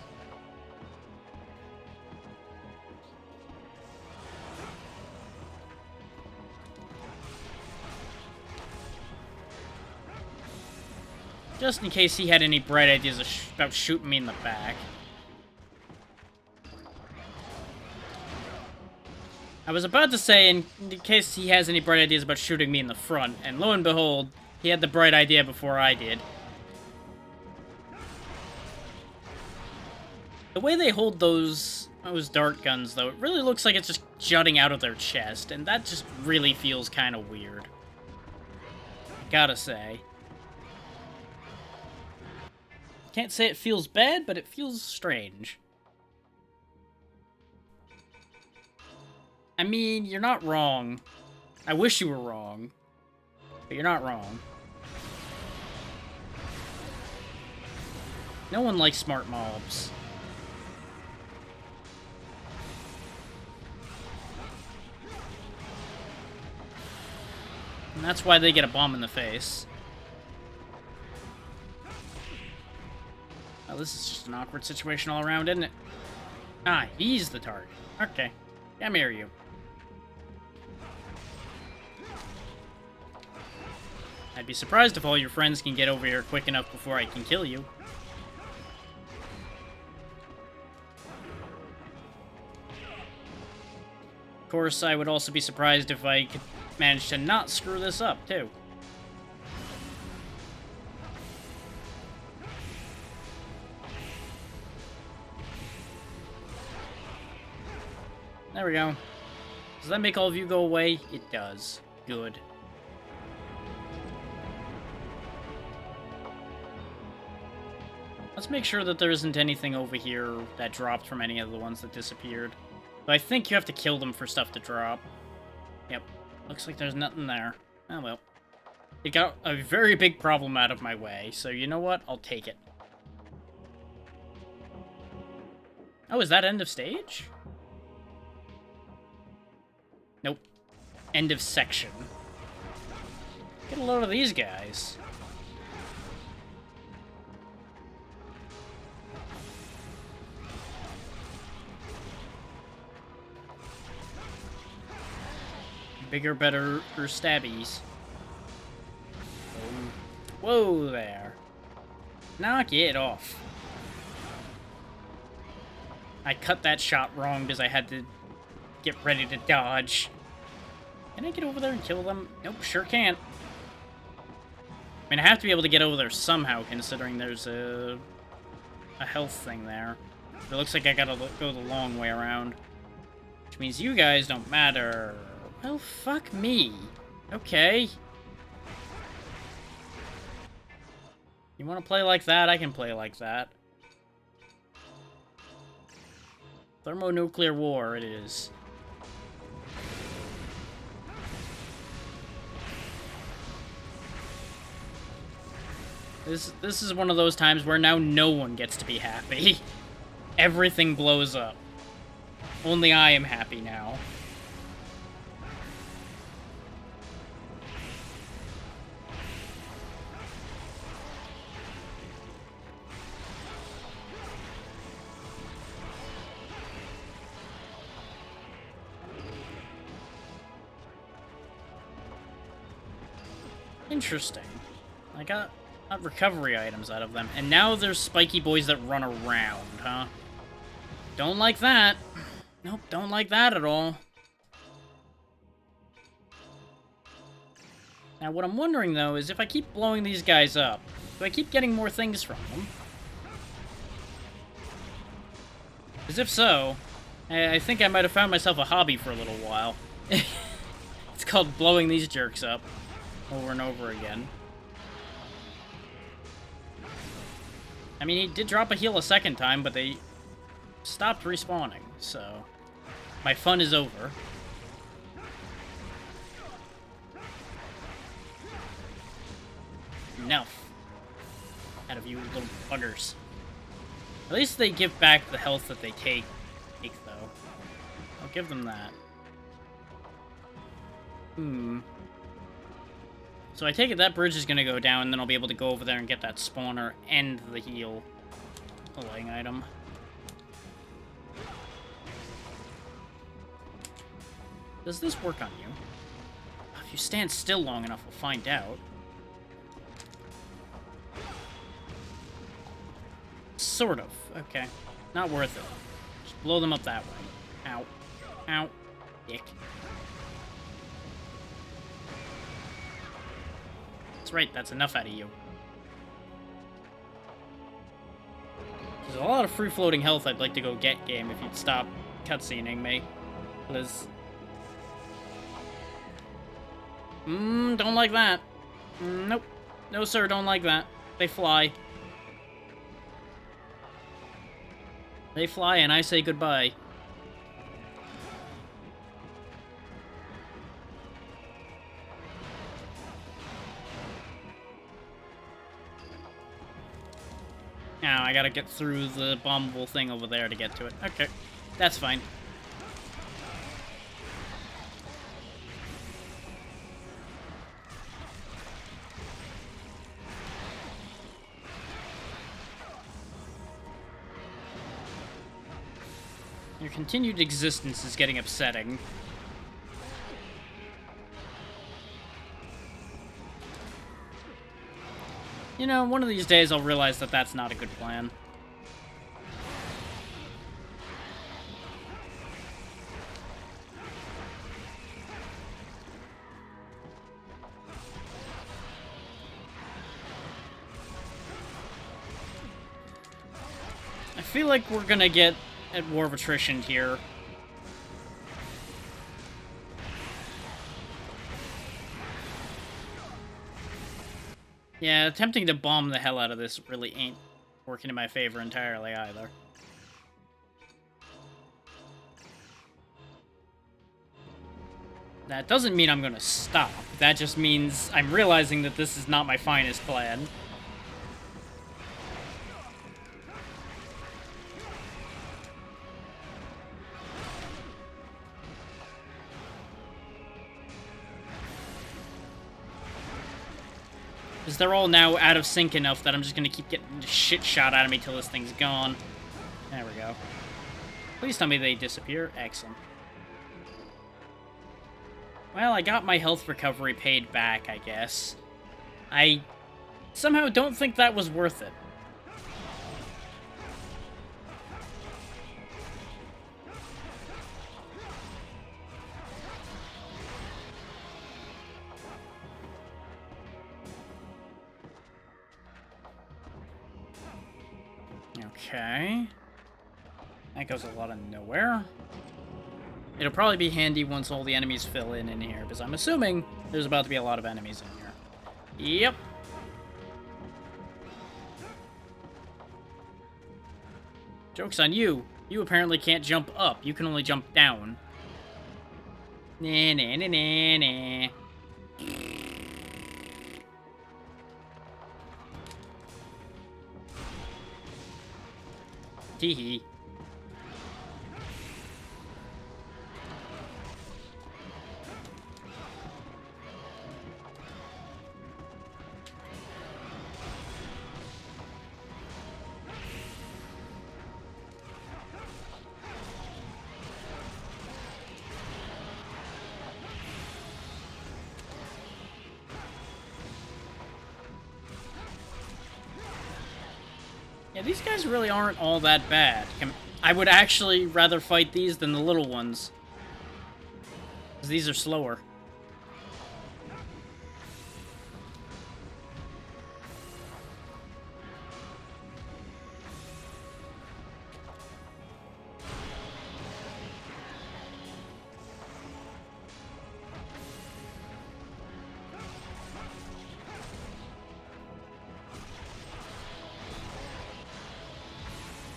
A: Just in case he had any bright ideas about shooting me in the back. I was about to say, in case he has any bright ideas about shooting me in the front, and lo and behold, he had the bright idea before I did. The way they hold those dart guns, though, it really looks like it's just jutting out of their chest, and that just really feels kind of weird. Gotta say. Can't say it feels bad, but it feels strange. I mean, you're not wrong. I wish you were wrong, but you're not wrong. No one likes smart mobs. And that's why they get a bomb in the face. Well, this is just an awkward situation all around, isn't it? Ah, he's the target. Okay. Come here, you. I'd be surprised if all your friends can get over here quick enough before I can kill you. Of course, I would also be surprised if I could manage to not screw this up, too. There we go. Does that make all of you go away? It does. Good. Let's make sure that there isn't anything over here that dropped from any of the ones that disappeared. But I think you have to kill them for stuff to drop. Yep. Looks like there's nothing there. Oh well. It got a very big problem out of my way, so you know what? I'll take it. Oh, is that end of stage? Nope. End of section. Get a load of these guys. Bigger, better, or stabbies. Whoa there. Knock it off. I cut that shot wrong because I had to get ready to dodge. Can I get over there and kill them? Nope, sure can't. I mean, I have to be able to get over there somehow, considering there's a health thing there. It looks like I gotta go the long way around. Which means you guys don't matter. Well, fuck me. Okay. You want to play like that? I can play like that. Thermonuclear war it is. This is one of those times where now no one gets to be happy. Everything blows up. Only I am happy now. Interesting. I got recovery items out of them. And now there's spiky boys that run around, huh? Don't like that. Nope, don't like that at all. Now, what I'm wondering, though, is if I keep blowing these guys up, do I keep getting more things from them? Because if so, I think I might have found myself a hobby for a little while. It's called blowing these jerks up over and over again. I mean, he did drop a heal a second time, but they stopped respawning, so my fun is over. Enough out of you little buggers. At least they give back the health that they take though. I'll give them that. So I take it that bridge is gonna go down, and then I'll be able to go over there and get that spawner and the healing item. Does this work on you? If you stand still long enough, we'll find out. Sort of. Okay. Not worth it. Just blow them up that way. Ow. Ow. Dick. That's right, that's enough out of you. There's a lot of free-floating health I'd like to go get, game, if you'd stop cutscening me. Please. Don't like that. Nope. No, sir, don't like that. They fly. They fly, and I say goodbye. Now, I gotta get through the bombable thing over there to get to it. Okay, that's fine. Your continued existence is getting upsetting. You know, one of these days I'll realize that that's not a good plan. I feel like we're gonna get at War of Attrition here. Yeah, attempting to bomb the hell out of this really ain't working in my favor entirely either. That doesn't mean I'm gonna stop. That just means I'm realizing that this is not my finest plan. Because they're all now out of sync enough that I'm just going to keep getting shit shot out of me till this thing's gone. There we go. Please tell me they disappear. Excellent. Well, I got my health recovery paid back, I guess. I somehow don't think that was worth it. Okay. That goes a lot of nowhere. It'll probably be handy once all the enemies fill in here, because I'm assuming there's about to be a lot of enemies in here. Yep. Joke's on you. You apparently can't jump up. You can only jump down. Nah, nah, nah, nah, nah. Tee-hee. Yeah, these guys really aren't all that bad. I would actually rather fight these than the little ones. Because these are slower.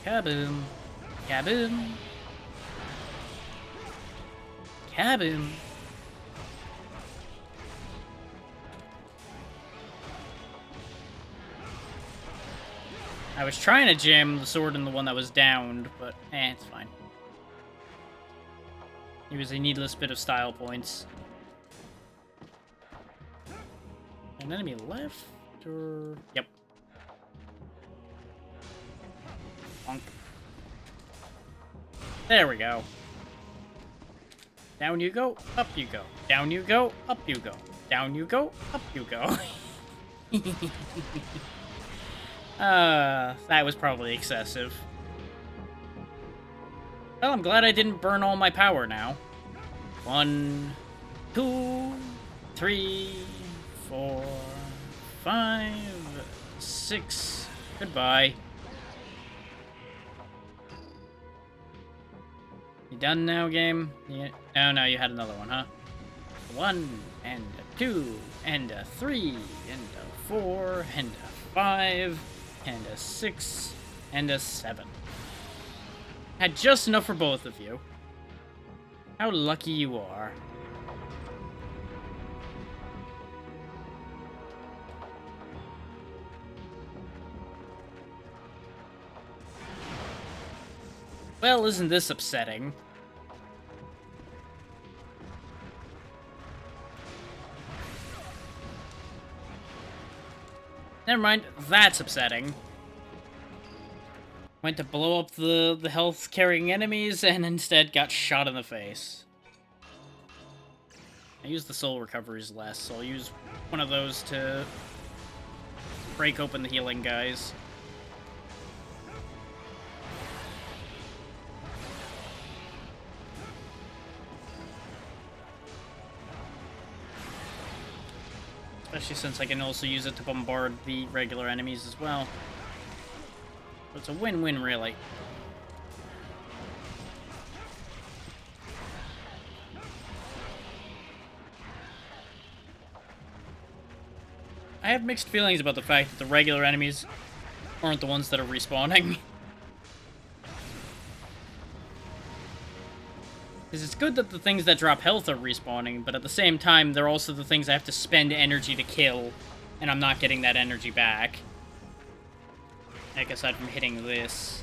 A: Kaboom. Kaboom. Kaboom. I was trying to jam the sword in the one that was downed, but it's fine. It was a needless bit of style points. An enemy left, or... Yep. Bonk. There we go. Down you go, up you go. Down you go, up you go. Down you go, up you go. That was probably excessive. Well, I'm glad I didn't burn all my power now. 1, 2, 3, 4, 5, 6. Goodbye. You done now, game? Yeah. Oh, no, you had another one, huh? 1, and a 2, and a 3, and a 4, and a 5, and a 6, and a 7. Had just enough for both of you. How lucky you are. Well, isn't this upsetting? Never mind, that's upsetting. Went to blow up the health-carrying enemies and instead got shot in the face. I used the soul recoveries less, so I'll use one of those to break open the healing guys. Especially since I can also use it to bombard the regular enemies as well. So it's a win-win, really. I have mixed feelings about the fact that the regular enemies aren't the ones that are respawning. Because it's good that the things that drop health are respawning, but at the same time, they're also the things I have to spend energy to kill, and I'm not getting that energy back. Like, aside from hitting this.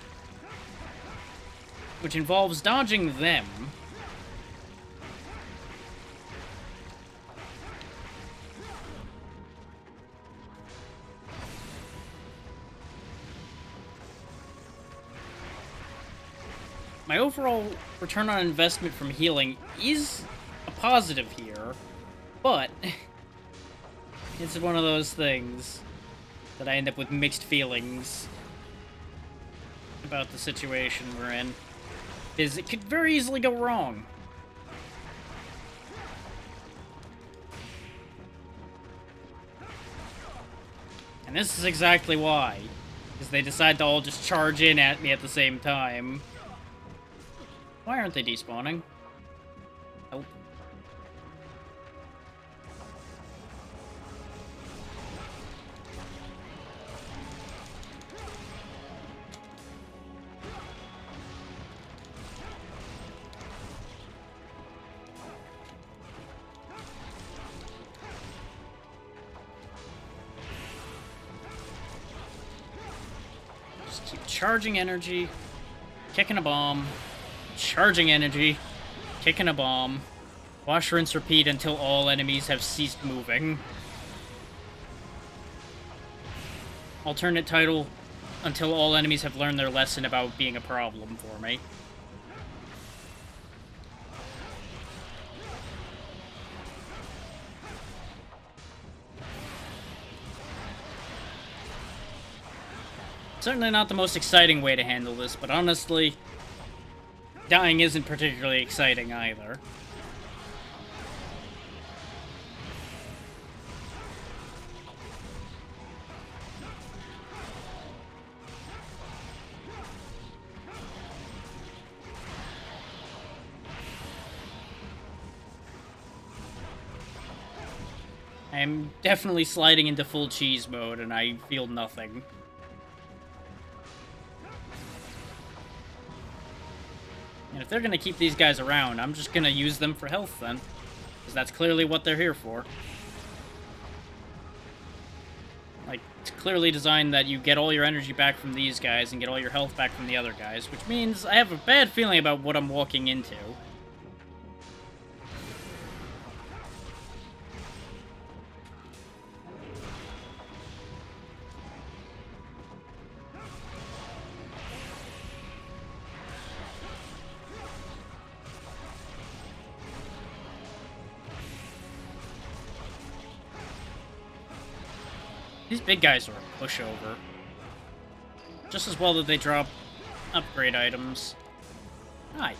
A: Which involves dodging them. My overall return on investment from healing is a positive here, but it's one of those things that I end up with mixed feelings about the situation we're in, because it could very easily go wrong. And this is exactly why, because they decide to all just charge in at me at the same time. Why aren't they despawning? Oh. Keep charging energy, kicking a bomb, charging energy, kicking a bomb. Wash, rinse, repeat until all enemies have ceased moving. Alternate title, until all enemies have learned their lesson about being a problem for me. Certainly not the most exciting way to handle this, but honestly, dying isn't particularly exciting either. I am definitely sliding into full cheese mode, and I feel nothing. And if they're gonna keep these guys around, I'm just gonna use them for health then. Because that's clearly what they're here for. Like, it's clearly designed that you get all your energy back from these guys and get all your health back from the other guys, which means I have a bad feeling about what I'm walking into. These big guys are a pushover. Just as well that they drop upgrade items. Hi.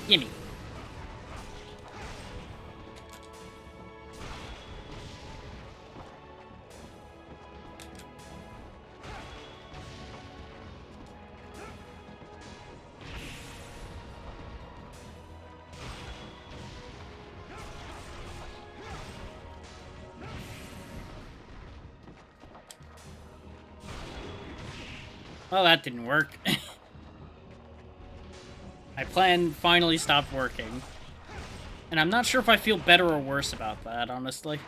A: Gimme. Well, that didn't work. My plan finally stopped working. And I'm not sure if I feel better or worse about that, honestly.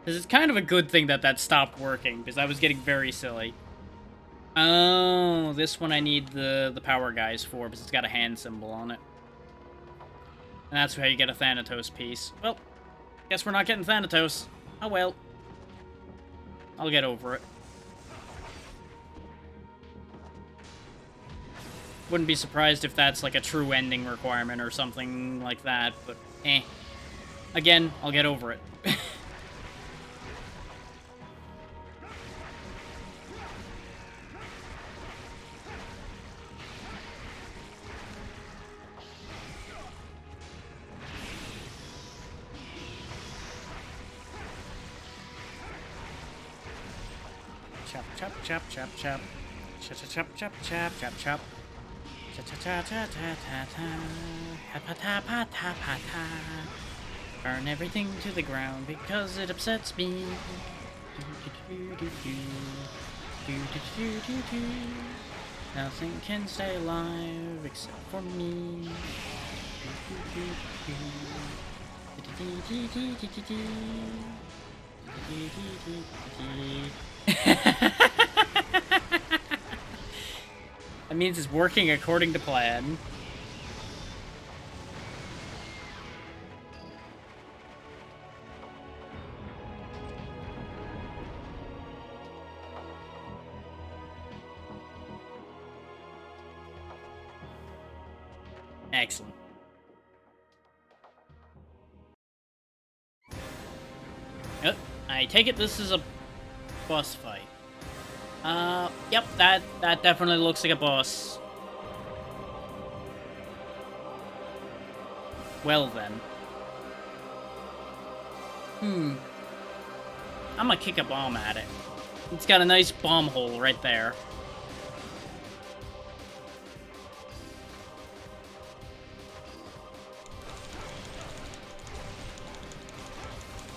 A: Because it's kind of a good thing that that stopped working, because I was getting very silly. Oh, this one I need the power guys for, because it's got a hand symbol on it. And that's how you get a Thanatos piece. Well, guess we're not getting Thanatos. Oh well. I'll get over it. Wouldn't be surprised if that's like a true ending requirement or something like that, but eh. Again, I'll get over it. Chop, chop, chop, chop, chop. Chop, chop, chop, chop, chop, chop. Burn everything to the ground because it upsets me. Nothing can stay alive except for me. That means it's working according to plan. Excellent. I take it this is a boss fight. Yep, that definitely looks like a boss. Well then. I'm gonna kick a bomb at it. It's got a nice bomb hole right there.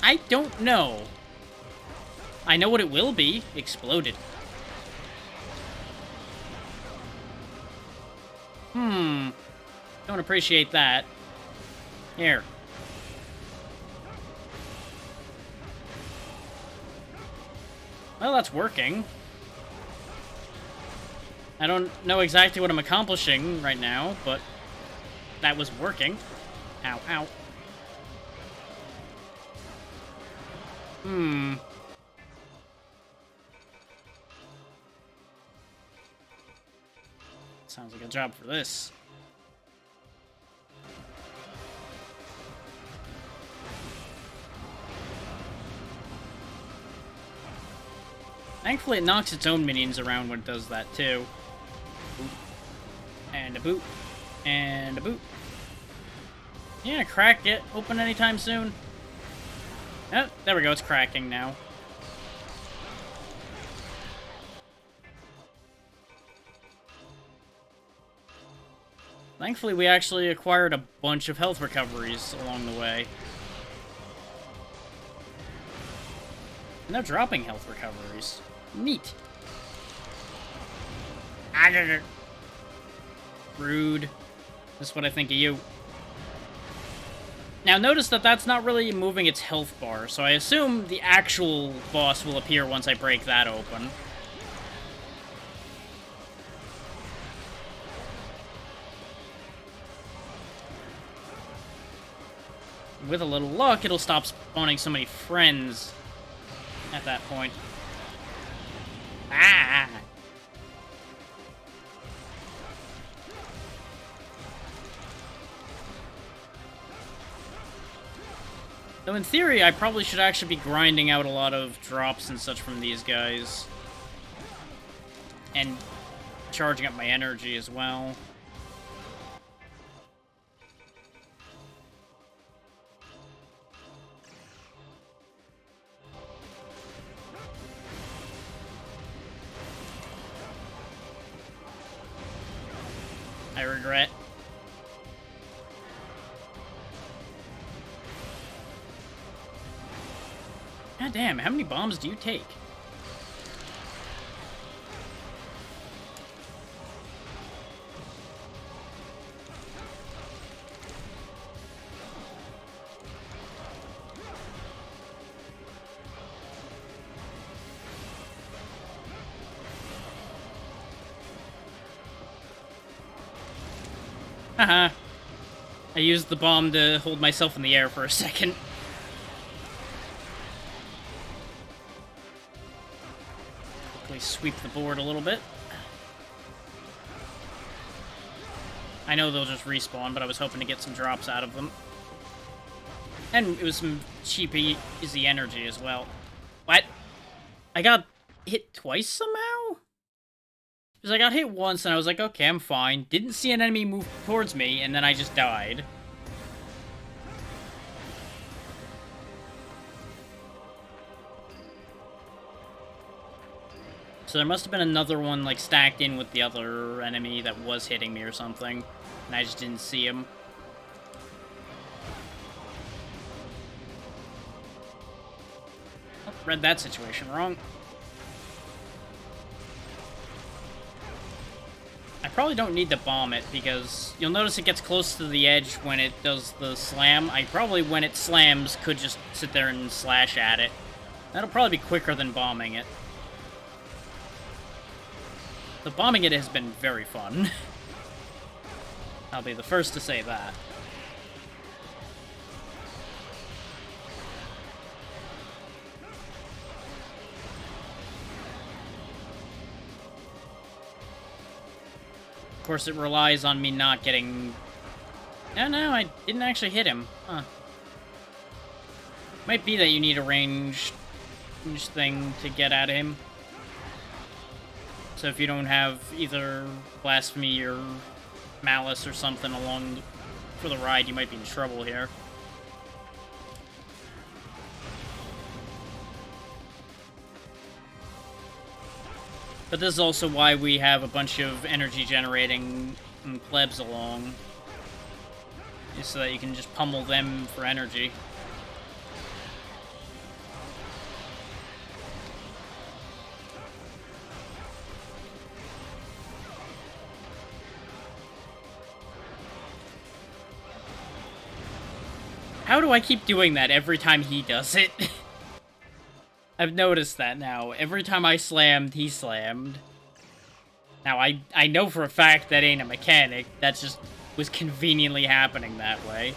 A: I don't know. I know what it will be. Exploded. Don't appreciate that. Here. Well, that's working. I don't know exactly what I'm accomplishing right now, but that was working. Ow, ow. Sounds like a job for this. Thankfully, it knocks its own minions around when it does that, too. Boop. And a boot. And a boot. You gonna crack it open anytime soon? Oh, there we go, it's cracking now. Thankfully, we actually acquired a bunch of health recoveries along the way. And they're dropping health recoveries. Neat. Rude. That's what I think of you. Now notice that that's not really moving its health bar, so I assume the actual boss will appear once I break that open. With a little luck, it'll stop spawning so many friends at that point. Ah! Though in theory, I probably should actually be grinding out a lot of drops and such from these guys. And charging up my energy as well. I regret. God damn, how many bombs do you take? Haha. I used the bomb to hold myself in the air for a second. Quickly sweep the board a little bit. I know they'll just respawn, but I was hoping to get some drops out of them. And it was some cheap, easy energy as well. What? I got hit twice somehow? Because I got hit once, and I was like, okay, I'm fine. Didn't see an enemy move towards me, and then I just died. So there must have been another one, like, stacked in with the other enemy that was hitting me or something. And I just didn't see him. Oh, read that situation wrong. I probably don't need to bomb it, because you'll notice it gets close to the edge when it does the slam. I probably, when it slams, could just sit there and slash at it. That'll probably be quicker than bombing it. The bombing it has been very fun. I'll be the first to say that. Of course, it relies on me not getting... No, I didn't actually hit him. Huh. Might be that you need a ranged thing to get at him. So if you don't have either Blasphemy or Malice or something along for the ride, you might be in trouble here. But this is also why we have a bunch of energy generating plebs along. Is so that you can just pummel them for energy. How do I keep doing that every time he does it? I've noticed that now. Every time I slammed, he slammed. Now, I know for a fact that ain't a mechanic. That just was conveniently happening that way.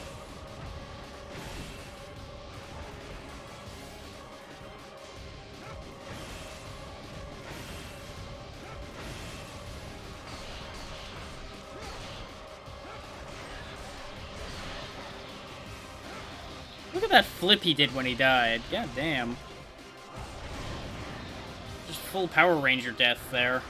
A: Look at that flip he did when he died. God damn. Just full Power Ranger death there.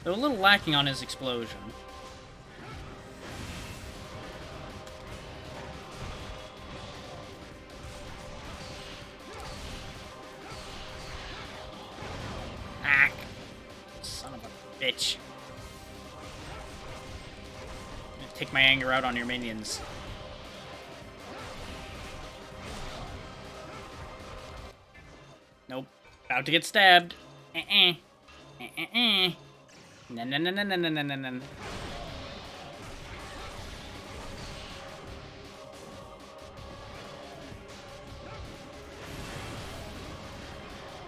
A: They're a little lacking on his explosion. Ah, son of a bitch. I'm gonna take my anger out on your minions. Nope. About to get stabbed. No, no, no, no, no, no, no, no, no.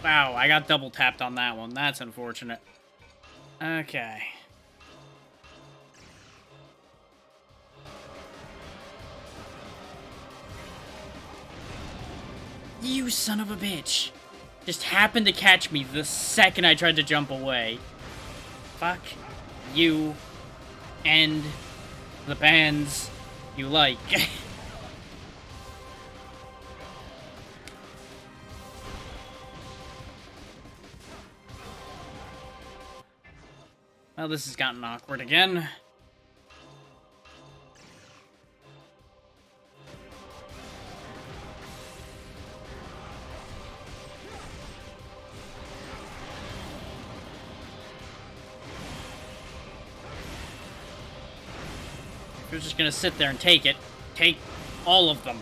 A: Wow, I got double tapped on that one. That's unfortunate. Okay. You son of a bitch. Just happened to catch me the second I tried to jump away. Fuck you and the bands you like. Well, this has gotten awkward again. If you're just gonna sit there and take it, take all of them.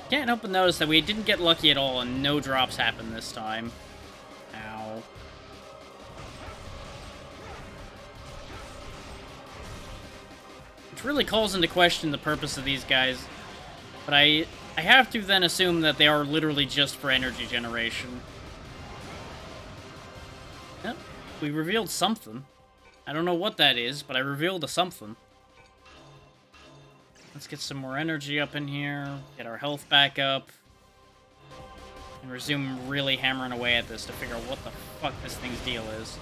A: Can't help but notice that we didn't get lucky at all and no drops happened this time. Ow. Which really calls into question the purpose of these guys. But I have to then assume that they are literally just for energy generation. Yep, we revealed something. I don't know what that is, but I revealed a something. Let's get some more energy up in here, get our health back up, and resume really hammering away at this to figure out what the fuck this thing's deal is.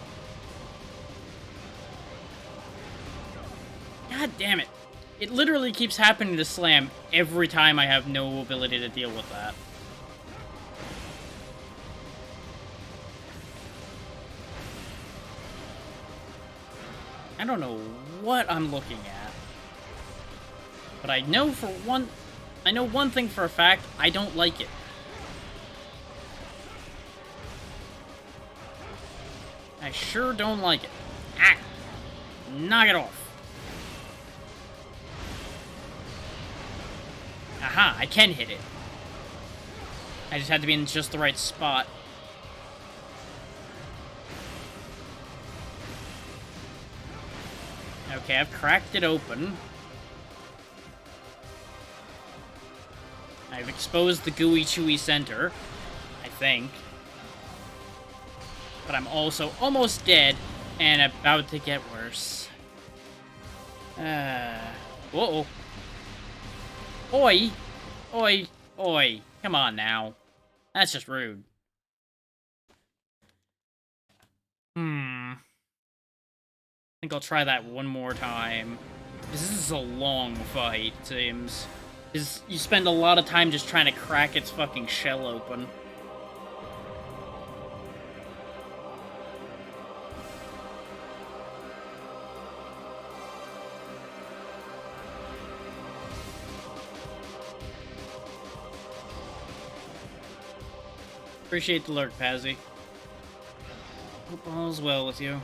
A: God damn it. It literally keeps happening to slam every time I have no ability to deal with that. I don't know what I'm looking at. But I know one thing for a fact, I don't like it. I sure don't like it. Ah! Knock it off. Aha, I can hit it. I just had to be in just the right spot. Okay, I've cracked it open. I've exposed the gooey chewy center, I think. But I'm also almost dead and about to get worse. Whoa. Oi! Oi! Oi! Come on now. That's just rude. I think I'll try that one more time. This is a long fight, it seems. You spend a lot of time just trying to crack its fucking shell open. Appreciate the lurk, Pazzy. Hope all's well with you.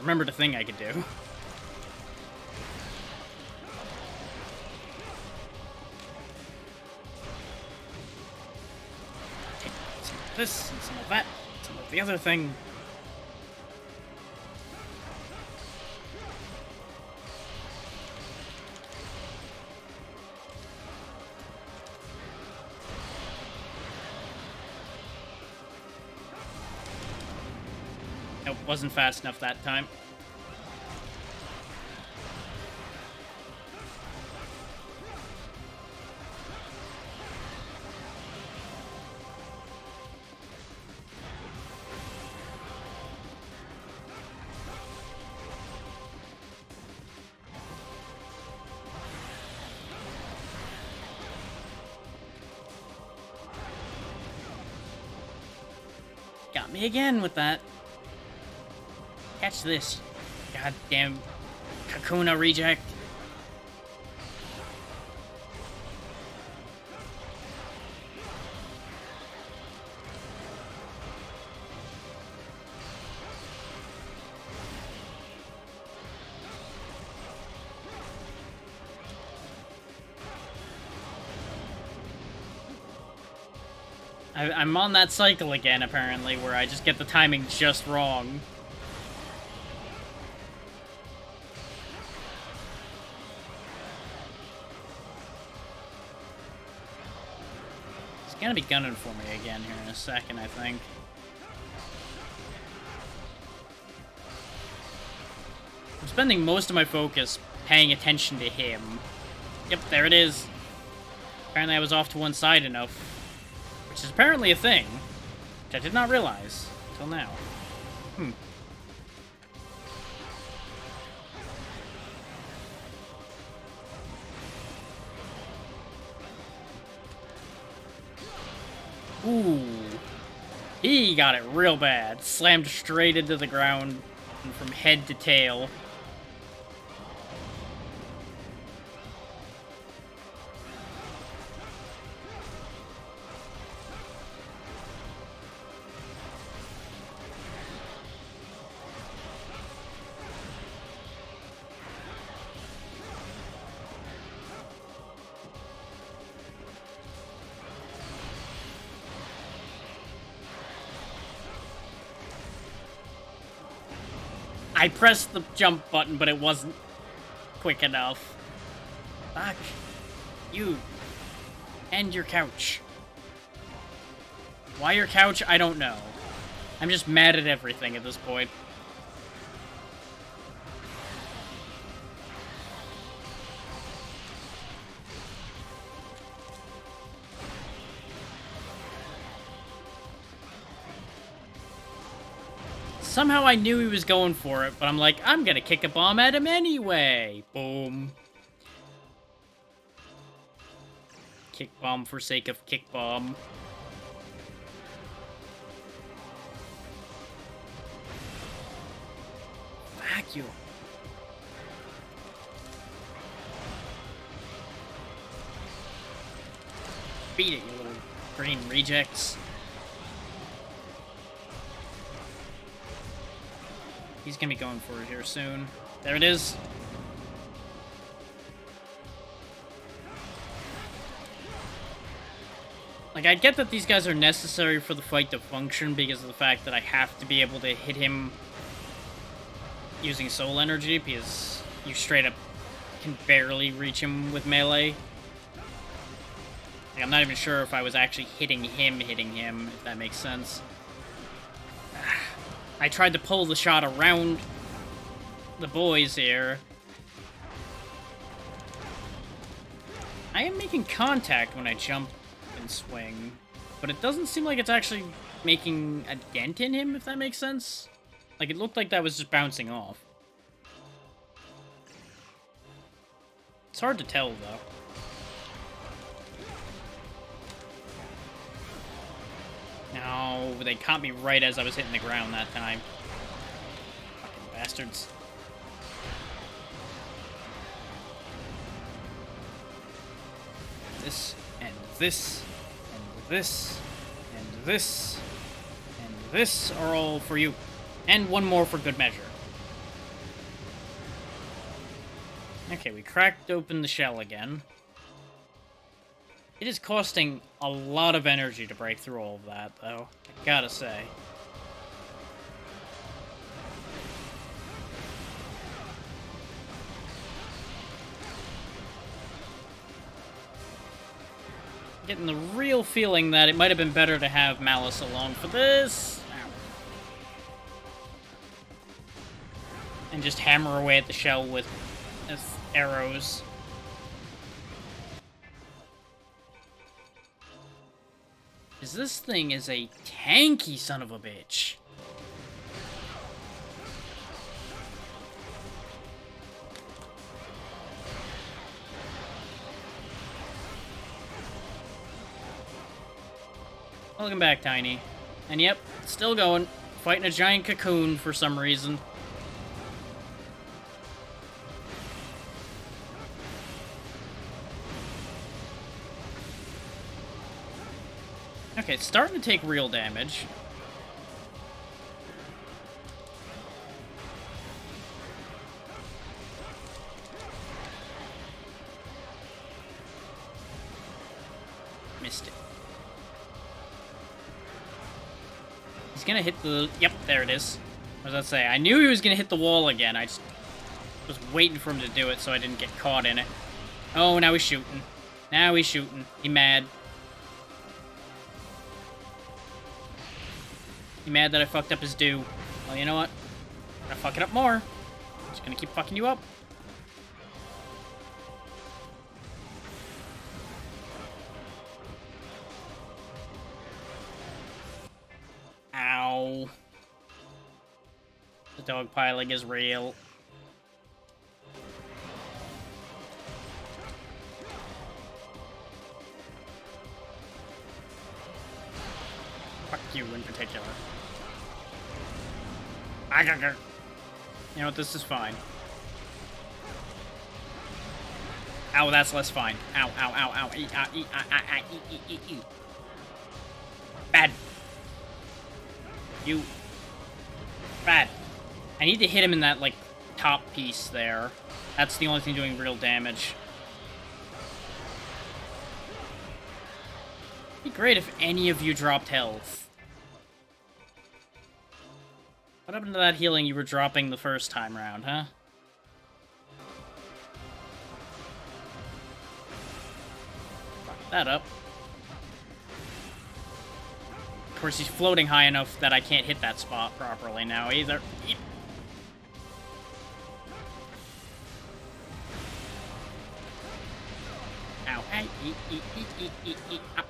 A: remembered a thing I could do. Take some of this, and some of that, some of the other thing. Nope, wasn't fast enough that time. Got me again with that. Catch this, goddamn Kakuna reject. I'm on that cycle again, apparently, where I just get the timing just wrong. He's gonna be gunning for me again here in a second, I think. I'm spending most of my focus paying attention to him. Yep, there it is. Apparently I was off to one side enough. Which is apparently a thing, which I did not realize until now. Ooh. He got it real bad. Slammed straight into the ground and from head to tail. I pressed the jump button, but it wasn't quick enough. Fuck. You. And your couch. Why your couch? I don't know. I'm just mad at everything at this point. Somehow I knew he was going for it, but I'm like, I'm gonna kick a bomb at him anyway. Boom. Kick bomb for sake of kick bomb. Vacuum. Beat it, you little green rejects. He's gonna be going for it here soon. There it is. Like, I get that these guys are necessary for the fight to function because of the fact that I have to be able to hit him using soul energy, because you straight up can barely reach him with melee. Like, I'm not even sure if I was actually hitting him, if that makes sense. I tried to pull the shot around the boys here. I am making contact when I jump and swing, but it doesn't seem like it's actually making a dent in him, if that makes sense. Like, it looked like that was just bouncing off. It's hard to tell, though. No, they caught me right as I was hitting the ground that time. Fucking bastards. This, and this, and this, and this, and this are all for you. And one more for good measure. Okay, we cracked open the shell again. It is costing a lot of energy to break through all of that, though. I gotta say. Getting the real feeling that it might have been better to have Malice along for this. Ow. And just hammer away at the shell with arrows. Because this thing is a tanky son of a bitch. Welcome back, Tiny. And yep, still going. Fighting a giant cocoon for some reason. Okay, it's starting to take real damage. Missed it. He's gonna hit the... Yep, there it is. What does that say? I knew he was gonna hit the wall again. I just was waiting for him to do it so I didn't get caught in it. Oh, now he's shooting. Now he's shooting. He mad. You mad that I fucked up his due? Well, you know what? I'm gonna fuck it up more. Just gonna keep fucking you up. Ow. The dog piling is real. Fuck you in particular. You know what, this is fine. Ow, that's less fine. Ow, ow, ow, ow. Bad. You. Bad. I need to hit him in that, like, top piece there. That's the only thing doing real damage. It'd be great if any of you dropped health. What happened to that healing you were dropping the first time round, huh? Fuck that up. Of course, he's floating high enough that I can't hit that spot properly now either. Eep. Ow. Up.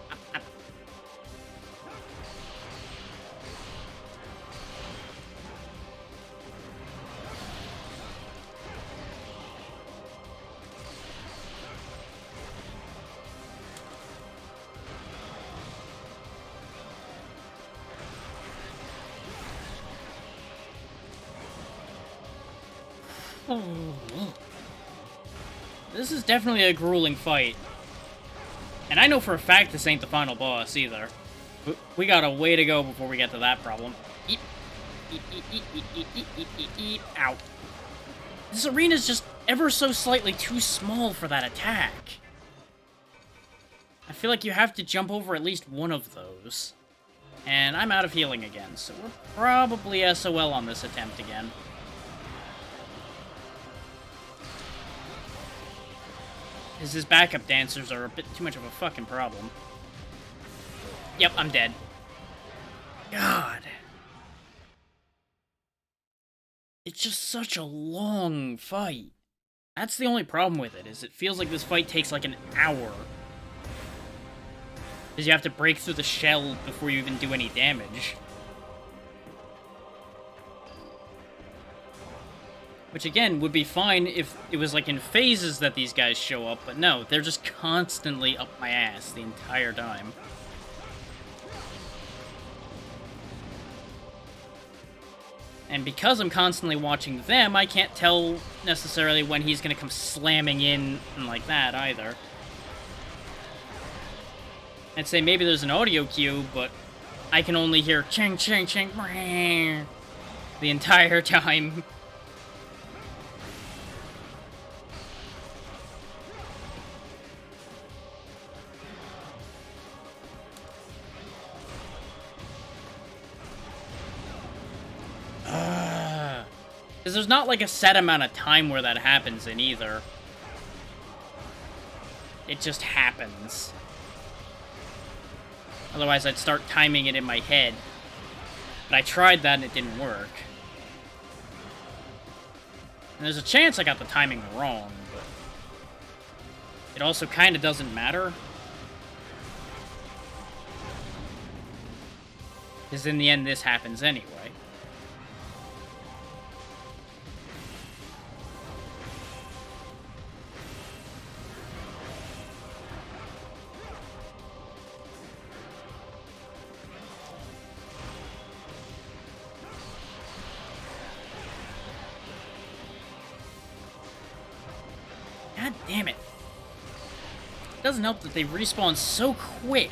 A: This is definitely a grueling fight. And I know for a fact this ain't the final boss, either. We got a way to go before we get to that problem. Eep. Eep. Ow. This arena's just ever so slightly too small for that attack. I feel like you have to jump over at least one of those. And I'm out of healing again, so we're probably SOL on this attempt again. Because his backup dancers are a bit too much of a fucking problem. Yep, I'm dead. God. It's just such a long fight. That's the only problem with it, is it feels like this fight takes like an hour. Because you have to break through the shell before you even do any damage. Which, again, would be fine if it was, like, in phases that these guys show up, but no, they're just constantly up my ass the entire time. And because I'm constantly watching them, I can't tell necessarily when he's gonna come slamming in and like that, either. I'd say maybe there's an audio cue, but I can only hear ching, ching, ching, the entire time. Because there's not like a set amount of time where that happens in either. It just happens. Otherwise, I'd start timing it in my head. But I tried that and it didn't work. And there's a chance I got the timing wrong, but it also kind of doesn't matter. Because in the end, this happens anyway. God damn it. It doesn't help that they respawn so quick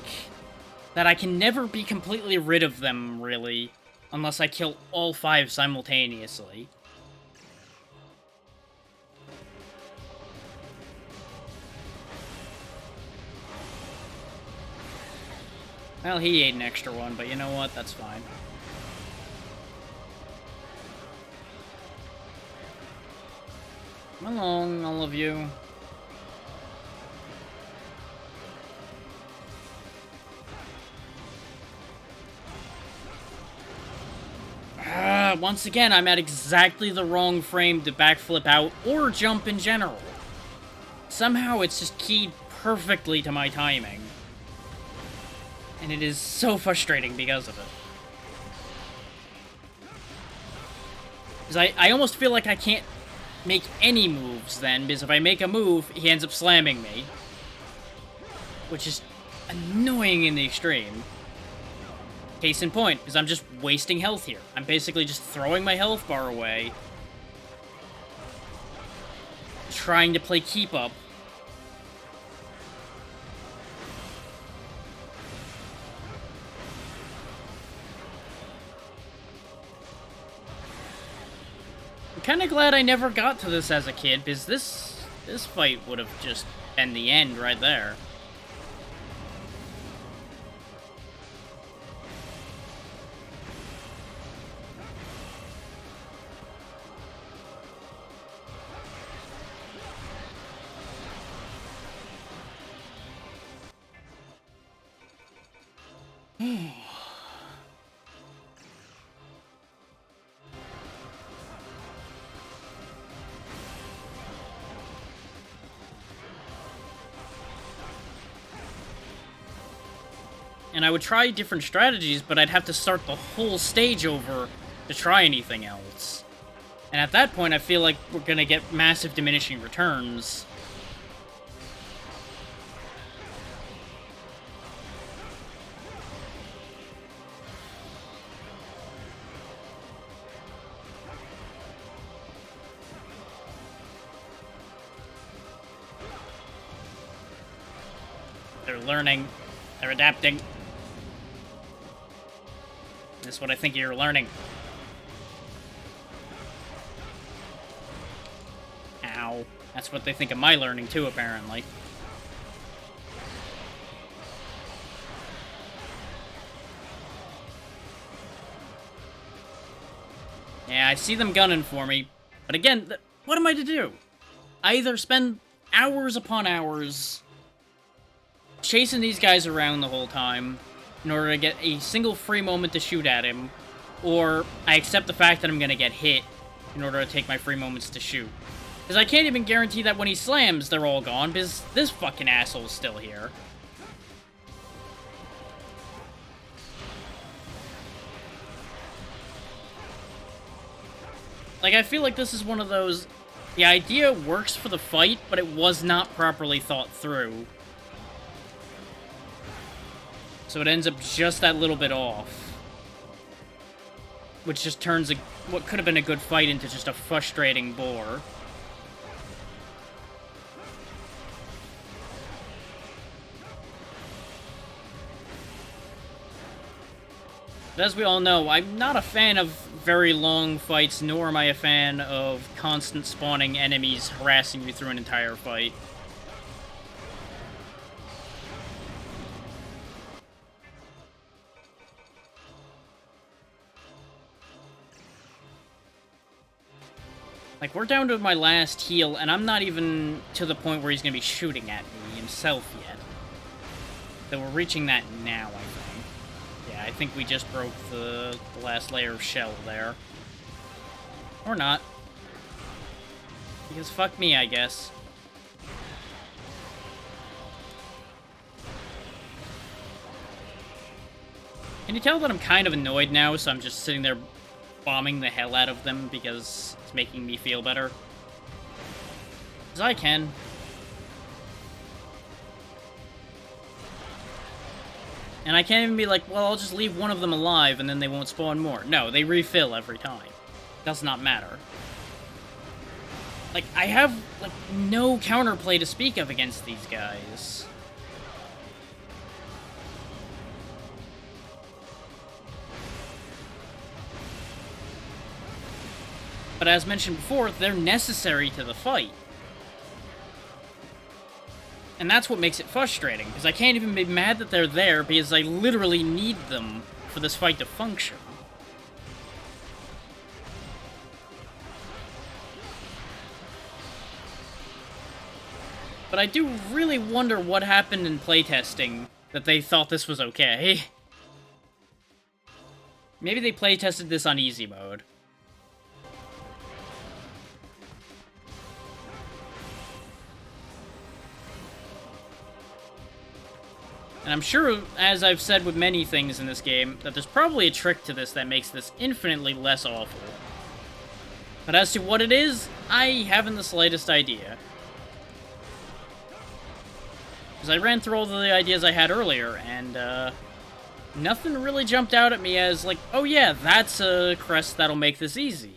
A: that I can never be completely rid of them, really, unless I kill all 5 simultaneously. Well, he ate an extra one, but you know what? That's fine. Come along, all of you. Once again, I'm at exactly the wrong frame to backflip out or jump in general. Somehow it's just keyed perfectly to my timing. And it is so frustrating because of it. Because I almost feel like I can't make any moves then, because if I make a move, he ends up slamming me. Which is annoying in the extreme. Case in point, because I'm just wasting health here. I'm basically just throwing my health bar away. Trying to play keep up. I'm kind of glad I never got to this as a kid, because this fight would have just been the end right there. And I would try different strategies, but I'd have to start the whole stage over to try anything else. And at that point, I feel like we're gonna get massive diminishing returns. They're learning. They're adapting. That's what I think you're learning. Ow. That's what they think of my learning too, apparently. Yeah, I see them gunning for me. But again, what am I to do? I either spend hours upon hours chasing these guys around the whole time in order to get a single free moment to shoot at him, or I accept the fact that I'm gonna get hit in order to take my free moments to shoot. Because I can't even guarantee that when he slams, they're all gone, because this fucking asshole's still here. Like, I feel like this is one of those... The idea works for the fight, but it was not properly thought through. So it ends up just that little bit off. Which just turns what could have been a good fight into just a frustrating bore. But as we all know, I'm not a fan of very long fights, nor am I a fan of constant spawning enemies harassing you through an entire fight. Like, we're down to my last heal, and I'm not even to the point where he's gonna be shooting at me himself yet. So we're reaching that now, I think. Yeah, I think we just broke the last layer of shell there. Or not. Because fuck me, I guess. Can you tell that I'm kind of annoyed now, so I'm just sitting there bombing the hell out of them because it's making me feel better? Because I can. And I can't even be like, well, I'll just leave one of them alive and then they won't spawn more. No, they refill every time. Does not matter. Like, I have, like, no counterplay to speak of against these guys. But as mentioned before, they're necessary to the fight. And that's what makes it frustrating, because I can't even be mad that they're there, because I literally need them for this fight to function. But I do really wonder what happened in playtesting that they thought this was okay. Maybe they playtested this on easy mode. And I'm sure, as I've said with many things in this game, that there's probably a trick to this that makes this infinitely less awful. But as to what it is, I haven't the slightest idea. Because I ran through all the ideas I had earlier, and, nothing really jumped out at me as, like, oh yeah, that's a crest that'll make this easy.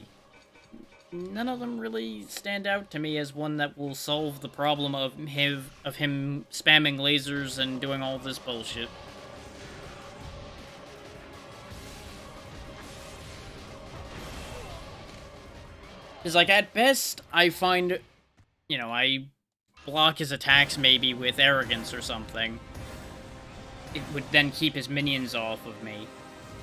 A: None of them really stand out to me as one that will solve the problem of him spamming lasers and doing all this bullshit. Because, like, at best, I find, you know, I block his attacks maybe with arrogance or something. It would then keep his minions off of me.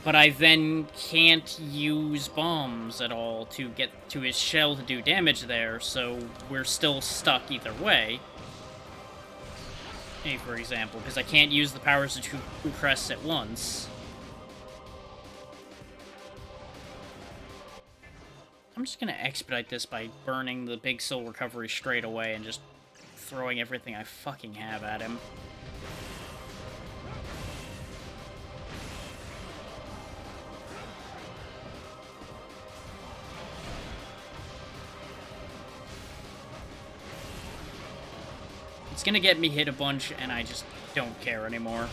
A: But I then can't use bombs at all to get to his shell to do damage there, so we're still stuck either way. Hey, for example, because I can't use the powers of two crests at once. I'm just gonna expedite this by burning the big soul recovery straight away and just throwing everything I fucking have at him. It's gonna get me hit a bunch, and I just don't care anymore.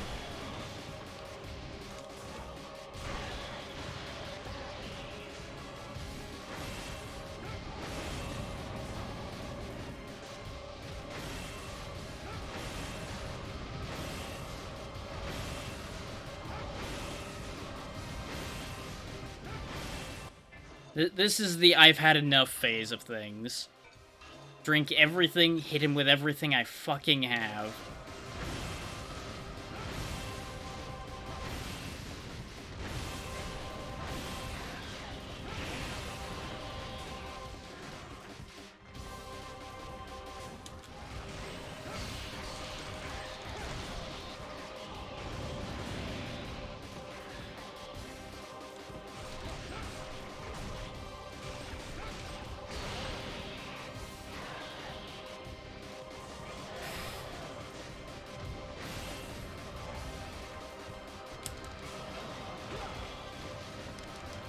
A: This is the I've had enough phase of things. Drink everything, hit him with everything I fucking have.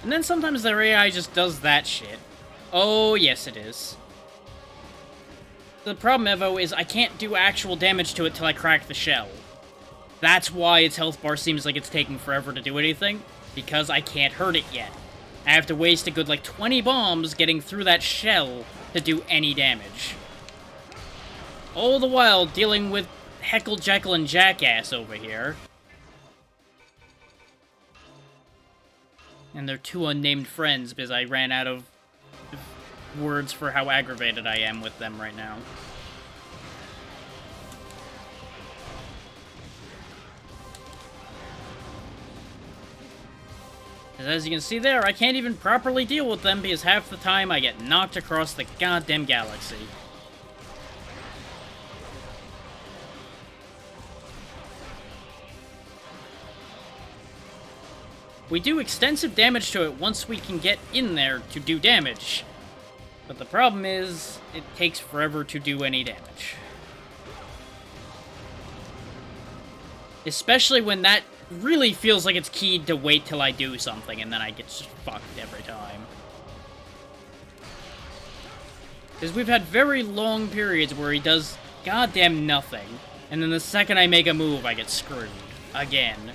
A: And then sometimes their AI just does that shit. Oh, yes it is. The problem, Evo, is I can't do actual damage to it till I crack the shell. That's why its health bar seems like it's taking forever to do anything, because I can't hurt it yet. I have to waste a good, like, 20 bombs getting through that shell to do any damage. All the while dealing with Heckle, Jekyll, and Jackass over here. And they're two unnamed friends because I ran out of words for how aggravated I am with them right now. As you can see there, I can't even properly deal with them because half the time I get knocked across the goddamn galaxy. We do extensive damage to it once we can get in there to do damage. But the problem is, it takes forever to do any damage. Especially when that really feels like it's keyed to wait till I do something, and then I get just fucked every time. Because we've had very long periods where he does goddamn nothing, and then the second I make a move, I get screwed. Again.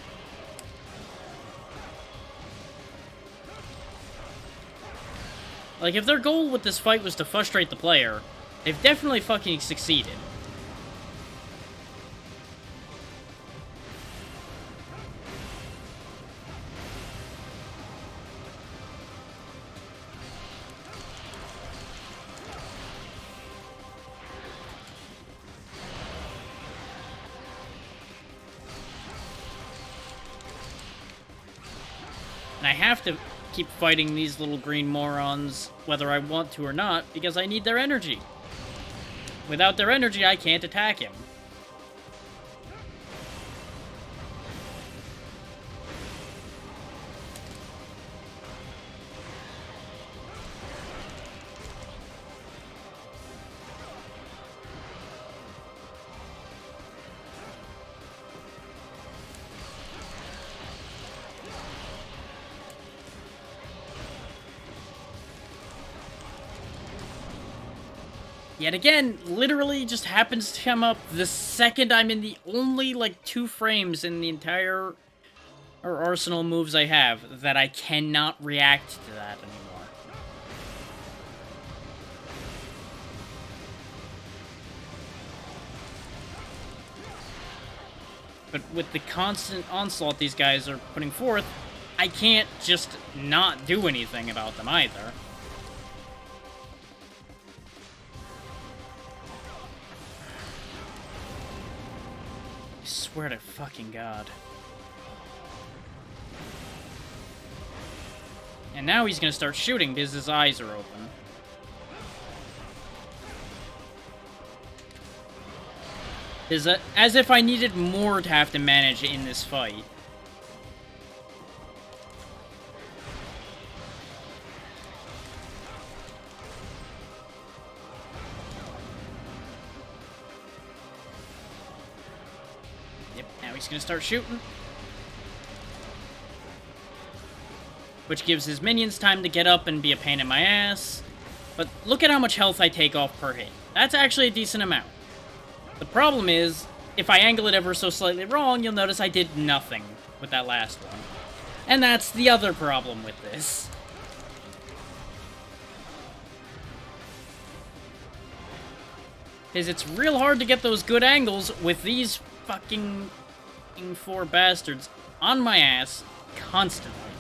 A: Like, if their goal with this fight was to frustrate the player, they've definitely fucking succeeded. And I have to keep fighting these little green morons, whether I want to or not, because I need their energy. Without their energy, I can't attack him. Yet again, literally just happens to come up the second I'm in the only, like, 2 frames in the entire arsenal moves I have that I cannot react to that anymore. But with the constant onslaught these guys are putting forth, I can't just not do anything about them either. I swear to fucking God. And now he's gonna start shooting because his eyes are open. As if I needed more to have to manage in this fight. Yep, now he's gonna start shooting. Which gives his minions time to get up and be a pain in my ass. But look at how much health I take off per hit. That's actually a decent amount. The problem is, if I angle it ever so slightly wrong, you'll notice I did nothing with that last one. And that's the other problem with this. Is it's real hard to get those good angles with these fucking 4 bastards on my ass constantly.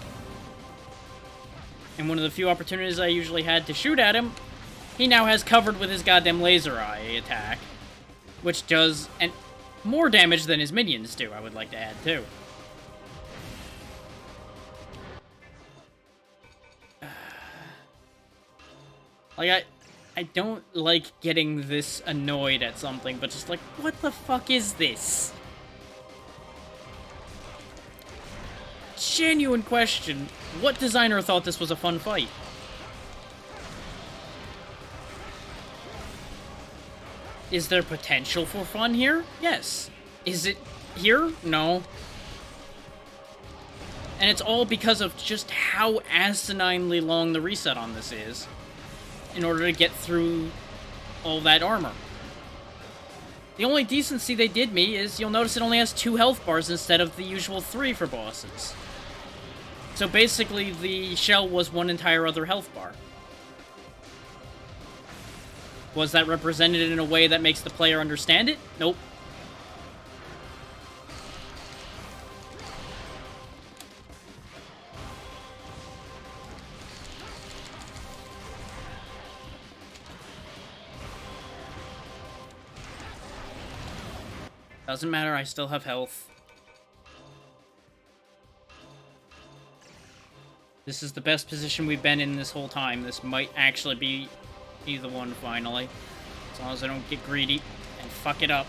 A: And one of the few opportunities I usually had to shoot at him, he now has covered with his goddamn laser eye attack. Which does more damage than his minions do, I would like to add, too. Like, I don't like getting this annoyed at something, but just like, what the fuck is this? Genuine question. What designer thought this was a fun fight? Is there potential for fun here? Yes. Is it here? No. And it's all because of just how asininely long the reset on this is in order to get through all that armor. The only decency they did me is you'll notice it only has 2 health bars instead of the usual 3 for bosses. So basically the shell was one entire other health bar. Was that represented in a way that makes the player understand it? Nope. Doesn't matter, I still have health. This is the best position we've been in this whole time. This might actually be the one finally. As long as I don't get greedy and fuck it up.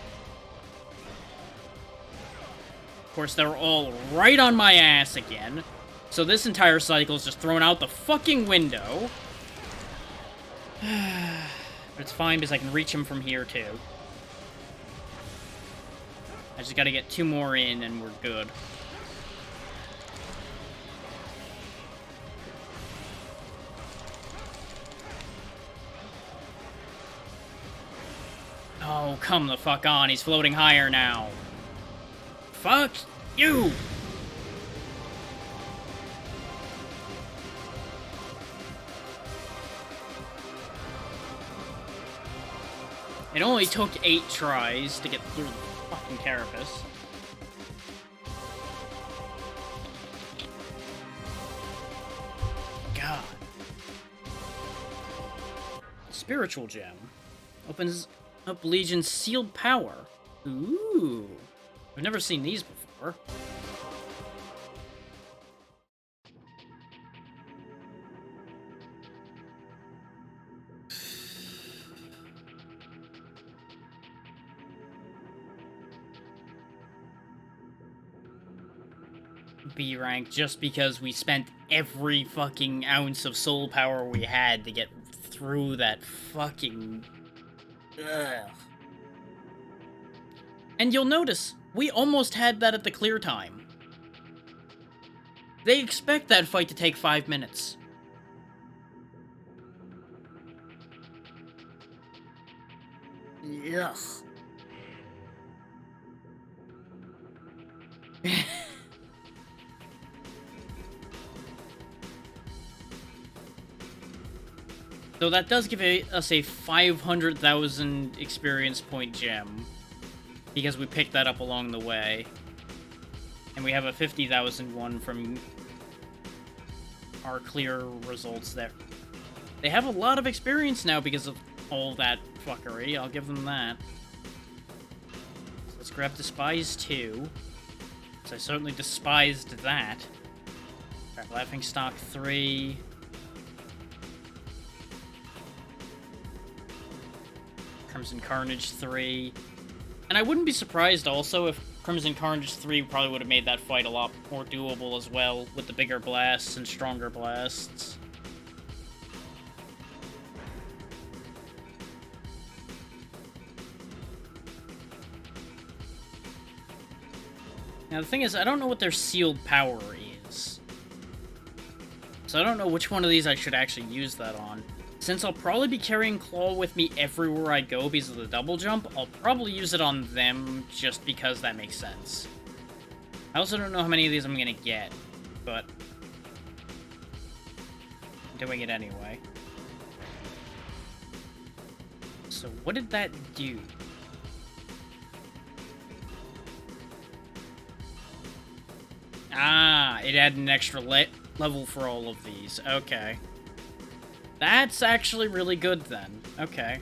A: Of course, they're all right on my ass again. So this entire cycle is just thrown out the fucking window. But it's fine because I can reach him from here too. I just gotta get 2 more in and we're good. Oh, come the fuck on. He's floating higher now. Fuck you! It only took 8 tries to get through the fucking carapace. God. Spiritual gem. Opens up Legion's sealed power. Ooh. I've never seen these before. B rank just because we spent every fucking ounce of soul power we had to get through that fucking... Ugh. And you'll notice, we almost had that at the clear time. They expect that fight to take 5 minutes. Ugh. So that does give us a 500,000 experience point gem, because we picked that up along the way. And we have a 50,000 one from our clear results there. They have a lot of experience now because of all that fuckery, I'll give them that. So let's grab Despise 2, because I certainly despised that. Grab Laughingstock 3... Crimson Carnage 3. And I wouldn't be surprised also if Crimson Carnage 3 probably would have made that fight a lot more doable as well, with the bigger blasts and stronger blasts. Now the thing is, I don't know what their sealed power is. So I don't know which one of these I should actually use that on. Since I'll probably be carrying Claw with me everywhere I go because of the double jump, I'll probably use it on them just because that makes sense. I also don't know how many of these I'm gonna get, but I'm doing it anyway. So what did that do? Ah, it added an extra level for all of these. Okay. That's actually really good, then. Okay.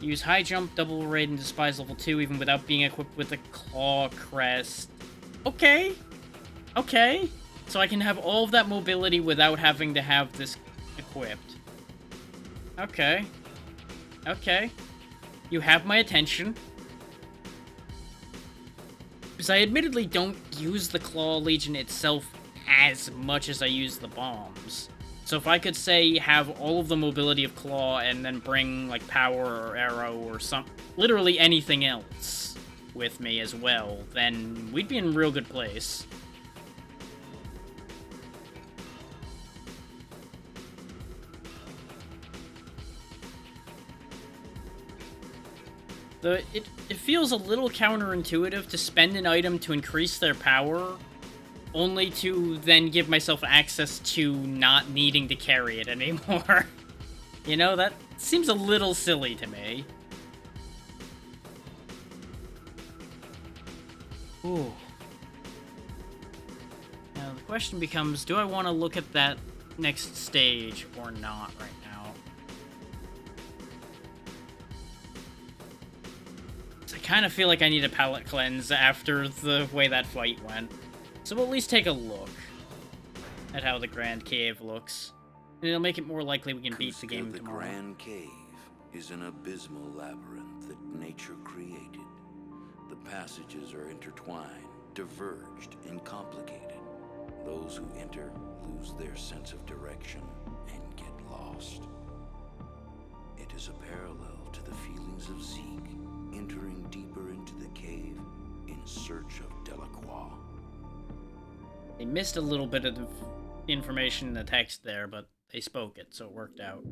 A: Use high jump, double raid, and despise level 2, even without being equipped with a claw crest. Okay. Okay. So I can have all of that mobility without having to have this equipped. Okay. Okay. You have my attention. Because I admittedly don't use the Claw Legion itself as much as I use the bombs. So if I could, say, have all of the mobility of Claw and then bring, like, Power or Arrow or literally anything else with me as well, then we'd be in a real good place. It feels a little counterintuitive to spend an item to increase their power, only to then give myself access to not needing to carry it anymore. You know, that seems a little silly to me. Ooh. Now the question becomes, do I want to look at that next stage or not right now? I kind of feel like I need a palate cleanse after the way that fight went. So we'll at least take a look. at how the Grand Cave looks. And it'll make it more likely we can beat the game
G: the
A: tomorrow.
G: Grand Cave is an abysmal labyrinth that nature created. The passages are intertwined, diverged, and complicated. Those who enter lose their sense of direction and get lost. It is a parallel to the feelings of Zeke entering deeper into the cave in search of Delacroix.
A: They missed a little bit of information in the text there, but they spoke it, so it worked out.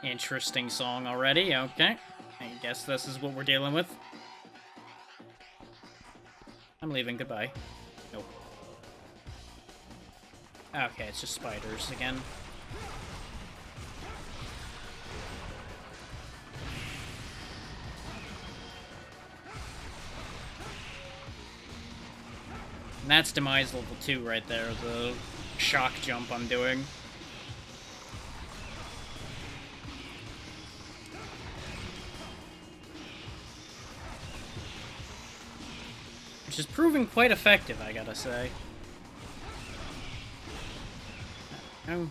A: Interesting song already, okay. I guess this is what we're dealing with. I'm leaving, goodbye. Nope. Okay, it's just spiders again. And that's Demise level 2 right there, the shock jump I'm doing. Which is proving quite effective, I gotta say. Oh.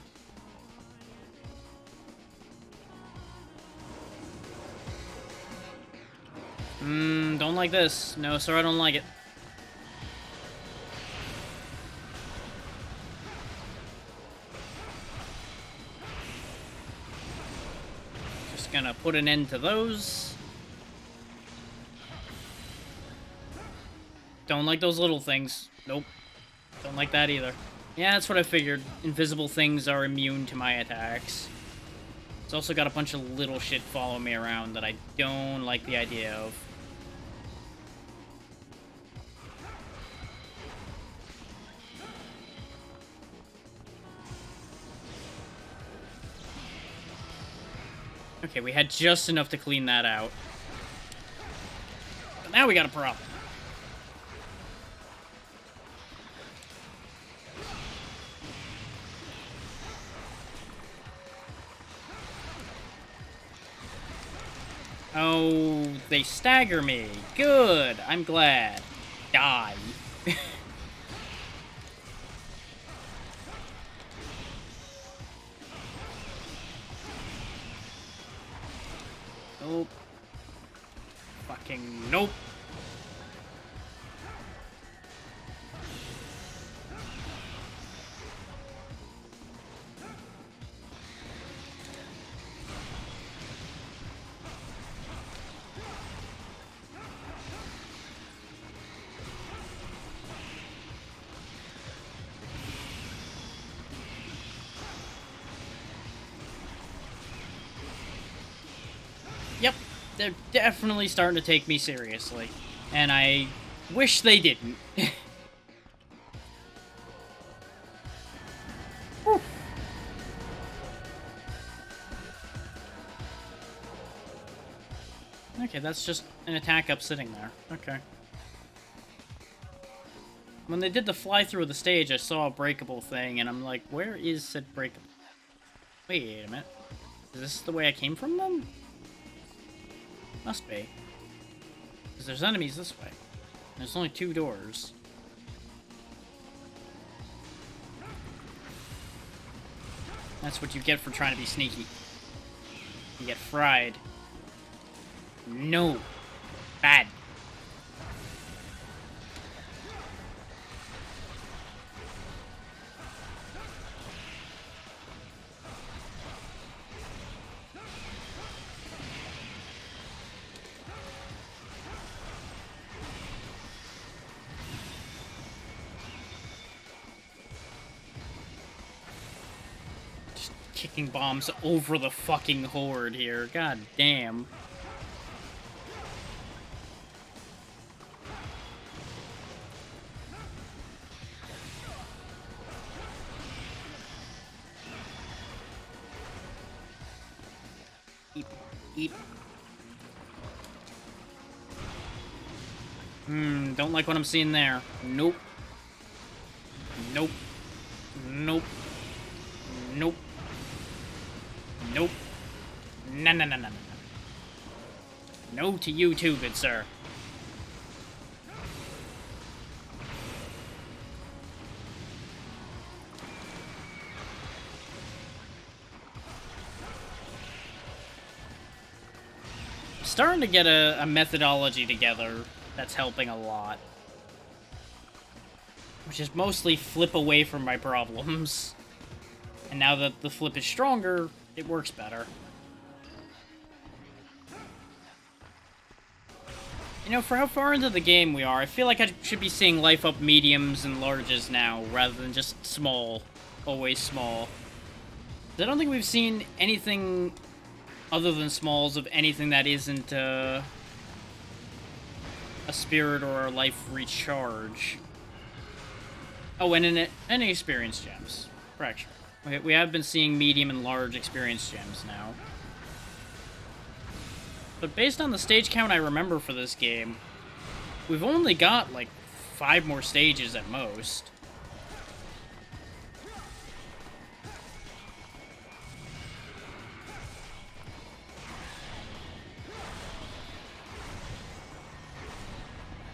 A: Don't like this. No, sir, I don't like it. Just gonna put an end to those. Don't like those little things. Nope. Don't like that either. Yeah, that's what I figured. Invisible things are immune to my attacks. It's also got a bunch of little shit following me around that I don't like the idea of. Okay, we had just enough to clean that out. But now we got a problem. Oh, they stagger me. Good. I'm glad. Die. Nope. Fucking nope. Yep, they're definitely starting to take me seriously. And I wish they didn't. Okay, that's just an attack up sitting there. Okay. When they did the fly through of the stage, I saw a breakable thing, and I'm like, where is said breakable? Wait a minute. Is this the way I came from them? Must be. Because there's enemies this way. There's only 2 doors. That's what you get for trying to be sneaky. You get fried. No. Bad. Kicking bombs over the fucking horde here. God damn. Eep. Eep. Don't like what I'm seeing there. Nope. Nope. Nope. Nope. Nope. No, no, no, no, no, no. No to you too, good sir. I'm starting to get a methodology together that's helping a lot. Which is mostly flip away from my problems. And now that the flip is stronger, it works better. You know, for how far into the game we are, I feel like I should be seeing life up mediums and larges now, rather than just small. Always small. I don't think we've seen anything other than smalls of anything that isn't a spirit or a life recharge. Oh, and any experience gems. Correction. We have been seeing medium and large experience gems now. But based on the stage count I remember for this game, we've only got, like, 5 more stages at most.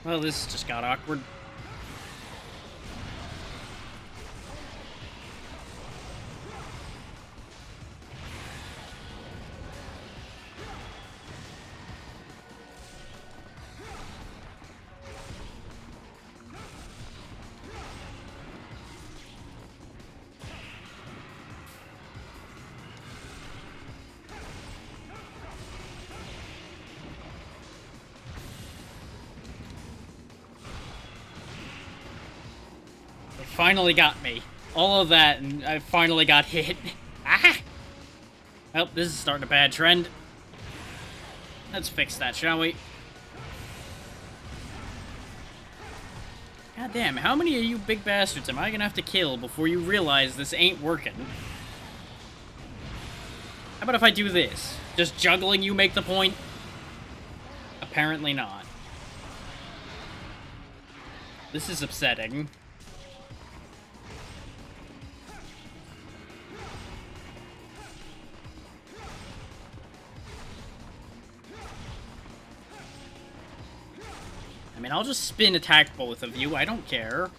A: Well, this just got awkward. Finally got me. All of that, and I finally got hit. Ah! Well, this is starting a bad trend. Let's fix that, shall we? God damn, how many of you big bastards am I gonna have to kill before you realize this ain't working? How about if I do this? Just juggling you make the point? Apparently not. This is upsetting. I mean, I'll just spin attack both of you. I don't care.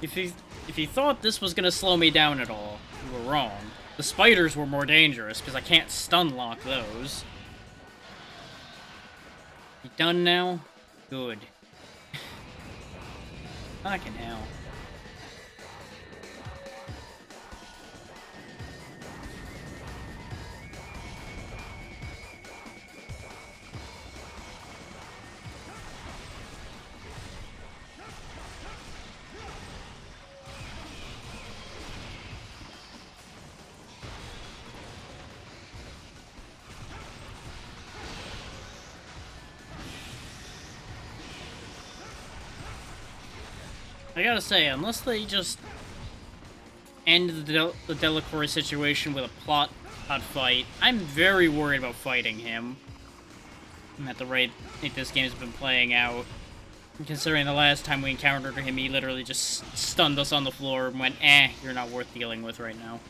A: If you thought this was gonna slow me down at all, you were wrong. The spiders were more dangerous because I can't stun lock those. You done now? Good. Fucking hell. I gotta say, unless they just end the Delacour situation with a plot fight, I'm very worried about fighting him. At the rate this game's been playing out. Considering the last time we encountered him, he literally just stunned us on the floor and went, you're not worth dealing with right now.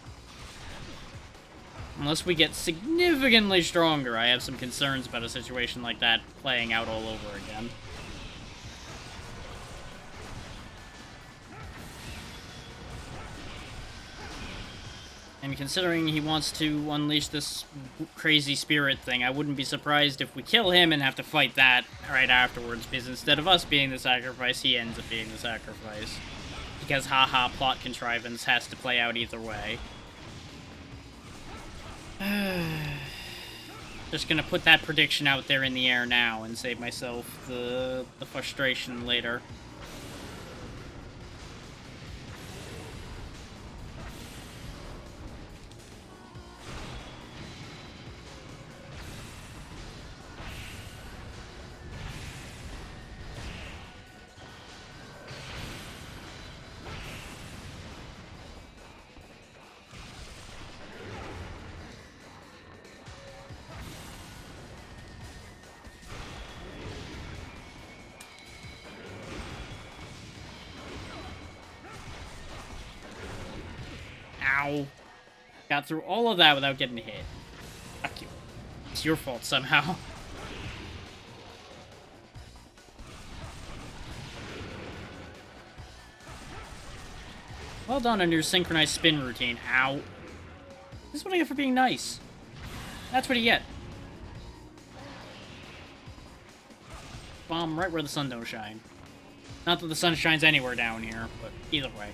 A: Unless we get significantly stronger, I have some concerns about a situation like that playing out all over again. And considering he wants to unleash this crazy spirit thing, I wouldn't be surprised if we kill him and have to fight that right afterwards, because instead of us being the sacrifice, he ends up being the sacrifice. Because haha, plot contrivance has to play out either way. Just gonna put that prediction out there in the air now and save myself the frustration later. Ow. Got through all of that without getting hit. Fuck you. It's your fault somehow. Well done on your synchronized spin routine. Ow. This is what I get for being nice. That's what you get. Bomb right where the sun don't shine. Not that the sun shines anywhere down here, but either way.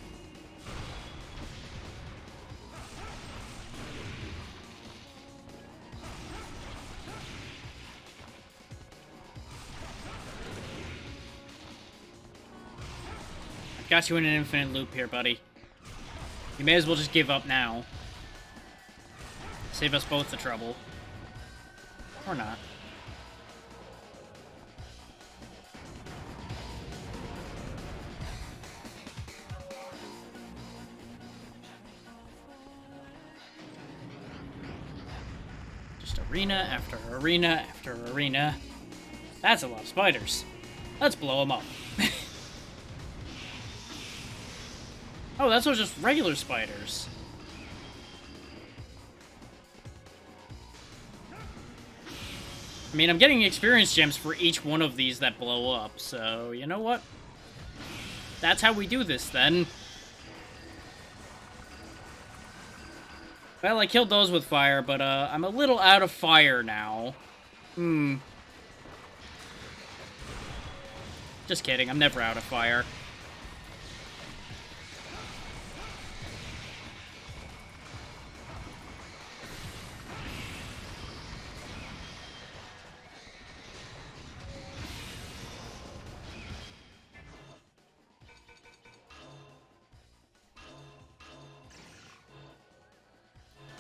A: I've got you in an infinite loop here, buddy. You may as well just give up now. Save us both the trouble. Or not. Just arena after arena after arena. That's a lot of spiders. Let's blow them up. Oh, that's all just regular spiders. I mean, I'm getting experience gems for each one of these that blow up, so you know what? That's how we do this, then. Well, I killed those with fire, but I'm a little out of fire now. Just kidding, I'm never out of fire.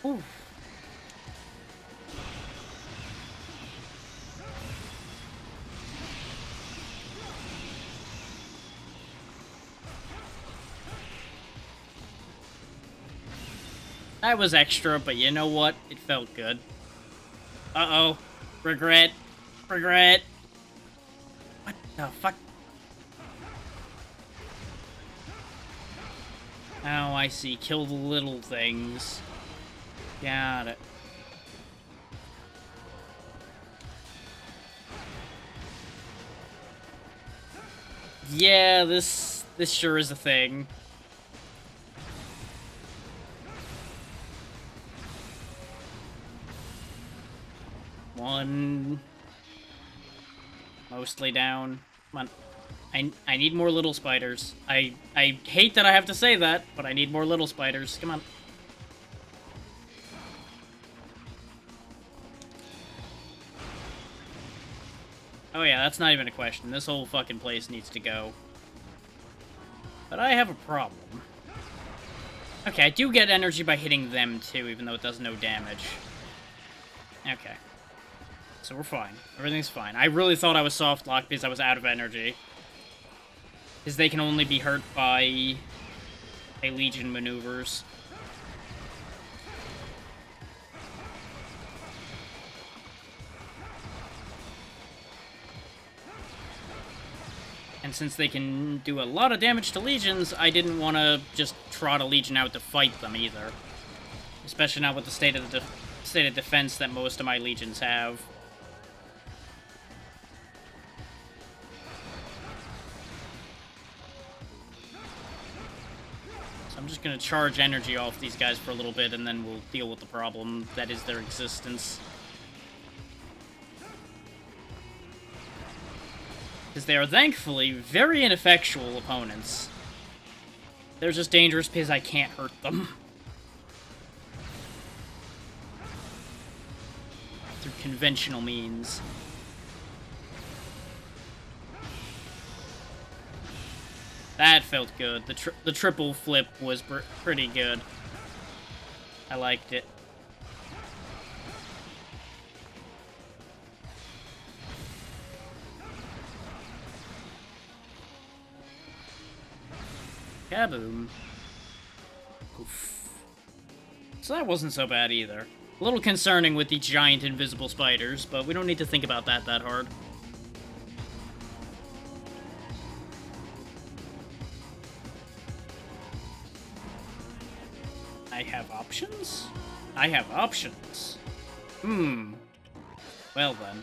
A: Ooh. That was extra, but you know what? It felt good. Uh-oh. Regret. Regret. What the fuck? Oh, I see. Kill the little things. Got it. Yeah, this sure is a thing. One. Mostly down. Come on. I need more little spiders. I hate that I have to say that, but I need more little spiders. Come on. Oh yeah, that's not even a question. This whole fucking place needs to go. But I have a problem. Okay, I do get energy by hitting them too, even though it does no damage. Okay. So we're fine. Everything's fine. I really thought I was soft locked because I was out of energy. Because they can only be hurt by a Legion maneuvers. And since they can do a lot of damage to Legions, I didn't want to just trot a Legion out to fight them either. Especially not with the state of defense that most of my Legions have. So I'm just going to charge energy off these guys for a little bit, and then we'll deal with the problem that is their existence. Because they are thankfully very ineffectual opponents. They're just dangerous because I can't hurt them. Through conventional means. That felt good. The triple flip was pretty good. I liked it. Kaboom. Oof. So that wasn't so bad either. A little concerning with the giant invisible spiders, but we don't need to think about that hard. I have options? I have options. Hmm. Well then.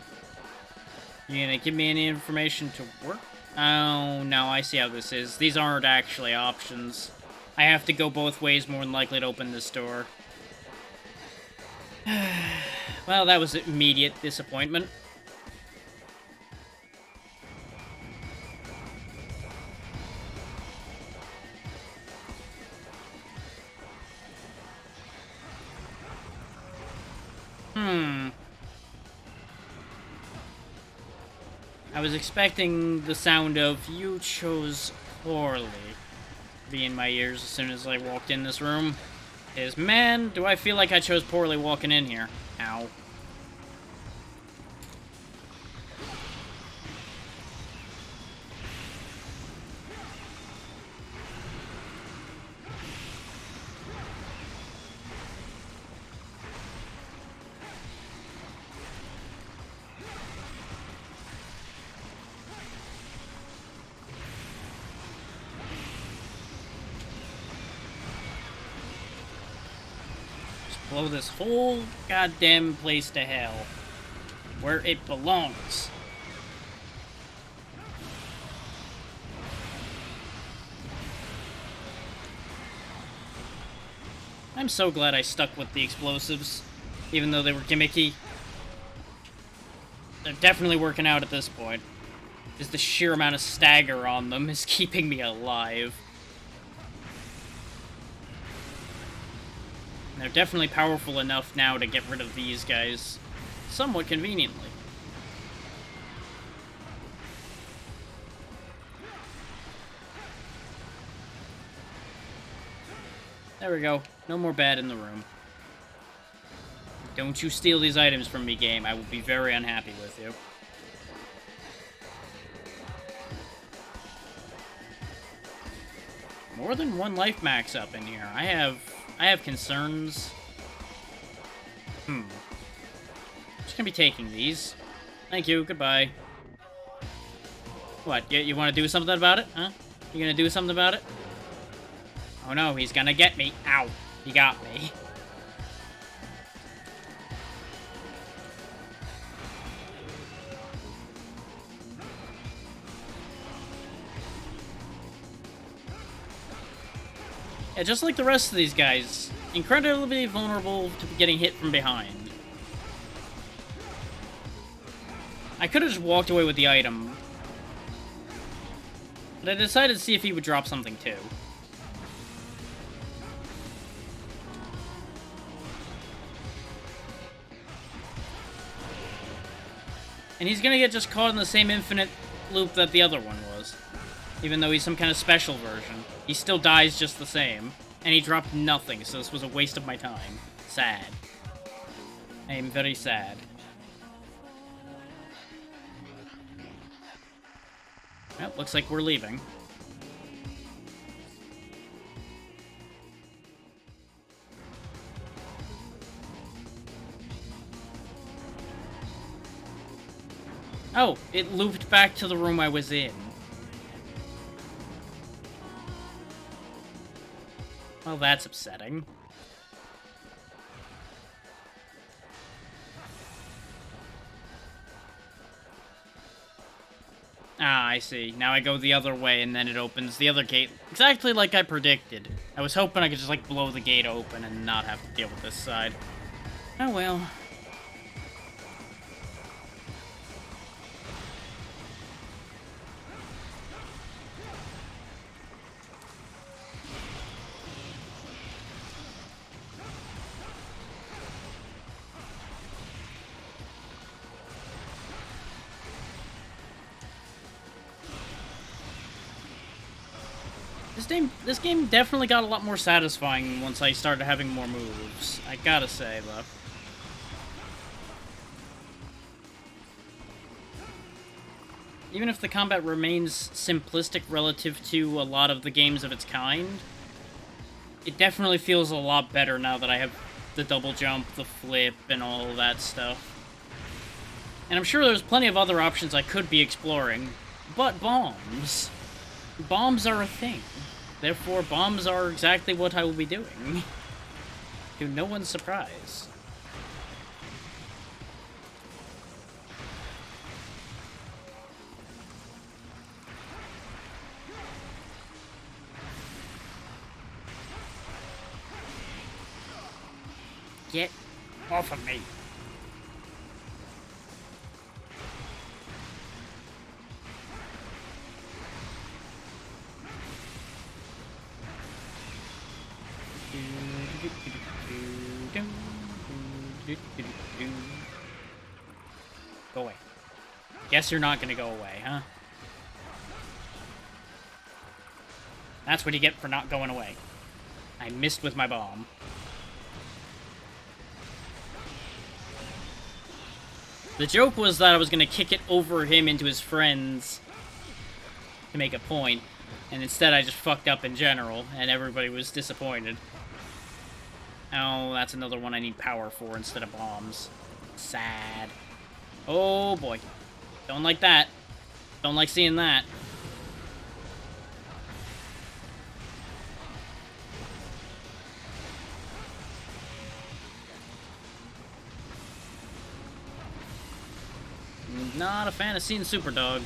A: You gonna give me any information to work? Oh, no, I see how this is. These aren't actually options. I have to go both ways more than likely to open this door. Well, that was immediate disappointment. I was expecting the sound of "you chose poorly" to be in my ears as soon as I walked in this room. Man, do I feel like I chose poorly walking in here. Ow. Blow this whole goddamn place to hell. Where it belongs. I'm so glad I stuck with the explosives, even though they were gimmicky. They're definitely working out at this point. Just the sheer amount of stagger on them is keeping me alive. They're definitely powerful enough now to get rid of these guys, somewhat conveniently. There we go. No more bad in the room. Don't you steal these items from me, game. I will be very unhappy with you. More than one life max up in here. I have concerns. Just gonna be taking these. Thank you, goodbye. What, you wanna do something about it, huh? You gonna do something about it? Oh no, he's gonna get me. Ow, he got me. Yeah, just like the rest of these guys, incredibly vulnerable to getting hit from behind. I could have just walked away with the item, but I decided to see if he would drop something too. And he's gonna get just caught in the same infinite loop that the other one was. Even though he's some kind of special version. He still dies just the same. And he dropped nothing, so this was a waste of my time. Sad. I am very sad. Well, looks like we're leaving. Oh, it looped back to the room I was in. Well, that's upsetting. Ah, I see. Now I go the other way, and then it opens the other gate. Exactly like I predicted. I was hoping I could just, like, blow the gate open and not have to deal with this side. Oh well. This game definitely got a lot more satisfying once I started having more moves. I gotta say, though. Even if the combat remains simplistic relative to a lot of the games of its kind, it definitely feels a lot better now that I have the double jump, the flip, and all of that stuff. And I'm sure there's plenty of other options I could be exploring, but bombs. Bombs are a thing. Therefore, bombs are exactly what I will be doing. To no one's surprise. Get off of me. Go away. Guess you're not gonna go away, huh? That's what you get for not going away. I missed with my bomb. The joke was that I was gonna kick it over him into his friends to make a point, and instead I just fucked up in general, and everybody was disappointed. Oh, that's another one I need power for instead of bombs. Sad. Oh boy. Don't like that. Don't like seeing that. Not a fan of seeing Superdog.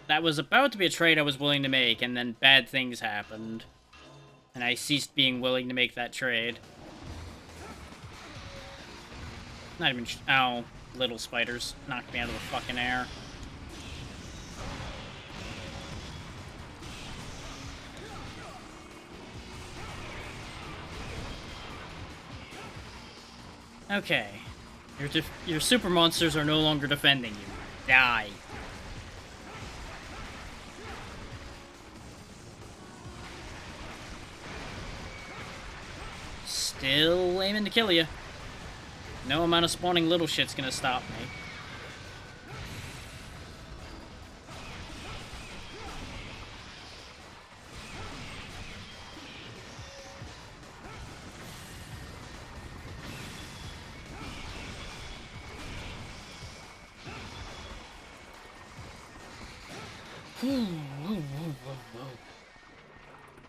A: That was about to be a trade I was willing to make, and then bad things happened. And I ceased being willing to make that trade. Not even ow, little spiders knocked me out of the fucking air. Okay. Your super monsters are no longer defending you. Die. Still aiming to kill you. No amount of spawning little shit's gonna stop me.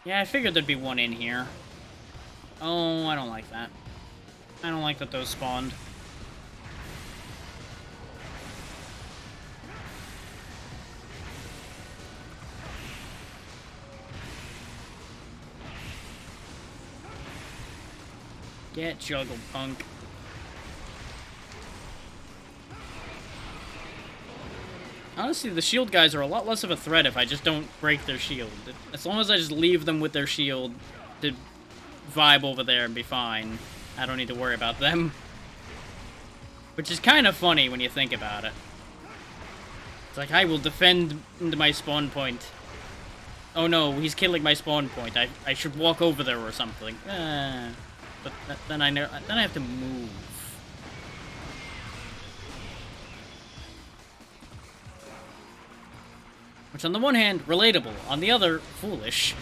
A: Yeah, I figured there'd be one in here. Oh, I don't like that. I don't like that those spawned. Get juggled, punk. Honestly, the shield guys are a lot less of a threat if I just don't break their shield. As long as I just leave them with their shield to vibe over there and be fine, I don't need to worry about them. Which is kind of funny when you think about it. It's like, I will defend into my spawn point. Oh no, he's killing my spawn point. I should walk over there or something. But then I have to move. Which on the one hand, relatable. On the other, foolish.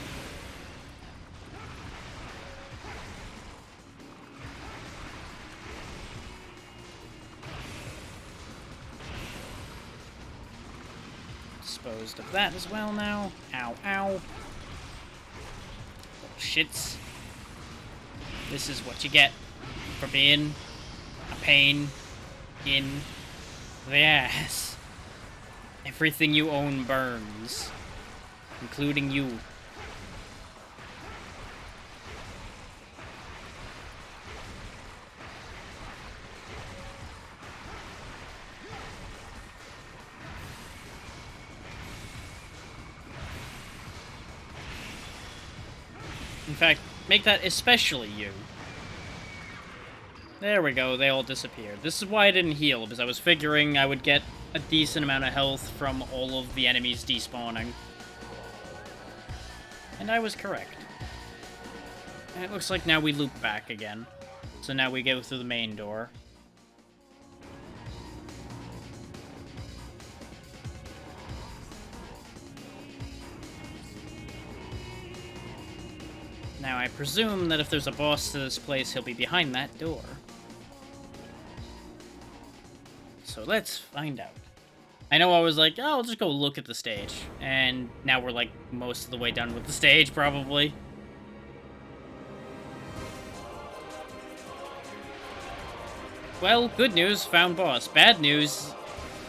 A: Disposed of that as well now. Ow, ow. Little shits. This is what you get for being a pain in the ass. Everything you own burns, including you. In fact, make that especially you. There we go, they all disappeared. This is why I didn't heal, because I was figuring I would get a decent amount of health from all of the enemies despawning. And I was correct. And it looks like now we loop back again. So now we go through the main door. Now, I presume that if there's a boss to this place, he'll be behind that door. So let's find out. I know I was like, oh, I'll just go look at the stage. And now we're like most of the way done with the stage, probably. Well, good news, found boss. Bad news,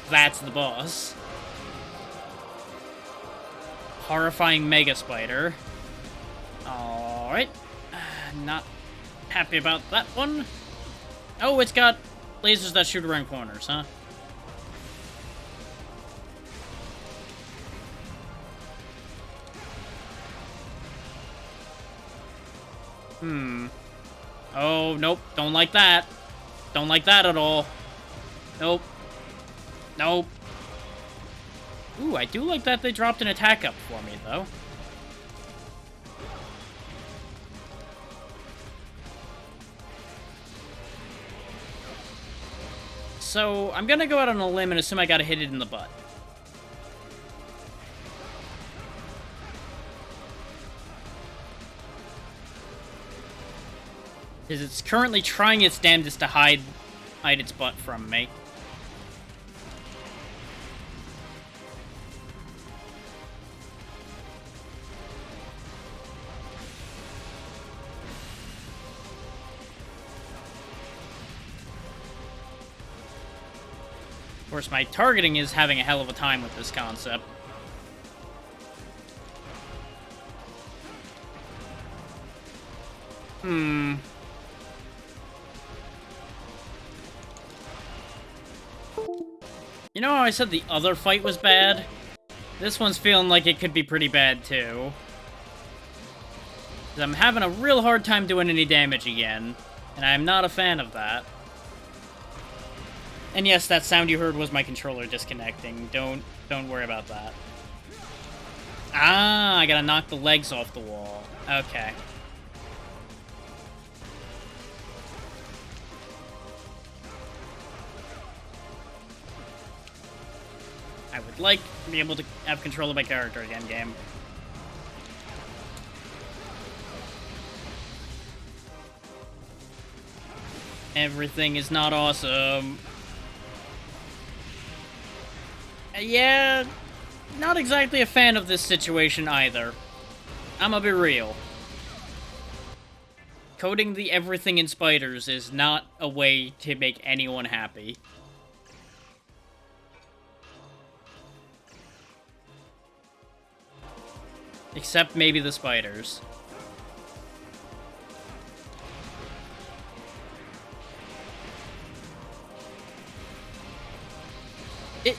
A: that's the boss. Horrifying Mega Spider. Alright. Not happy about that one. Oh, it's got lasers that shoot around corners, huh? Oh, nope. Don't like that. Don't like that at all. Nope. Nope. Ooh, I do like that they dropped an attack up for me, though. So, I'm gonna go out on a limb and assume I gotta hit it in the butt. Because it's currently trying its damnedest to hide its butt from me. Of course, my targeting is having a hell of a time with this concept. You know how I said the other fight was bad? This one's feeling like it could be pretty bad, too. 'Cause I'm having a real hard time doing any damage again, and I'm not a fan of that. And yes, that sound you heard was my controller disconnecting. Don't worry about that. Ah, I gotta knock the legs off the wall. Okay. I would like to be able to have control of my character again, game. Everything is not awesome. Yeah, not exactly a fan of this situation either. I'ma be real. Coating the everything in spiders is not a way to make anyone happy. Except maybe the spiders.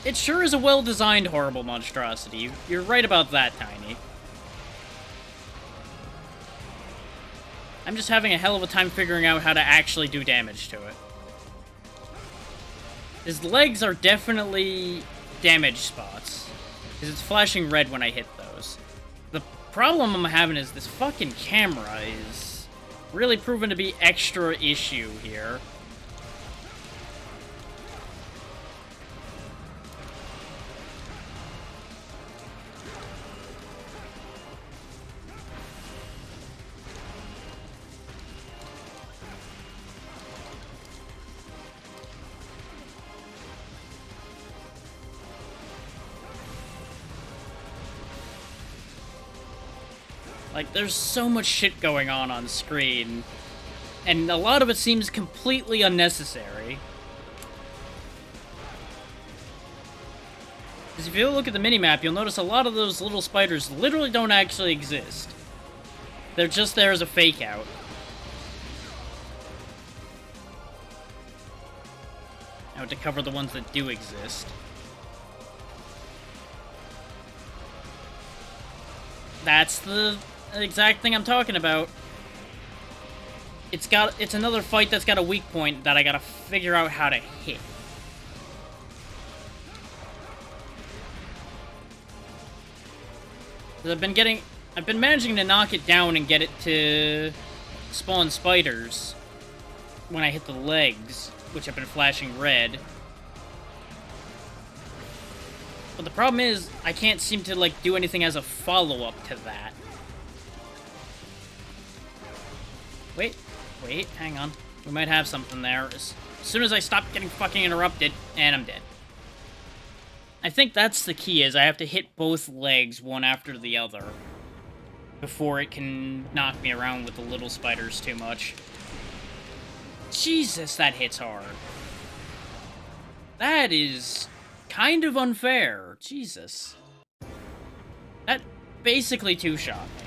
A: It sure is a well-designed horrible monstrosity. You're right about that, Tiny. I'm just having a hell of a time figuring out how to actually do damage to it. His legs are definitely damage spots, because it's flashing red when I hit those. The problem I'm having is this fucking camera is really proven to be extra issue here. Like, there's so much shit going on screen, and a lot of it seems completely unnecessary. Because if you look at the minimap, you'll notice a lot of those little spiders literally don't actually exist. They're just there as a fake out. Now to cover the ones that do exist. That's the exact thing I'm talking about. It's another fight that's got a weak point that I gotta figure out how to hit. I've been managing to knock it down and get it to spawn spiders when I hit the legs, which have been flashing red. But the problem is, I can't seem to, like, do anything as a follow-up to that. Wait, hang on. We might have something there. As soon as I stop getting fucking interrupted, and I'm dead. I think that's the key, is I have to hit both legs one after the other before it can knock me around with the little spiders too much. Jesus, that hits hard. That is kind of unfair. Jesus. That basically two-shot me.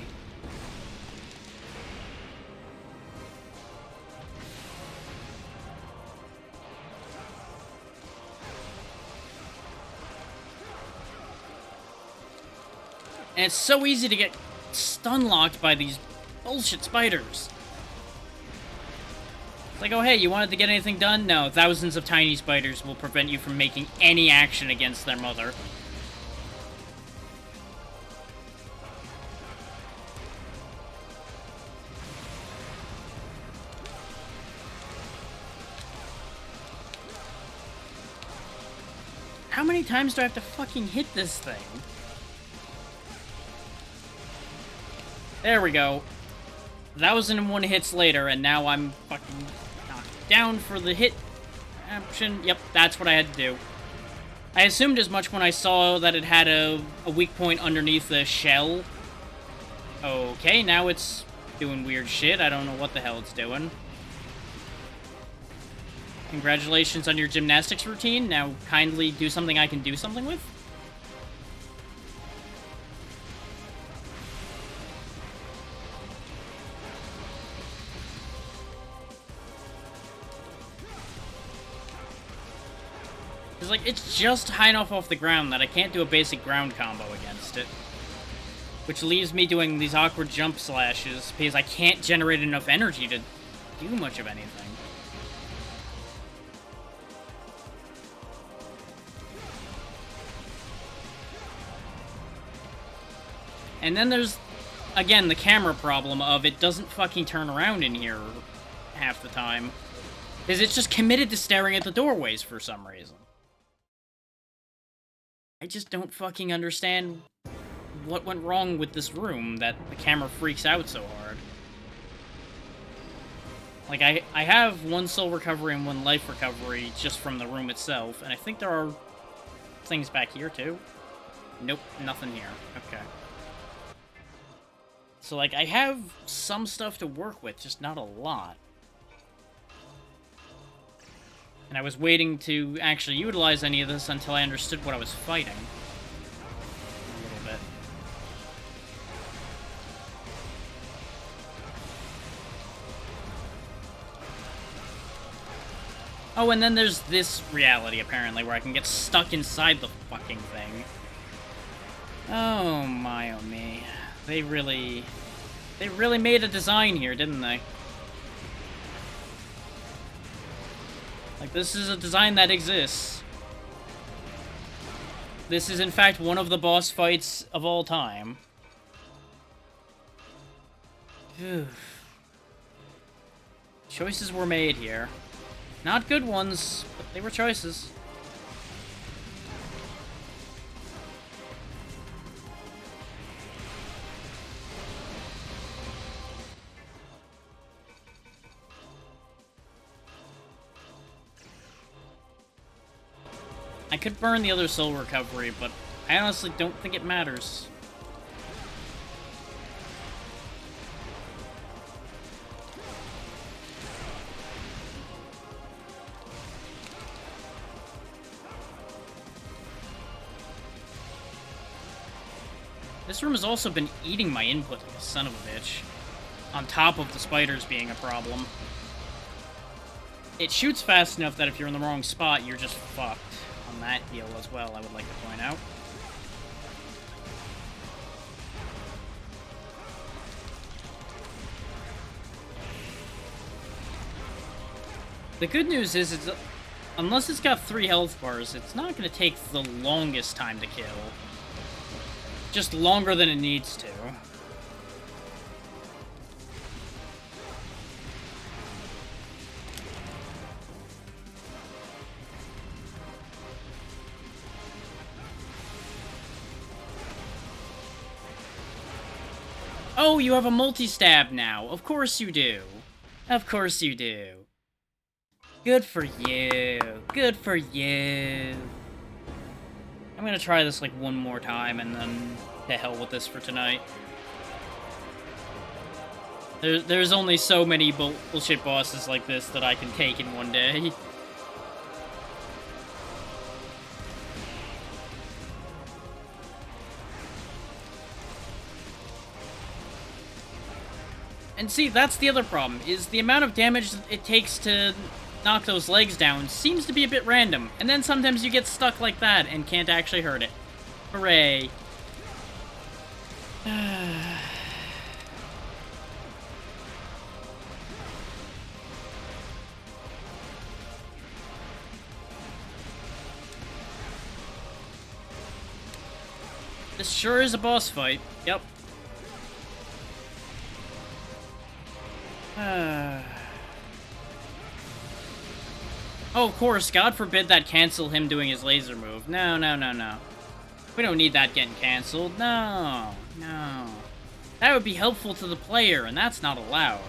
A: And it's so easy to get stun-locked by these bullshit spiders. It's like, oh hey, you wanted to get anything done? No, thousands of tiny spiders will prevent you from making any action against their mother. How many times do I have to fucking hit this thing? There we go. 1,001 hits later, and now I'm fucking knocked down for the hit option. Yep, that's what I had to do. I assumed as much when I saw that it had a weak point underneath the shell. Okay, now it's doing weird shit. I don't know what the hell it's doing. Congratulations on your gymnastics routine. Now kindly do something I can do something with. It's like, it's just high enough off the ground that I can't do a basic ground combo against it. Which leaves me doing these awkward jump slashes, because I can't generate enough energy to do much of anything. And then there's, again, the camera problem of it doesn't fucking turn around in here half the time. Because it's just committed to staring at the doorways for some reason. I just don't fucking understand what went wrong with this room that the camera freaks out so hard. Like, I have one soul recovery and one life recovery just from the room itself, and I think there are things back here too. Nope, nothing here. Okay. So, like, I have some stuff to work with, just not a lot. And I was waiting to actually utilize any of this until I understood what I was fighting. A little bit. Oh, and then there's this reality, apparently, where I can get stuck inside the fucking thing. Oh my, oh me. They really made a design here, didn't they? Like, this is a design that exists. This is, in fact, one of the boss fights of all time. Phew. Choices were made here. Not good ones, but they were choices. I could burn the other soul recovery, but I honestly don't think it matters. This room has also been eating my input like a son of a bitch, on top of the spiders being a problem. It shoots fast enough that if you're in the wrong spot, you're just fucked. On that deal as well, I would like to point out. The good news is, unless it's got 3 health bars, it's not going to take the longest time to kill. Just longer than it needs to. Oh, you have a multi-stab now. Of course you do. Of course you do. Good for you. Good for you. I'm gonna try this like one more time and then to hell with this for tonight. There's only so many bullshit bosses like this that I can take in one day. And see, that's the other problem, is the amount of damage it takes to knock those legs down seems to be a bit random. And then sometimes you get stuck like that and can't actually hurt it. Hooray. This sure is a boss fight. Yep. Oh, of course, God forbid that cancel him doing his laser move. No, no, no, no. We don't need that getting canceled. No, no. That would be helpful to the player, and that's not allowed.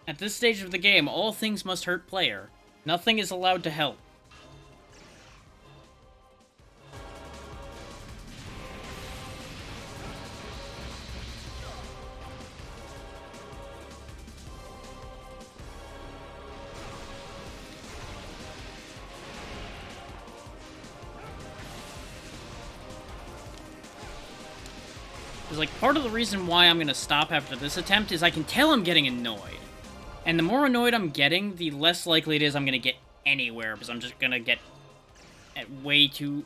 A: At this stage of the game, all things must hurt player. Nothing is allowed to help. Like, part of the reason why I'm gonna stop after this attempt is I can tell I'm getting annoyed. And the more annoyed I'm getting, the less likely it is I'm gonna get anywhere, because I'm just gonna get way too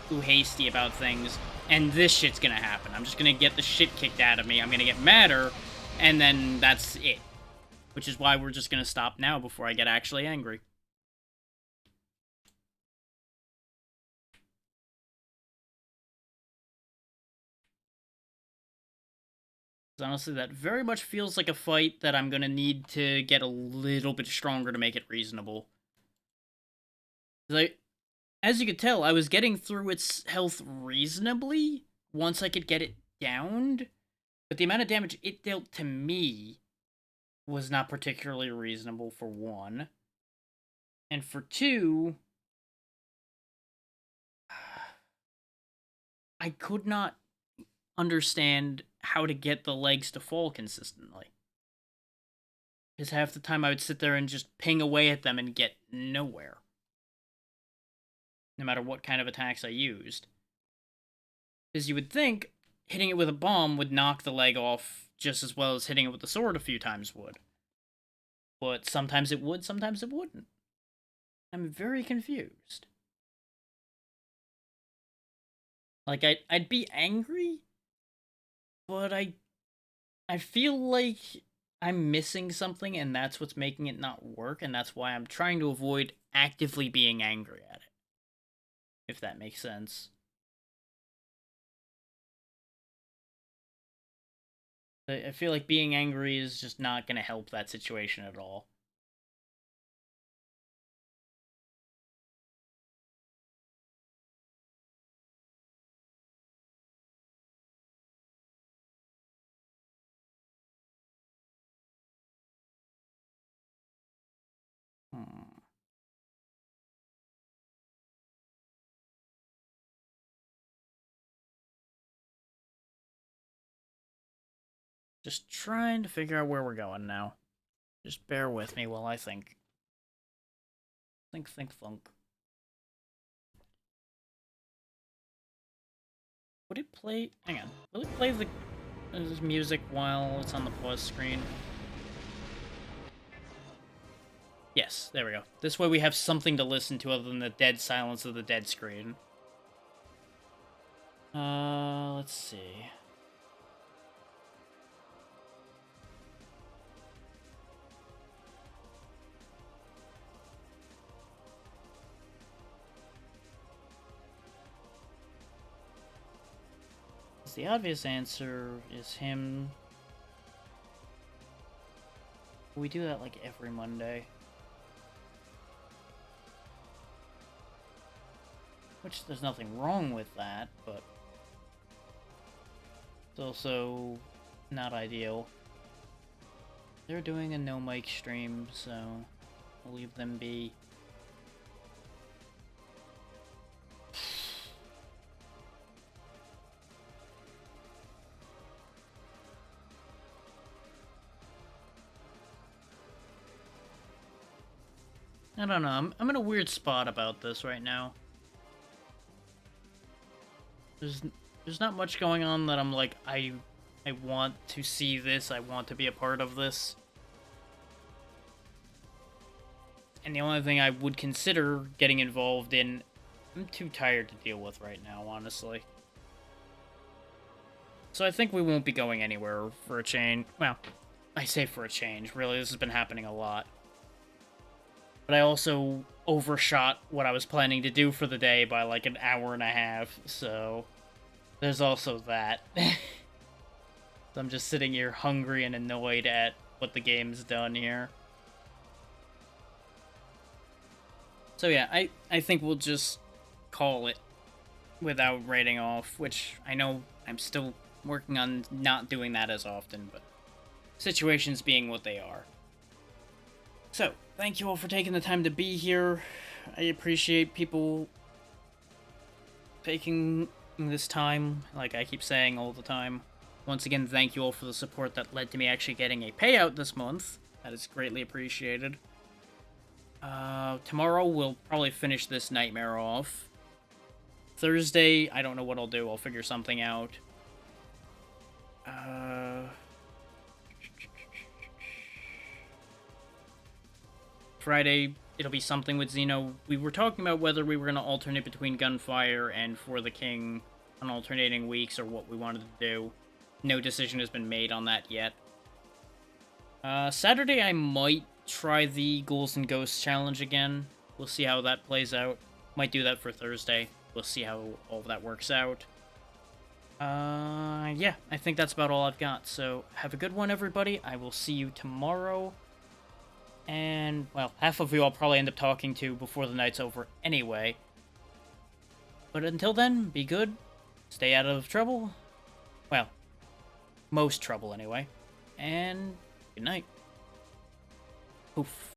A: hasty about things. And this shit's gonna happen. I'm just gonna get the shit kicked out of me, I'm gonna get madder, and then that's it. Which is why we're just gonna stop now before I get actually angry. Honestly, that very much feels like a fight that I'm gonna need to get a little bit stronger to make it reasonable. Like, as you could tell, I was getting through its health reasonably once I could get it downed, but the amount of damage it dealt to me was not particularly reasonable, for one. And for two, I could not understand how to get the legs to fall consistently. Because half the time I would sit there and just ping away at them and get nowhere. No matter what kind of attacks I used. Because you would think hitting it with a bomb would knock the leg off just as well as hitting it with the sword a few times would. But sometimes it would, sometimes it wouldn't. I'm very confused. Like, I'd be angry, but I feel like I'm missing something, and that's what's making it not work, and that's why I'm trying to avoid actively being angry at it. If that makes sense. I feel like being angry is just not going to help that situation at all. Just trying to figure out where we're going now. Just bear with me while I think. Think, thunk. Would it play... Hang on. Will it play the music while it's on the pause screen? Yes, there we go. This way we have something to listen to other than the dead silence of the dead screen. Let's see. The obvious answer is him. We do that like every Monday. Which, there's nothing wrong with that, but it's also not ideal. They're doing a no mic stream, so I'll leave them be. I don't know, I'm in a weird spot about this right now. There's not much going on that I'm like, I want to see this, I want to be a part of this. And the only thing I would consider getting involved in, I'm too tired to deal with right now, honestly. So I think we won't be going anywhere for a change. Well, I say for a change, really, this has been happening a lot. But I also overshot what I was planning to do for the day by like an hour and a half, so there's also that. So I'm just sitting here hungry and annoyed at what the game's done here. So yeah, I think we'll just call it without rating off, which I know I'm still working on not doing that as often, but situations being what they are. So, thank you all for taking the time to be here. I appreciate people taking this time, like I keep saying all the time. Once again, thank you all for the support that led to me actually getting a payout this month. That is greatly appreciated. Tomorrow we'll probably finish this nightmare off. Thursday, I don't know what I'll do. I'll figure something out. Friday, it'll be something with Xeno. We were talking about whether we were going to alternate between Gunfire and For the King on alternating weeks or what we wanted to do. No decision has been made on that yet. Saturday, I might try the Ghouls and Ghosts challenge again. We'll see how that plays out. Might do that for Thursday. We'll see how all of that works out. Yeah, I think that's about all I've got. So, have a good one, everybody. I will see you tomorrow. And, well, half of you I'll probably end up talking to before the night's over anyway. But until then, be good. Stay out of trouble. Well, most trouble anyway. And good night. Poof.